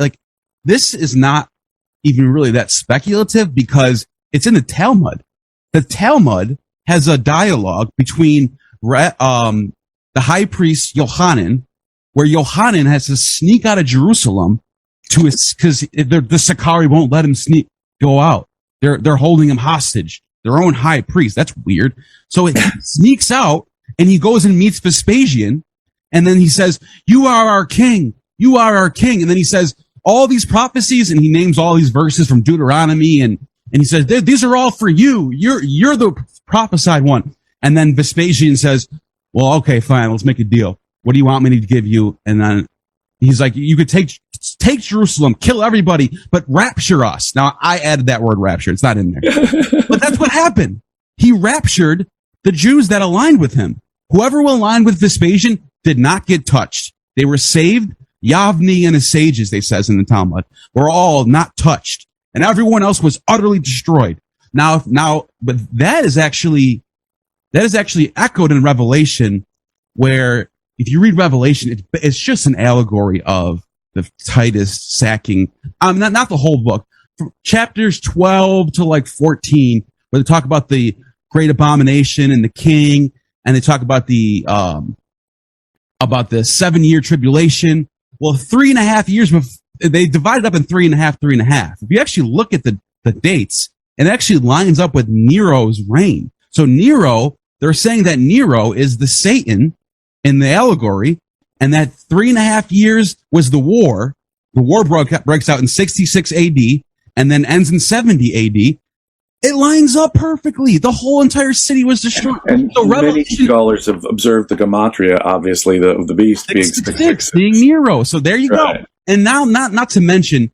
this is not even really that speculative because it's in the Talmud. The Talmud has a dialogue between the high priest Yohanan, where Yohanan has to sneak out of Jerusalem because the Sakari won't let him go out. They're holding him hostage. Their own high priest. That's weird. So it sneaks out and he goes and meets Vespasian. And then he says, "You are our king. You are our king." And then he says all these prophecies and he names all these verses from Deuteronomy. And he says, "These are all for you. You're the prophesied one." And then Vespasian says, "Well, okay, fine. Let's make a deal. What do you want me to give you?" And then he's like, "You could take Jerusalem, kill everybody, but rapture us." Now, I added that word rapture. It's not in there. But that's what happened. He raptured the Jews that aligned with him. Whoever aligned with Vespasian did not get touched. They were saved. Yavni and his sages, they says in the Talmud, were all not touched. And everyone else was utterly destroyed. But that is actually echoed in Revelation, where if you read Revelation, it's just an allegory of the Titus sacking. Not the whole book. From chapters 12 to 14, where they talk about the great abomination and the king, and they talk about the 7-year tribulation. Well, 3.5 years, they divided up in 3.5, 3.5. If you actually look at the dates, it actually lines up with Nero's reign. So Nero, they're saying that Nero is the Satan in the allegory, and that 3.5 years was the war. The war breaks out in 66 AD and then ends in 70 AD. It lines up perfectly. The whole entire city was destroyed. And so many scholars have observed the gematria, obviously, of the beast being 666. Being Nero. So there you go. And now, not to mention,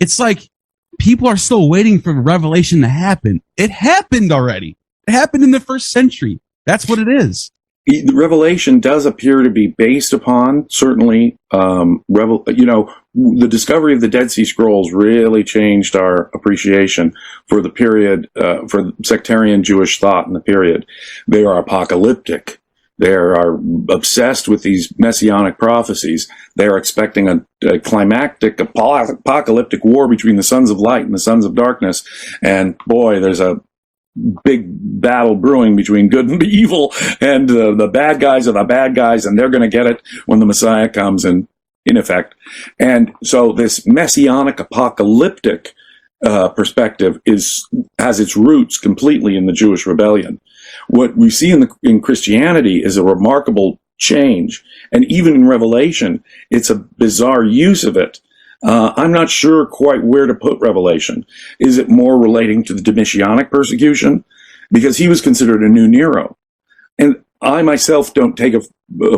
it's like people are still waiting for Revelation to happen. It happened already. It happened in the first century. That's what it is. The Revelation does appear to be based upon, certainly, the discovery of the Dead Sea Scrolls really changed our appreciation for the period, for sectarian Jewish thought in the period. They are apocalyptic. They are obsessed with these messianic prophecies. They are expecting a climactic apocalyptic war between the sons of light and the sons of darkness. And boy, there's a big battle brewing between good and evil, and the bad guys are the bad guys, and they're going to get it when the Messiah comes in effect. And so this messianic apocalyptic perspective has its roots completely in the Jewish rebellion. What we see in Christianity is a remarkable change, and even in Revelation, it's a bizarre use of it. I'm not sure quite where to put Revelation. Is it more relating to the Domitianic persecution? Because he was considered a new Nero. And I myself don't take a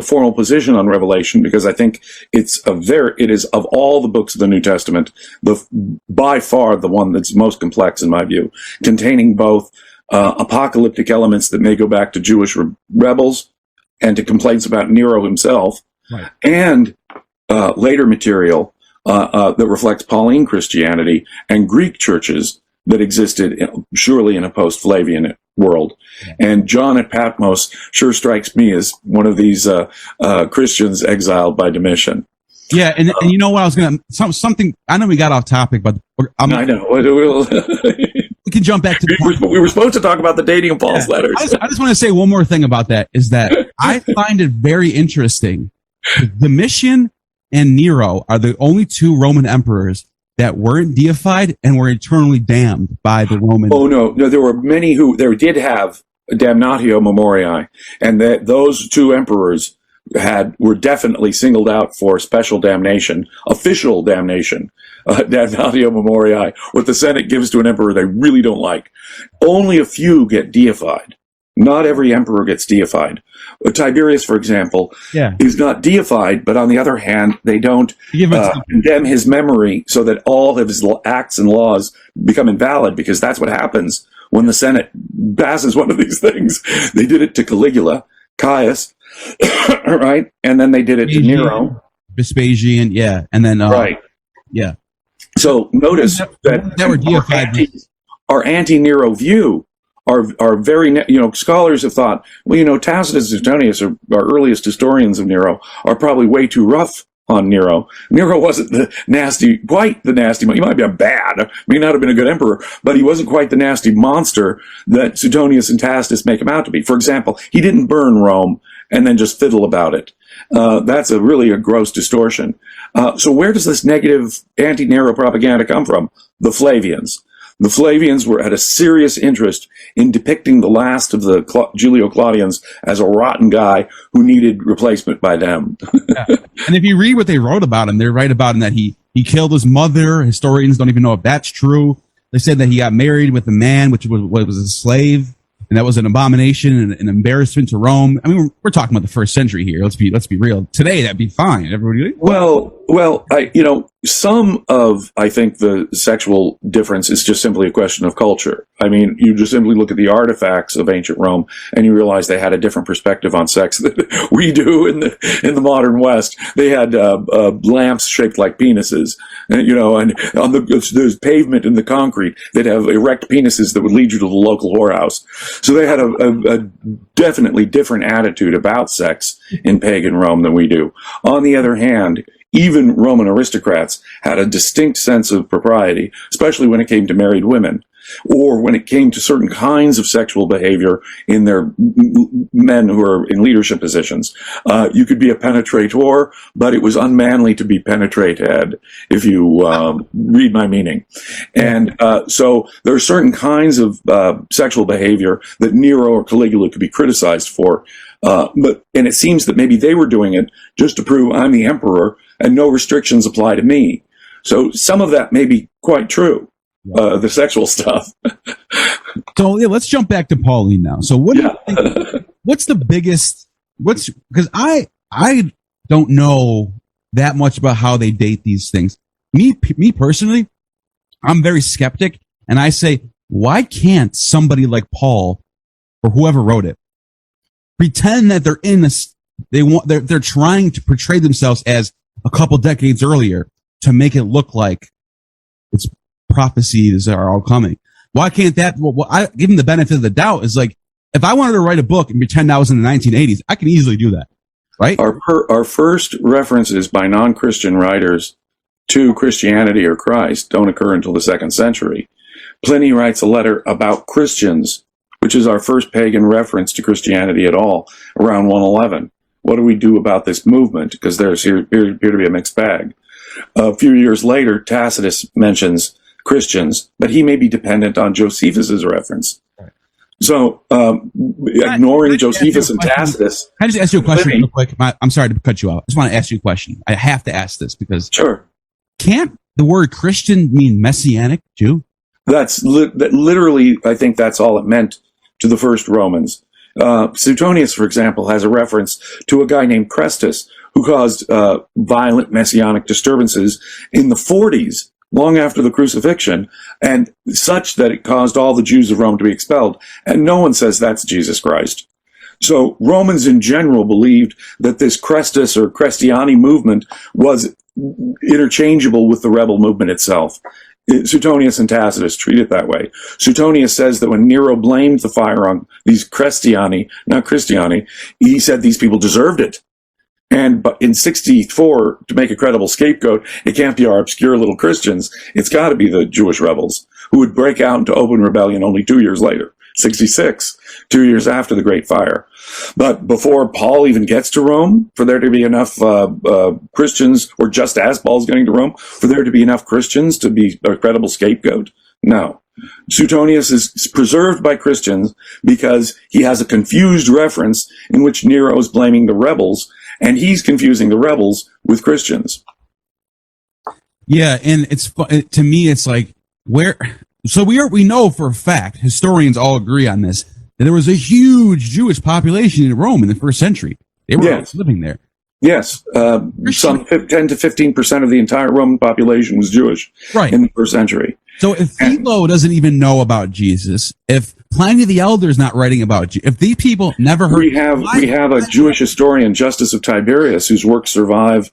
formal position on Revelation because I think it is of all the books of the New Testament, by far the one that's most complex in my view, containing both apocalyptic elements that may go back to Jewish rebels and to complaints about Nero himself, right, and later material that reflects Pauline Christianity and Greek churches that existed surely in a post-Flavian world. And John at Patmos sure strikes me as one of these Christians exiled by Domitian. Yeah, and you know what I was going to something. I know we got off topic, but I know we can jump back to. We were supposed to talk about the dating of Paul's letters. I just want to say one more thing about that. Is that I find it very interesting. Domitian and Nero are the only two Roman emperors that weren't deified and were eternally damned by the Roman. Oh no, there were many who did have damnatio memoriae, and those two emperors were definitely singled out for special damnation, official damnation, damnatio memoriae, what the Senate gives to an emperor they really don't like. Only a few get deified. Not every emperor gets deified. Tiberius, for example, is not deified, but on the other hand, they don't condemn his memory so that all of his acts and laws become invalid, because that's what happens when the Senate passes one of these things. They did it to Caligula, Cuius, right? And then they did it to Nero. Vespasian, and then, right. Yeah. So notice that our anti-Nero view are very, scholars have thought, Tacitus and Suetonius, our earliest historians of Nero, are probably way too rough on Nero. Nero wasn't quite the nasty, he might be may not have been a good emperor, but he wasn't quite the nasty monster that Suetonius and Tacitus make him out to be. For example, he didn't burn Rome and then just fiddle about it. That's really a gross distortion. So where does this negative anti-Nero propaganda come from? The Flavians. The Flavians had a serious interest in depicting the last of the Julio-Claudians as a rotten guy who needed replacement by them. And if you read what they wrote about him, they write about him that he killed his mother. Historians don't even know if that's true. They said that he got married with a man, which was a slave, and that was an abomination and an embarrassment to Rome. I mean, we're talking about the first century here. Let's be real. Today, that'd be fine. Everybody. Well, some of, I think, the sexual difference is just simply a question of culture. I mean, you just simply look at the artifacts of ancient Rome and you realize they had a different perspective on sex than we do in the modern West. They had lamps shaped like penises, and on there's pavement in the concrete, they'd have erect penises that would lead you to the local whorehouse. So they had a definitely different attitude about sex in pagan Rome than we do. On the other hand, even Roman aristocrats had a distinct sense of propriety, especially when it came to married women, or when it came to certain kinds of sexual behavior in their men who are in leadership positions. You could be a penetrator, but it was unmanly to be penetrated, if you read my meaning. And so there are certain kinds of sexual behavior that Nero or Caligula could be criticized for. And it seems that maybe they were doing it just to prove I'm the emperor and no restrictions apply to me. So some of that may be quite true, the sexual stuff. So let's jump back to Pauline now. So what do you think, what's the biggest, because I don't know that much about how they date these things. Me personally, I'm very skeptic, and I say, why can't somebody like Paul or whoever wrote it pretend that they're in this, they're trying to portray themselves as a couple decades earlier to make it look like it's prophecies are all coming. Why can't that? Well, I give them the benefit of the doubt. Is like, if I wanted to write a book and pretend I was in the 1980s, I can easily do that, right? Our first references by non-Christian writers to Christianity or Christ don't occur until the 2nd century. Pliny writes a letter about Christians, which is our first pagan reference to Christianity at all, around 111. What do we do about this movement? Because there appear to be a mixed bag. A few years later, Tacitus mentions Christians, but he may be dependent on Josephus's reference. Right. So, ignoring Josephus and Tacitus. Can I just ask you a question real quick? I'm sorry to cut you off. I just want to ask you a question. I have to ask this because sure. can't the word Christian mean Messianic Jew? That literally, I think that's all it meant to the first Romans. Suetonius, for example, has a reference to a guy named Chrestus who caused violent messianic disturbances in the 40s, long after the crucifixion, and such that it caused all the Jews of Rome to be expelled. And no one says that's Jesus Christ. So Romans in general believed that this Chrestus or Christiani movement was interchangeable with the rebel movement itself. Suetonius and Tacitus treat it that way. Suetonius says that when Nero blamed the fire on these Christiani, not Christiani, he said these people deserved it. But in 64, to make a credible scapegoat, it can't be our obscure little Christians. It's got to be the Jewish rebels who would break out into open rebellion only 2 years later, 66, 2 years after the Great Fire. But before Paul even gets to Rome, for there to be enough Christians, or just as Paul's getting to Rome, for there to be enough Christians to be a credible scapegoat? No. Suetonius is preserved by Christians because he has a confused reference in which Nero is blaming the rebels, and he's confusing the rebels with Christians. Yeah, and to me, it's like we know for a fact, historians all agree on this, that there was a huge Jewish population in Rome in the first century. They were living there. Yes, some 10 to 15% of the entire Roman population was Jewish in the first century. So if Philo doesn't even know about Jesus, if Pliny the Elder is not writing about Jesus, if these people never heard... We have a Jewish historian, Justus of Tiberias, whose works survive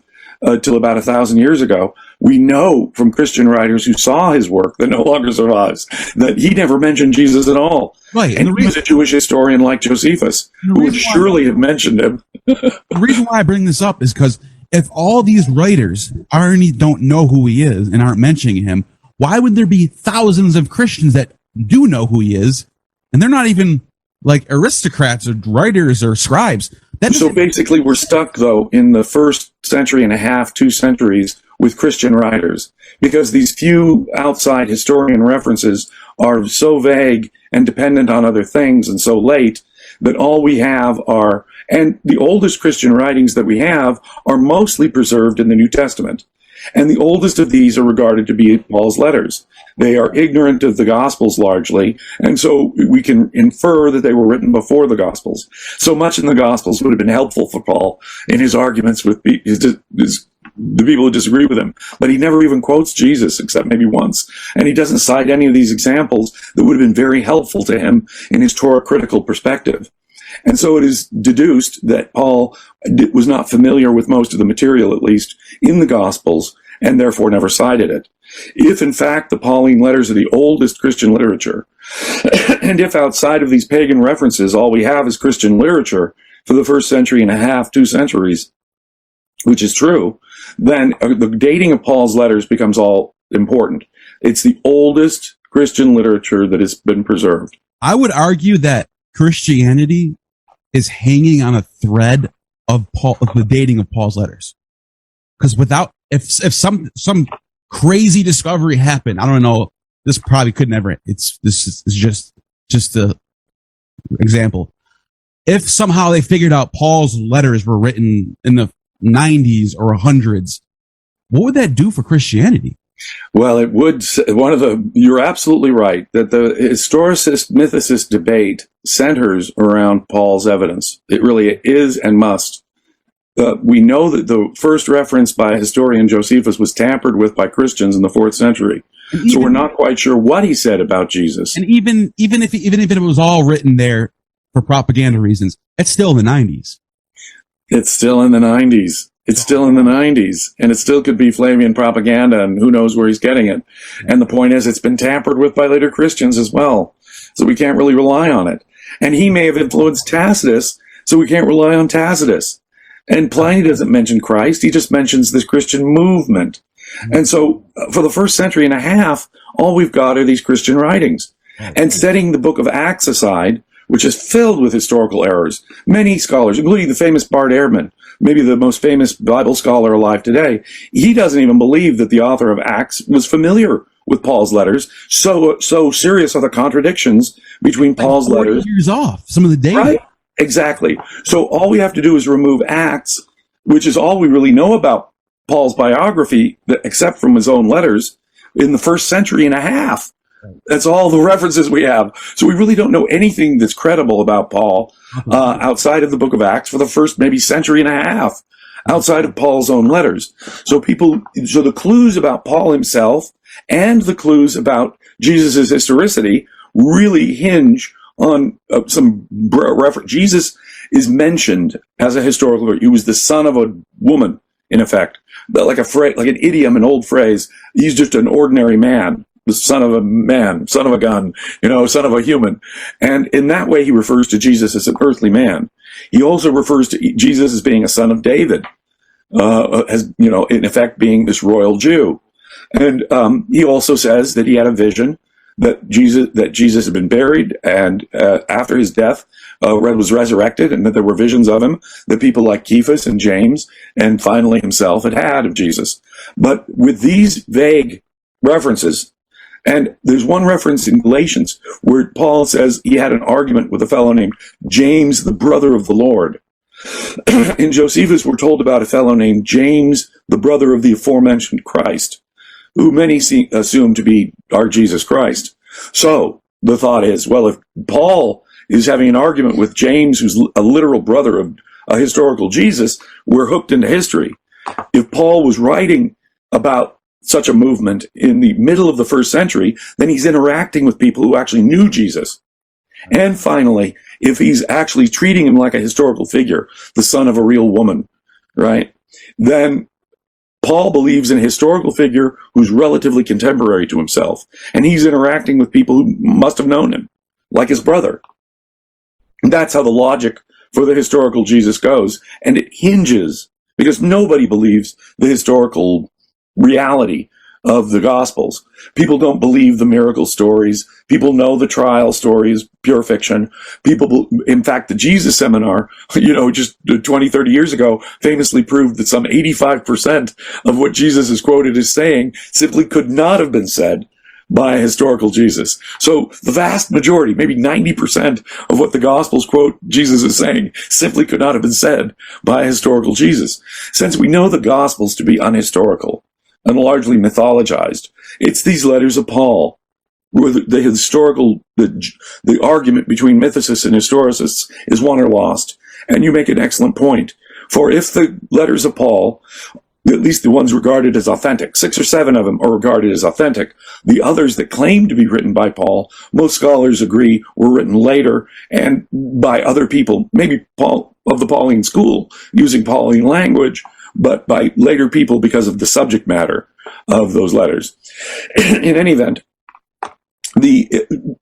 till about 1,000 years ago. We know from Christian writers who saw his work that no longer survives that he never mentioned Jesus at all. Right. And he was a Jewish historian like Josephus, who would surely have mentioned him. The reason why I bring this up is because if all these writers don't know who he is and aren't mentioning him, why would there be thousands of Christians that do know who he is, and they're not even like aristocrats or writers or scribes? So basically, we're stuck, though, in the first century and a half, 2 centuries, with Christian writers, because these few outside historian references are so vague and dependent on other things and so late that all we have are, and the oldest Christian writings that we have are mostly preserved in the New Testament. And the oldest of these are regarded to be Paul's letters. They are ignorant of the Gospels largely, and so we can infer that they were written before the Gospels. So much in the Gospels would have been helpful for Paul in his arguments with the people who disagree with him. But he never even quotes Jesus, except maybe once. And he doesn't cite any of these examples that would have been very helpful to him in his Torah critical perspective. And so it is deduced that Paul was not familiar with most of the material, at least, in the Gospels, and therefore never cited it. If, in fact, the Pauline letters are the oldest Christian literature, and if outside of these pagan references all we have is Christian literature for the first century and a half, 2 centuries, which is true, then the dating of Paul's letters becomes all important. It's the oldest Christian literature that has been preserved. I would argue that Christianity is hanging on a thread of the dating of Paul's letters. Because if some crazy discovery happened, I don't know, this probably could never, this is just a example. If somehow they figured out Paul's letters were written in the 90s or 100s, what would that do for Christianity? Well, it would. You're absolutely right that the historicist mythicist debate centers around Paul's evidence. It really is and must. We know that the first reference by historian Josephus was tampered with by Christians in the 4th century. So we're not quite sure what he said about Jesus. And even if it was all written there for propaganda reasons, it's still in the 90s. It's still in the 90s. It's still in the 90s, and it still could be Flavian propaganda, and who knows where he's getting it. And the point is, it's been tampered with by later Christians as well, so we can't really rely on it. And he may have influenced Tacitus, so we can't rely on Tacitus. And Pliny doesn't mention Christ, he just mentions this Christian movement. And so, for the first century and a half, all we've got are these Christian writings. And setting the book of Acts aside, which is filled with historical errors, many scholars, including the famous Bart Ehrman, maybe the most famous Bible scholar alive today, he doesn't even believe that the author of Acts was familiar with Paul's letters. So serious are the contradictions between Paul's letters. Years off some of the data. Right? Exactly. So all we have to do is remove Acts, which is all we really know about Paul's biography, except from his own letters, in the first century and a half. That's all the references we have. So we really don't know anything that's credible about Paul outside of the book of Acts for the first maybe century and a half, outside of Paul's own letters. So the clues about Paul himself and the clues about Jesus' historicity really hinge on some reference. Jesus is mentioned as a historical figure. He was the son of a woman, in effect, but like an idiom, an old phrase. He's just an ordinary man, the son of a man, son of a gun, son of a human. And in that way, he refers to Jesus as an earthly man. He also refers to Jesus as being a son of David, as, in effect, being this royal Jew. And he also says that he had a vision that Jesus had been buried, and after his death, was resurrected, and that there were visions of him that people like Cuius and James, and finally himself, had of Jesus. But with these vague references, and there's one reference in Galatians where Paul says he had an argument with a fellow named James, the brother of the Lord. In Josephus, we're told about a fellow named James, the brother of the aforementioned Christ, who many assume to be our Jesus Christ. So the thought is, well, if Paul is having an argument with James, who's a literal brother of a historical Jesus, we're hooked into history. If Paul was writing about such a movement in the middle of the first century, then he's interacting with people who actually knew Jesus. And finally, if he's actually treating him like a historical figure, the son of a real woman, right, then Paul believes in a historical figure who's relatively contemporary to himself, and he's interacting with people who must have known him, like his brother. And that's how the logic for the historical Jesus goes, and it hinges, because nobody believes the historical reality of the Gospels. People don't believe the miracle stories. People know the trial stories, pure fiction. In fact, the Jesus Seminar, just 20, 30 years ago, famously proved that some 85% of what Jesus is quoted as saying simply could not have been said by a historical Jesus. So the vast majority, maybe 90% of what the Gospels quote Jesus is saying simply could not have been said by a historical Jesus. Since we know the Gospels to be unhistorical and largely mythologized, it's these letters of Paul where the argument between mythicists and historicists is won or lost. And you make an excellent point. For if the letters of Paul, at least the ones regarded as authentic, 6 or 7 of them are regarded as authentic. The others that claim to be written by Paul, most scholars agree were written later and by other people, maybe Paul of the Pauline school, using Pauline language, but by later people because of the subject matter of those letters. In any event,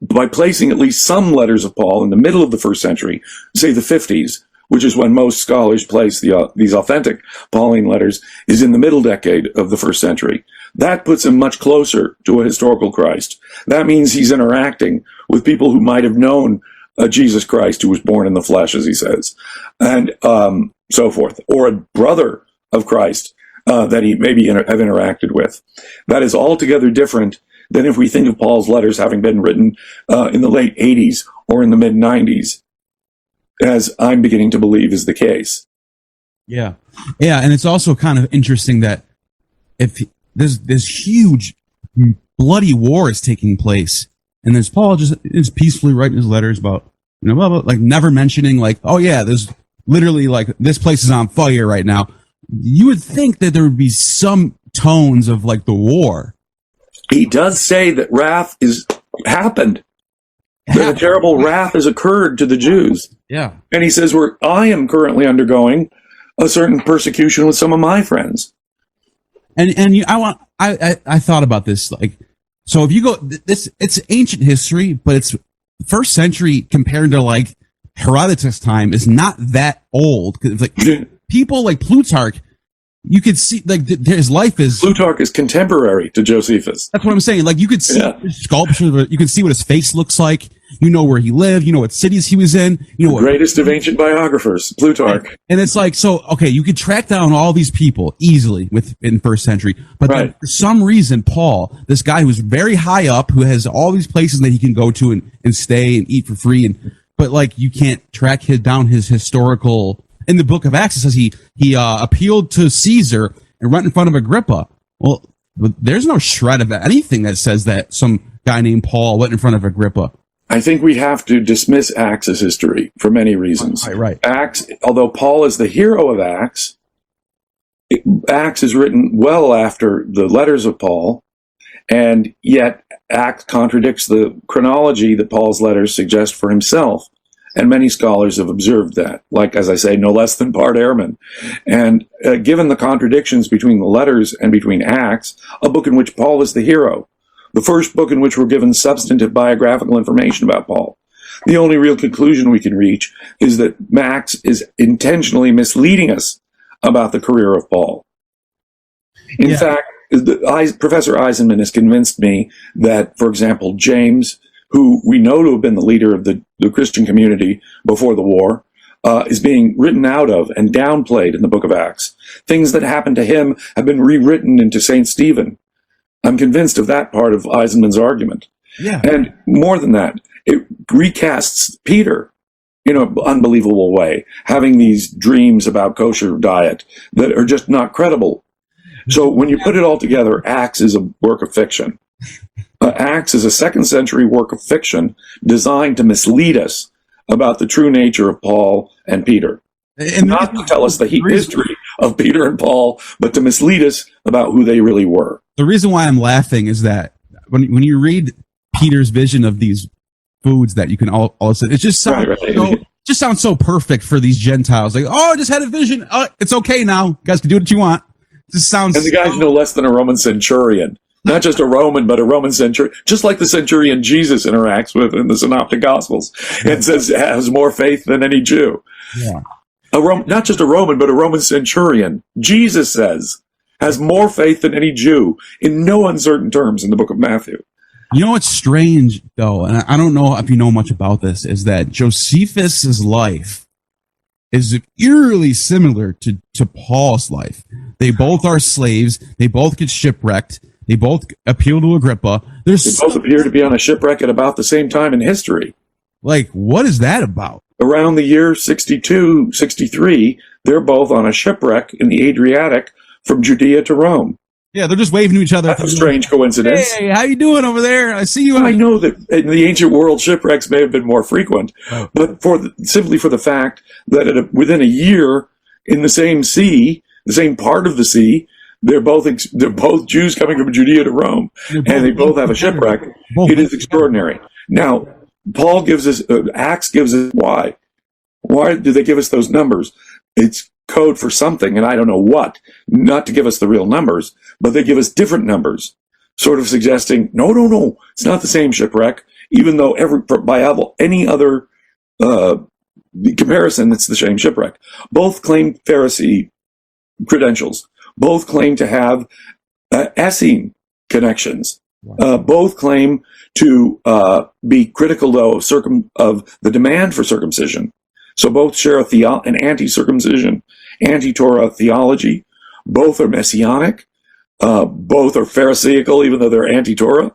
by placing at least some letters of Paul in the middle of the first century, say the 50s, which is when most scholars place these authentic Pauline letters, is in the middle decade of the first century. That puts him much closer to a historical Christ. That means he's interacting with people who might have known Jesus Christ, who was born in the flesh, as he says, and so forth, or a brother of Christ that he maybe have interacted with. That is altogether different than if we think of Paul's letters having been written in the late 80s or in the mid 90s, as I'm beginning to believe is the case. Yeah. And it's also kind of interesting that if there's this huge bloody war is taking place, and there's Paul just is peacefully writing his letters about, blah, blah, like never mentioning like, oh yeah, there's literally like this place is on fire right now. You would think that there would be some tones of like the war. He does say that wrath is happened. That a terrible wrath has occurred to the Jews. Yeah. And he says, I am currently undergoing a certain persecution with some of my friends. And I thought about this, like, so if you go, it's ancient history, but it's first century compared to like Herodotus' time is not that old. Cause it's like people like Plutarch, you could see like his life is. Plutarch is contemporary to Josephus. That's what I'm saying. Like you could see his sculpture, you can see what his face looks like. You know where he lived. You know what cities he was in. You know the greatest of ancient biographers, Plutarch. And it's like, so okay, you could track down all these people easily in first century, but then for some reason, Paul, this guy who's very high up, who has all these places that he can go to and stay and eat for free, but like you can't track down his historical. In the book of Acts, it says he appealed to Caesar right in front of Agrippa. Well, there's no shred of anything that says that some guy named Paul went in front of Agrippa. I think we have to dismiss Acts as history for many reasons. Right. Acts, although Paul is the hero of Acts, Acts is written well after the letters of Paul, and yet Acts contradicts the chronology that Paul's letters suggest for himself. And many scholars have observed that, like, as I say, no less than Bart Ehrman. And given the contradictions between the letters and between Acts, a book in which Paul is the hero, the first book in which we're given substantive biographical information about Paul, the only real conclusion we can reach is that Acts is intentionally misleading us about the career of Paul. In fact, Professor Eisenman has convinced me that, for example, James, who we know to have been the leader of the Christian community before the war, is being written out of and downplayed in the book of Acts. Things that happened to him have been rewritten into St. Stephen. I'm convinced of that part of Eisenman's argument. Yeah. And more than that, it recasts Peter in an unbelievable way, having these dreams about kosher diet that are just not credible. So when you put it all together, Acts is a work of fiction. Acts is a second century work of fiction designed to mislead us about the true nature of Paul and Peter. And not to tell us the history of Peter and Paul, but to mislead us about who they really were. The reason why I'm laughing is that when you read Peter's vision of these foods that you can all it just sounds just sounds so perfect for these Gentiles. Like, oh, I just had a vision. It's okay now. You guys can do what you want. It just sounds. And the guy's no less than a Roman centurion. Not just a Roman, but a Roman centurion, just like the centurion Jesus interacts with in the Synoptic Gospels. It says has more faith than any Jew. Yeah. Not just a Roman, but a Roman centurion. Jesus says has more faith than any Jew in no uncertain terms in the book of Matthew. You know what's strange, though, and I don't know if you know much about this, is that Josephus's life is eerily similar to Paul's life. They both are slaves. They both get shipwrecked. They both appeal to Agrippa. They both appear to be on a shipwreck at about the same time in history. Like, what is that about? Around the year 62, 63, they're both on a shipwreck in the Adriatic from Judea to Rome. Yeah, they're just waving to each other. That's a strange coincidence. Hey, how you doing over there? I see you. I know that in the ancient world, shipwrecks may have been more frequent, but simply for the fact that within a year in the same sea, the same part of the sea, they're both Jews coming from Judea to Rome, and they both have a shipwreck. It is extraordinary. Now, Paul gives us, Acts gives us why. Why do they give us those numbers? It's code for something, and I don't know what, not to give us the real numbers, but they give us different numbers, sort of suggesting, no, it's not the same shipwreck, even though by any other comparison, it's the same shipwreck. Both claim Pharisee credentials. Both claim to have Essene connections. Both claim to be critical, though, of the demand for circumcision. So both share an anti-circumcision, anti-Torah theology. Both are messianic. Both are Pharisaical, even though they're anti-Torah,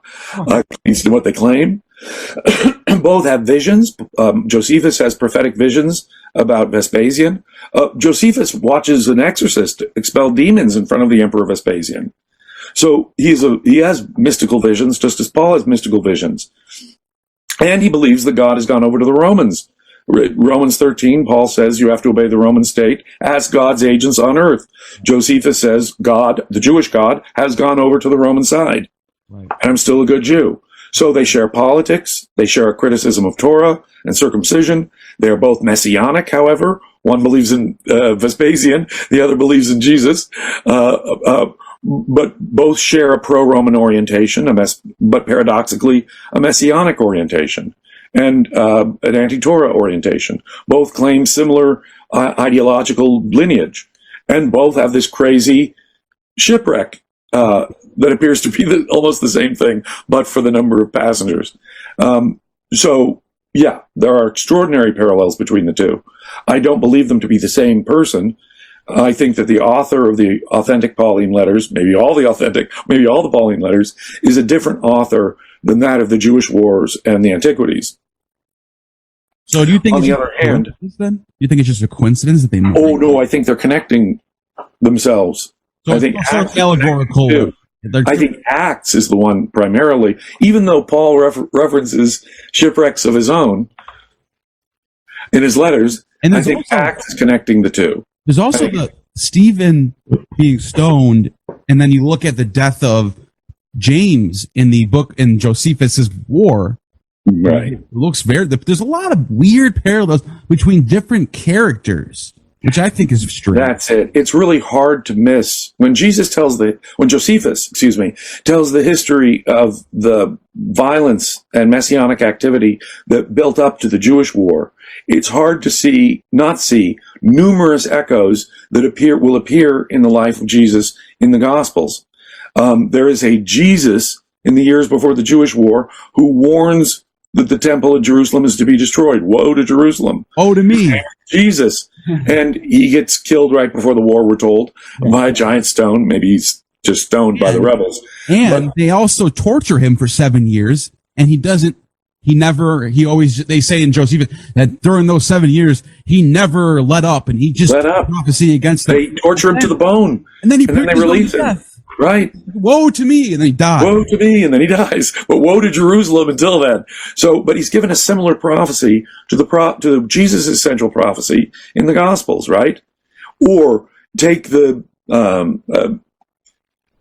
is what they claim. Both have visions. Josephus has prophetic visions about Vespasian. Josephus watches an exorcist expel demons in front of the Emperor Vespasian. So he has mystical visions, just as Paul has mystical visions. And he believes that God has gone over to the Romans. Romans 13, Paul says you have to obey the Roman state as God's agents on earth. Josephus says God, the Jewish God, has gone over to the Roman side. Right. And I'm still a good Jew. So they share politics. They share a criticism of Torah and circumcision. They are both messianic, however. One believes in Vespasian. The other believes in Jesus. But both share a pro-Roman orientation, but paradoxically a messianic orientation and an anti-Torah orientation. Both claim similar ideological lineage, and both have this crazy shipwreck that appears to be almost the same thing, but for the number of passengers. So, yeah, there are extraordinary parallels between the two. I don't believe them to be the same person. I think that the author of the authentic Pauline letters, maybe all the Pauline letters, is a different author than that of the Jewish wars and the antiquities. So do you think on the other hand, then? You think it's just a coincidence that they Oh no, I think they're connecting themselves. So I think it's also Acts is allegorical. too. I think Acts is the one primarily, even though Paul references shipwrecks of his own in his letters. And I think Acts is connecting the two. There's also the Stephen being stoned, and then you look at the death of James in the book in Josephus's War. Right. It looks there's a lot of weird parallels between different characters, which I think is strange. That's it. It's really hard to miss when Josephus, tells the history of the violence and messianic activity that built up to the Jewish war. It's hard to not see numerous echoes that will appear in the life of Jesus in the Gospels. There is a Jesus in the years before the Jewish war who warns that the temple in Jerusalem is to be destroyed. Woe to Jerusalem. Oh, to me. Jesus. And he gets killed right before the war, we're told, by a giant stone. Maybe he's just stoned by the rebels. And they also torture him for 7 years, and they say in Josephus that during those 7 years, he never let up, and he just prophecy against them. They torture him to the bone, and then they release him. Right. Woe to me, and then he dies. Woe to me, and then he dies. But woe to Jerusalem until then. But he's given a similar prophecy to Jesus' central prophecy in the Gospels, right? Or take there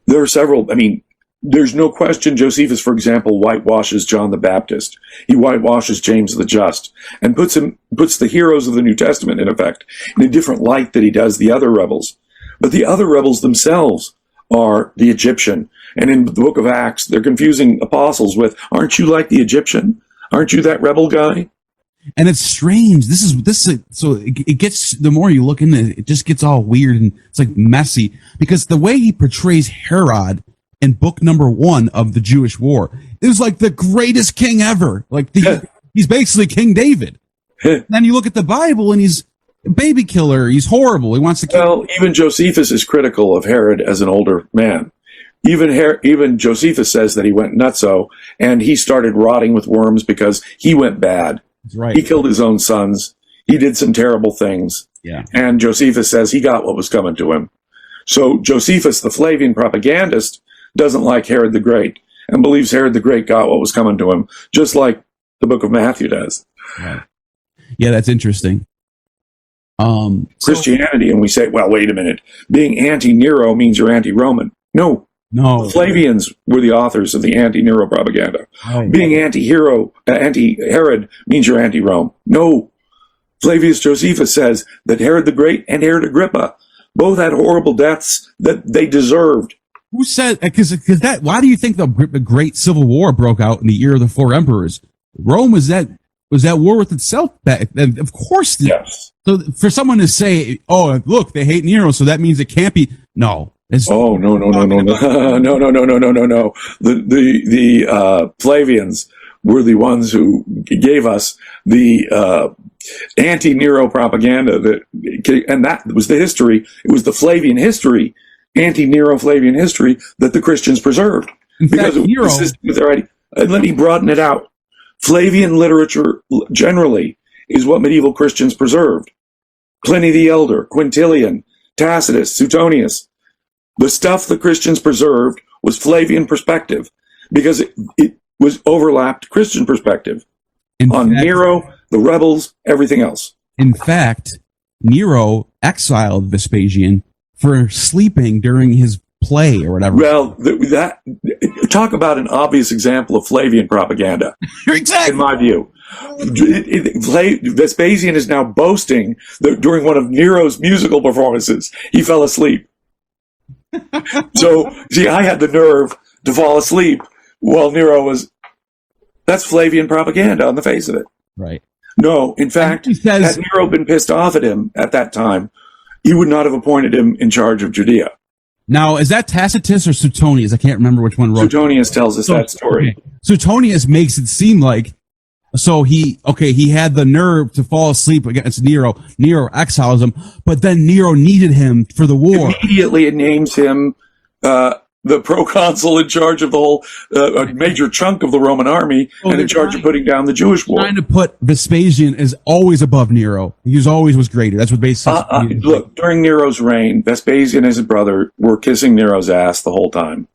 are several. There's no question Josephus, for example, whitewashes John the Baptist. He whitewashes James the Just and puts the heroes of the New Testament, in effect, in a different light that he does the other rebels. But the other rebels themselves are the Egyptian. And in the book of Acts, they're confusing apostles with, aren't you like the Egyptian? Aren't you that rebel guy? And it's strange. So it gets, the more you look into it, it just gets all weird and it's like messy, because the way he portrays Herod in book number 1 of the Jewish War is like the greatest king ever. Like he's basically King David. Then you look at the Bible and he's a baby killer. He's horrible. He wants to kill. Well, even Josephus is critical of Herod as an older man. Even Josephus says that he went nutso and he started rotting with worms because he went bad. That's right. He killed his own sons. He did some terrible things. Yeah. And Josephus says he got what was coming to him. So Josephus, the Flavian propagandist, doesn't like Herod the Great and believes Herod the Great got what was coming to him, just like the book of Matthew does. Right. Yeah, that's interesting. Christianity, and we say, well, wait a minute. Being anti-Nero means you're anti-Roman. No. The Flavians were the authors of the anti-Nero propaganda. Oh, Being anti-Herod means you're anti-Rome. No. Flavius Josephus says that Herod the Great and Herod Agrippa both had horrible deaths that they deserved. Who said? Because that? Why do you think the Great Civil War broke out in the year of the 4 emperors? Rome was at war with itself back then. Of course. Yes. So for someone to say, "Oh, look, they hate Nero, so that means it can't be," no. No. The Flavians were the ones who gave us the anti-Nero propaganda, and that was the history. It was the Flavian history, anti-Nero Flavian history, that the Christians preserved. Because it was consistent with their idea. And let me broaden it out. Flavian literature generally is what medieval Christians preserved. Pliny the Elder, Quintilian, Tacitus, Suetonius. The stuff the Christians preserved was Flavian perspective because it was overlapped Christian perspective on Nero, the rebels, everything else. In fact, Nero exiled Vespasian for sleeping during his play or whatever. Well, talk about an obvious example of Flavian propaganda. Exactly. In my view. Vespasian is now boasting that during one of Nero's musical performances, he fell asleep. So, see, I had the nerve to fall asleep while Nero was... That's Flavian propaganda on the face of it. Right. No, in fact, had Nero been pissed off at him at that time, he would not have appointed him in charge of Judea. Now, is that Tacitus or Suetonius? I can't remember which one wrote. Suetonius tells us that story. Okay. Suetonius makes it seem like, so he had the nerve to fall asleep against Nero. Nero exiles him, but then Nero needed him for the war. Immediately it names him the proconsul in charge of the whole a major chunk of the Roman army, and in charge of putting down the Jewish war. Trying to put Vespasian as always above Nero. He was greater. That's what basically. Look, during Nero's reign, Vespasian and his brother were kissing Nero's ass the whole time.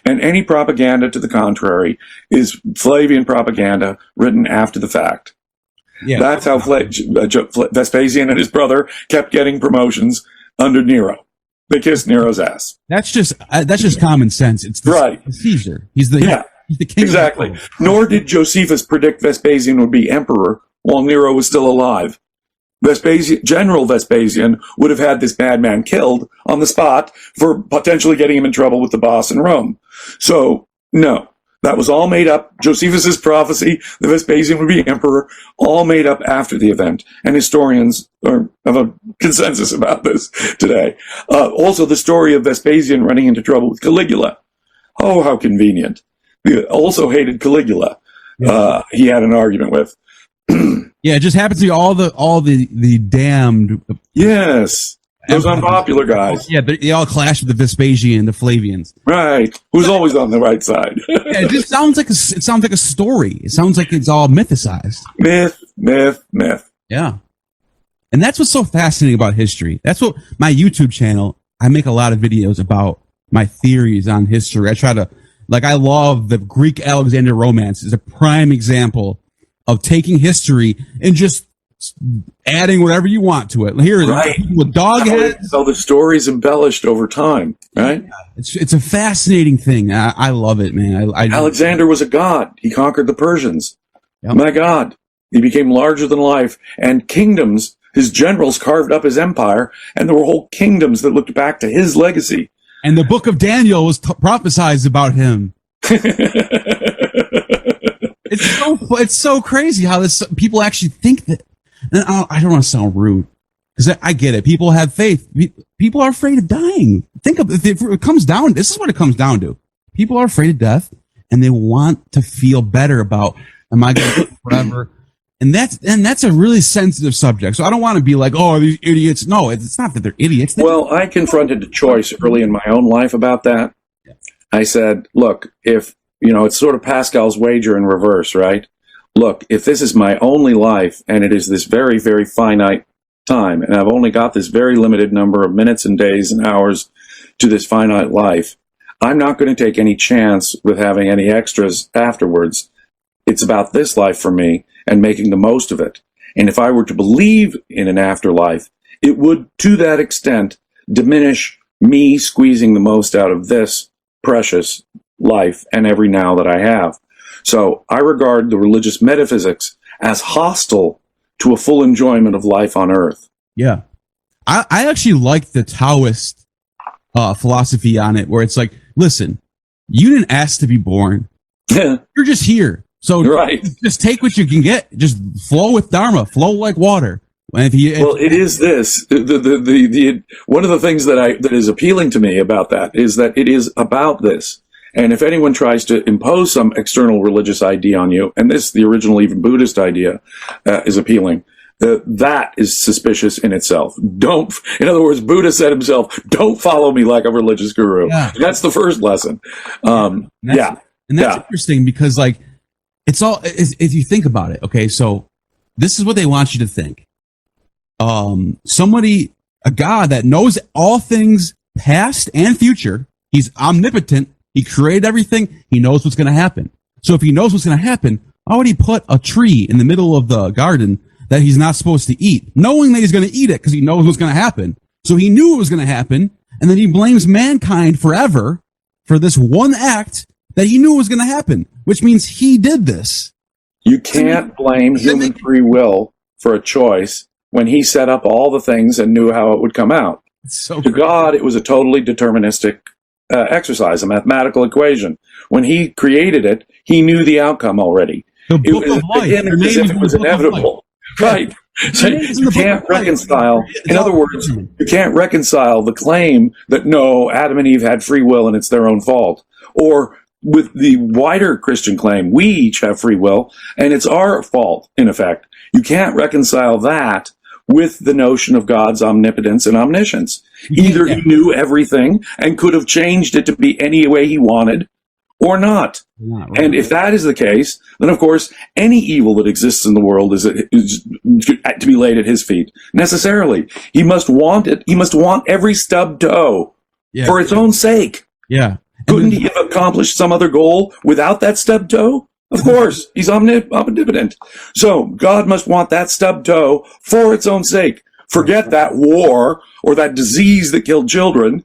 And any propaganda to the contrary is Flavian propaganda written after the fact. Yeah. That's how Vespasian and his brother kept getting promotions under Nero. They kissed Nero's ass. That's just common sense. It's right. Caesar. He's the king. Exactly. Of the Nor did Josephus predict Vespasian would be emperor while Nero was still alive. General Vespasian would have had this madman killed on the spot for potentially getting him in trouble with the boss in Rome. So, no, that was all made up. Josephus's prophecy that Vespasian would be emperor, all made up after the event. And historians have a consensus about this today. Also, the story of Vespasian running into trouble with Caligula. Oh, how convenient. He also hated Caligula. He had an argument with. Yeah, it just happens to be all the damned. Yes, those unpopular guys. Yeah, but they all clash with the Vespasian, the Flavians. Right, who's always on the right side. Yeah, it just sounds like a story. It sounds like it's all mythicized. Myth. Yeah, and that's what's so fascinating about history. That's what my YouTube channel. I make a lot of videos about my theories on history. I love the Greek Alexander romance is a prime example of taking history and just adding whatever you want to it. Here, right. With dog heads. So the story's embellished over time, right? Yeah, it's a fascinating thing. I love it, man. Alexander was a god. He conquered the Persians. Yep. My God. He became larger than life. And kingdoms, his generals carved up his empire, and there were whole kingdoms that looked back to his legacy. And the book of Daniel was prophesied about him. It's so crazy how people actually think that. And I don't want to sound rude because I get it. People have faith. People are afraid of dying. Think of if it comes down. This is what it comes down to. People are afraid of death, and they want to feel better about. Am I going to live forever? And that's a really sensitive subject. So I don't want to be like, oh, these idiots. No, it's not that they're idiots. Well, I confronted a choice early in my own life about that. I said, look, if it's sort of Pascal's wager in reverse, right? Look, if this is my only life and it is this very, very finite time, and I've only got this very limited number of minutes and days and hours to this finite life, I'm not going to take any chance with having any extras afterwards. It's about this life for me and making the most of it. And if I were to believe in an afterlife, it would, to that extent, diminish me squeezing the most out of this precious life and every now that I have. So I regard the religious metaphysics as hostile to a full enjoyment of life on earth. Yeah. I actually like the Taoist philosophy on it, where it's like, listen, you didn't ask to be born. You're just here. So just take what you can get. Just flow with Dharma. Flow like water. It is this. The one of the things that is appealing to me about that is that it is about this. And if anyone tries to impose some external religious idea on you, and the original even Buddhist idea is appealing, that is suspicious in itself. In other words, Buddha said himself, don't follow me like a religious guru. Yeah. That's the first lesson. And that's interesting because it's all, if you think about it, okay, so this is what they want you to think. A God that knows all things past and future, he's omnipotent, he created everything, he knows what's going to happen. So if he knows what's going to happen, why would he put a tree in the middle of the garden that he's not supposed to eat, knowing that he's going to eat it because he knows what's going to happen? So he knew it was going to happen, and then he blames mankind forever for this one act that he knew was going to happen, which means he did this. You can't blame human free will for a choice when he set up all the things and knew how it would come out. To God, it was a totally deterministic exercise, a mathematical equation. When he created it, he knew the outcome already. The book of life. As if it was inevitable. Right. So you can't reconcile, in other words, you can't reconcile the claim that no, Adam and Eve had free will and it's their own fault. Or with the wider Christian claim, we each have free will and it's our fault, in effect. You can't reconcile that with the notion of God's omnipotence and omniscience. Either he knew everything and could have changed it to be any way he wanted, or not. Right. And if that is the case, then of course any evil that exists in the world is to be laid at his feet. Necessarily, he must want it. He must want every stub toe for its own sake. Yeah. Couldn't he have accomplished some other goal without that stub toe? Of course, he's omnipotent. So God must want that stub toe for its own sake. Forget that war or that disease that killed children.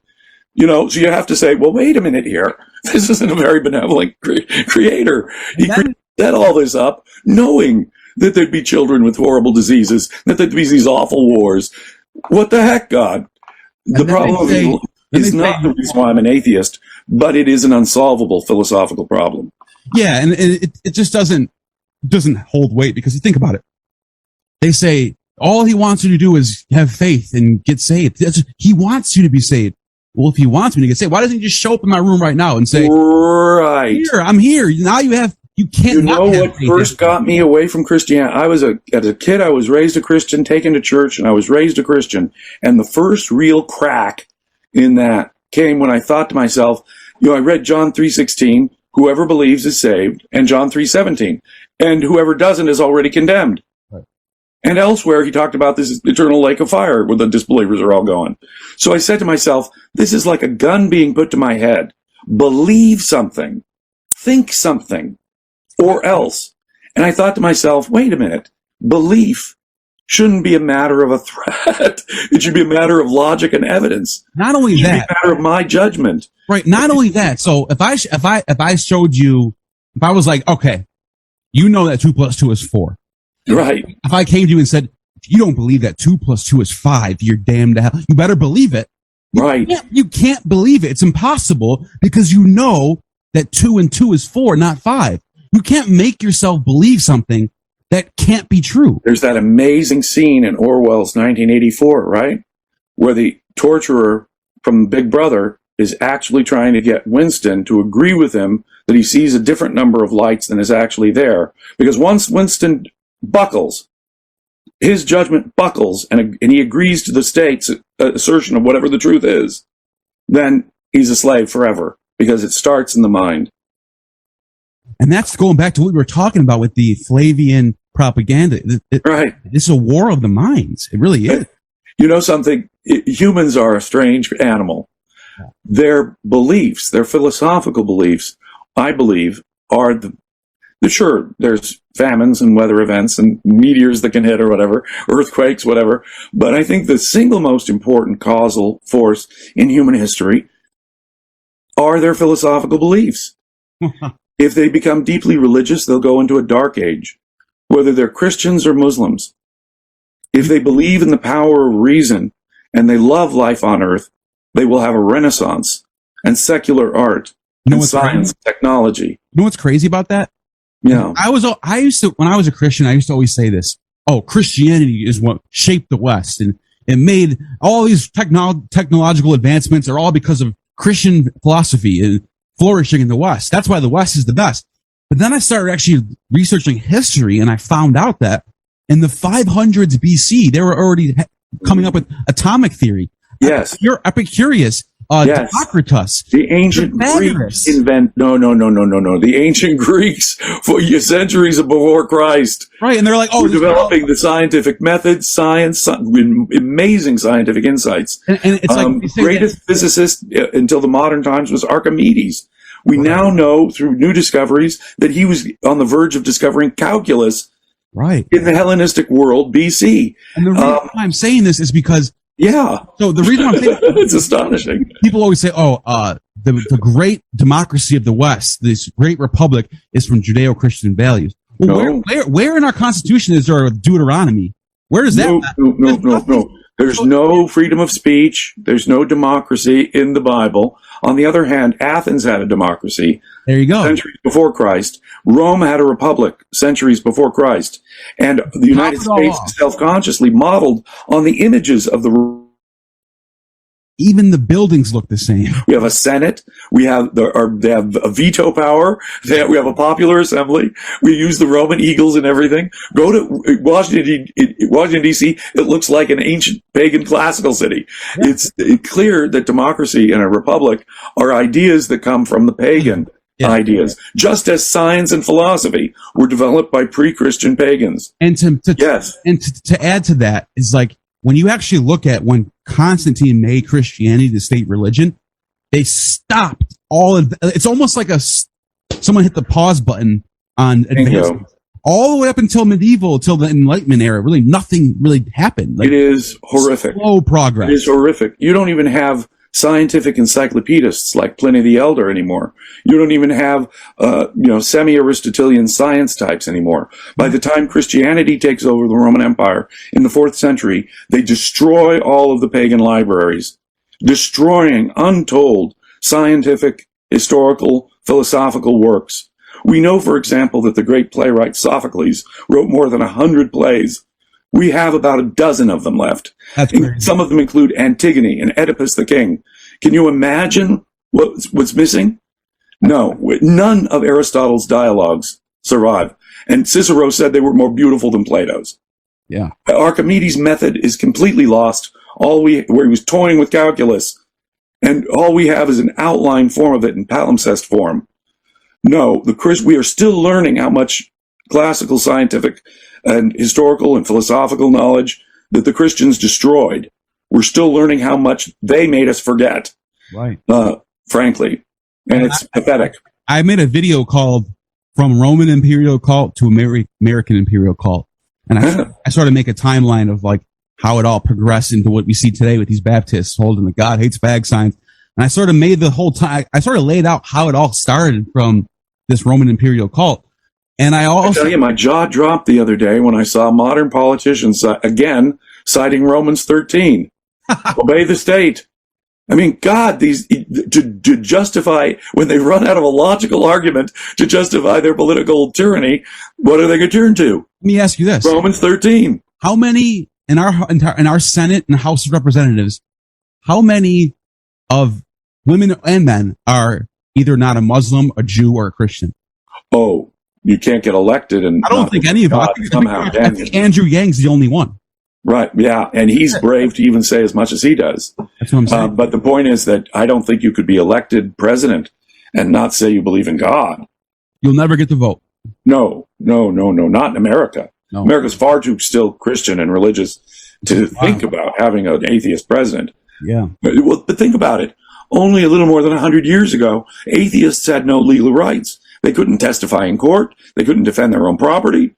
So you have to say, well, wait a minute here. This isn't a very benevolent creator. He set all this up knowing that there'd be children with horrible diseases, that there'd be these awful wars. What the heck, God? The problem of evil is not the reason why I'm an atheist, but it is an unsolvable philosophical problem. Yeah, and it just doesn't hold weight, because you think about it. They say all he wants you to do is have faith and get saved. He wants you to be saved. Well, if he wants me to get saved, why doesn't he just show up in my room right now and say, right, here, I'm here. Now you can't. You know what first got me away from Christianity? As a kid, I was raised a Christian, taken to church, and I was raised a Christian. And the first real crack in that came when I thought to myself, I read John 3:16, whoever believes is saved, and John 3:17, and whoever doesn't is already condemned. Right. And elsewhere, he talked about this eternal lake of fire where the disbelievers are all going. So I said to myself, this is like a gun being put to my head. Believe something, think something, or else. And I thought to myself, wait a minute, belief shouldn't be a matter of a threat. It should be a matter of logic and evidence. Not only it should that, be a matter of my judgment. Right. Not only that. So if I showed you, if I was like, okay, that 2 + 2 is 4. Right. If I came to you and said, if you don't believe that 2 + 2 is 5, you're damned to hell. You better believe it. You can't believe it. It's impossible, because you know that 2 and 2 is 4, not 5. You can't make yourself believe something that can't be true. There's that amazing scene in Orwell's 1984, right? Where the torturer from Big Brother is actually trying to get Winston to agree with him that he sees a different number of lights than is actually there. Because once Winston buckles, his judgment buckles, and he agrees to the state's assertion of whatever the truth is, then he's a slave forever, because it starts in the mind. And that's going back to what we were talking about with the Flavian propaganda. Right. It's a war of the minds. It really is. You know something? Humans are a strange animal. Their beliefs, their philosophical beliefs, I believe, are sure, there's famines and weather events and meteors that can hit or whatever, earthquakes, whatever. But I think the single most important causal force in human history are their philosophical beliefs. If they become deeply religious, they'll go into a dark age, whether they're Christians or Muslims. If they believe in the power of reason and they love life on earth, they will have a renaissance and secular art and science, technology. You know what's crazy about that? Yeah. When I was a Christian, I used to always say this. Oh, Christianity is what shaped the West, and it made all these technological advancements are all because of Christian philosophy and flourishing in the West. That's why the West is the best. But then I started actually researching history, and I found out that in the 500s BC, they were already coming up with atomic theory. Yes. Epicurus, yes. Democritus. The ancient Greeks No. The ancient Greeks for centuries before Christ. Right, and they're like, were developing the scientific methods, science, amazing scientific insights. And it's like greatest physicist until the modern times was Archimedes. We now know through new discoveries that he was on the verge of discovering calculus. Right. In the Hellenistic world, BC. And the reason why I'm saying this is because So the reason I'm saying it's astonishing. People always say, the great democracy of the West, this great republic, is from Judeo-Christian values. Well, where in our Constitution is there a Deuteronomy? Where is that? No. There's no freedom of speech. There's no democracy in the Bible. On the other hand, Athens had a democracy. There you go. Centuries before Christ. Rome had a republic centuries before Christ. And the United States self-consciously modeled on the images of the even the buildings look the same. We have a Senate. We have they have a veto power. We have a popular assembly. We use the Roman eagles and everything. Go to Washington D.C. It looks like an ancient pagan classical city. Yeah. It's clear that democracy and a republic are ideas that come from the pagan ideas, just as science and philosophy were developed by pre-Christian pagans. And to add to that is like, when you actually look at when Constantine made Christianity the state religion, they stopped all of it's almost like someone hit the pause button on advancement. All the way up until medieval, till the Enlightenment era, really nothing really happened. Like, it is horrific. Slow progress. It is horrific. You don't even have scientific encyclopedists like Pliny the Elder anymore. You don't even have, semi-Aristotelian science types anymore. By the time Christianity takes over the Roman Empire in the 4th century, they destroy all of the pagan libraries, destroying untold scientific, historical, philosophical works. We know, for example, that the great playwright Sophocles wrote more than 100 plays. We have about a dozen of them left. Some of them include Antigone and Oedipus the King. Can you imagine what's missing? No, none of Aristotle's dialogues survive. And Cicero said they were more beautiful than Plato's. Yeah. Archimedes' method is completely lost. Where he was toying with calculus. And all we have is an outline form of it in palimpsest form. No, we are still learning how much classical scientific and historical and philosophical knowledge that the Christians destroyed. We're still learning how much they made us forget. Right. Frankly. And it's pathetic. I made a video called From Roman Imperial Cult to American Imperial Cult. And I sort of make a timeline of like how it all progressed into what we see today with these Baptists holding the God hates fag signs. And I sort of made the whole time, I sort of laid out how it all started from this Roman Imperial cult. And I tell you, my jaw dropped the other day when I saw modern politicians, again, citing Romans 13. Obey the state. I mean, God, to justify, when they run out of a logical argument to justify their political tyranny, what are they going to turn to? Let me ask you this. Romans 13. How many, in our Senate and House of Representatives, how many of women and men are either not a Muslim, a Jew, or a Christian? Oh, you can't get elected. And I don't think any of them. I think Andrew Yang's the only one. Right, yeah, and he's brave to even say as much as he does. That's what I'm saying. But the point is that I don't think you could be elected president and not say you believe in God. You'll never get to vote. No, not in America. No. America's far too still Christian and religious to think about having an atheist president. Yeah. But think about it. Only a little more than 100 years ago, atheists had no legal rights. They couldn't testify in court. They couldn't defend their own property.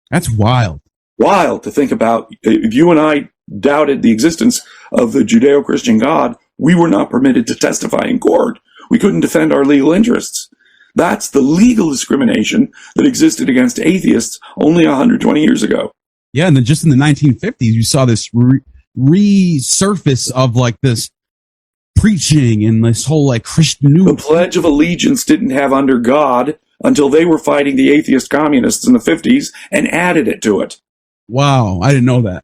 That's wild. Wild to think about. If you and I doubted the existence of the Judeo-Christian God, we were not permitted to testify in court. We couldn't defend our legal interests. That's the legal discrimination that existed against atheists only 120 years ago. Yeah, and then just in the 1950s, you saw this resurface of like this preaching and this whole like Christian new. The Pledge of Allegiance didn't have under God until they were fighting the atheist communists in the 50s and added it to it. Wow, I didn't know that.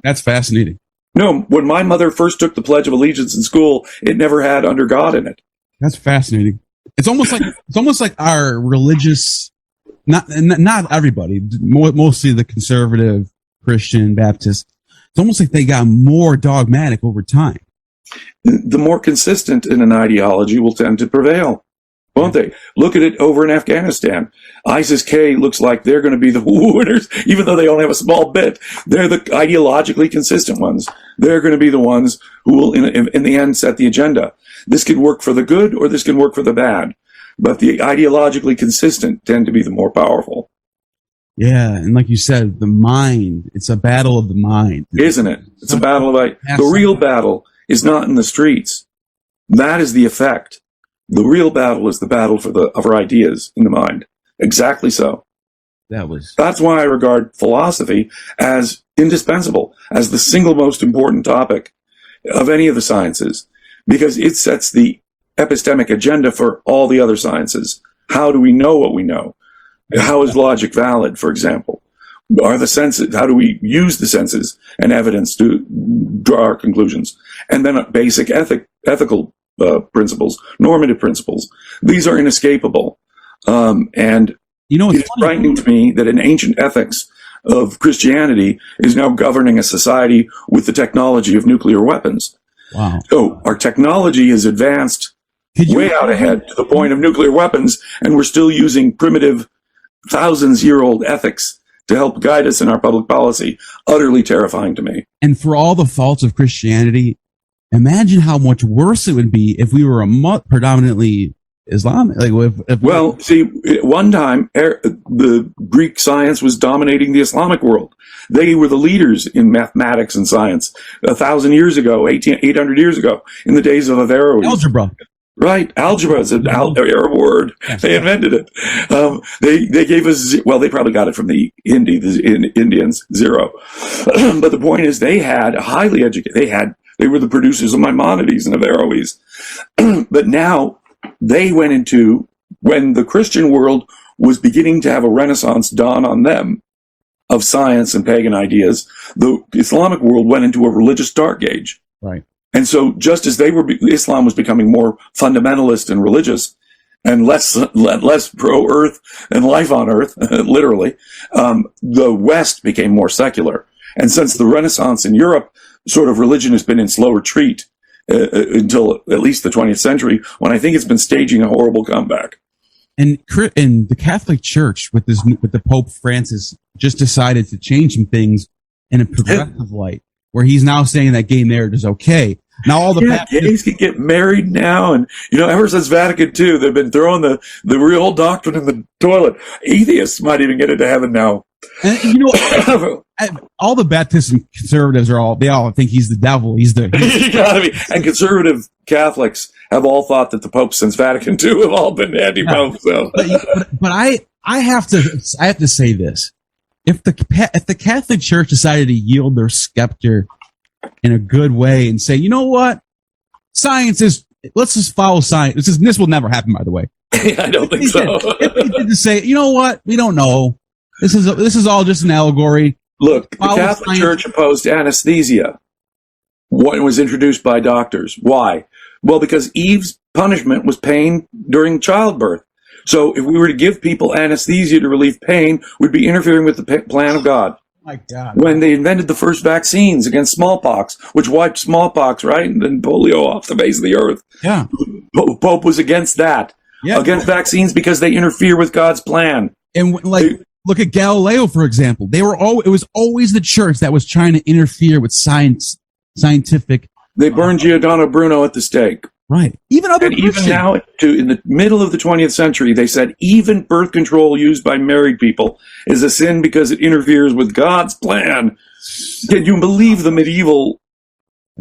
That's fascinating. No, when my mother first took the Pledge of Allegiance in school, it never had under God in it. That's fascinating. It's almost like our religious, not everybody, mostly the conservative Christian Baptist. It's almost like they got more dogmatic over time. The more consistent in an ideology will tend to prevail, won't they? Look at it over in Afghanistan. ISIS-K looks like they're going to be the winners, even though they only have a small bit. They're the ideologically consistent ones. They're going to be the ones who will, in the end, set the agenda. This can work for the good or this can work for the bad. But the ideologically consistent tend to be the more powerful. Yeah, and like you said, the mind. It's a battle of the mind. Isn't it? It's a battle of... The real battle is not in the streets. That is the effect. The real battle is the battle of our ideas in the mind. Exactly so. That's why I regard philosophy as indispensable, as the single most important topic of any of the sciences, because it sets the epistemic agenda for all the other sciences. How do we know what we know? How is logic valid, for example? are the senses? How do we use the senses and evidence to draw our conclusions? And then basic ethical principles, normative principles. These are inescapable. And it's frightening to me that an ancient ethics of Christianity is now governing a society with the technology of nuclear weapons. Wow. So our technology has advanced way out ahead to the point of nuclear weapons, and we're still using primitive thousands-year-old ethics to help guide us in our public policy. Utterly terrifying to me. And for all the faults of Christianity, imagine how much worse it would be if we were a predominantly Islamic. Well, see, at one time, the Greek science was dominating the Islamic world. They were the leaders in mathematics and science 1,000 years ago, 800 years ago, in the days of Averroes. Algebra. Right. Algebra is an Arab word. They invented it. They gave us, well, they probably got it from the Indians, zero. But the point is they had highly educated, they were the producers of Maimonides and Averroes. But now they went into, when the Christian world was beginning to have a renaissance dawn on them of science and pagan ideas, the Islamic world went into a religious dark age. Right. And so just as Islam was becoming more fundamentalist and religious and less pro-earth and life on earth, literally, the West became more secular. And since the Renaissance in Europe, sort of religion has been in slow retreat until at least the 20th century, when I think it's been staging a horrible comeback. And the Catholic Church, with the Pope Francis, just decided to change some things in a progressive light, where he's now saying that gay marriage is okay. Now all the gays can get married now, and ever since Vatican II, they've been throwing the real doctrine in the toilet. Atheists might even get into heaven now. And all the Baptists and conservatives they all think he's the devil. He's you gotta be. And conservative Catholics have all thought that the popes since Vatican II have all been anti-pope. So, but I have to say this: if the Catholic Church decided to yield their scepter in a good way and say, you know what, let's just follow science. This will never happen, by the way. I don't think so. If they did to say, you know what, we don't know. This is all just an allegory. Look, the Catholic Church opposed anesthesia when it was introduced by doctors. Why? Well, because Eve's punishment was pain during childbirth. So if we were to give people anesthesia to relieve pain, we'd be interfering with the plan of God. My God. When they invented the first vaccines against smallpox, which wiped smallpox, right, and then polio off the face of the earth. Yeah. Pope was against that. Yeah. Against vaccines because they interfere with God's plan. And look at Galileo, for example. It was always the church that was trying to interfere with scientific. They burned Giordano Bruno at the stake. Right. Even now, in the middle of the 20th century, they said even birth control used by married people is a sin because it interferes with God's plan. Can you believe the medieval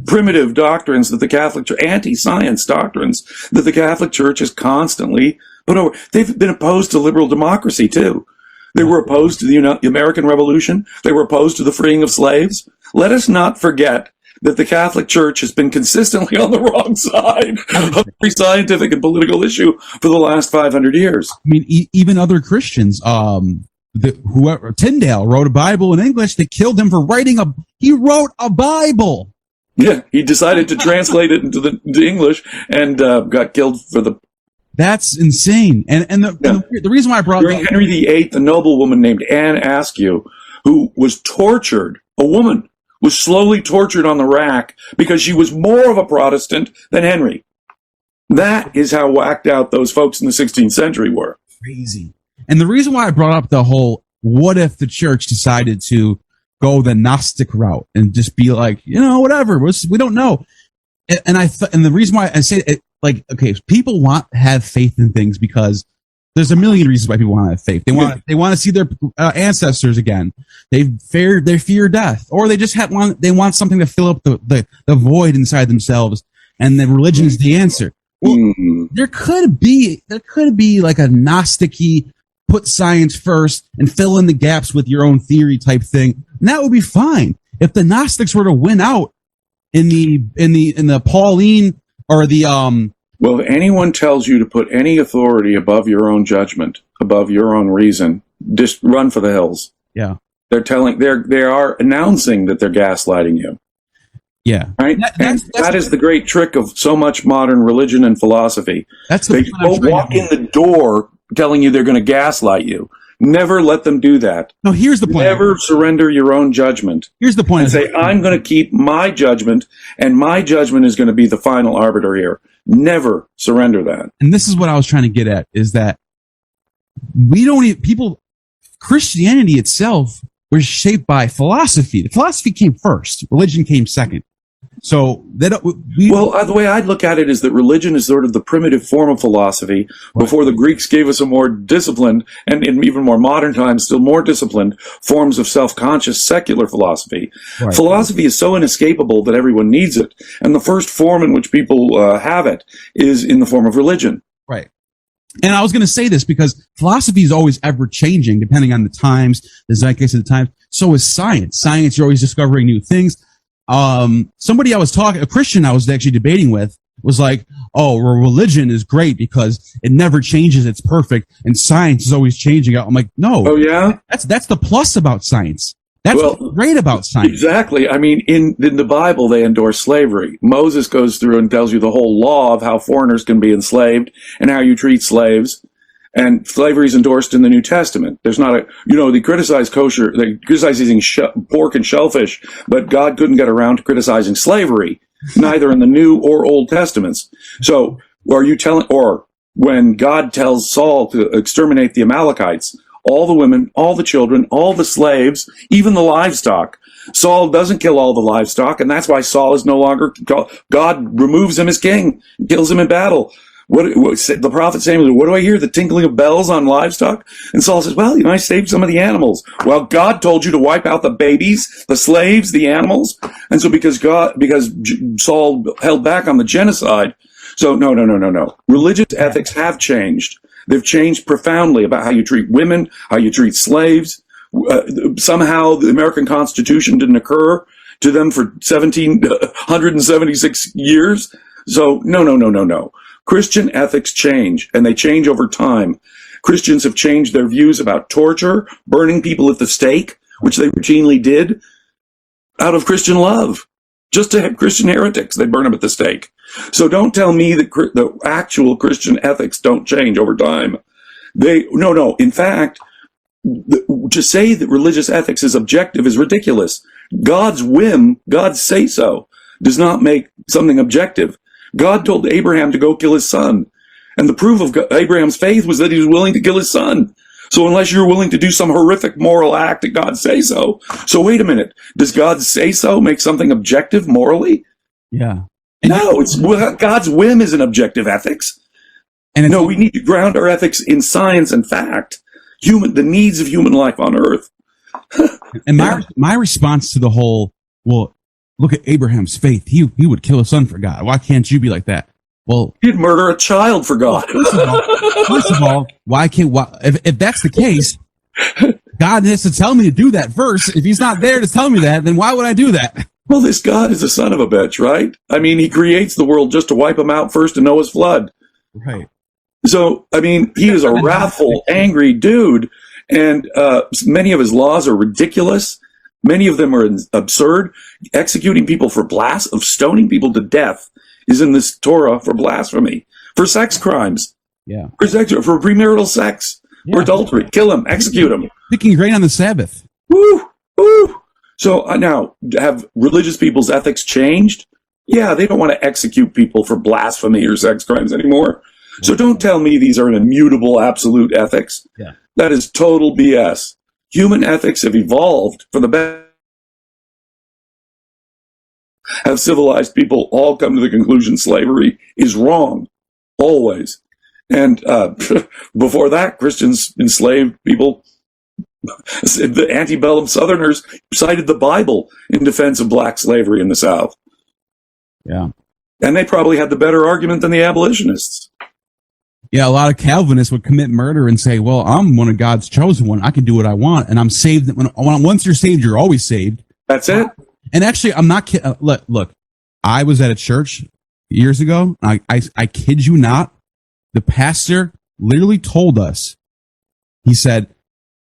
primitive doctrines that the Catholic Church, anti-science doctrines that the Catholic Church has constantly put over? They've been opposed to liberal democracy, too. They were opposed to the American Revolution. They were opposed to the freeing of slaves. Let us not forget that the Catholic Church has been consistently on the wrong side of every scientific and political issue for the last 500 years. I mean, even other Christians, Tyndale wrote a Bible in English. They killed him for he wrote a Bible. Yeah, he decided to translate it into English and got killed for the... That's insane. And the reason why I brought during Henry VIII, a noblewoman named Anne Askew, who was tortured, a woman, was slowly tortured on the rack because she was more of a Protestant than Henry. That is how whacked out those folks in the 16th century were. Crazy. And the reason why I brought up the whole, what if the church decided to go the Gnostic route and just be like, whatever, we don't know. And the reason why I say it, people have faith in things because there's a million reasons why people want to have faith. They want to see their ancestors again. They fear death, or they just want something to fill up the void inside themselves, and then religion is the answer. Well, there could be like a Gnostic-y, put science first and fill in the gaps with your own theory type thing, and that would be fine. If the Gnostics were to win out in the Pauline or the Well, if anyone tells you to put any authority above your own judgment, above your own reason, just run for the hills. Yeah. They are announcing that they're gaslighting you. Yeah. Right? That is the great trick of so much modern religion and philosophy. They don't walk in the door telling you they're going to gaslight you. Never let them do that. No, here's the point. Never surrender your own judgment. Here's the point. And say, I'm going to keep my judgment, and my judgment is going to be the final arbiter here. Never surrender that. And this is what I was trying to get at, is that Christianity itself was shaped by philosophy. The philosophy came first. Religion came second. So the way I'd look at it is that religion is sort of the primitive form of philosophy before the Greeks gave us a more disciplined, and in even more modern times, still more disciplined forms of self-conscious secular philosophy. Right. Philosophy is so inescapable that everyone needs it. And the first form in which people have it is in the form of religion. Right. And I was going to say this because philosophy is always ever changing depending on the times, the zeitgeist of the times. So is science. Science, you're always discovering new things. Somebody a Christian I was actually debating with was like, oh, well, religion is great because it never changes. It's perfect. And science is always changing. I'm like, no. Oh, yeah? That's the plus about science. That's what's great about science. Exactly. I mean, in the Bible, they endorse slavery. Moses goes through and tells you the whole law of how foreigners can be enslaved and how you treat slaves. And slavery is endorsed in the New Testament. There's not they criticize kosher, they criticize eating pork and shellfish, but God couldn't get around to criticizing slavery, neither in the New or Old Testaments. So, or when God tells Saul to exterminate the Amalekites, all the women, all the children, all the slaves, even the livestock. Saul doesn't kill all the livestock, and that's why Saul is no longer, God removes him as king, kills him in battle. What the prophet Samuel, what do I hear? The tinkling of bells on livestock? And Saul says, well, I saved some of the animals. Well, God told you to wipe out the babies, the slaves, the animals. And so because Saul held back on the genocide. So no. Religious ethics have changed. They've changed profoundly about how you treat women, how you treat slaves. Somehow the American Constitution didn't occur to them for 1776 years. So no. Christian ethics change, and they change over time. Christians have changed their views about torture, burning people at the stake, which they routinely did, out of Christian love. Just to have Christian heretics, they burn them at the stake. So don't tell me that the actual Christian ethics don't change over time. No. In fact, to say that religious ethics is objective is ridiculous. God's whim, God's say-so, does not make something objective. God told Abraham to go kill his son. And the proof of Abraham's faith was that he was willing to kill his son. So unless you're willing to do some horrific moral act, that God say so. So wait a minute. Does God say so make something objective morally? Yeah. No, God's whim isn't objective ethics. And we need to ground our ethics in science and fact. The needs of human life on earth. And my response to the whole, well, look at Abraham's faith. He would kill his son for God. Why can't you be like that? Well, he'd murder a child for God. First of all, if that's the case, God has to tell me to do that first. If he's not there to tell me that, then why would I do that? Well, this God is a son of a bitch, right? I mean, he creates the world just to wipe him out first in Noah's flood. Right. So, I mean, he is a wrathful, angry dude, and many of his laws are ridiculous. Many of them are absurd. Executing people for stoning people to death is in this Torah for blasphemy, for sex crimes, for premarital sex, for adultery. Kill him, execute him. Picking grain on the Sabbath. Woo! So now, have religious people's ethics changed? Yeah, they don't want to execute people for blasphemy or sex crimes anymore. So don't tell me these are an immutable, absolute ethics. Yeah. That is total BS. Human ethics have evolved for the best. Have civilized people all come to the conclusion slavery is wrong, always. And before that, Christians enslaved people. The antebellum Southerners cited the Bible in defense of black slavery in the South. Yeah. And they probably had the better argument than the abolitionists. Yeah, a lot of Calvinists would commit murder and say, well, I'm one of God's chosen one. I can do what I want. And I'm saved. Once you're saved, you're always saved. That's it. And actually, I'm not kidding. Look, I was at a church years ago. I kid you not. The pastor literally told us, he said,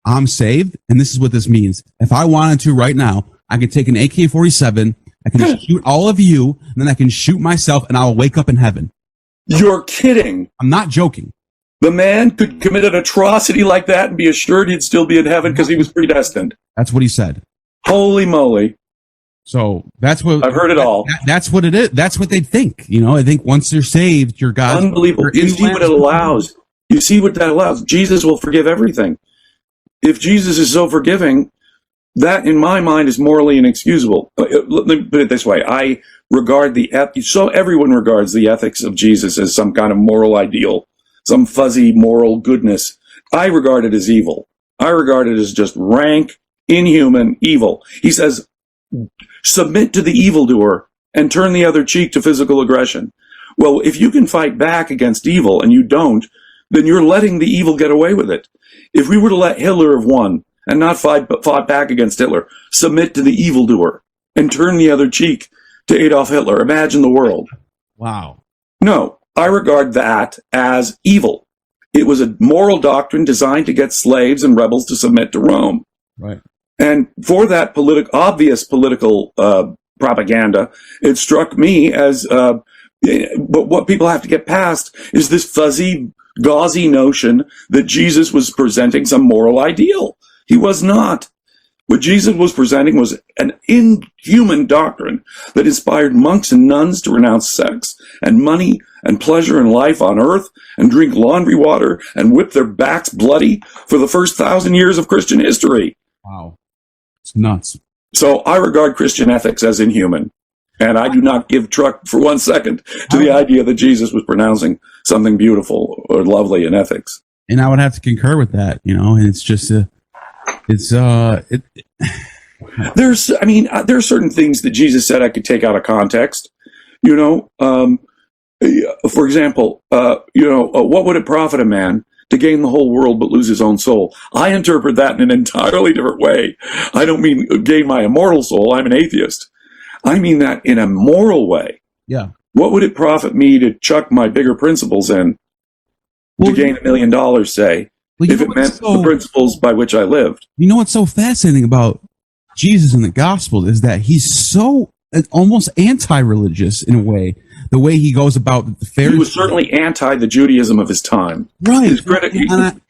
I'm saved, and this is what this means. If I wanted to right now, I could take an AK-47, I can shoot all of you, and then I can shoot myself, and I'll wake up in heaven. You're kidding. I'm not joking. The man could commit an atrocity like that and be assured he'd still be in heaven because he was predestined. That's what he said. Holy moly. So that's what I've heard it all. That's what it is. That's what they think. You know, I think once they're saved, you're God's. Unbelievable. You see what it allows. You see what that allows. Jesus will forgive everything. If Jesus is so forgiving, that in my mind is morally inexcusable. Let me put it this way. I regard so everyone regards the ethics of Jesus as some kind of moral ideal, some fuzzy moral goodness. I regard it as evil. I regard it as just rank, inhuman evil. He says, submit to the evildoer and turn the other cheek to physical aggression. Well, if you can fight back against evil and you don't, then you're letting the evil get away with it. If we were to let Hitler have won and not fought back against Hitler, submit to the evildoer and turn the other cheek to Adolf Hitler, imagine the world. Wow. No, I regard that as evil. It was a moral doctrine designed to get slaves and rebels to submit to Rome. Right. And for that obvious political propaganda, it struck me as, but what people have to get past is this fuzzy, gauzy notion that Jesus was presenting some moral ideal. He was not. What Jesus was presenting was an inhuman doctrine that inspired monks and nuns to renounce sex and money and pleasure and life on earth and drink laundry water and whip their backs bloody for the first 1,000 years of Christian history. Wow. It's nuts. So I regard Christian ethics as inhuman. And I do not give truck for 1 second to the idea that Jesus was pronouncing something beautiful or lovely in ethics. And I would have to concur with that, you know, and it's just there are certain things that Jesus said I could take out of context. You know, for example, what would it profit a man to gain the whole world but lose his own soul? I interpret that in an entirely different way. I don't mean gain my immortal soul. I'm an atheist. I mean that in a moral way. Yeah. What would it profit me to chuck my bigger principles in to gain $1 million, say, if it meant the principles by which I lived? You know what's so fascinating about Jesus in the Gospel is that he's so almost anti-religious in a way. The way he goes about the Pharisees. He was certainly anti the Judaism of his time. Right. He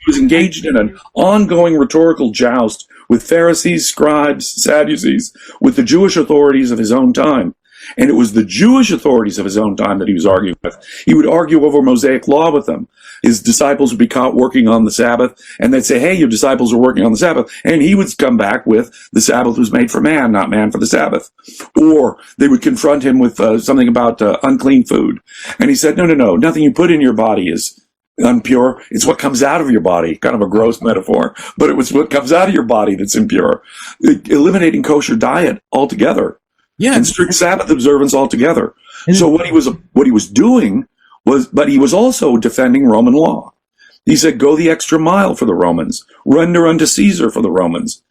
was engaged in an ongoing rhetorical joust with Pharisees, scribes, Sadducees, with the Jewish authorities of his own time. And it was the Jewish authorities of his own time that he was arguing with. He would argue over Mosaic law with them. His disciples would be caught working on the Sabbath, and they'd say, hey, your disciples are working on the Sabbath. And he would come back with, the Sabbath was made for man, not man for the Sabbath. Or they would confront him with something about unclean food. And he said, no, nothing you put in your body is impure. It's what comes out of your body. Kind of a gross metaphor, but it was what comes out of your body that's impure. Eliminating kosher diet altogether. Yeah. And strict Sabbath observance altogether. So what he was doing was, but he was also defending Roman law. He said, go the extra mile for the Romans. Render unto Caesar for the Romans.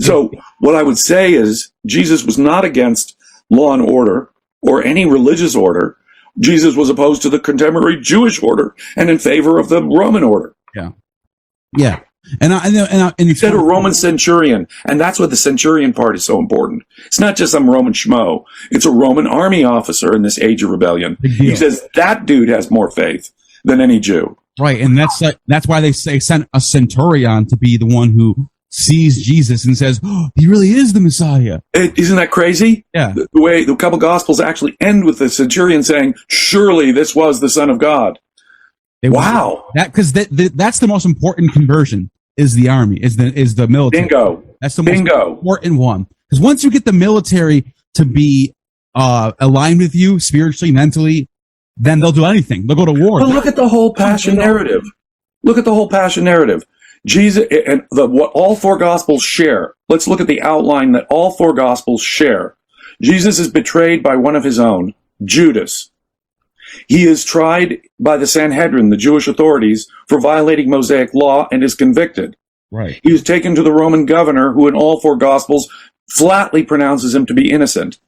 So what I would say is Jesus was not against law and order or any religious order. Jesus was opposed to the contemporary Jewish order and in favor of the Roman order. Yeah. Yeah. And he said a Roman centurion, and that's what the centurion part is so important. It's not just some Roman schmo. It's a Roman army officer in this age of rebellion. He says that dude has more faith than any Jew. Right, and that's why they say send a centurion to be the one who sees Jesus and says, oh, he really is the Messiah. Isn't that crazy? Yeah. The way the couple Gospels actually end with the centurion saying, surely this was the Son of God. Wow. Because that's the most important conversion is the army, is the military. Bingo. That's the most important one. Because once you get the military to be aligned with you spiritually, mentally, then they'll do anything. They'll go to war. Well, look at the whole passion narrative. Look at the whole passion narrative. Jesus and what all four Gospels share. Let's look at the outline that all four Gospels share. Jesus is betrayed by one of his own, Judas. He is tried by the Sanhedrin, the Jewish authorities, for violating Mosaic law and is convicted. Right. He is taken to the Roman governor, who in all four Gospels flatly pronounces him to be innocent.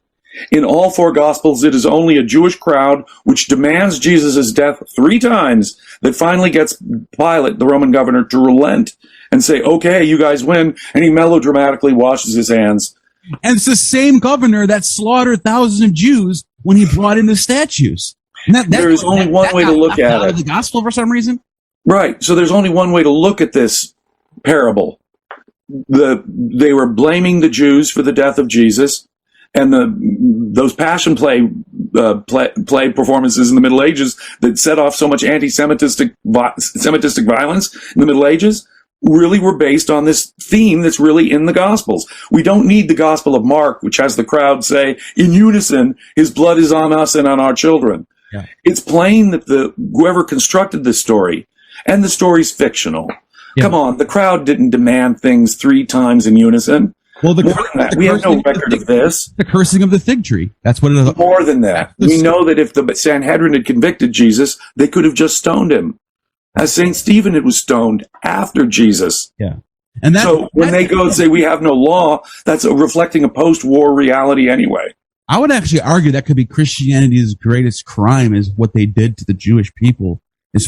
In all four Gospels, it is only a Jewish crowd which demands Jesus' death 3 times that finally gets Pilate, the Roman governor, to relent and say, okay, you guys win. And he melodramatically washes his hands. And it's the same governor that slaughtered thousands of Jews when he brought in the statues. There's only one way to look at it. The gospel for some reason. Right. So there's only one way to look at this parable. They were blaming the Jews for the death of Jesus, and those passion play performances in the Middle Ages that set off so much anti-Semitic violence in the Middle Ages really were based on this theme that's really in the Gospels. We don't need the Gospel of Mark, which has the crowd say in unison, "His blood is on us and on our children." Yeah. It's plain that whoever constructed this story, and the story's fictional. Yeah. Come on, the crowd didn't demand things 3 times in unison. Well, we have no record of this. The cursing of the fig tree. That's what it is. More than that. We know that if the Sanhedrin had convicted Jesus, they could have just stoned him. As St. Stephen, it was stoned after Jesus. Yeah. And so when they go and say we have no law, that's reflecting a post-war reality anyway. I would actually argue that could be Christianity's greatest crime is what they did to the Jewish people.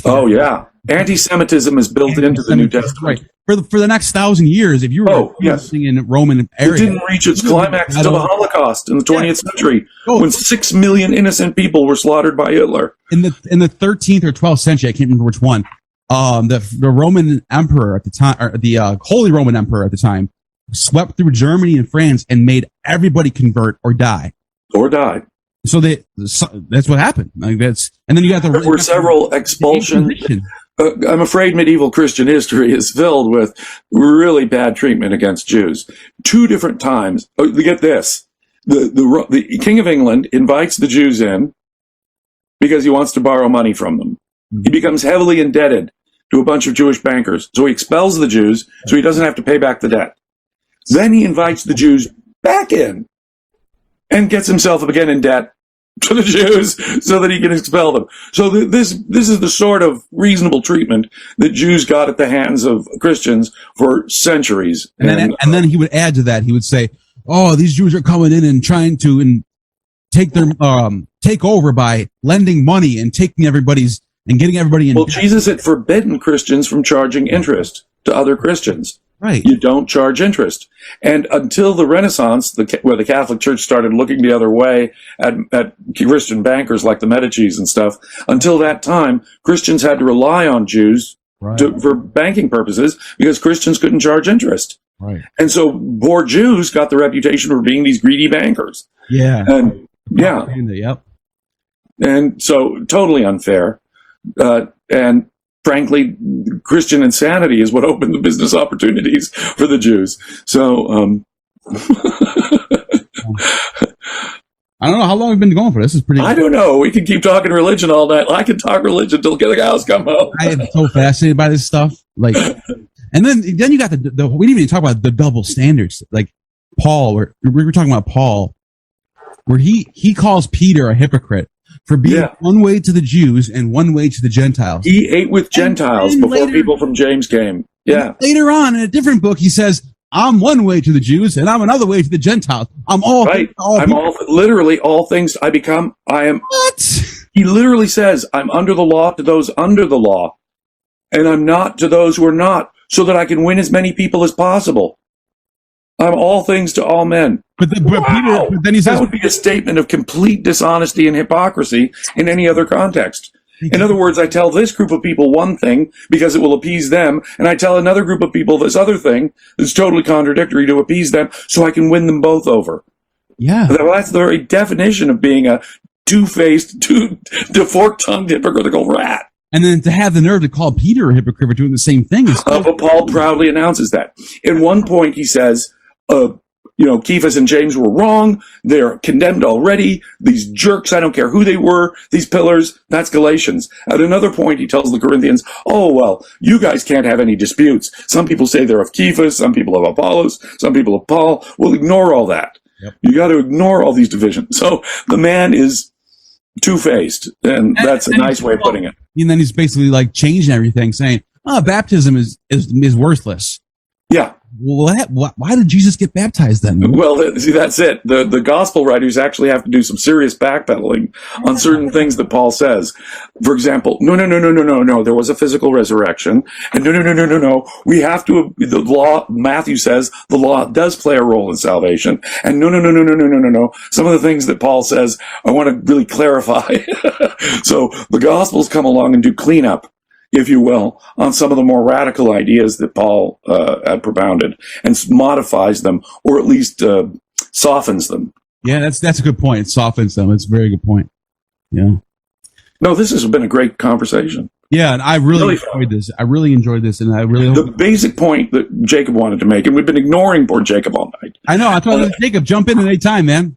Oh, yeah. Anti-Semitism is built into the New Testament. Right. For the next 1,000 years, if you were living in Roman area. It didn't reach its climax until the Holocaust in the 20th century, when 6 million innocent people were slaughtered by Hitler. In the 13th or 12th century, I can't remember which one, the Roman emperor at the time, or the Holy Roman Emperor at the time, swept through Germany and France and made everybody convert or die. Or die. So that's what happened. Like and then you got there were several expulsions. I'm afraid medieval Christian history is filled with really bad treatment against Jews. 2 different times. Oh, get this: the King of England invites the Jews in because he wants to borrow money from them. He becomes heavily indebted to a bunch of Jewish bankers, so he expels the Jews so he doesn't have to pay back the debt. Then he invites the Jews back in and gets himself again in debt to the Jews so that he can expel them. So this is the sort of reasonable treatment that Jews got at the hands of Christians for centuries. And then he would add to that. He would say, "Oh, these Jews are coming in and trying to take their take over by lending money and taking everybody's and getting everybody in." Well, Jesus had forbidden Christians from charging interest to other Christians. Right. You don't charge interest. And until the Renaissance, where the Catholic Church started looking the other way at Christian bankers like the Medicis and stuff, until that time, Christians had to rely on Jews for banking purposes because Christians couldn't charge interest. Right. And so poor Jews got the reputation for being these greedy bankers. Yeah. And Yep. And so totally unfair. And frankly, Christian insanity is what opened the business opportunities for the Jews. So, I don't know how long we've been going for. This is pretty. I don't know. We can keep talking religion all night. I can talk religion till the cows come home. I am so fascinated by this stuff. Like, and then you got we didn't even talk about the double standards. Like Paul, we were talking about Paul, where he calls Peter a hypocrite for being one way to the Jews and one way to the Gentiles. He ate with Gentiles before people from James came. Yeah. Later on, in a different book, he says, "I'm one way to the Jews and I'm another way to the Gentiles. I'm all right. Literally all things I become. I am." What? He literally says, "I'm under the law to those under the law, and I'm not to those who are not, so that I can win as many people as possible. I'm all things to all men." But then he says that would be a statement of complete dishonesty and hypocrisy in any other context. In other words, I tell this group of people one thing because it will appease them, and I tell another group of people this other thing that's totally contradictory to appease them, so I can win them both over. Yeah. Well, that's the very definition of being a two-faced, fork-tongued, hypocritical rat. And then to have the nerve to call Peter a hypocrite for doing the same thing. But Paul proudly announces that. In one point, he says, Cephas and James were wrong. They're condemned already. These jerks, I don't care who they were, these pillars, that's Galatians. At another point, he tells the Corinthians, "Oh, well, you guys can't have any disputes. Some people say they're of Cephas, some people of Apollos, some people of Paul. We'll ignore all that." Yep. You got to ignore all these divisions. So the man is two-faced, and that's a nice way of putting it. And then he's basically like changing everything, saying, "Oh, baptism is worthless." Yeah. why did Jesus get baptized then? Well, see, that's it. The gospel writers actually have to do some serious backpedaling on certain things that Paul says. For example, no, there was a physical resurrection. And no, we have to, the law, Matthew says, the law does play a role in salvation. And no. Some of the things that Paul says, I want to really clarify. So the gospels come along and do cleanup, if you will, on some of the more radical ideas that Paul had propounded, and modifies them, or at least softens them. Yeah, that's a good point. It softens them. It's a very good point. Yeah. No, this has been a great conversation. Yeah, and I really enjoyed this. I really enjoyed this, and I really the basic point that Jacob wanted to make, and we've been ignoring poor Jacob all night. I know. I told Jacob, jump in at any time, man.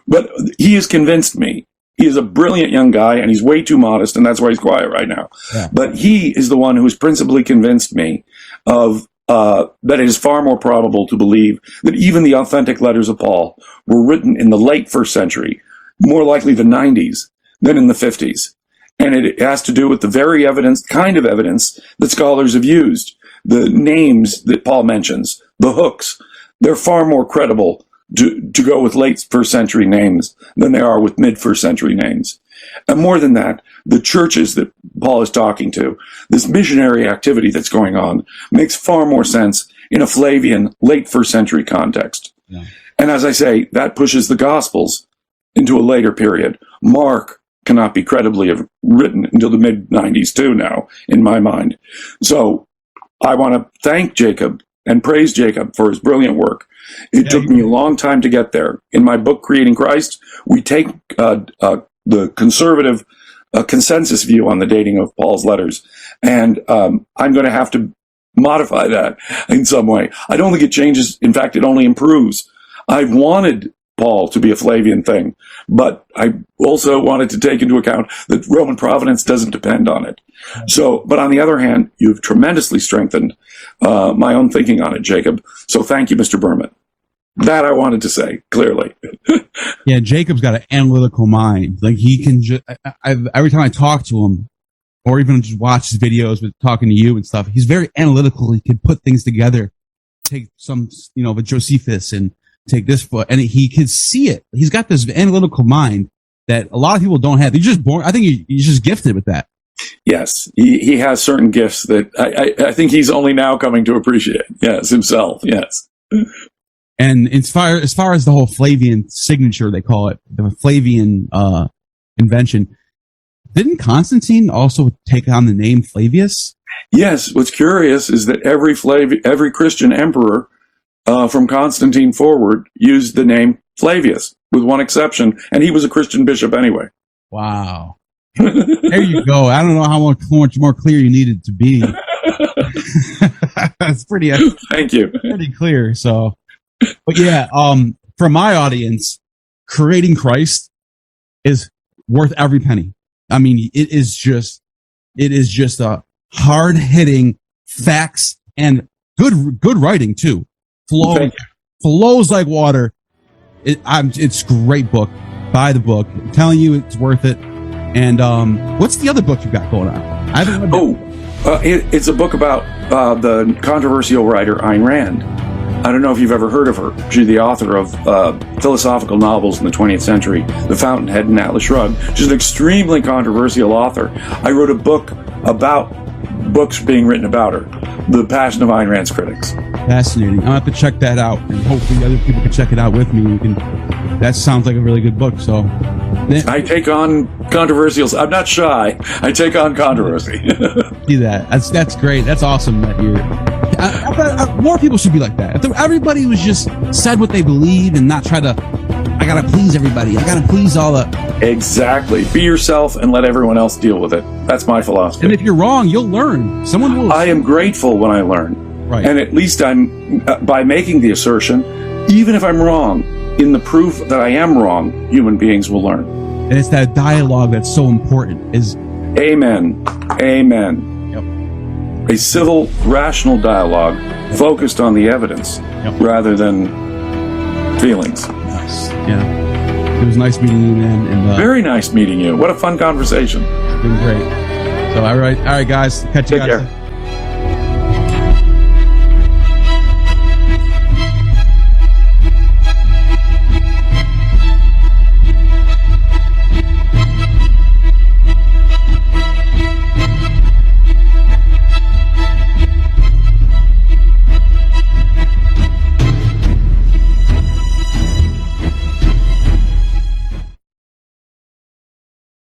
But he has convinced me. He is a brilliant young guy, and he's way too modest, and that's why he's quiet right now. Yeah. But he is the one who has principally convinced me of that it is far more probable to believe that even the authentic letters of Paul were written in the late first century, more likely the 90s, than in the 50s. And it has to do with the very kind of evidence that scholars have used. The names that Paul mentions, the hooks, they're far more credible to go with late first century names than they are with mid first century names. And more than that, the churches that Paul is talking to, this missionary activity that's going on, makes far more sense in a Flavian late first century context. Yeah. And as I say, that pushes the Gospels into a later period. Mark cannot be credibly written until the mid 90s too now, in my mind. So I want to thank Jacob and praise Jacob for his brilliant work. It took me a long time to get there. In my book, Creating Christ, we take the conservative consensus view on the dating of Paul's letters. And I'm going to have to modify that in some way. I don't think it changes. In fact, it only improves. I wanted Paul to be a Flavian thing, but I also wanted to take into account that Roman providence doesn't depend on it. So, but on the other hand, you've tremendously strengthened my own thinking on it, Jacob. So thank you, Mr. Berman. That I wanted to say clearly. Yeah, Jacob's got an analytical mind. Like he can just, every time I talk to him, or even just watch his videos with talking to you and stuff, he's very analytical. He can put things together, take some, with Josephus and take this foot, and he can see it. He's got this analytical mind that a lot of people don't have. He's just born. I think he's just gifted with that. Yes, he has certain gifts that I think he's only now coming to appreciate. Yes, himself. Yes. And as far as the whole Flavian signature, they call it the Flavian invention. Didn't Constantine also take on the name Flavius? Yes. What's curious is that every Christian emperor from Constantine forward used the name Flavius, with one exception, and he was a Christian bishop anyway. Wow. There you go. I don't know how much more clear you needed to be. That's pretty. Thank you. Pretty clear. So, but yeah, for my audience, Creating Christ is worth every penny. I mean, it is just a hard hitting facts and good writing too. Flows like water. It's a great book. Buy the book. I'm telling you, it's worth it. And what's the other book you got going on? I haven't read it's a book about the controversial writer Ayn Rand. I don't know if you've ever heard of her. She's the author of philosophical novels in the 20th century, The Fountainhead and Atlas Shrugged. She's an extremely controversial author. I wrote a book about books being written about her, The Passion of Ayn Rand's Critics. Fascinating. I'll have to check that out, and hopefully other people can check it out with me. That sounds like a really good book. So I take on controversials. I'm not shy. I take on controversy. See that? That's great. That's awesome that you're. More people should be like that. If everybody was just said what they believe and not try to. I gotta please everybody. I gotta please all the. Exactly. Be yourself and let everyone else deal with it. That's my philosophy. And if you're wrong, you'll learn. Someone will. I am grateful when I learn. Right. And at least I'm by making the assertion, even if I'm wrong, in the proof that I am wrong, human beings will learn. And it's that dialogue that's so important. Is Amen. Yep. A civil, rational dialogue focused on the evidence rather than feelings. Nice. Yeah. It was nice meeting you, man. And very nice meeting you. What a fun conversation. It's been great. So all right, guys. Catch you guys. Take care.